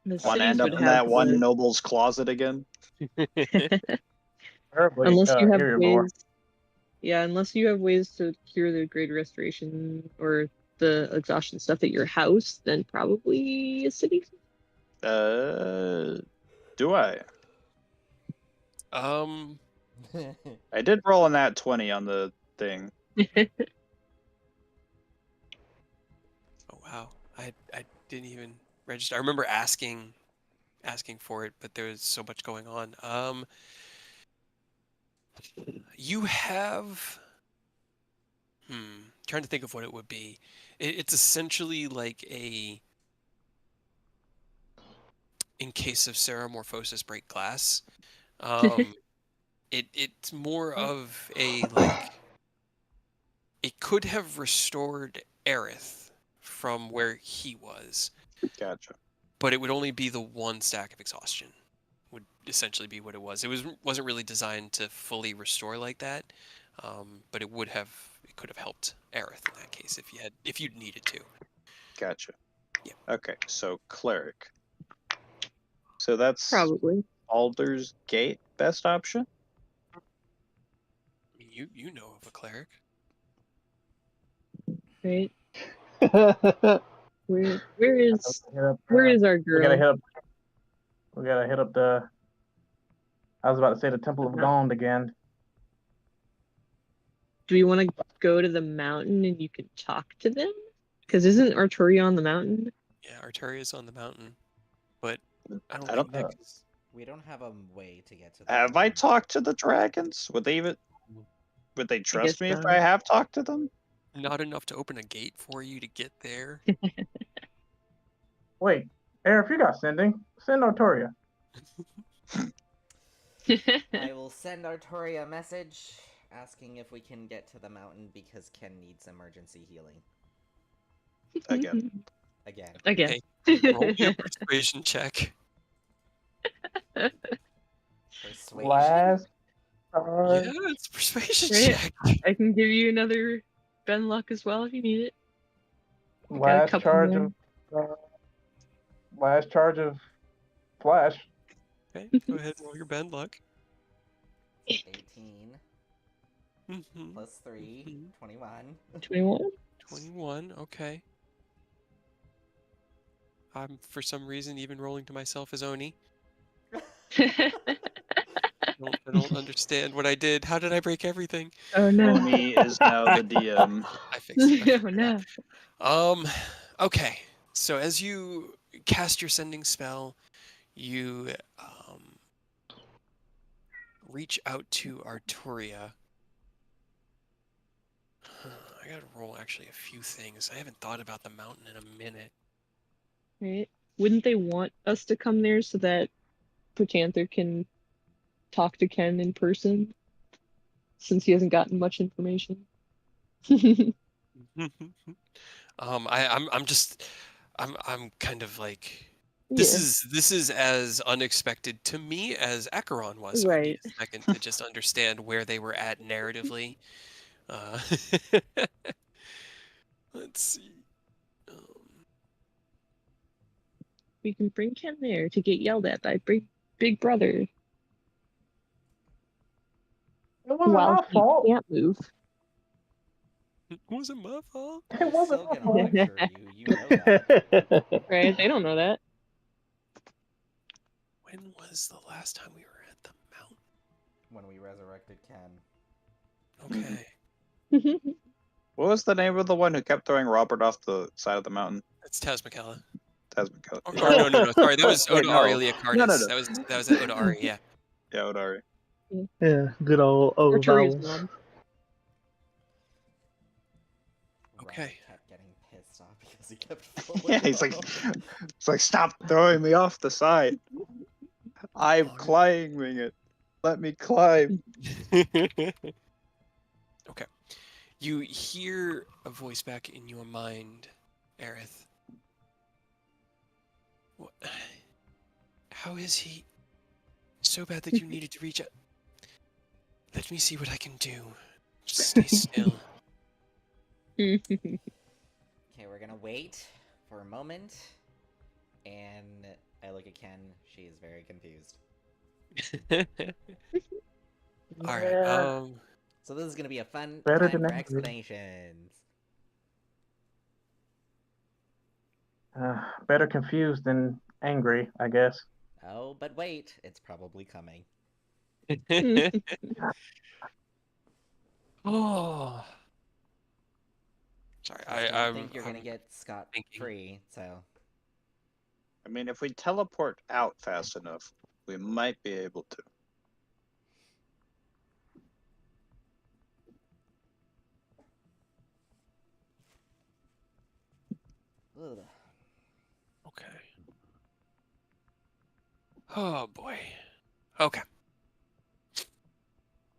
The Want to cities end up would in have that one the- noble's closet again? Preferably, unless you have Erebor. ways. Yeah, unless you have ways to cure the greater restoration or the exhaustion stuff at your house, then probably a city. Do I? Um, I did roll on that 20 on the thing. oh wow, I didn't even register. I remember asking for it, but there was so much going on. You have, trying to think of what it would be. It's essentially like a, in case of ceramorphosis break glass. It's more of a like, it could have restored Aerith from where he was, Gotcha. but it would only be the 1 stack of exhaustion. Would essentially be what it was. It wasn't really designed to fully restore like that, but it could have helped Aerith in that case if you'd needed to. Gotcha. Yeah. Okay, so cleric. So that's Probably. Baldur's Gate best option? I mean, you know of a cleric. Right? Where is our We gotta girl? hit up. We gotta hit up the. I was about to say the Temple of Gond again. Do we want to go to the mountain and you can talk to them? Because isn't Arturia on the mountain? Yeah, Arturia's on the mountain, but I don't I think don't- Nick is. We don't have a way to get to the Have I mountain. talked to the dragons? Would they trust guess me if not. I have talked to them? Not enough to open a gate for you to get there. Wait, Air, if you got send Artoria. I will send Artoria a message asking if we can get to the mountain because Ken needs emergency healing. Again. Again. Again. Roll your persuasion check. Persuasion? Last. Yeah, it's a persuasion Right. check. I can give you another Ben luck as well if you need it. I got a Last couple charge more. of last charge of flash. Okay, go ahead and roll your bend luck. 18 Mm-hmm. plus 3, 21. 21. 21, okay. I'm, for some reason, even rolling to myself as Oni. I don't understand what I did. How did I break everything? Oh no. Oni is now the DM. I fixed it. I Oh figured it no. out. Okay. So as you cast your sending spell, you reach out to Arturia. I gotta roll actually a few things. I haven't thought about the mountain in a minute. Right? Wouldn't they want us to come there so that Panther can talk to Ken in person? Since he hasn't gotten much information. I'm kind of like Yeah. this is as unexpected to me as Acheron was, so I need Right. a second to just understand where they were at narratively. Uh, let's see. We can bring Ken there to get yelled at by Big Brother It wasn't while my he fault. can't move. It wasn't my fault. It They're wasn't still my gonna fault. lecture you, you know that. Right? They don't know that. When was the last time we were at the mountain? When we resurrected Ken. Okay. What was the name of the one who kept throwing Robert off the side of the mountain? That's Taz McKella. Tasman. Or no. Sorry, that was Wait, Oda no. Ari Leocardis. No. That was Oda Ari, yeah. Yeah, Odari. Yeah, good old Arturia's vowels. mom. Okay. Robert kept getting pissed off because he kept falling Yeah, he's like, off. it's like, stop throwing me off the side. I'm Alright. climbing it. Let me climb. Okay. You hear a voice back in your mind, Aerith. What? How is he so bad that you needed to reach out? Let me see what I can do. Just stay still. Okay, we're gonna wait for a moment. And I look at Ken. She is very confused. Alright, Yeah. So this is gonna be a fun Better time than for angry. explanations. Better confused than angry, I guess. Oh, but wait, it's probably coming. Oh. Sorry, I don't think I'm you're gonna get scot-free, so... I mean, if we teleport out fast enough, we might be able to. Ugh. okay. Oh boy. Okay.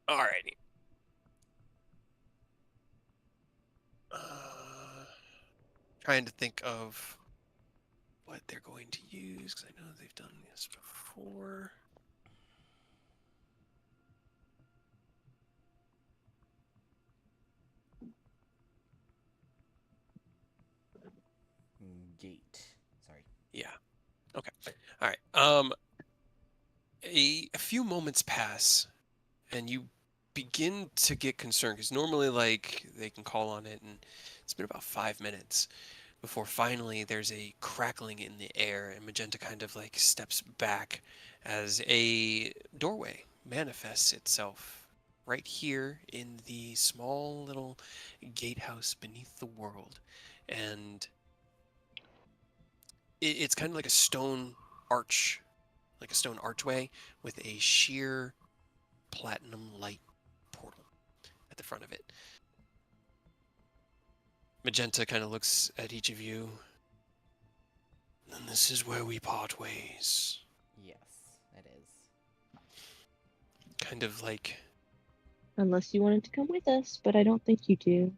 Alrighty. Trying to think of what they're going to use because I know they've done this before. Gate. Sorry. Yeah. Okay. All right. A few moments pass, and you begin to get concerned because normally, like, they can call on it, and it's been about 5 minutes before finally there's a crackling in the air, and Magenta kind of like steps back as a doorway manifests itself right here in the small little gatehouse beneath the world, and it's kind of like a stone arch, like a stone archway with a sheer platinum light portal at the front of it. Magenta kind of looks at each of you. And this is where we part ways. Yes, it is. Kind of like, Unless you wanted to come with us, but I don't think you do.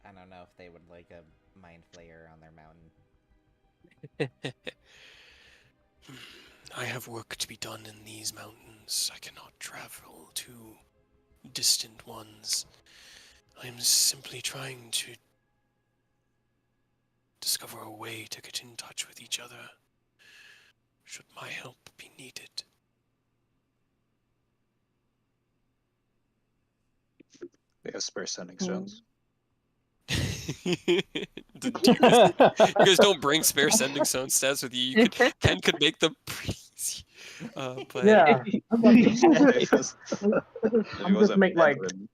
I don't know if they would like a mind flayer on their mountain. I have work to be done in these mountains. I cannot travel to distant ones. I'm simply trying to discover a way to get in touch with each other, should my help be needed. They have spare sending stones. You guys don't bring spare sending stone stats with you. Ken could make them pretty easy. But Yeah. I'm gonna If he I'm was just a make like veteran.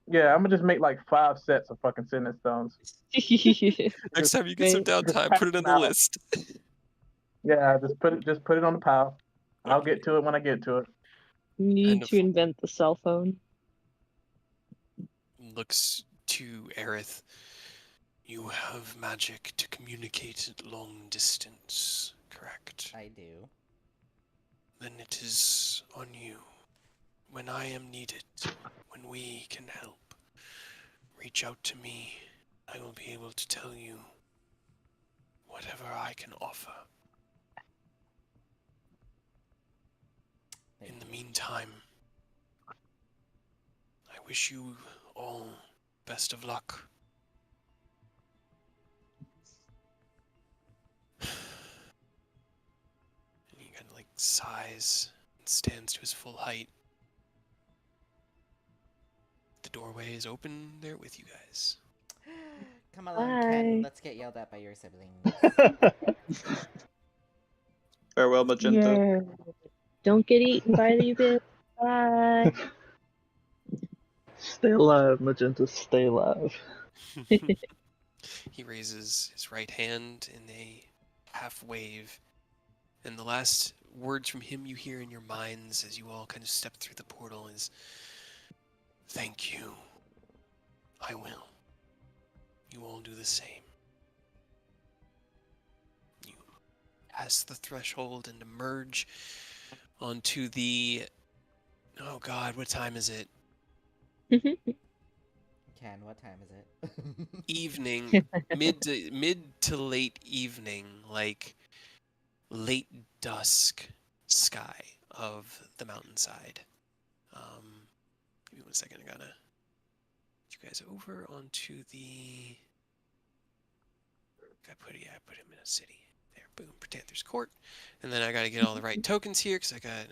yeah, I'm gonna just make like 5 sets of fucking sending stones. next time you get some downtime, pack put it on the them out. list. Yeah, just put it on the pile. I'll get to it when I get to it. You need And to invent the cell phone. looks to Aerith. You have magic to communicate at long distance, correct? I do. Then it is on you. When I am needed, when we can help, reach out to me. I will be able to tell you whatever I can offer. In the meantime, I wish you all best of luck. And he kind of like sighs and stands to his full height. The doorway is open there with you guys. Come along, Bye. Ken. Let's get yelled at by your siblings. Farewell, Magenta. Yeah. Don't get eaten by the abyss. Bye. Stay alive, Magenta, stay alive. He raises his right hand in a half wave, and the last words from him you hear in your minds as you all kind of step through the portal is, "Thank you. I will. You all do the same." You pass the threshold and emerge onto the... Oh God, what time is it? Ken, what time is it? Evening, mid to late evening, like late dusk sky of the mountainside. Give me 1 second. I gotta get you guys over onto the. I put him in a city. There, boom, Panther's Court, and then I gotta get all the right tokens here because I got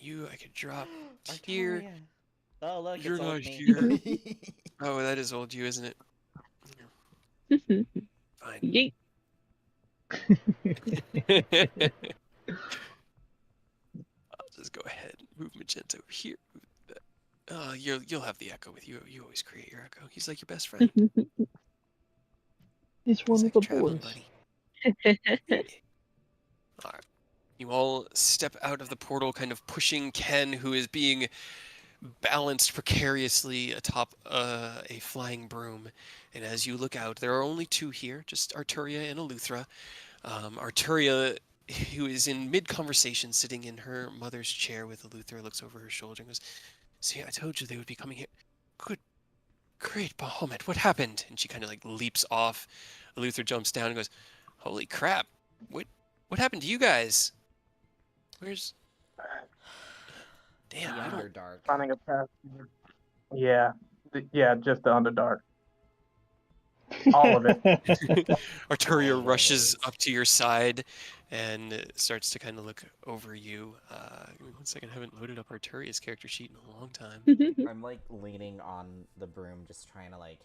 you. I could drop here. Artoria. Oh look, You're it's old not me. here. Oh, that is old you, isn't it? Fine. Yeet. I'll just go ahead and move Magenta over here. You'll have the echo with you. You always create your echo. He's like your best friend. He's one He's of like the a traveling boys. buddy. All right. You all step out of the portal, kind of pushing Ken, who is being balanced precariously atop a flying broom. And as you look out, there are only two here, just Arturia and Eleuthera. Arturia, who is in mid-conversation, sitting in her mother's chair with Eleuthera, looks over her shoulder and goes, "See, I told you they would be coming here. Good, great, Bahamut, what happened?" And she kind of like leaps off. Eleuthera jumps down and goes, "Holy crap, what happened to you guys? Where's... Damn, The I don't..." Underdark. Finding a path. Yeah, just the Underdark. All of it. Arturia All the rushes ways. up to your side and starts to kind of look over you. Give me 1 second. I haven't loaded up Arturia's character sheet in a long time. I'm like leaning on the broom, just trying to like,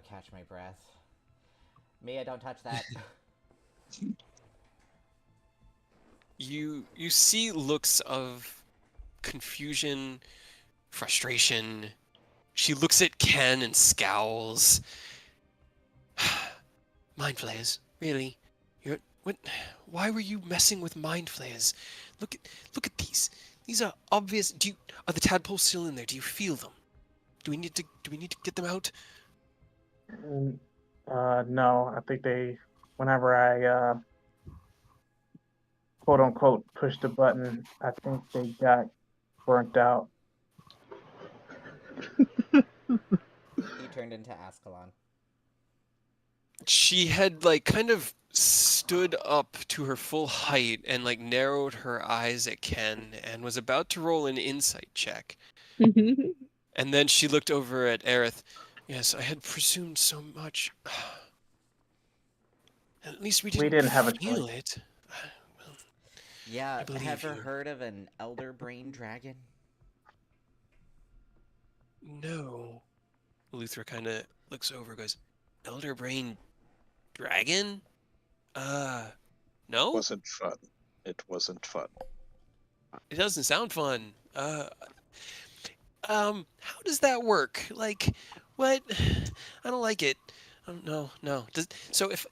catch my breath. Mia, don't touch that. You see looks of confusion, frustration. She looks at Ken and scowls. Mind flayers, really? What? Why were you messing with mind flayers? Look at these. These are obvious. Are the tadpoles still in there? Do you feel them? Do we need to get them out? No, I think whenever I quote unquote pushed the button, I think they got burnt out. He turned into Ascalon. She had like kind of stood up to her full height and like narrowed her eyes at Ken and was about to roll an insight check. And then she looked over at Aerith. Yes, I had presumed so much. At least we didn't have a feel choice. it. Well, Yeah, believe ever you. heard of an elder brain dragon? no. Luthra kind of looks over, goes, Elder Brain Dragon? No? Wasn't fun. It wasn't fun. It doesn't sound fun. How does that work? Like, what? I don't like it. No. So if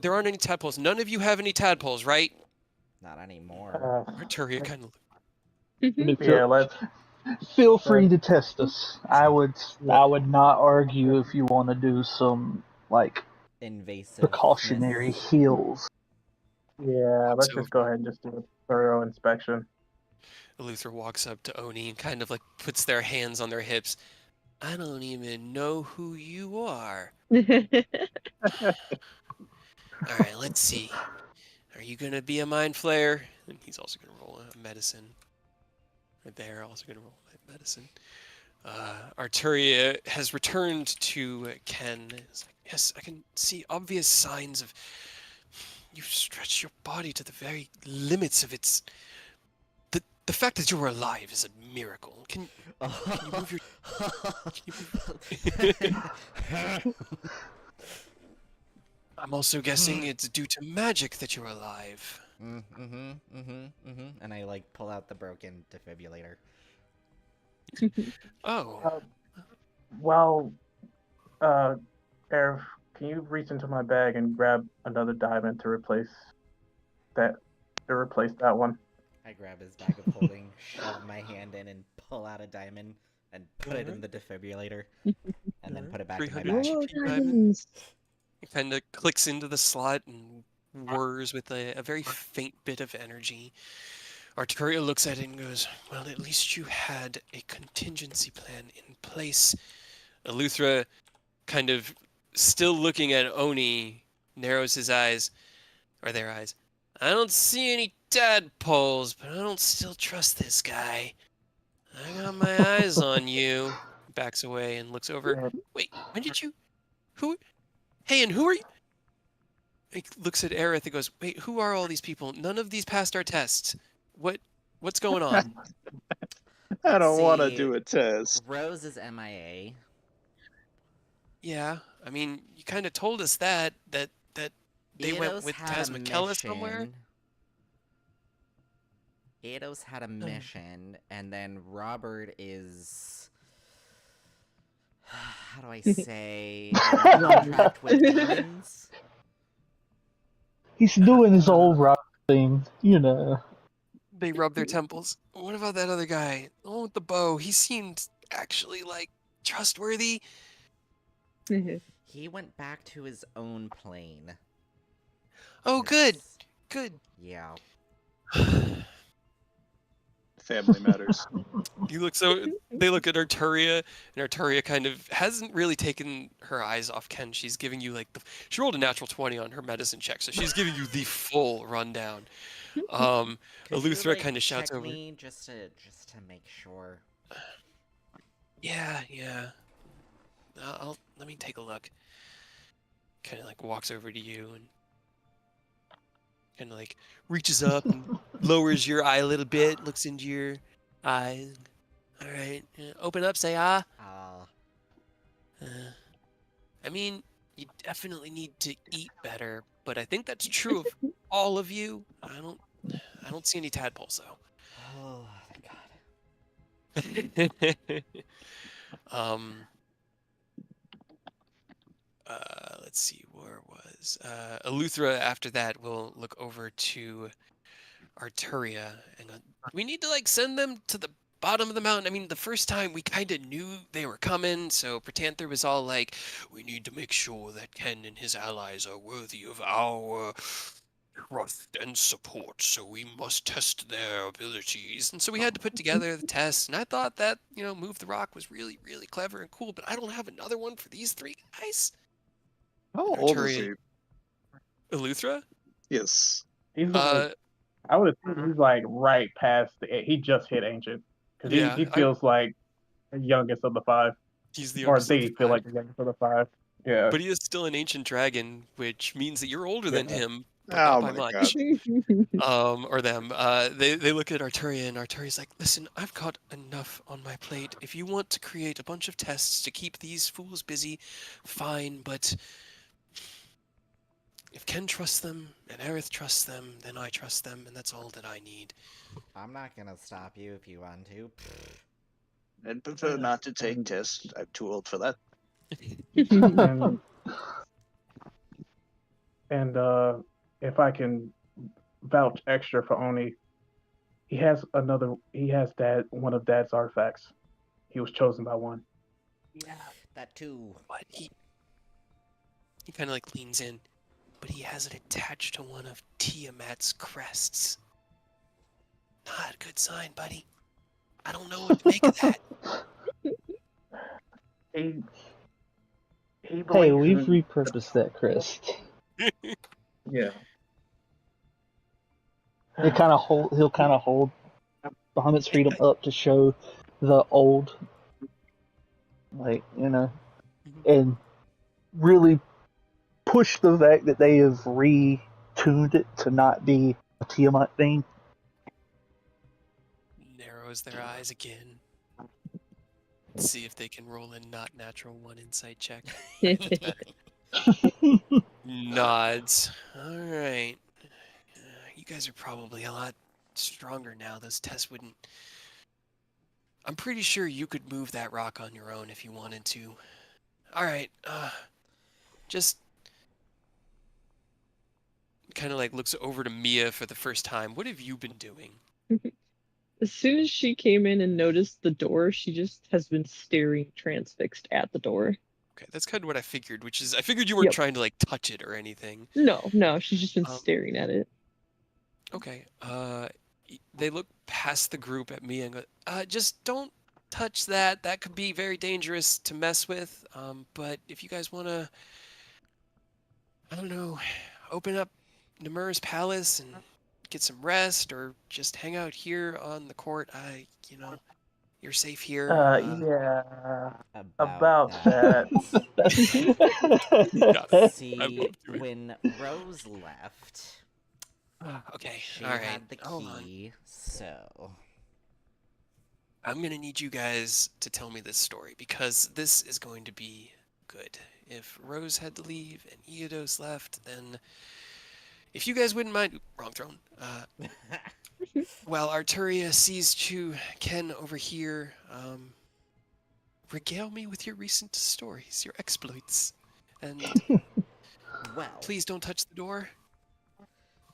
there aren't any tadpoles, none of you have any tadpoles, right? Not anymore. Arturia kind of. Yeah, let's. Feel free to test us. I would not argue if you want to do some like Invasive. precautionary heals. Yeah, let's So- just go ahead and just do a thorough inspection. Luthra walks up to Oni and kind of like puts their hands on their hips. I don't even know who you are. All right, let's see. Are you gonna be a mind flayer? And he's also gonna roll a medicine. They're also gonna roll a medicine. Arturia has returned to Ken. It's like, yes, I can see obvious signs of you've stretched your body to the very limits of its. The fact that you are alive is a miracle. Can you move your? I'm also guessing it's due to magic that you're alive. And I like pull out the broken defibrillator. Oh, Well, Aerith, can you reach into my bag and grab another diamond to replace that one? I grab his bag of holding, shove my hand in, and pull out a diamond and put it in the defibrillator, and then put it back in my 300 bag. Oh, GP diamond. diamonds. It kind of clicks into the slot and whirs with a very faint bit of energy. Arturia looks at it and goes, well, at least you had a contingency plan in place. Eleuthera, kind of still looking at Oni, narrows his eyes, or their eyes. I don't see any tadpoles, but I don't still trust this guy. I got my eyes on you. Backs away and looks over. Wait, when did you... Who... Hey, and who are you? He looks at Aerith and goes, wait, who are all these people? None of these passed our tests. What's going on? I don't want to See. do a test. Rose is MIA. Yeah, I mean, you kind of told us that they went Eidos with had a Tasmakella somewhere. mission. Eidos had a mission, and then Robert is... How do I say? In contract with demons? He's doing his old rock thing, you know. They rub their temples. What about that other guy? The one with the bow. He seemed actually like trustworthy. He went back to his own plane. Oh, good, It's- good. Yeah. Family matters. You look so. They look at Arturia, and Arturia kind of hasn't really taken her eyes off Ken. She's giving you like she rolled a natural 20 on her medicine check, so she's giving you the full rundown. Could you, Eleuthera like, kind of shouts check over. me just to make sure. Yeah. Let me take a look. Kind of like walks over to you and kind of like reaches up and lowers your eye a little bit, looks into your eye. All right, open up, say ah. I mean, you definitely need to eat better, but I think that's true of all of you. I don't see any tadpoles though. Oh, thank God. Let's see, where was Eleuthera after that will look over to Arturia and go, we need to like send them to the bottom of the mountain. I mean, the first time we kind of knew they were coming, so Protanther was all like, we need to make sure that Ken and his allies are worthy of our trust and support, so we must test their abilities. And so we had to put together the tests, and I thought that, Move the Rock was really, really clever and cool, but I don't have another one for these three guys. How old is he? Eleuthera? Yes. He's Uh, like, I would assume he's like right past he just hit ancient because yeah, he feels like the youngest of the five, he's the or youngest of they the feel 5. like the youngest of the five. Yeah. But he is still an ancient dragon, which means that you're older than Yeah. him, but not Oh by my god. much. Or them. They look at Arturia, and Arturia's like, listen, I've got enough on my plate. If you want to create a bunch of tests to keep these fools busy, fine, but if Ken trusts them, and Aerith trusts them, then I trust them, and that's all that I need. I'm not gonna stop you if you want to. I'd prefer not to take tests. I'm too old for that. And if I can vouch extra for Oni, he has one of Dad's artifacts. He was chosen by one. That too. But he kind of like leans in, but he has it attached to one of Tiamat's crests. Not a good sign, buddy. I don't know what to make of that. He Hey, believes we've in- repurposed that crest. Yeah. He'll kind of hold Bahamut's freedom up to show the old, like, and really push the fact that they have retuned it to not be a Tiamat thing. Narrows their eyes again. See if they can roll a not natural 1 insight check. Nods. Alright. You guys are probably a lot stronger now. Those tests wouldn't... I'm pretty sure you could move that rock on your own if you wanted to. Alright, just... kind of like looks over to Mia for the first time. What have you been doing? As soon as she came in and noticed the door, she just has been staring transfixed at the door. Okay, that's kind of what I figured, which is I figured you weren't Yep. trying to like touch it or anything. No, she's just been staring at it. Okay, they look past the group at me and go, just don't touch that. That could be very dangerous to mess with. But if you guys want to, I don't know, open up Namur's palace and get some rest or just hang out here on the court, you're safe here. Yeah. About that. Yeah, See, when Rose left, okay, she all right. had the Hold on. key, so... I'm gonna need you guys to tell me this story because this is going to be good. If Rose had to leave and Eodos left, then if you guys wouldn't mind, wrong throne. While Arturia sees to Ken over here, regale me with your recent stories, your exploits, and Well, please don't touch the door.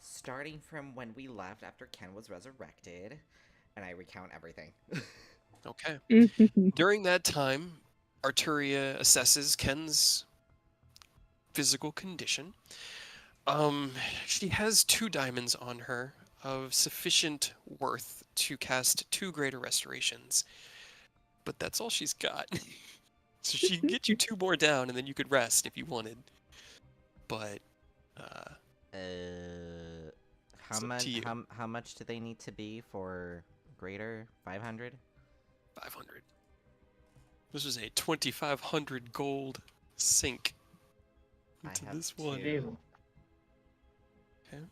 starting from when we left after Ken was resurrected, and I recount everything. Okay. During that time, Arturia assesses Ken's physical condition. She has 2 diamonds on her of sufficient worth to cast 2 greater restorations. But that's all she's got. So she can get you 2 more down and then you could rest if you wanted. But How much? How much do they need to be for greater? 500. 500. This was a 2,500 gold sink into this one. Two. Okay.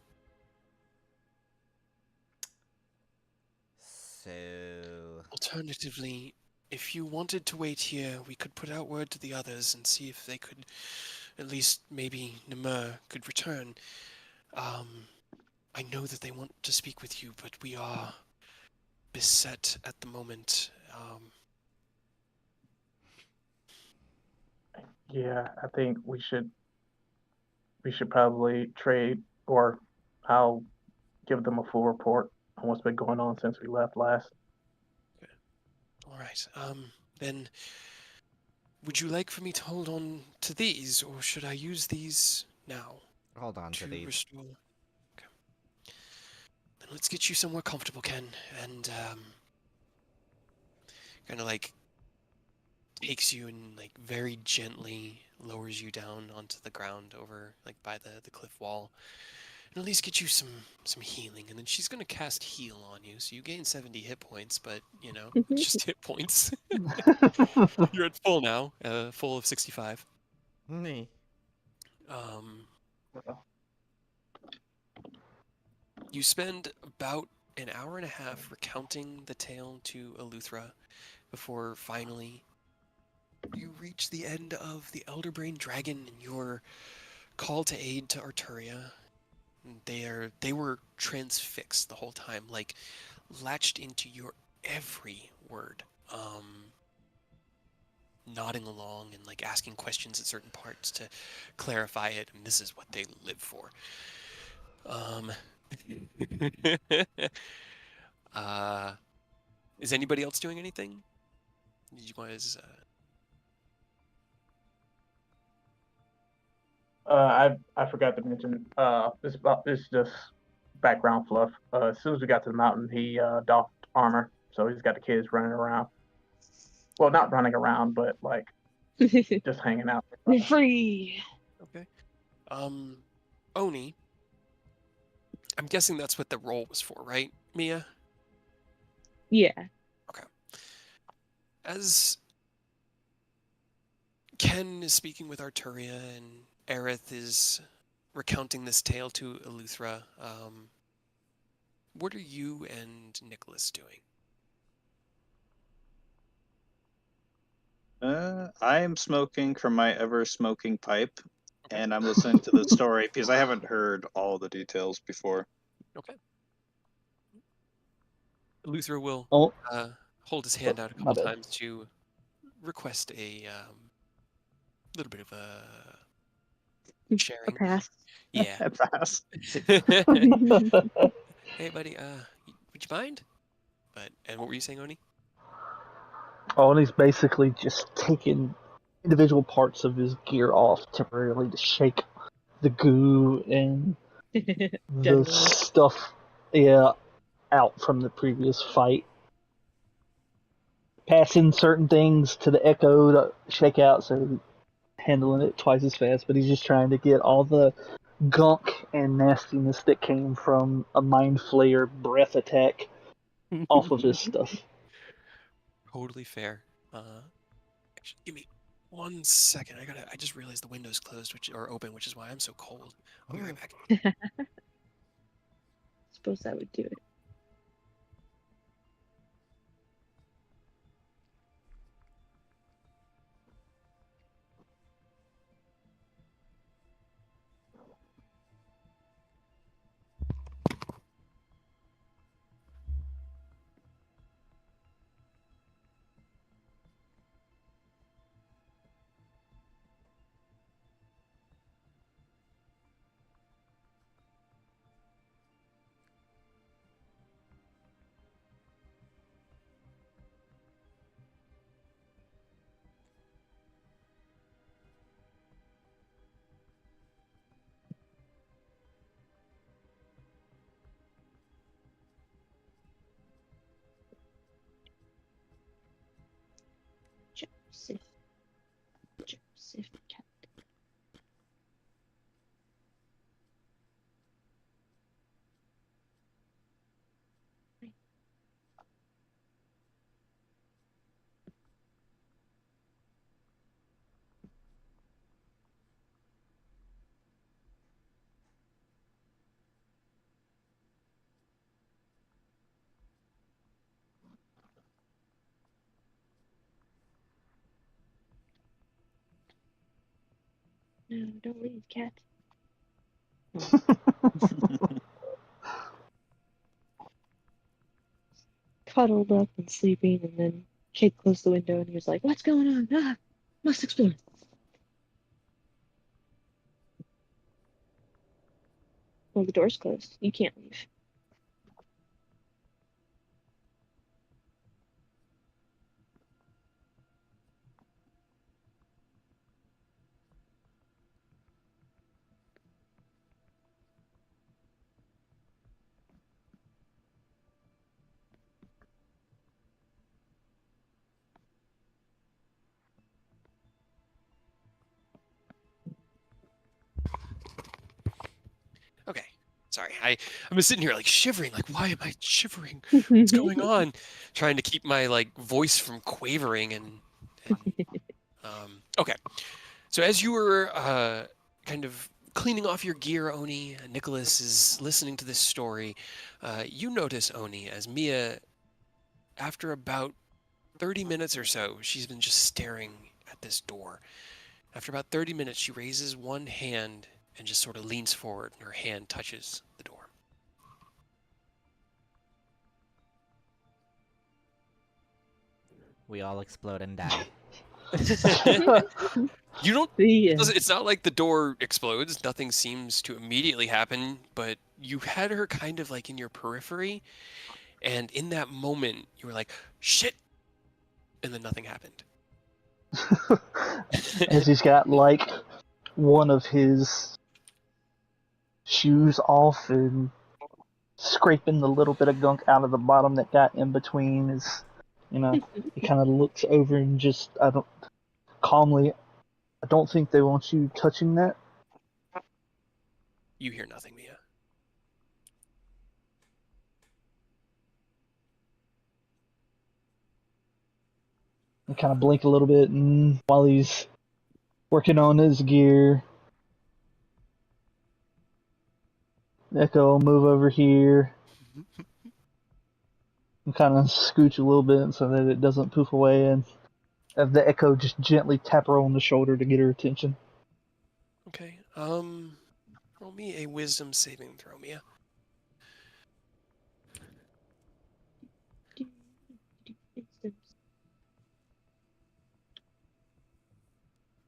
So... Alternatively, if you wanted to wait here, we could put out word to the others and see if they could, at least maybe Namur could return. I know that they want to speak with you, but we are beset at the moment. Yeah, I think we should probably trade, or I'll give them a full report on what's been going on since we left last. All right. Then, would you like for me to hold on to these, or should I use these now? Hold on to these. Restore. Okay. Then let's get you somewhere comfortable, Ken, and kind of like takes you and like very gently lowers you down onto the ground over like by the cliff wall, and at least get you some healing. And then she's gonna cast heal on you, so you gain 70 hit points, but you know it's just hit points. You're at full now, full of 65. Me. Um, you spend about an hour and a half recounting the tale to Eleuthera before finally you reach the end of the Elderbrain Dragon and your call to aid to Arturia. They were transfixed the whole time, like latched into your every word, nodding along and like asking questions at certain parts to clarify it, and this is what they live for. uh, is anybody else doing anything? Did you guys? I forgot to mention. This just background fluff. As soon as we got to the mountain, he doffed armor, so he's got the kids running around. Well, not running around, but like just hanging out. Free. Okay. Oni, I'm guessing that's what the role was for, right, Mia? Yeah. Okay. As Ken is speaking with Arturia and Aerith is recounting this tale to Eleuthera, what are you and Nicholas doing? I am smoking from my ever-smoking pipe, and I'm listening to the story because I haven't heard all the details before. Okay. Eleuthera will Oh, hold his hand out a my couple bad. times to request a little bit of a A sharing. pass. Yeah. Fast. Hey, buddy. Would you mind? And what were you saying, Oni? Oh, and he's basically just taking individual parts of his gear off temporarily to shake the goo and the Generally. stuff, yeah, out from the previous fight. Passing certain things to the Echo to shake out, so handling it twice as fast. But he's just trying to get all the gunk and nastiness that came from a mind flayer breath attack off of his stuff. Totally fair. Actually, give me 1 second. I just realized the window's closed, or open, which is why I'm so cold. I'll be right back. Suppose that would do it. Joseph Cat. No, don't leave, Cat. Cuddled up and sleeping, and then Kate closed the window and he was like, "What's going on? Ah, must explore." Well, the door's closed. You can't leave. Sorry, I'm just sitting here like shivering. Like, why am I shivering? What's going on? Trying to keep my like voice from quavering and okay. So as you were kind of cleaning off your gear, Oni, Nicholas is listening to this story. You notice Oni as Mia, after about 30 minutes or so, she's been just staring at this door. After about 30 minutes, she raises one hand and just sort of leans forward, and her hand touches the door. We all explode and die. You don't. Yeah. It's not like the door explodes. Nothing seems to immediately happen, but you had her kind of like in your periphery, and in that moment, you were like, "Shit," and then nothing happened. As he's got like one of his shoes off and scraping the little bit of gunk out of the bottom that got in between his, he kind of looks over and just calmly, I don't think they want you touching that. You hear nothing, Mia. And kind of blink a little bit, and while he's working on his gear, Echo move over here and kind of scooch a little bit so that it doesn't poof away, and have the Echo just gently tap her on the shoulder to get her attention. Okay. Roll me a wisdom saving throw, Mia.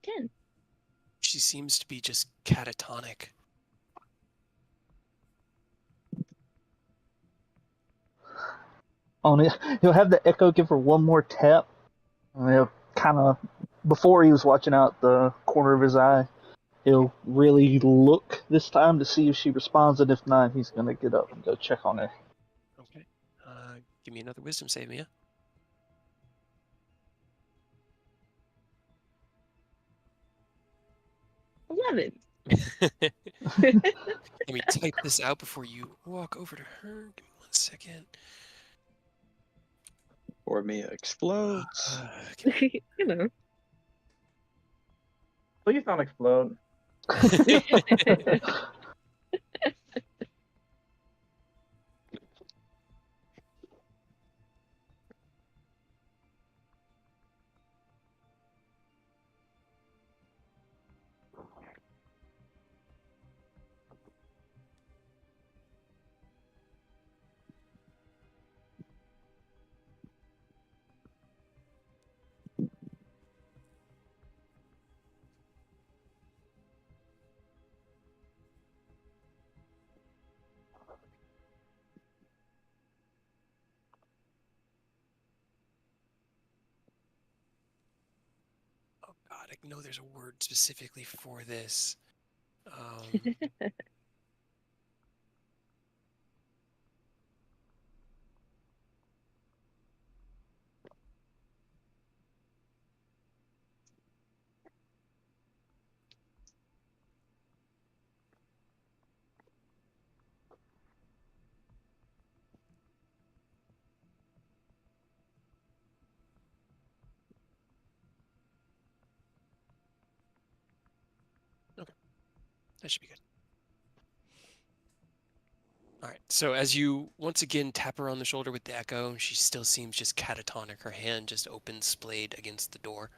Ten. She seems to be just catatonic. He'll have the Echo give her one more tap. And he'll kind of, before he was watching out the corner of his eye, he'll really look this time to see if she responds, and if not, he's going to get up and go check on her. Okay. Give me another wisdom save, Mia. 11. Let me type this out before you walk over to her. Give me 1 second. Or Mia explodes. You know. Please don't explode. Oh God, I know there's a word specifically for this. Okay, that should be good. All right, so as you once again tap her on the shoulder with the Echo, she still seems just catatonic. Her hand just opens splayed against the door.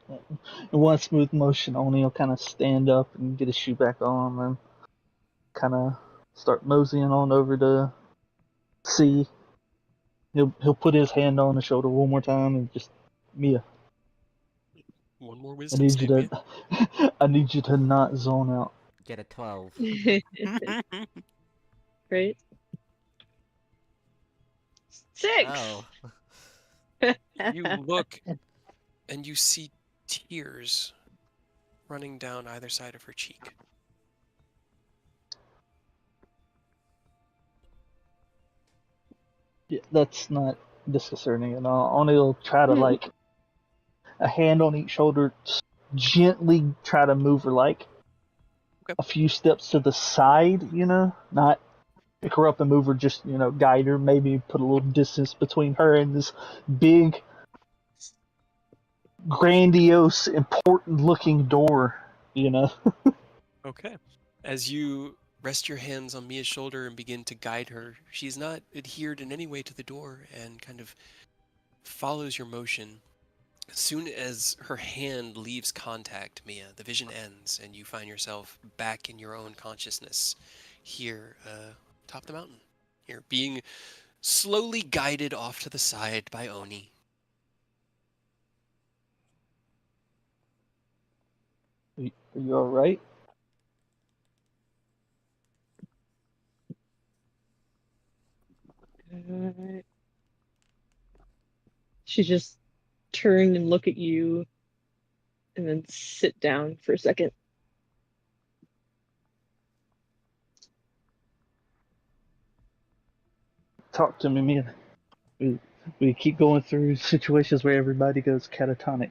In one smooth motion, Oni will kind of stand up and get his shoe back on, and kind of start moseying on over to C. He'll put his hand on the shoulder one more time and just, Mia, One more I wisdom need save, you Mia. to, I need you to not zone out. Get a 12. Right? 6. Oh. You look and you see tears running down either side of her cheek. Yeah, that's not disconcerting at all. Oni will try to, like, a hand on each shoulder, gently try to move her like Okay. a few steps to the side, not pick her up and move her, just, guide her, maybe put a little distance between her and this big, grandiose, important looking door. Okay. As you rest your hands on Mia's shoulder and begin to guide her, she's not adhered in any way to the door and kind of follows your motion. As soon as her hand leaves contact, Mia, the vision ends and you find yourself back in your own consciousness here, top the mountain. Here, being slowly guided off to the side by Oni. Are you alright? She just turn and look at you and then sit down for a second. Talk to me, Mia. We keep going through situations where everybody goes catatonic.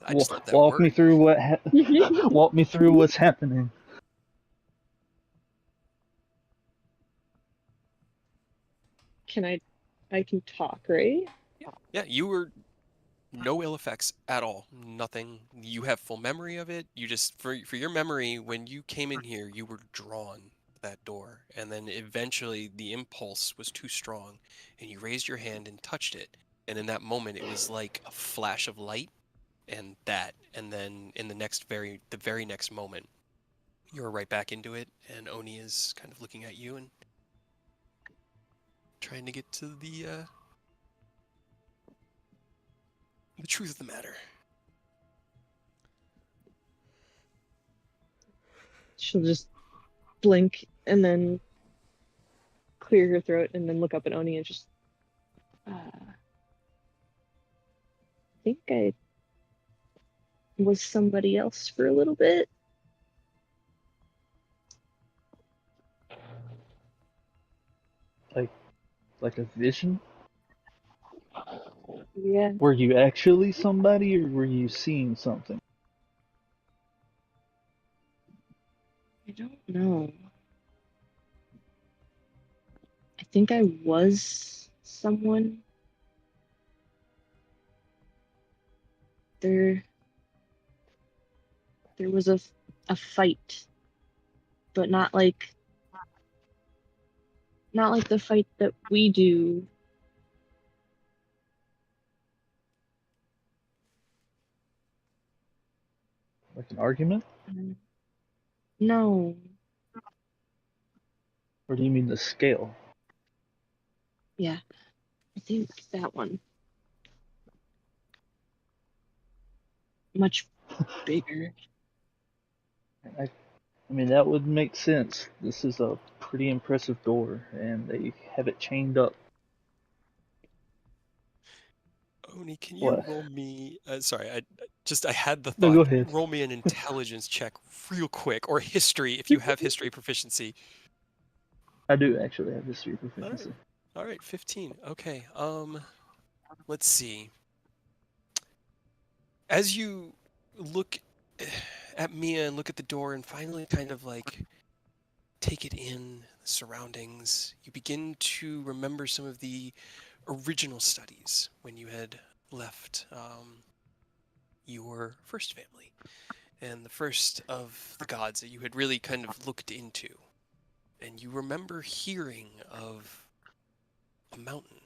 I just love that Walk me word. through walk me through what's happening. I can talk, right? Yeah, you were no ill effects at all. Nothing. You have full memory of it. You just for your memory, when you came in here, you were drawn to that door, and then eventually the impulse was too strong, and you raised your hand and touched it. And in that moment, it was like a flash of light, and then in the very next moment, you were right back into it, and Oni is kind of looking at you and trying to get to the truth of the matter. She'll just blink and then clear her throat and then look up at Oni and just I think I was somebody else for a little bit. Like a vision? Yeah. Were you actually somebody, or were you seeing something? I don't know. I think I was someone. There was a fight, but not like the fight that we do. Like an argument? No. Or do you mean the scale? Yeah. I think that one. Much bigger. I mean, that would make sense. This is a pretty impressive door, and they have it chained up. Oni, can you What? roll me? Sorry, I had the No, thought. go ahead. Roll me an intelligence check real quick, or history if you have history proficiency. I do actually have history proficiency. All right, 15. Okay. Let's see. As you look at Mia and look at the door and finally kind of like take it in, the surroundings, you begin to remember some of the original studies when you had left your first family and the first of the gods that you had really kind of looked into. And you remember hearing of a mountain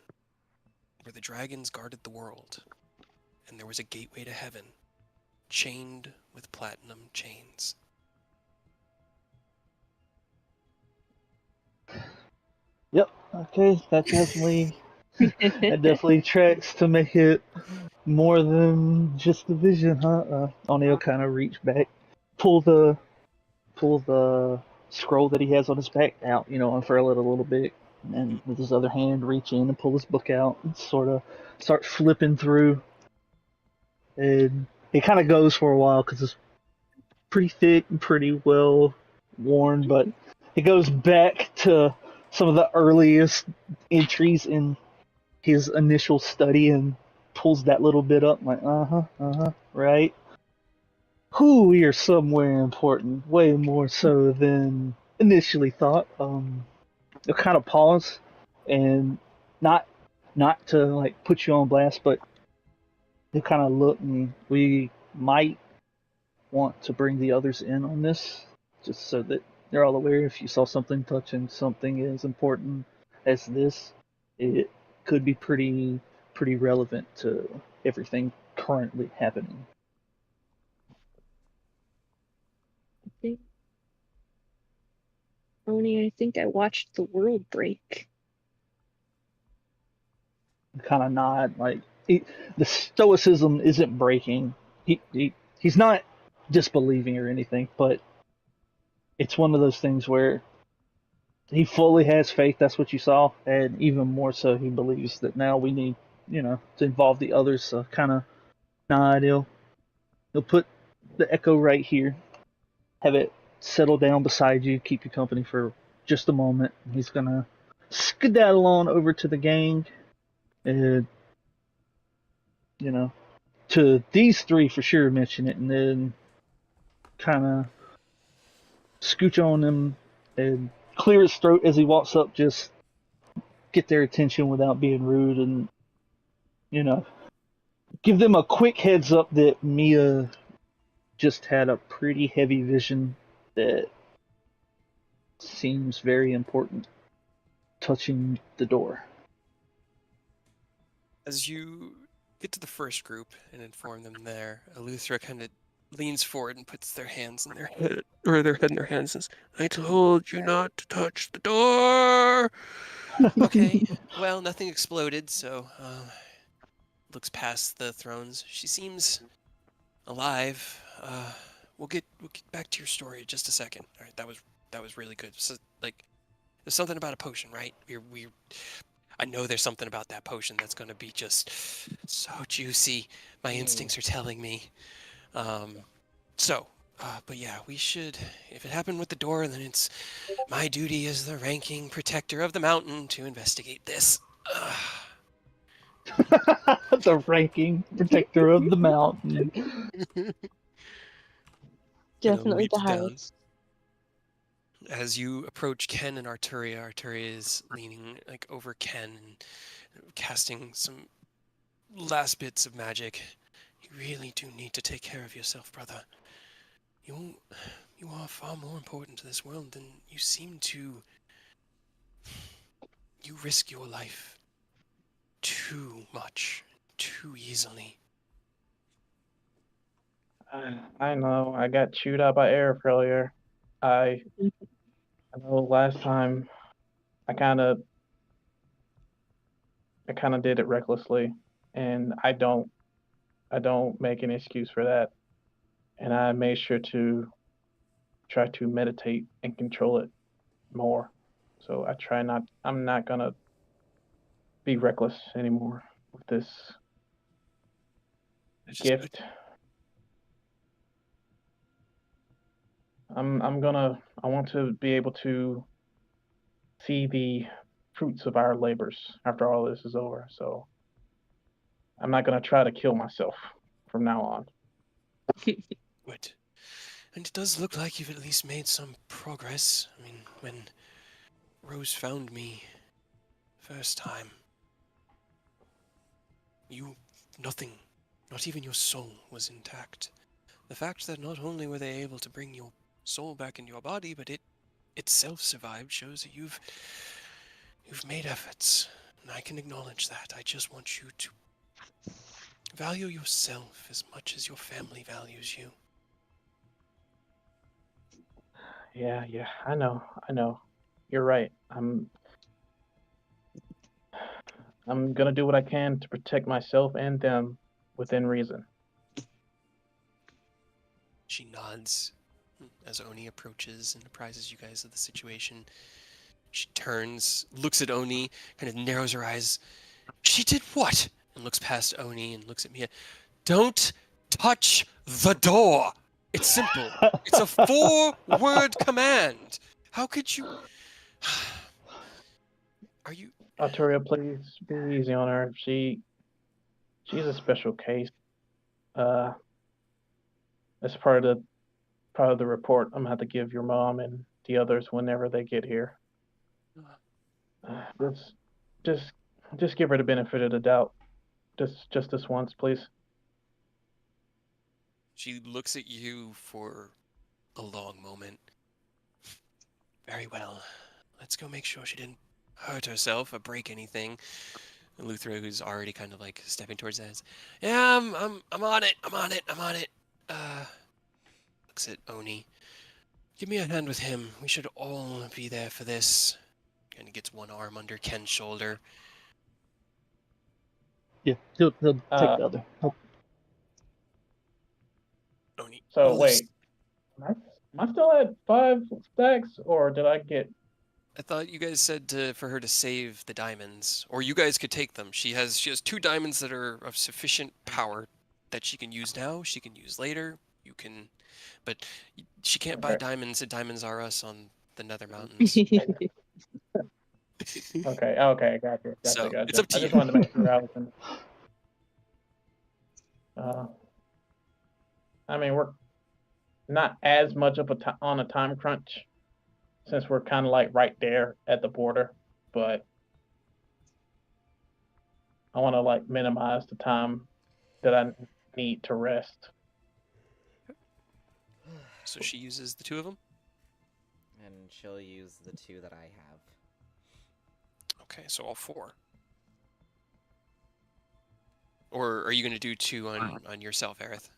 where the dragons guarded the world, and there was a gateway to heaven, chained with platinum chains. Yep. Okay, that definitely tracks to make it more than just the vision, huh? Oni will kind of reach back, pull the scroll that he has on his back out, unfurl it a little bit, and then with his other hand reach in and pull his book out and sort of start flipping through. And it kind of goes for a while because it's pretty thick and pretty well worn, but it goes back to some of the earliest entries in his initial study and pulls that little bit up. I'm like, right. who we are somewhere important, way more so than initially thought. They'll kind of pause and not not to like put you on blast, but they kind of look and we might want to bring the others in on this, just so that they're all aware. If you saw something touching something as important as this, it could be pretty relevant to everything currently happening. I think, Oni, I think I watched the world break. Kind of nod, like the stoicism isn't breaking. He's not disbelieving or anything, but it's one of those things where he fully has faith. That's what you saw, and even more so, he believes that now we need, to involve the others. So kind of nod. He'll put the echo right here, have it settle down beside you, keep you company for just a moment. He's gonna skedaddle on over to the gang, and to these three for sure mention it, and then kind of scooch on them and clear his throat as he walks up, just get their attention without being rude, and give them a quick heads up that Mia just had a pretty heavy vision that seems very important touching the door. As you get to the first group and inform them there, Eleuthera kind of leans forward and puts their hands in their head, or their head in their hands, and says, "I told you not to touch the door." Okay, well, nothing exploded, so looks past the thrones. She seems alive. We'll get back to your story in just a second. All right, that was really good. So, like, there's something about a potion, right? I know there's something about that potion that's going to be just so juicy. My instincts are telling me. But yeah, we should. If it happened with the door, then it's my duty as the ranking protector of the mountain to investigate this. The ranking protector of the mountain. Definitely the leaps down. highest. As you approach Ken and Arturia is leaning like over Ken and casting some last bits of magic. You really do need to take care of yourself, brother. You are far more important to this world than you seem to. You risk your life too much, too easily. I know. I got chewed out by air earlier. I know last time I kind of did it recklessly, and I don't make an excuse for that. And I made sure to try to meditate and control it more. So I'm not gonna be reckless anymore with this gift. I want to be able to see the fruits of our labors after all this is over. So I'm not gonna try to kill myself from now on. Good. And it does look like you've at least made some progress. I mean, when Rose found me first time, nothing, not even your soul was intact. The fact that not only were they able to bring your soul back in your body, but it itself survived shows that you've made efforts, and I can acknowledge that. I just want you to value yourself as much as your family values you. Yeah, I know. You're right. I'm gonna do what I can to protect myself and them within reason. She nods as Oni approaches and apprises you guys of the situation. She turns, looks at Oni, kind of narrows her eyes. She did what? And looks past Oni and looks at Mia. Don't touch the door. It's simple. It's a 4-word command. How could you? Are you? Arturia, please be easy on her. She's a special case. as part of the report, I'm gonna have to give your mom and the others whenever they get here. Just, just, just give her the benefit of the doubt. Just this once, please. She looks at you for a long moment. Very well. Let's go make sure she didn't hurt herself or break anything. And Luthra, who's already kind of like stepping towards that, yeah, I'm on it. I'm on it. I'm on it. Looks at Oni. Give me a hand with him. We should all be there for this. And he gets one arm under Ken's shoulder. Yeah, he'll take Uh, the other. Oni. So oh, wait, am I still at 5 stacks, or did I get? I thought you guys said for her to save the diamonds, or you guys could take them. She has 2 diamonds that are of sufficient power that she can use now. She can use later. You can, but she can't buy Okay. diamonds. And diamonds are us on the Nether Mountains. Okay, gotcha. So, it's up to I just you. wanted to make sure I was in. I mean, we're not as much of on a time crunch since we're kind of like right there at the border, but I want to like minimize the time that I need to rest. So she uses the 2 of them? And she'll use the 2 that I have. Okay, so all 4. Or are you going to do 2 on yourself, Aerith?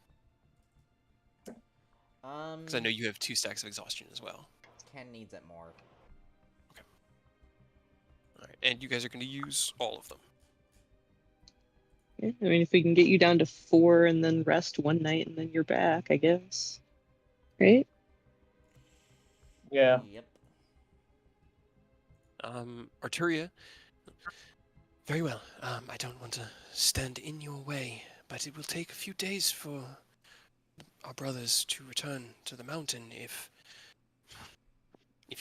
Because I know you have 2 stacks of exhaustion as well. Ken needs it more. Okay. Alright, and you guys are going to use all of them. Yeah, I mean, if we can get you down to 4 and then rest one night and then you're back, I guess. Right? Yeah. Yep. Arturia. Very well. I don't want to stand in your way, but it will take a few days for our brothers to return to the mountain. If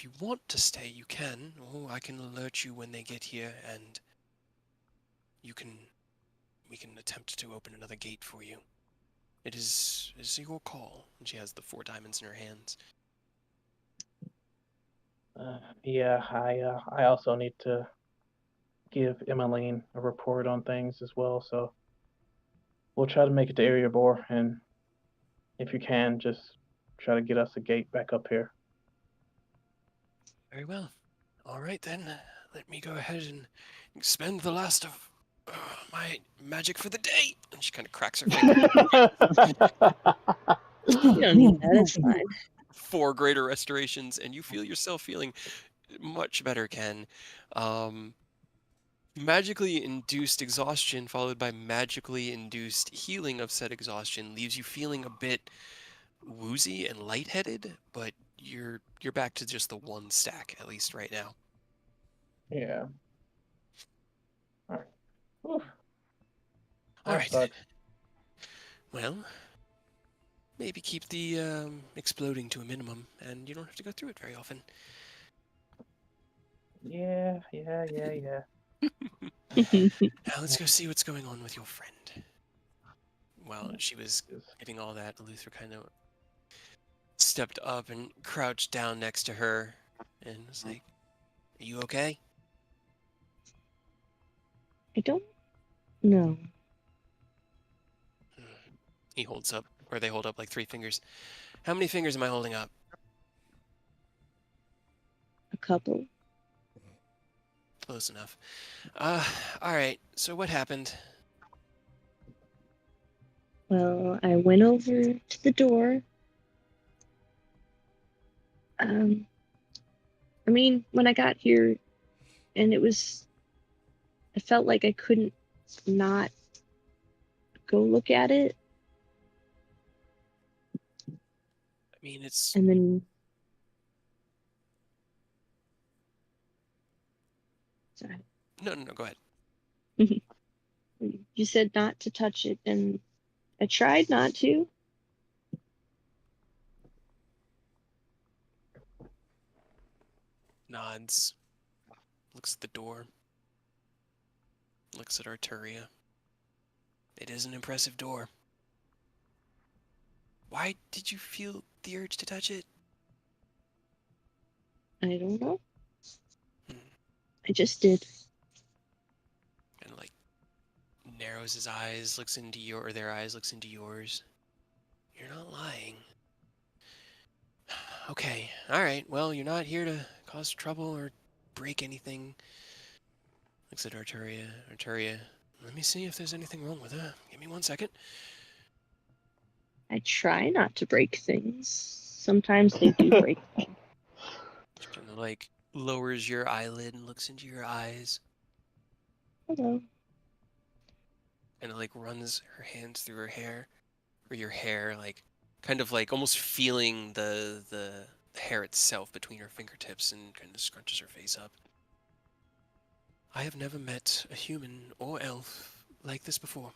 you want to stay, you can, or I can alert you when they get here, and we can attempt to open another gate for you. It is your call. And she has the 4 diamonds in her hands. Yeah, I also need to give Emmeline a report on things as well, so we'll try to make it to Area Bore, and if you can, just try to get us a gate back up here. Very well. All right then. Let me go ahead and expend the last of my magic for the day. And she kind of cracks her finger. You don't need that, it's fine. 4 greater restorations, and you feel yourself feeling much better, Ken. Magically induced exhaustion followed by magically induced healing of said exhaustion leaves you feeling a bit woozy and lightheaded, but you're back to just the 1 stack, at least right now. Yeah. All right. Oof. All right. Sucks. Well, maybe keep the exploding to a minimum, and you don't have to go through it very often. Yeah. Now let's go see what's going on with your friend. While she was getting all that, Luther kind of stepped up and crouched down next to her and was like, "Are you okay?" I don't know. He holds up, or they hold up like 3 fingers. How many fingers am I holding up? A couple. Close enough. Alright, so what happened? Well, I went over to the door. I mean, when I got here, and I felt like I couldn't not go look at it. I mean, it's... And then... Sorry. No, go ahead. You said not to touch it, and I tried not to. Nods. Looks at the door. Looks at Arturia. It is an impressive door. Why did you feel the urge to touch it? I don't know. Hmm. I just did. And like narrows his eyes, looks into your, or their eyes looks into yours. You're not lying. Okay, all right. Well, you're not here to cause trouble or break anything. Looks at Arturia. Arturia, let me see if there's anything wrong with her. Give me 1 second. I try not to break things. Sometimes they do break them. She kind of like lowers your eyelid and looks into your eyes, Hello. and like runs her hands through her hair, or your hair, like kind of like almost feeling the hair itself between her fingertips, and kind of scrunches her face up. I have never met a human or elf like this before.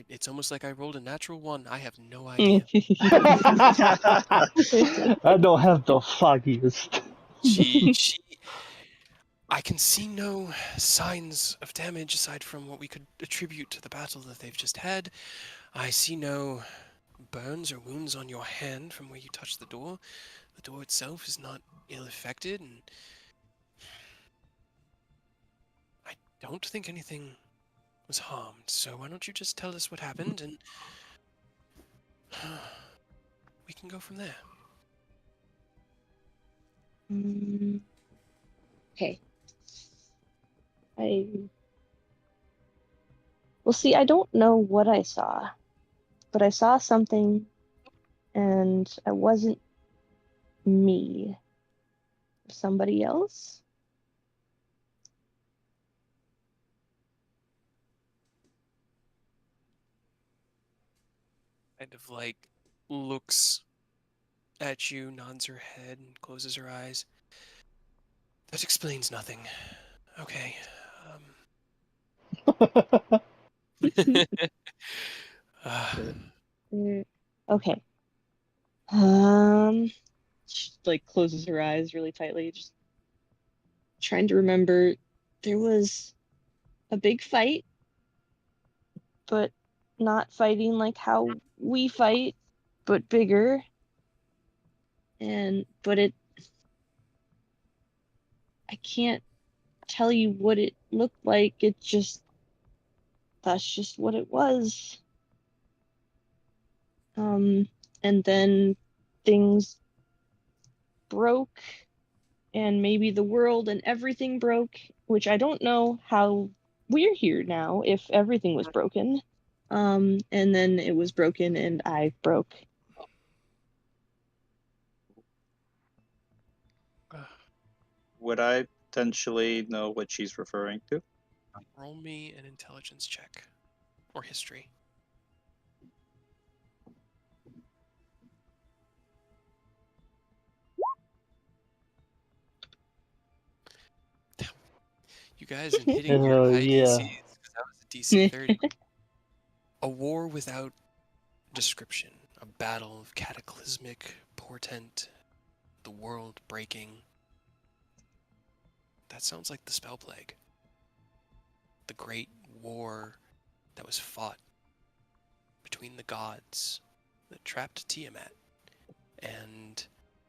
It's almost like I rolled a natural one. I have no idea. I don't have the foggiest. I can see no signs of damage aside from what we could attribute to the battle that they've just had. I see no burns or wounds on your hand from where you touched the door. The door itself is not ill-affected, and I don't think anything was harmed. So why don't you just tell us what happened, and we can go from there. Okay. Well, see, I don't know what I saw, but I saw something, and I wasn't me. Somebody else? Kind of like looks at you, nods her head, and closes her eyes. That explains nothing. Okay. uh, Okay. She like closes her eyes really tightly, just trying to remember. There was a big fight, but not fighting like how we fight, but bigger. But I can't tell you what it looked like. That's just what it was. And then things broke, and maybe the world and everything broke, which I don't know how we're here now if everything was broken. And then it was broken and I broke. Would I potentially know what she's referring to? roll me an intelligence check. Or history. You guys, in hitting your high Yeah. DCs, because that was a DC 30. A war without description. A battle of cataclysmic portent. The world breaking. That sounds like the Spell Plague. The great war that was fought between the gods that trapped Tiamat and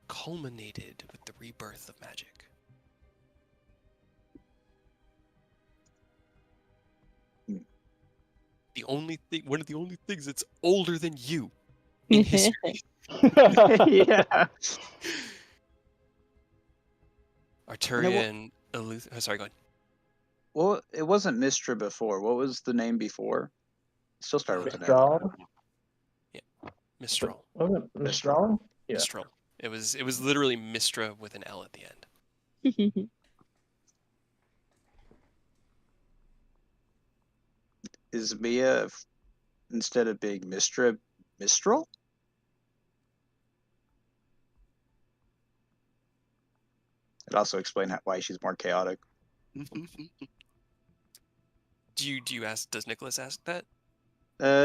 culminated with the rebirth of magic. One of the only things that's older than you in history. Yeah. Arturia and Eluth. Oh, sorry, go ahead. Well, it wasn't Mistra before. What was the name before? It still started with an M. Mistral? Mistral. Wasn't it Mistral? Yeah. Mistral. It was literally Mistra with an L at the end. Is Mia, instead of being Mistra, Mistral? It also explains why she's more chaotic. Do you ask? Does Nicholas ask that?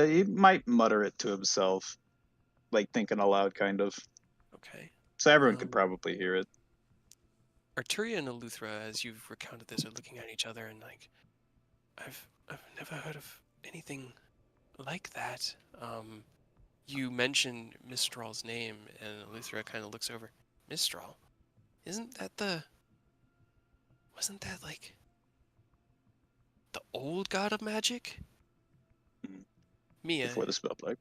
He might mutter it to himself, like thinking aloud, kind of. Okay. So everyone could probably hear it. Arturia and Eleuthera, as you've recounted this, are looking at each other and like, I've never heard of anything like that. you mention Mistral's name, and Eleuthera kind of looks over. Mistral? Wasn't that like the old god of magic? Mia, Before the spell plague.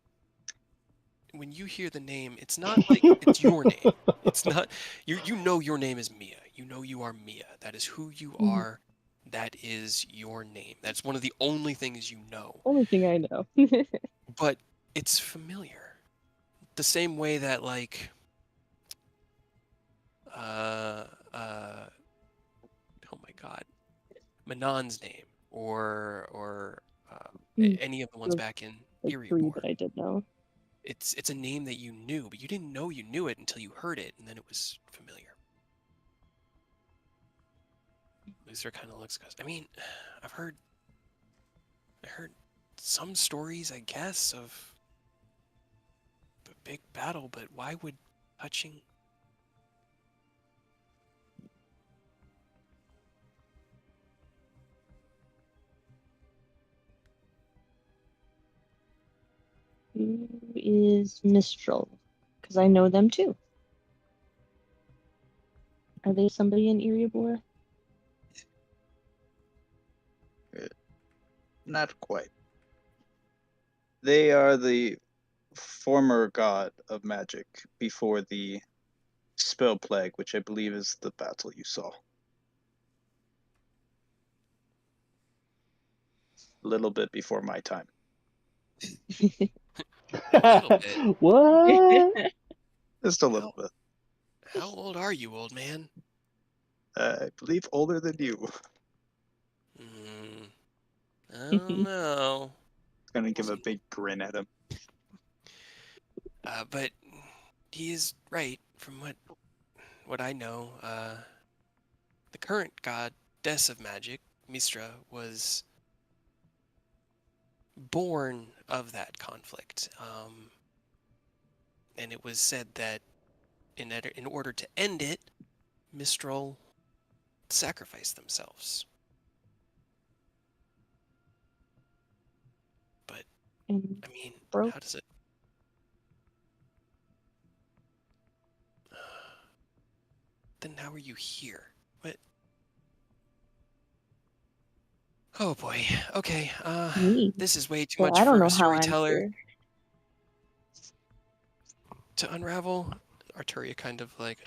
when you hear the name, it's not like it's your name. It's not you know your name is Mia. You know you are Mia. That is who you are. That is your name. That's one of the only things you know. Only thing I know. But it's familiar. The same way that like oh my god, Manon's name or any of the ones Those, back in like 3 Erebor. that I did know. It's a name that you knew, but you didn't know you knew it until you heard it, and then it was familiar. Luther kind of looks, because I mean, I heard some stories, I guess, of a big battle, but why would touching? Who is Mistral? Because I know them too. Are they somebody in Erebor? Not quite. They are the former god of magic before the spell plague, which I believe is the battle you saw. A little bit before my time. A little bit. What? Just a little bit. How old are you, old man? I believe older than you. I don't know. Gonna give a big grin at him. But he is right from what I know. The current goddess of magic, Mistra, was born of that conflict. And it was said that in order to end it, Mistral sacrificed themselves. But, And I mean, broke. how does it... Then how are you here? What? Oh boy. Okay. Me. This is way too So much I don't for know a how I'm storyteller here. to unravel. Arturia kind of like,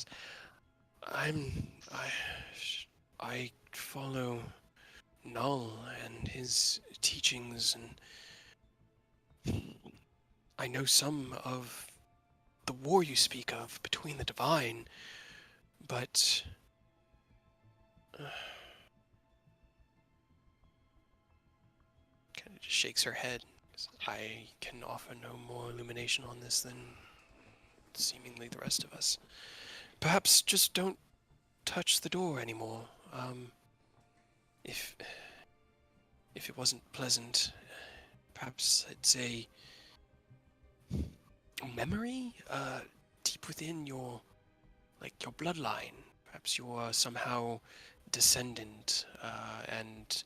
I follow Null and his teachings, and I know some of the war you speak of between the divine, but kind of just shakes her head. I can offer no more illumination on this than seemingly the rest of us. Perhaps just don't touch the door anymore. If it wasn't pleasant, perhaps I'd say memory, deep within your bloodline. Perhaps you're somehow descendant, and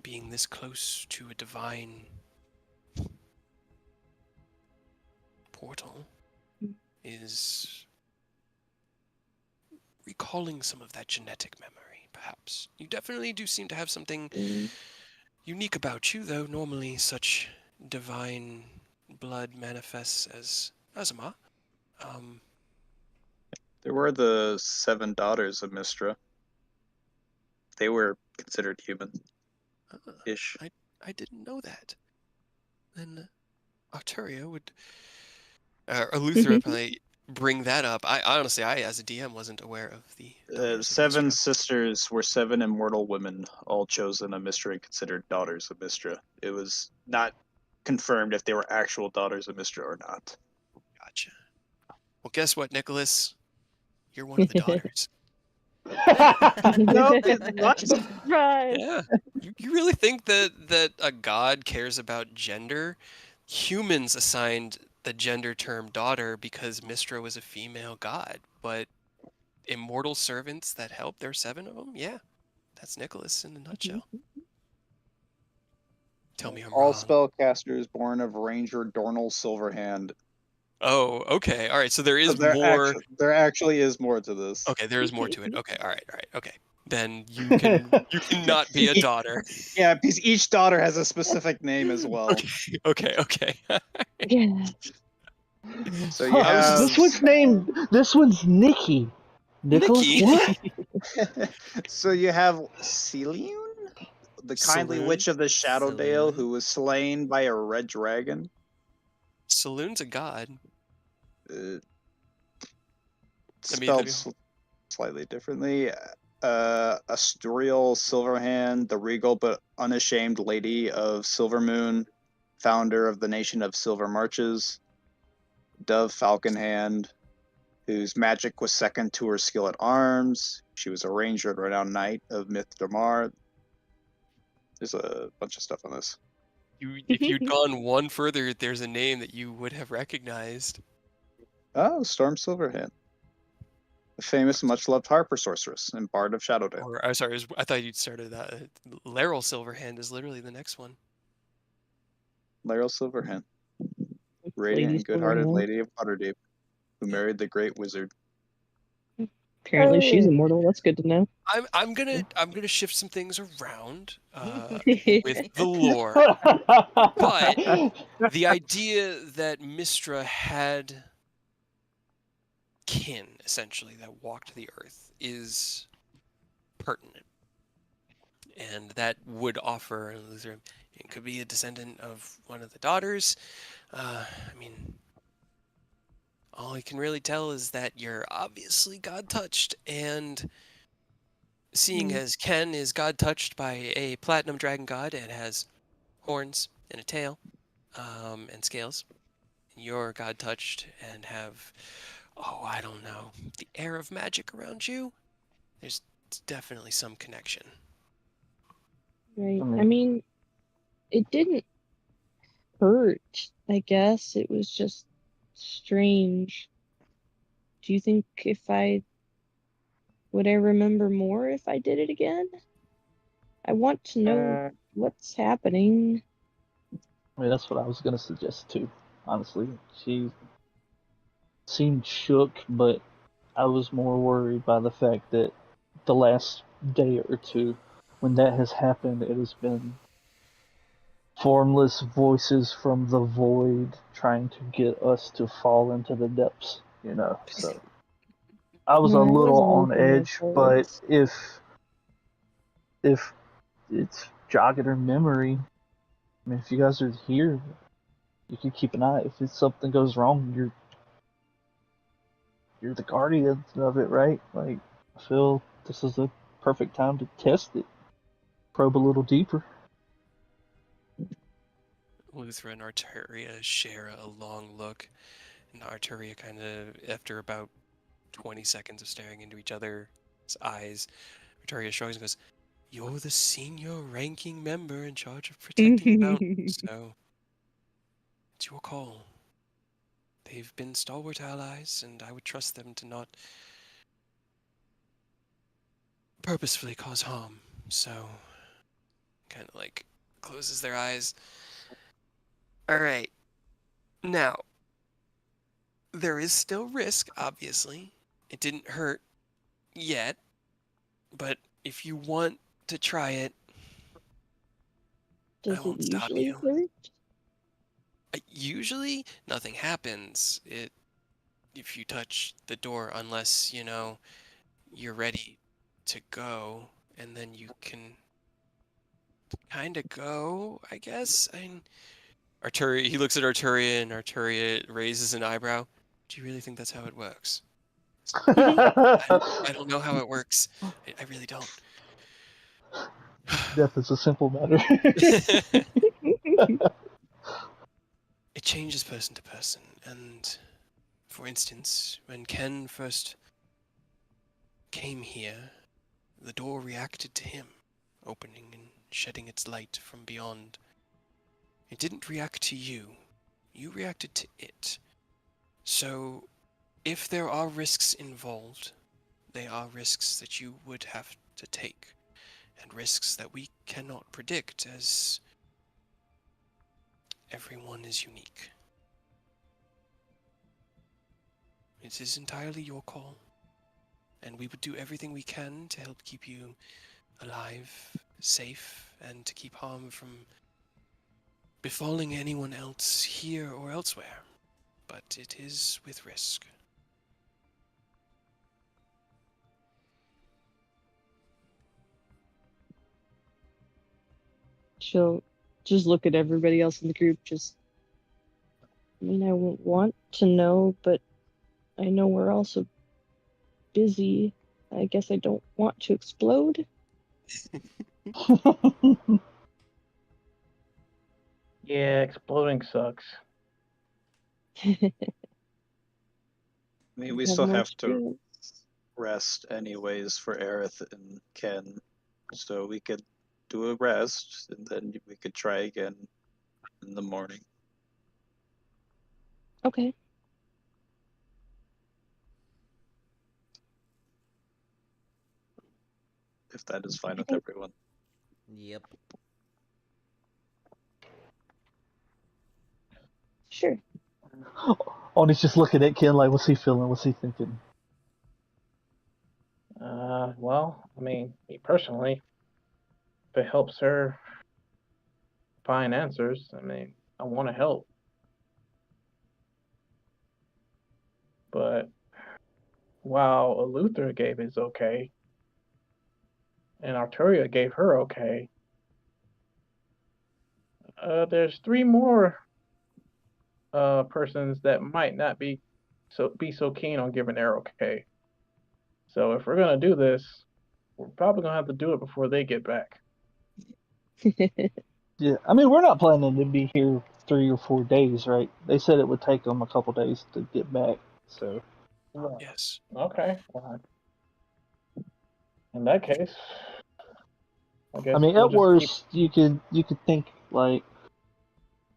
being this close to a divine portal is recalling some of that genetic memory, perhaps. You definitely do seem to have something unique about you, though normally such divine blood manifests as Azuma. There were the 7 daughters of Mistra. They were considered human-ish. I didn't know that. Then Arturia would... Eleuthera probably bring that up. I honestly, as a DM, wasn't aware of the daughters of 7 Mistra. sisters were 7 immortal women, all chosen of Mistra and considered daughters of Mistra. It was not confirmed if they were actual daughters of Mistra or not. Gotcha. Well, guess what, Nicholas? You're one of the daughters. No, it's not. Right. Yeah. You really think that a god cares about gender? Humans assigned the gender term daughter because Mistra was a female god, but immortal servants that help, there are 7 of them? Yeah. That's Nicholas in a nutshell. Tell me I'm All wrong. spellcasters born of Ranger Dornal Silverhand Oh, okay. All right. So there So is more. there actually is more to this. Okay, there is more to it. Okay. All right. All right. Okay. Then you cannot be a daughter. Yeah, because each daughter has a specific name as well. Okay. Okay. Okay. Yeah. So you I was have This one's named. This one's Nikki. Nicholas. Nikki. What? so you have Celiune, the kindly Saloon. witch of the Shadowdale, Saloon. who was slain by a red dragon. Saloon's a god. Uh, I mean, spelled slightly differently. Asturiel Silverhand, the regal but unashamed lady of Silvermoon, founder of the nation of Silver Marches. Dove Falconhand, whose magic was second to her skill at arms. She was a ranger and renowned knight of Myth Damar. There's a bunch of stuff on this. if you'd gone one further, there's a name that you would have recognized. Oh, Storm Silverhand. The famous, much-loved Harper sorceress and bard of Shadowdale. Or I'm sorry, I thought you'd started that. Laryl Silverhand is literally the next one. Laryl Silverhand. Lady Radiant and good-hearted Silverhand. lady of Waterdeep, who married the great wizard. Apparently she's immortal. That's good to know. I'm gonna shift some things around with the lore, but the idea that Mistra had kin essentially that walked the earth is pertinent, and that would offer it could be a descendant of one of the daughters. I mean, all I can really tell is that you're obviously God touched, and seeing as Ken is God touched by a platinum dragon god and has horns and a tail, and scales, you're God touched and have, oh, I don't know, the air of magic around you. There's definitely some connection. Right. I mean, it didn't hurt, I guess. It was just strange. Do you think would I remember more if I did it again? I want to know what's happening. I mean, that's what I was gonna suggest too. Honestly, she seemed shook, but I was more worried by the fact that the last day or two, when that has happened, it has been formless voices from the void trying to get us to fall into the depths. So I was a No, I little wasn't on looking edge, at but those. if it's jogging her memory, I mean, if you guys are here, you can keep an eye. If something goes wrong, you're the guardian of it, right? Like, I feel this is the perfect time to test it, probe a little deeper. Luthra and Arturia share a long look, and Arturia kind of, after about 20 seconds of staring into each other's eyes, Arturia shrugs and goes, "You're the senior ranking member in charge of protecting the mountain, so it's your call. They've been stalwart allies, and I would trust them to not purposefully cause harm." So, kind of like closes their eyes. All right. Now, there is still risk, obviously. It didn't hurt yet, but if you want to try it, I Does it won't stop usually you. hurt? Usually, nothing happens. If you touch the door, unless you're ready to go, and then you can kind of go, I guess. Arturia, he looks at Arturia, and Arturia raises an eyebrow. Do you really think that's how it works? I don't know how it works. I really don't. Death is a simple matter. It changes person to person, and for instance, when Ken first came here, the door reacted to him, opening and shedding its light from beyond. It didn't react to you. You reacted to it. So, if there are risks involved, they are risks that you would have to take, and risks that we cannot predict, as everyone is unique. it is entirely your call. And we would do everything we can to help keep you alive, safe, and to keep harm from befalling anyone else here or elsewhere. But it is with risk. She'll just look at everybody else in the group. I mean, I won't want to know, but I know we're also busy. I guess I don't want to explode. Yeah, exploding sucks. I mean, we Have still more have to experience. rest anyways for Aerith and Ken, so we could do a rest and then we could try again in the morning. Okay. If that is fine with Okay. everyone. Yep. Sure. Ollie's just looking at Ken like, what's he feeling? What's he thinking? Well, I mean, me personally, if it helps her find answers, I mean, I want to help. But while Luther gave his okay, and Arturia gave her okay, there's 3 more persons that might not be so keen on giving their okay. So if we're gonna do this, we're probably gonna have to do it before they get back. Yeah, I mean, we're not planning to be here 3 or 4 days, right? They said it would take them a couple days to get back, so. Yes. Okay. Well, in that case, I guess I mean, we'll at just worst, you could think like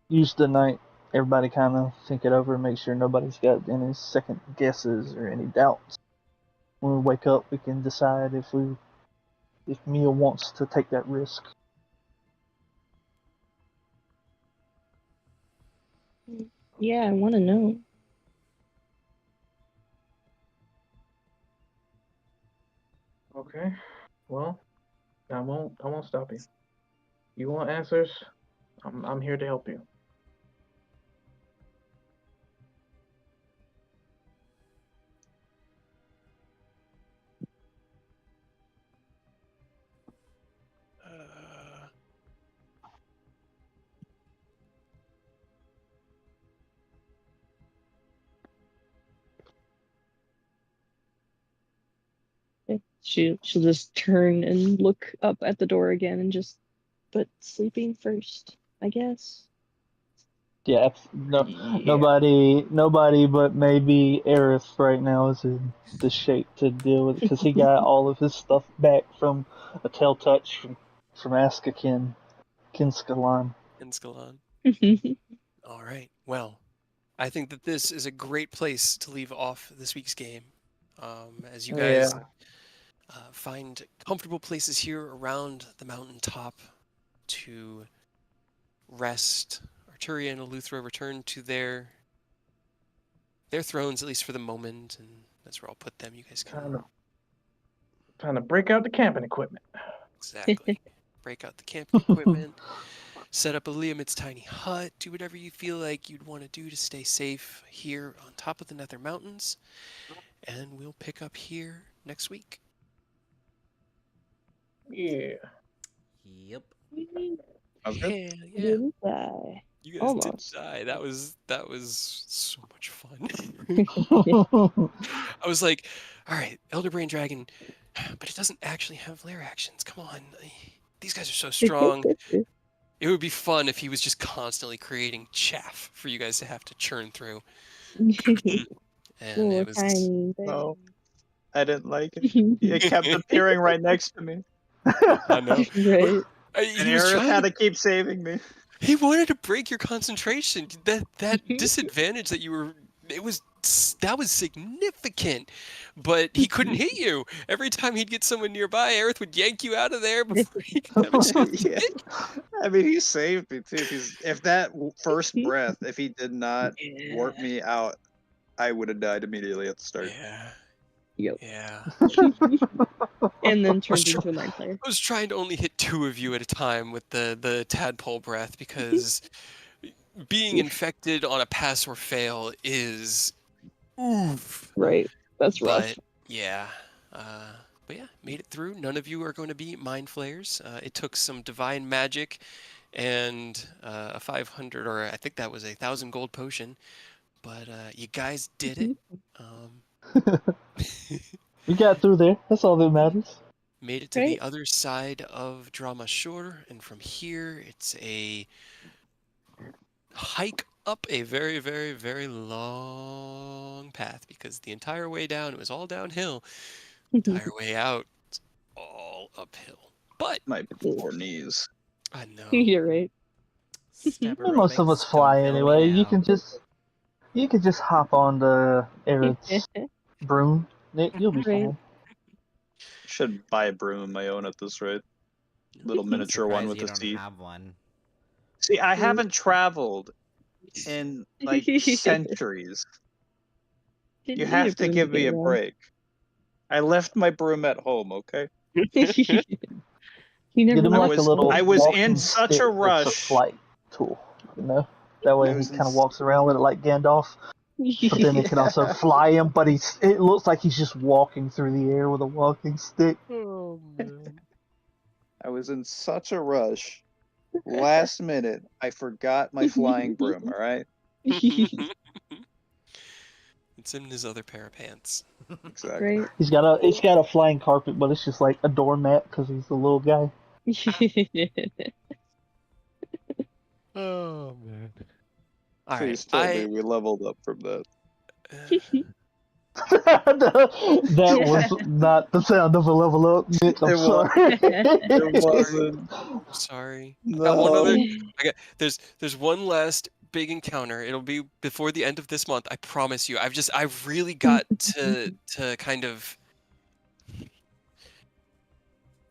use the night. Everybody kind of think it over, make sure nobody's got any second guesses or any doubts. When we wake up, we can decide if Mia wants to take that risk. Yeah, I want to know. Okay. Well, I won't stop you. You want answers? I'm here to help you. Uh, She'll just turn and look up at the door again and just, but sleeping first, I guess. Yeah, nobody but maybe Aerith right now is in the shape to deal with it because he got all of his stuff back from a tail touch from Ken Kinskalan. Inscalan. All right. Well, I think that this is a great place to leave off this week's game. As you guys find comfortable places here around the mountaintop to rest, Arturia and Eleuthera return to their thrones, at least for the moment, and that's where I'll put them. You guys can Time to break out the camping equipment. exactly break out the camping equipment. Set up Liam's tiny hut. Do whatever you feel like you'd want to do to stay safe here on top of the Nether Mountains. And we'll pick up here next week. Yeah. Yep. Sounds good. Hell yeah. Didn't die. You guys Almost. did die. That was so much fun. Yeah, I was like, all right, Elder Brain Dragon, but it doesn't actually have lair actions. Come on. These guys are so strong. It would be fun if he was just constantly creating chaff for you guys to have to churn through. And it was tiny thing. No, I didn't like it. It kept appearing right next to me. I know. Right. And Aerith had to keep saving me. He wanted to break your concentration. That disadvantage that you were that was significant. But he couldn't hit you. Every time he'd get someone nearby, Aerith would yank you out of there before he could have a chance to Yeah. hit I mean, he saved me too. Because if that first breath, if he did not warp me out, I would have died immediately at the start. Yeah. Yep. Yeah. And then turned into a mind player. I was trying to only hit 2 of you at a time with the tadpole breath because being infected on a pass or fail is oof. Right. That's rough. But yeah, but yeah, made it through. None of you are going to be mind flayers. It took some divine magic and a 500, or I think that was 1,000 gold potion. But you guys did it. We got through there. That's all that matters. Made it to Right. the other side of Drama Shore, and from here it's a hike up a very, very, very long path because the entire way down it was all downhill. Entire way out, it's all uphill. But My poor knees. I know. You're right. Most of us fly anyway. You can just hop on the Aerith's broom. Nick, you'll be Right. fine. Should buy a broom of my own at this rate. Little miniature one with you a don't seat. have one. See, I haven't traveled in like centuries. You have to give me a break. I left my broom at home, okay? He never Get him left like a little I was walking in such a stick that's rush. a flight tool, you know? That way I he was in kind of walks around with it like Gandalf. But then it can also fly him, but it looks like he's just walking through the air with a walking stick. Oh man. I was in such a rush. Last minute, I forgot my flying broom, alright? It's in his other pair of pants. Exactly. Right. He's got a flying carpet, but it's just like a doormat because he's a little guy. Oh man. All Please right. tell me we leveled up from that. That was not the sound of a level up, Nick. I'm It was. sorry. It wasn't. Sorry. No. I got one other. There's one last big encounter. It'll be before the end of this month. I promise you. I've really got to kind of.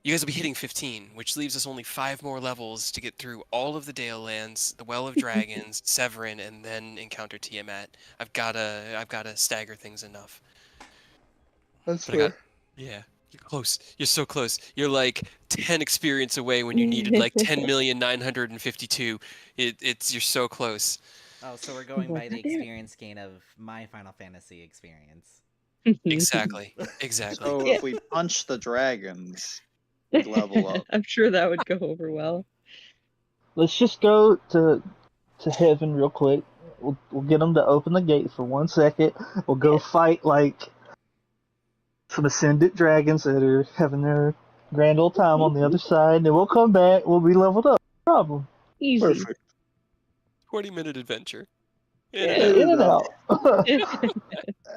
You guys will be hitting 15, which leaves us only 5 more levels to get through all of the Dale Lands, the Well of Dragons, Severin, and then encounter Tiamat. I've gotta stagger things enough. That's But yeah, you're close. You're so close. You're like 10 experience away when you needed like 10,952,000. You're so close. Oh, so we're going by the experience gain of my Final Fantasy experience. Exactly. So if we punch the dragons, we level up. I'm sure that would go over well. Let's just go to heaven real quick. We'll get them to open the gate for 1 second. We'll go fight like some ascended dragons that are having their grand old time on the other side. Then we'll come back. We'll be leveled up. No problem. Easy. Perfect. 20-minute adventure. In and out.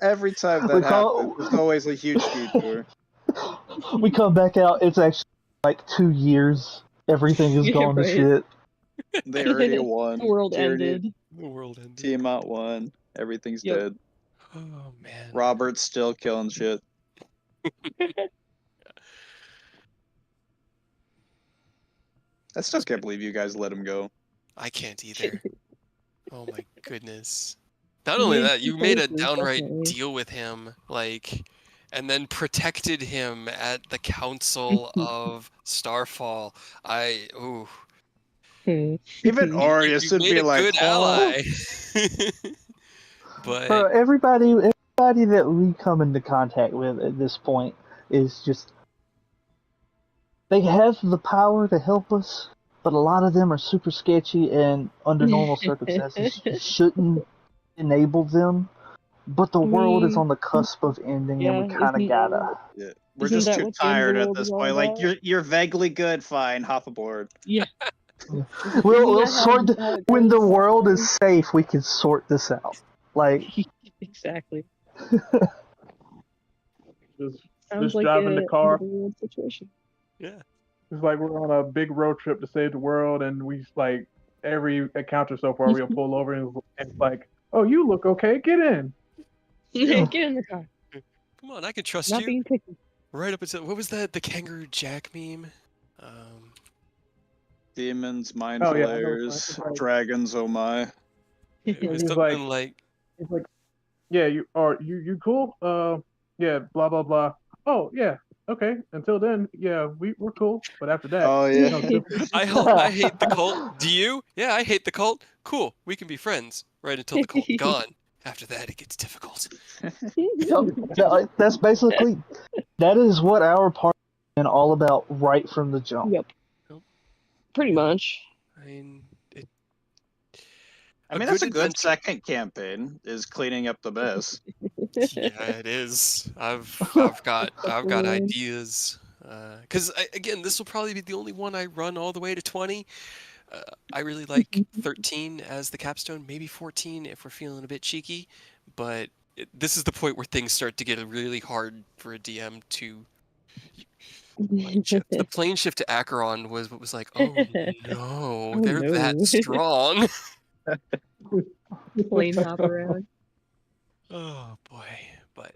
Every time that happens, it's always a huge detour. We come back out. It's actually like 2 years. Everything is gone to right. shit. They already won. The world Tyranny- ended. The world ended. Tiamat won. Everything's Yep. dead. Oh man. Robert's still killing shit. I still can't believe you guys let him go. I can't either. Oh my goodness. Not only that, you made a downright deal with him, like, and then protected him at the Council of Starfall. Ooh. Even Aureus would made be a like, good "Oh." ally. But Everybody that we come into contact with at this point is just, they have the power to help us, but a lot of them are super sketchy and under normal circumstances you shouldn't enable them. But the world is on the cusp of ending, and we kind of gotta. Yeah. We're Isn't just that too what the end of the tired at world this is all point. Like about? you're vaguely good, fine, hop aboard. Yeah. We'll Isn't that sort how it when the goes world is sometimes? safe. We can sort this out. Like Exactly. Just Sounds like driving the car. end of the world situation. yeah. It's like we're on a big road trip to save the world, and we like every encounter so far we'll pull over and it's like, "Oh, you look okay. Get in." Get in the car. Come on, I can trust Not you. being picky. Right up until what was that? The Kangaroo Jack meme? Demons, mind Oh, yeah, I know, flayers, right. dragons, oh my. It was He's something like It's like yeah, you cool? Yeah, blah blah blah. Oh yeah, okay. Until then, yeah, we're cool. But after that, Oh yeah. no, different. I hate the cult. Do you? Yeah, I hate the cult. Cool, we can be friends right until the cult's gone. After that, it gets difficult. Yep. That's basically that is what our party been all about right from the jump. Yep. Pretty much. I mean, it, I mean, that's a good adventure. second campaign, is cleaning up the mess. Yeah, it is. I've got ideas. Because again, this will probably be the only one I run all the way to 20. I really like 13 as the capstone, maybe 14 if we're feeling a bit cheeky. But this is the point where things start to get really hard for a DM to plane shift. The plane shift to Acheron was what was like, oh no, Oh, they're that no. strong. Plane hop around. Oh boy, but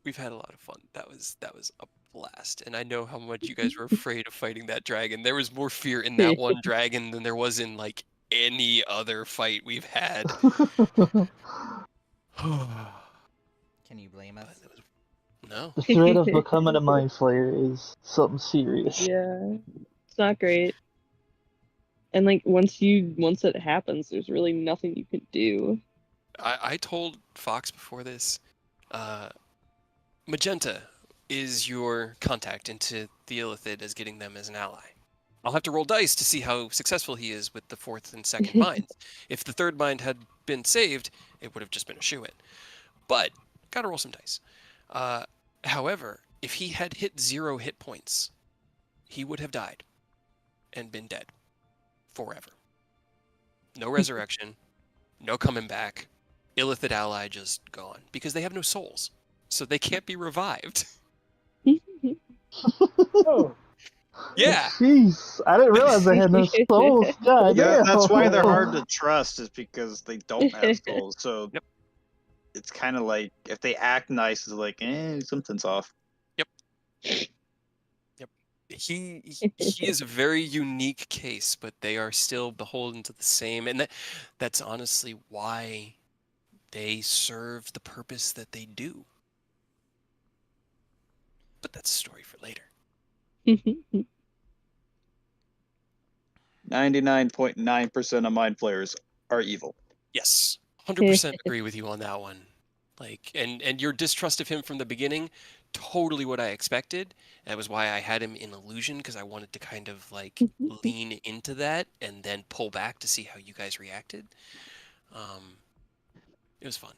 we've had a lot of fun. That was a blast, and I know how much you guys were afraid of fighting that dragon. There was more fear in that one dragon than there was in like any other fight we've had. Can you blame us? No. The threat of becoming a mind flayer is something serious. Yeah, it's not great. And like once it happens, there's really nothing you can do. I told Fox before this, Magenta is your contact into the Illithid as getting them as an ally. I'll have to roll dice to see how successful he is with the fourth and second minds. If the third mind had been saved, it would have just been a shoo-in. But, gotta roll some dice. However, if he had hit 0 hit points, he would have died and been dead forever. No resurrection, no coming back. Illithid ally just gone because they have no souls, so they can't be revived. Oh, Yeah. Jeez, I didn't realize they had no souls. God Yeah, damn. that's why they're hard to trust, is because they don't have souls. So Yep. it's kind of like if they act nice, it's like, something's off. He is a very unique case, but they are still beholden to the same, and that's honestly why they serve the purpose that they do. But that's a story for later. 99.9% of mind flayers are evil. Yes, 100% agree with you on that one. Like, and your distrust of him from the beginning, totally what I expected. That was why I had him in illusion, because I wanted to kind of like lean into that and then pull back to see how you guys reacted. It was fun.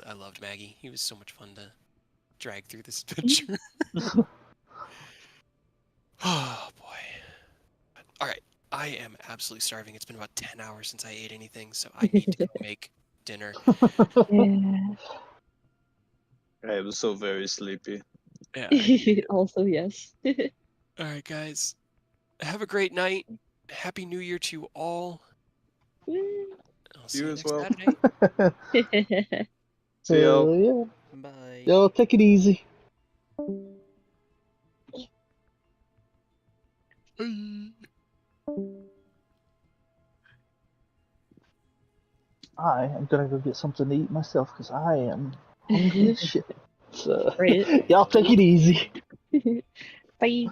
I loved Maggie. He was so much fun to drag through this adventure. Oh boy. All right. I am absolutely starving. It's been about 10 hours since I ate anything, so I need to go make dinner. Yeah. I was so very sleepy. Yeah. Also, yes. All right, guys. Have a great night. Happy New Year to you all. I'll see You you as next well. Saturday. See y'all. Yeah. Bye. Yo, take it easy. I am gonna go get something to eat myself because I am hungry as shit. So, Right. y'all take it easy. Bye.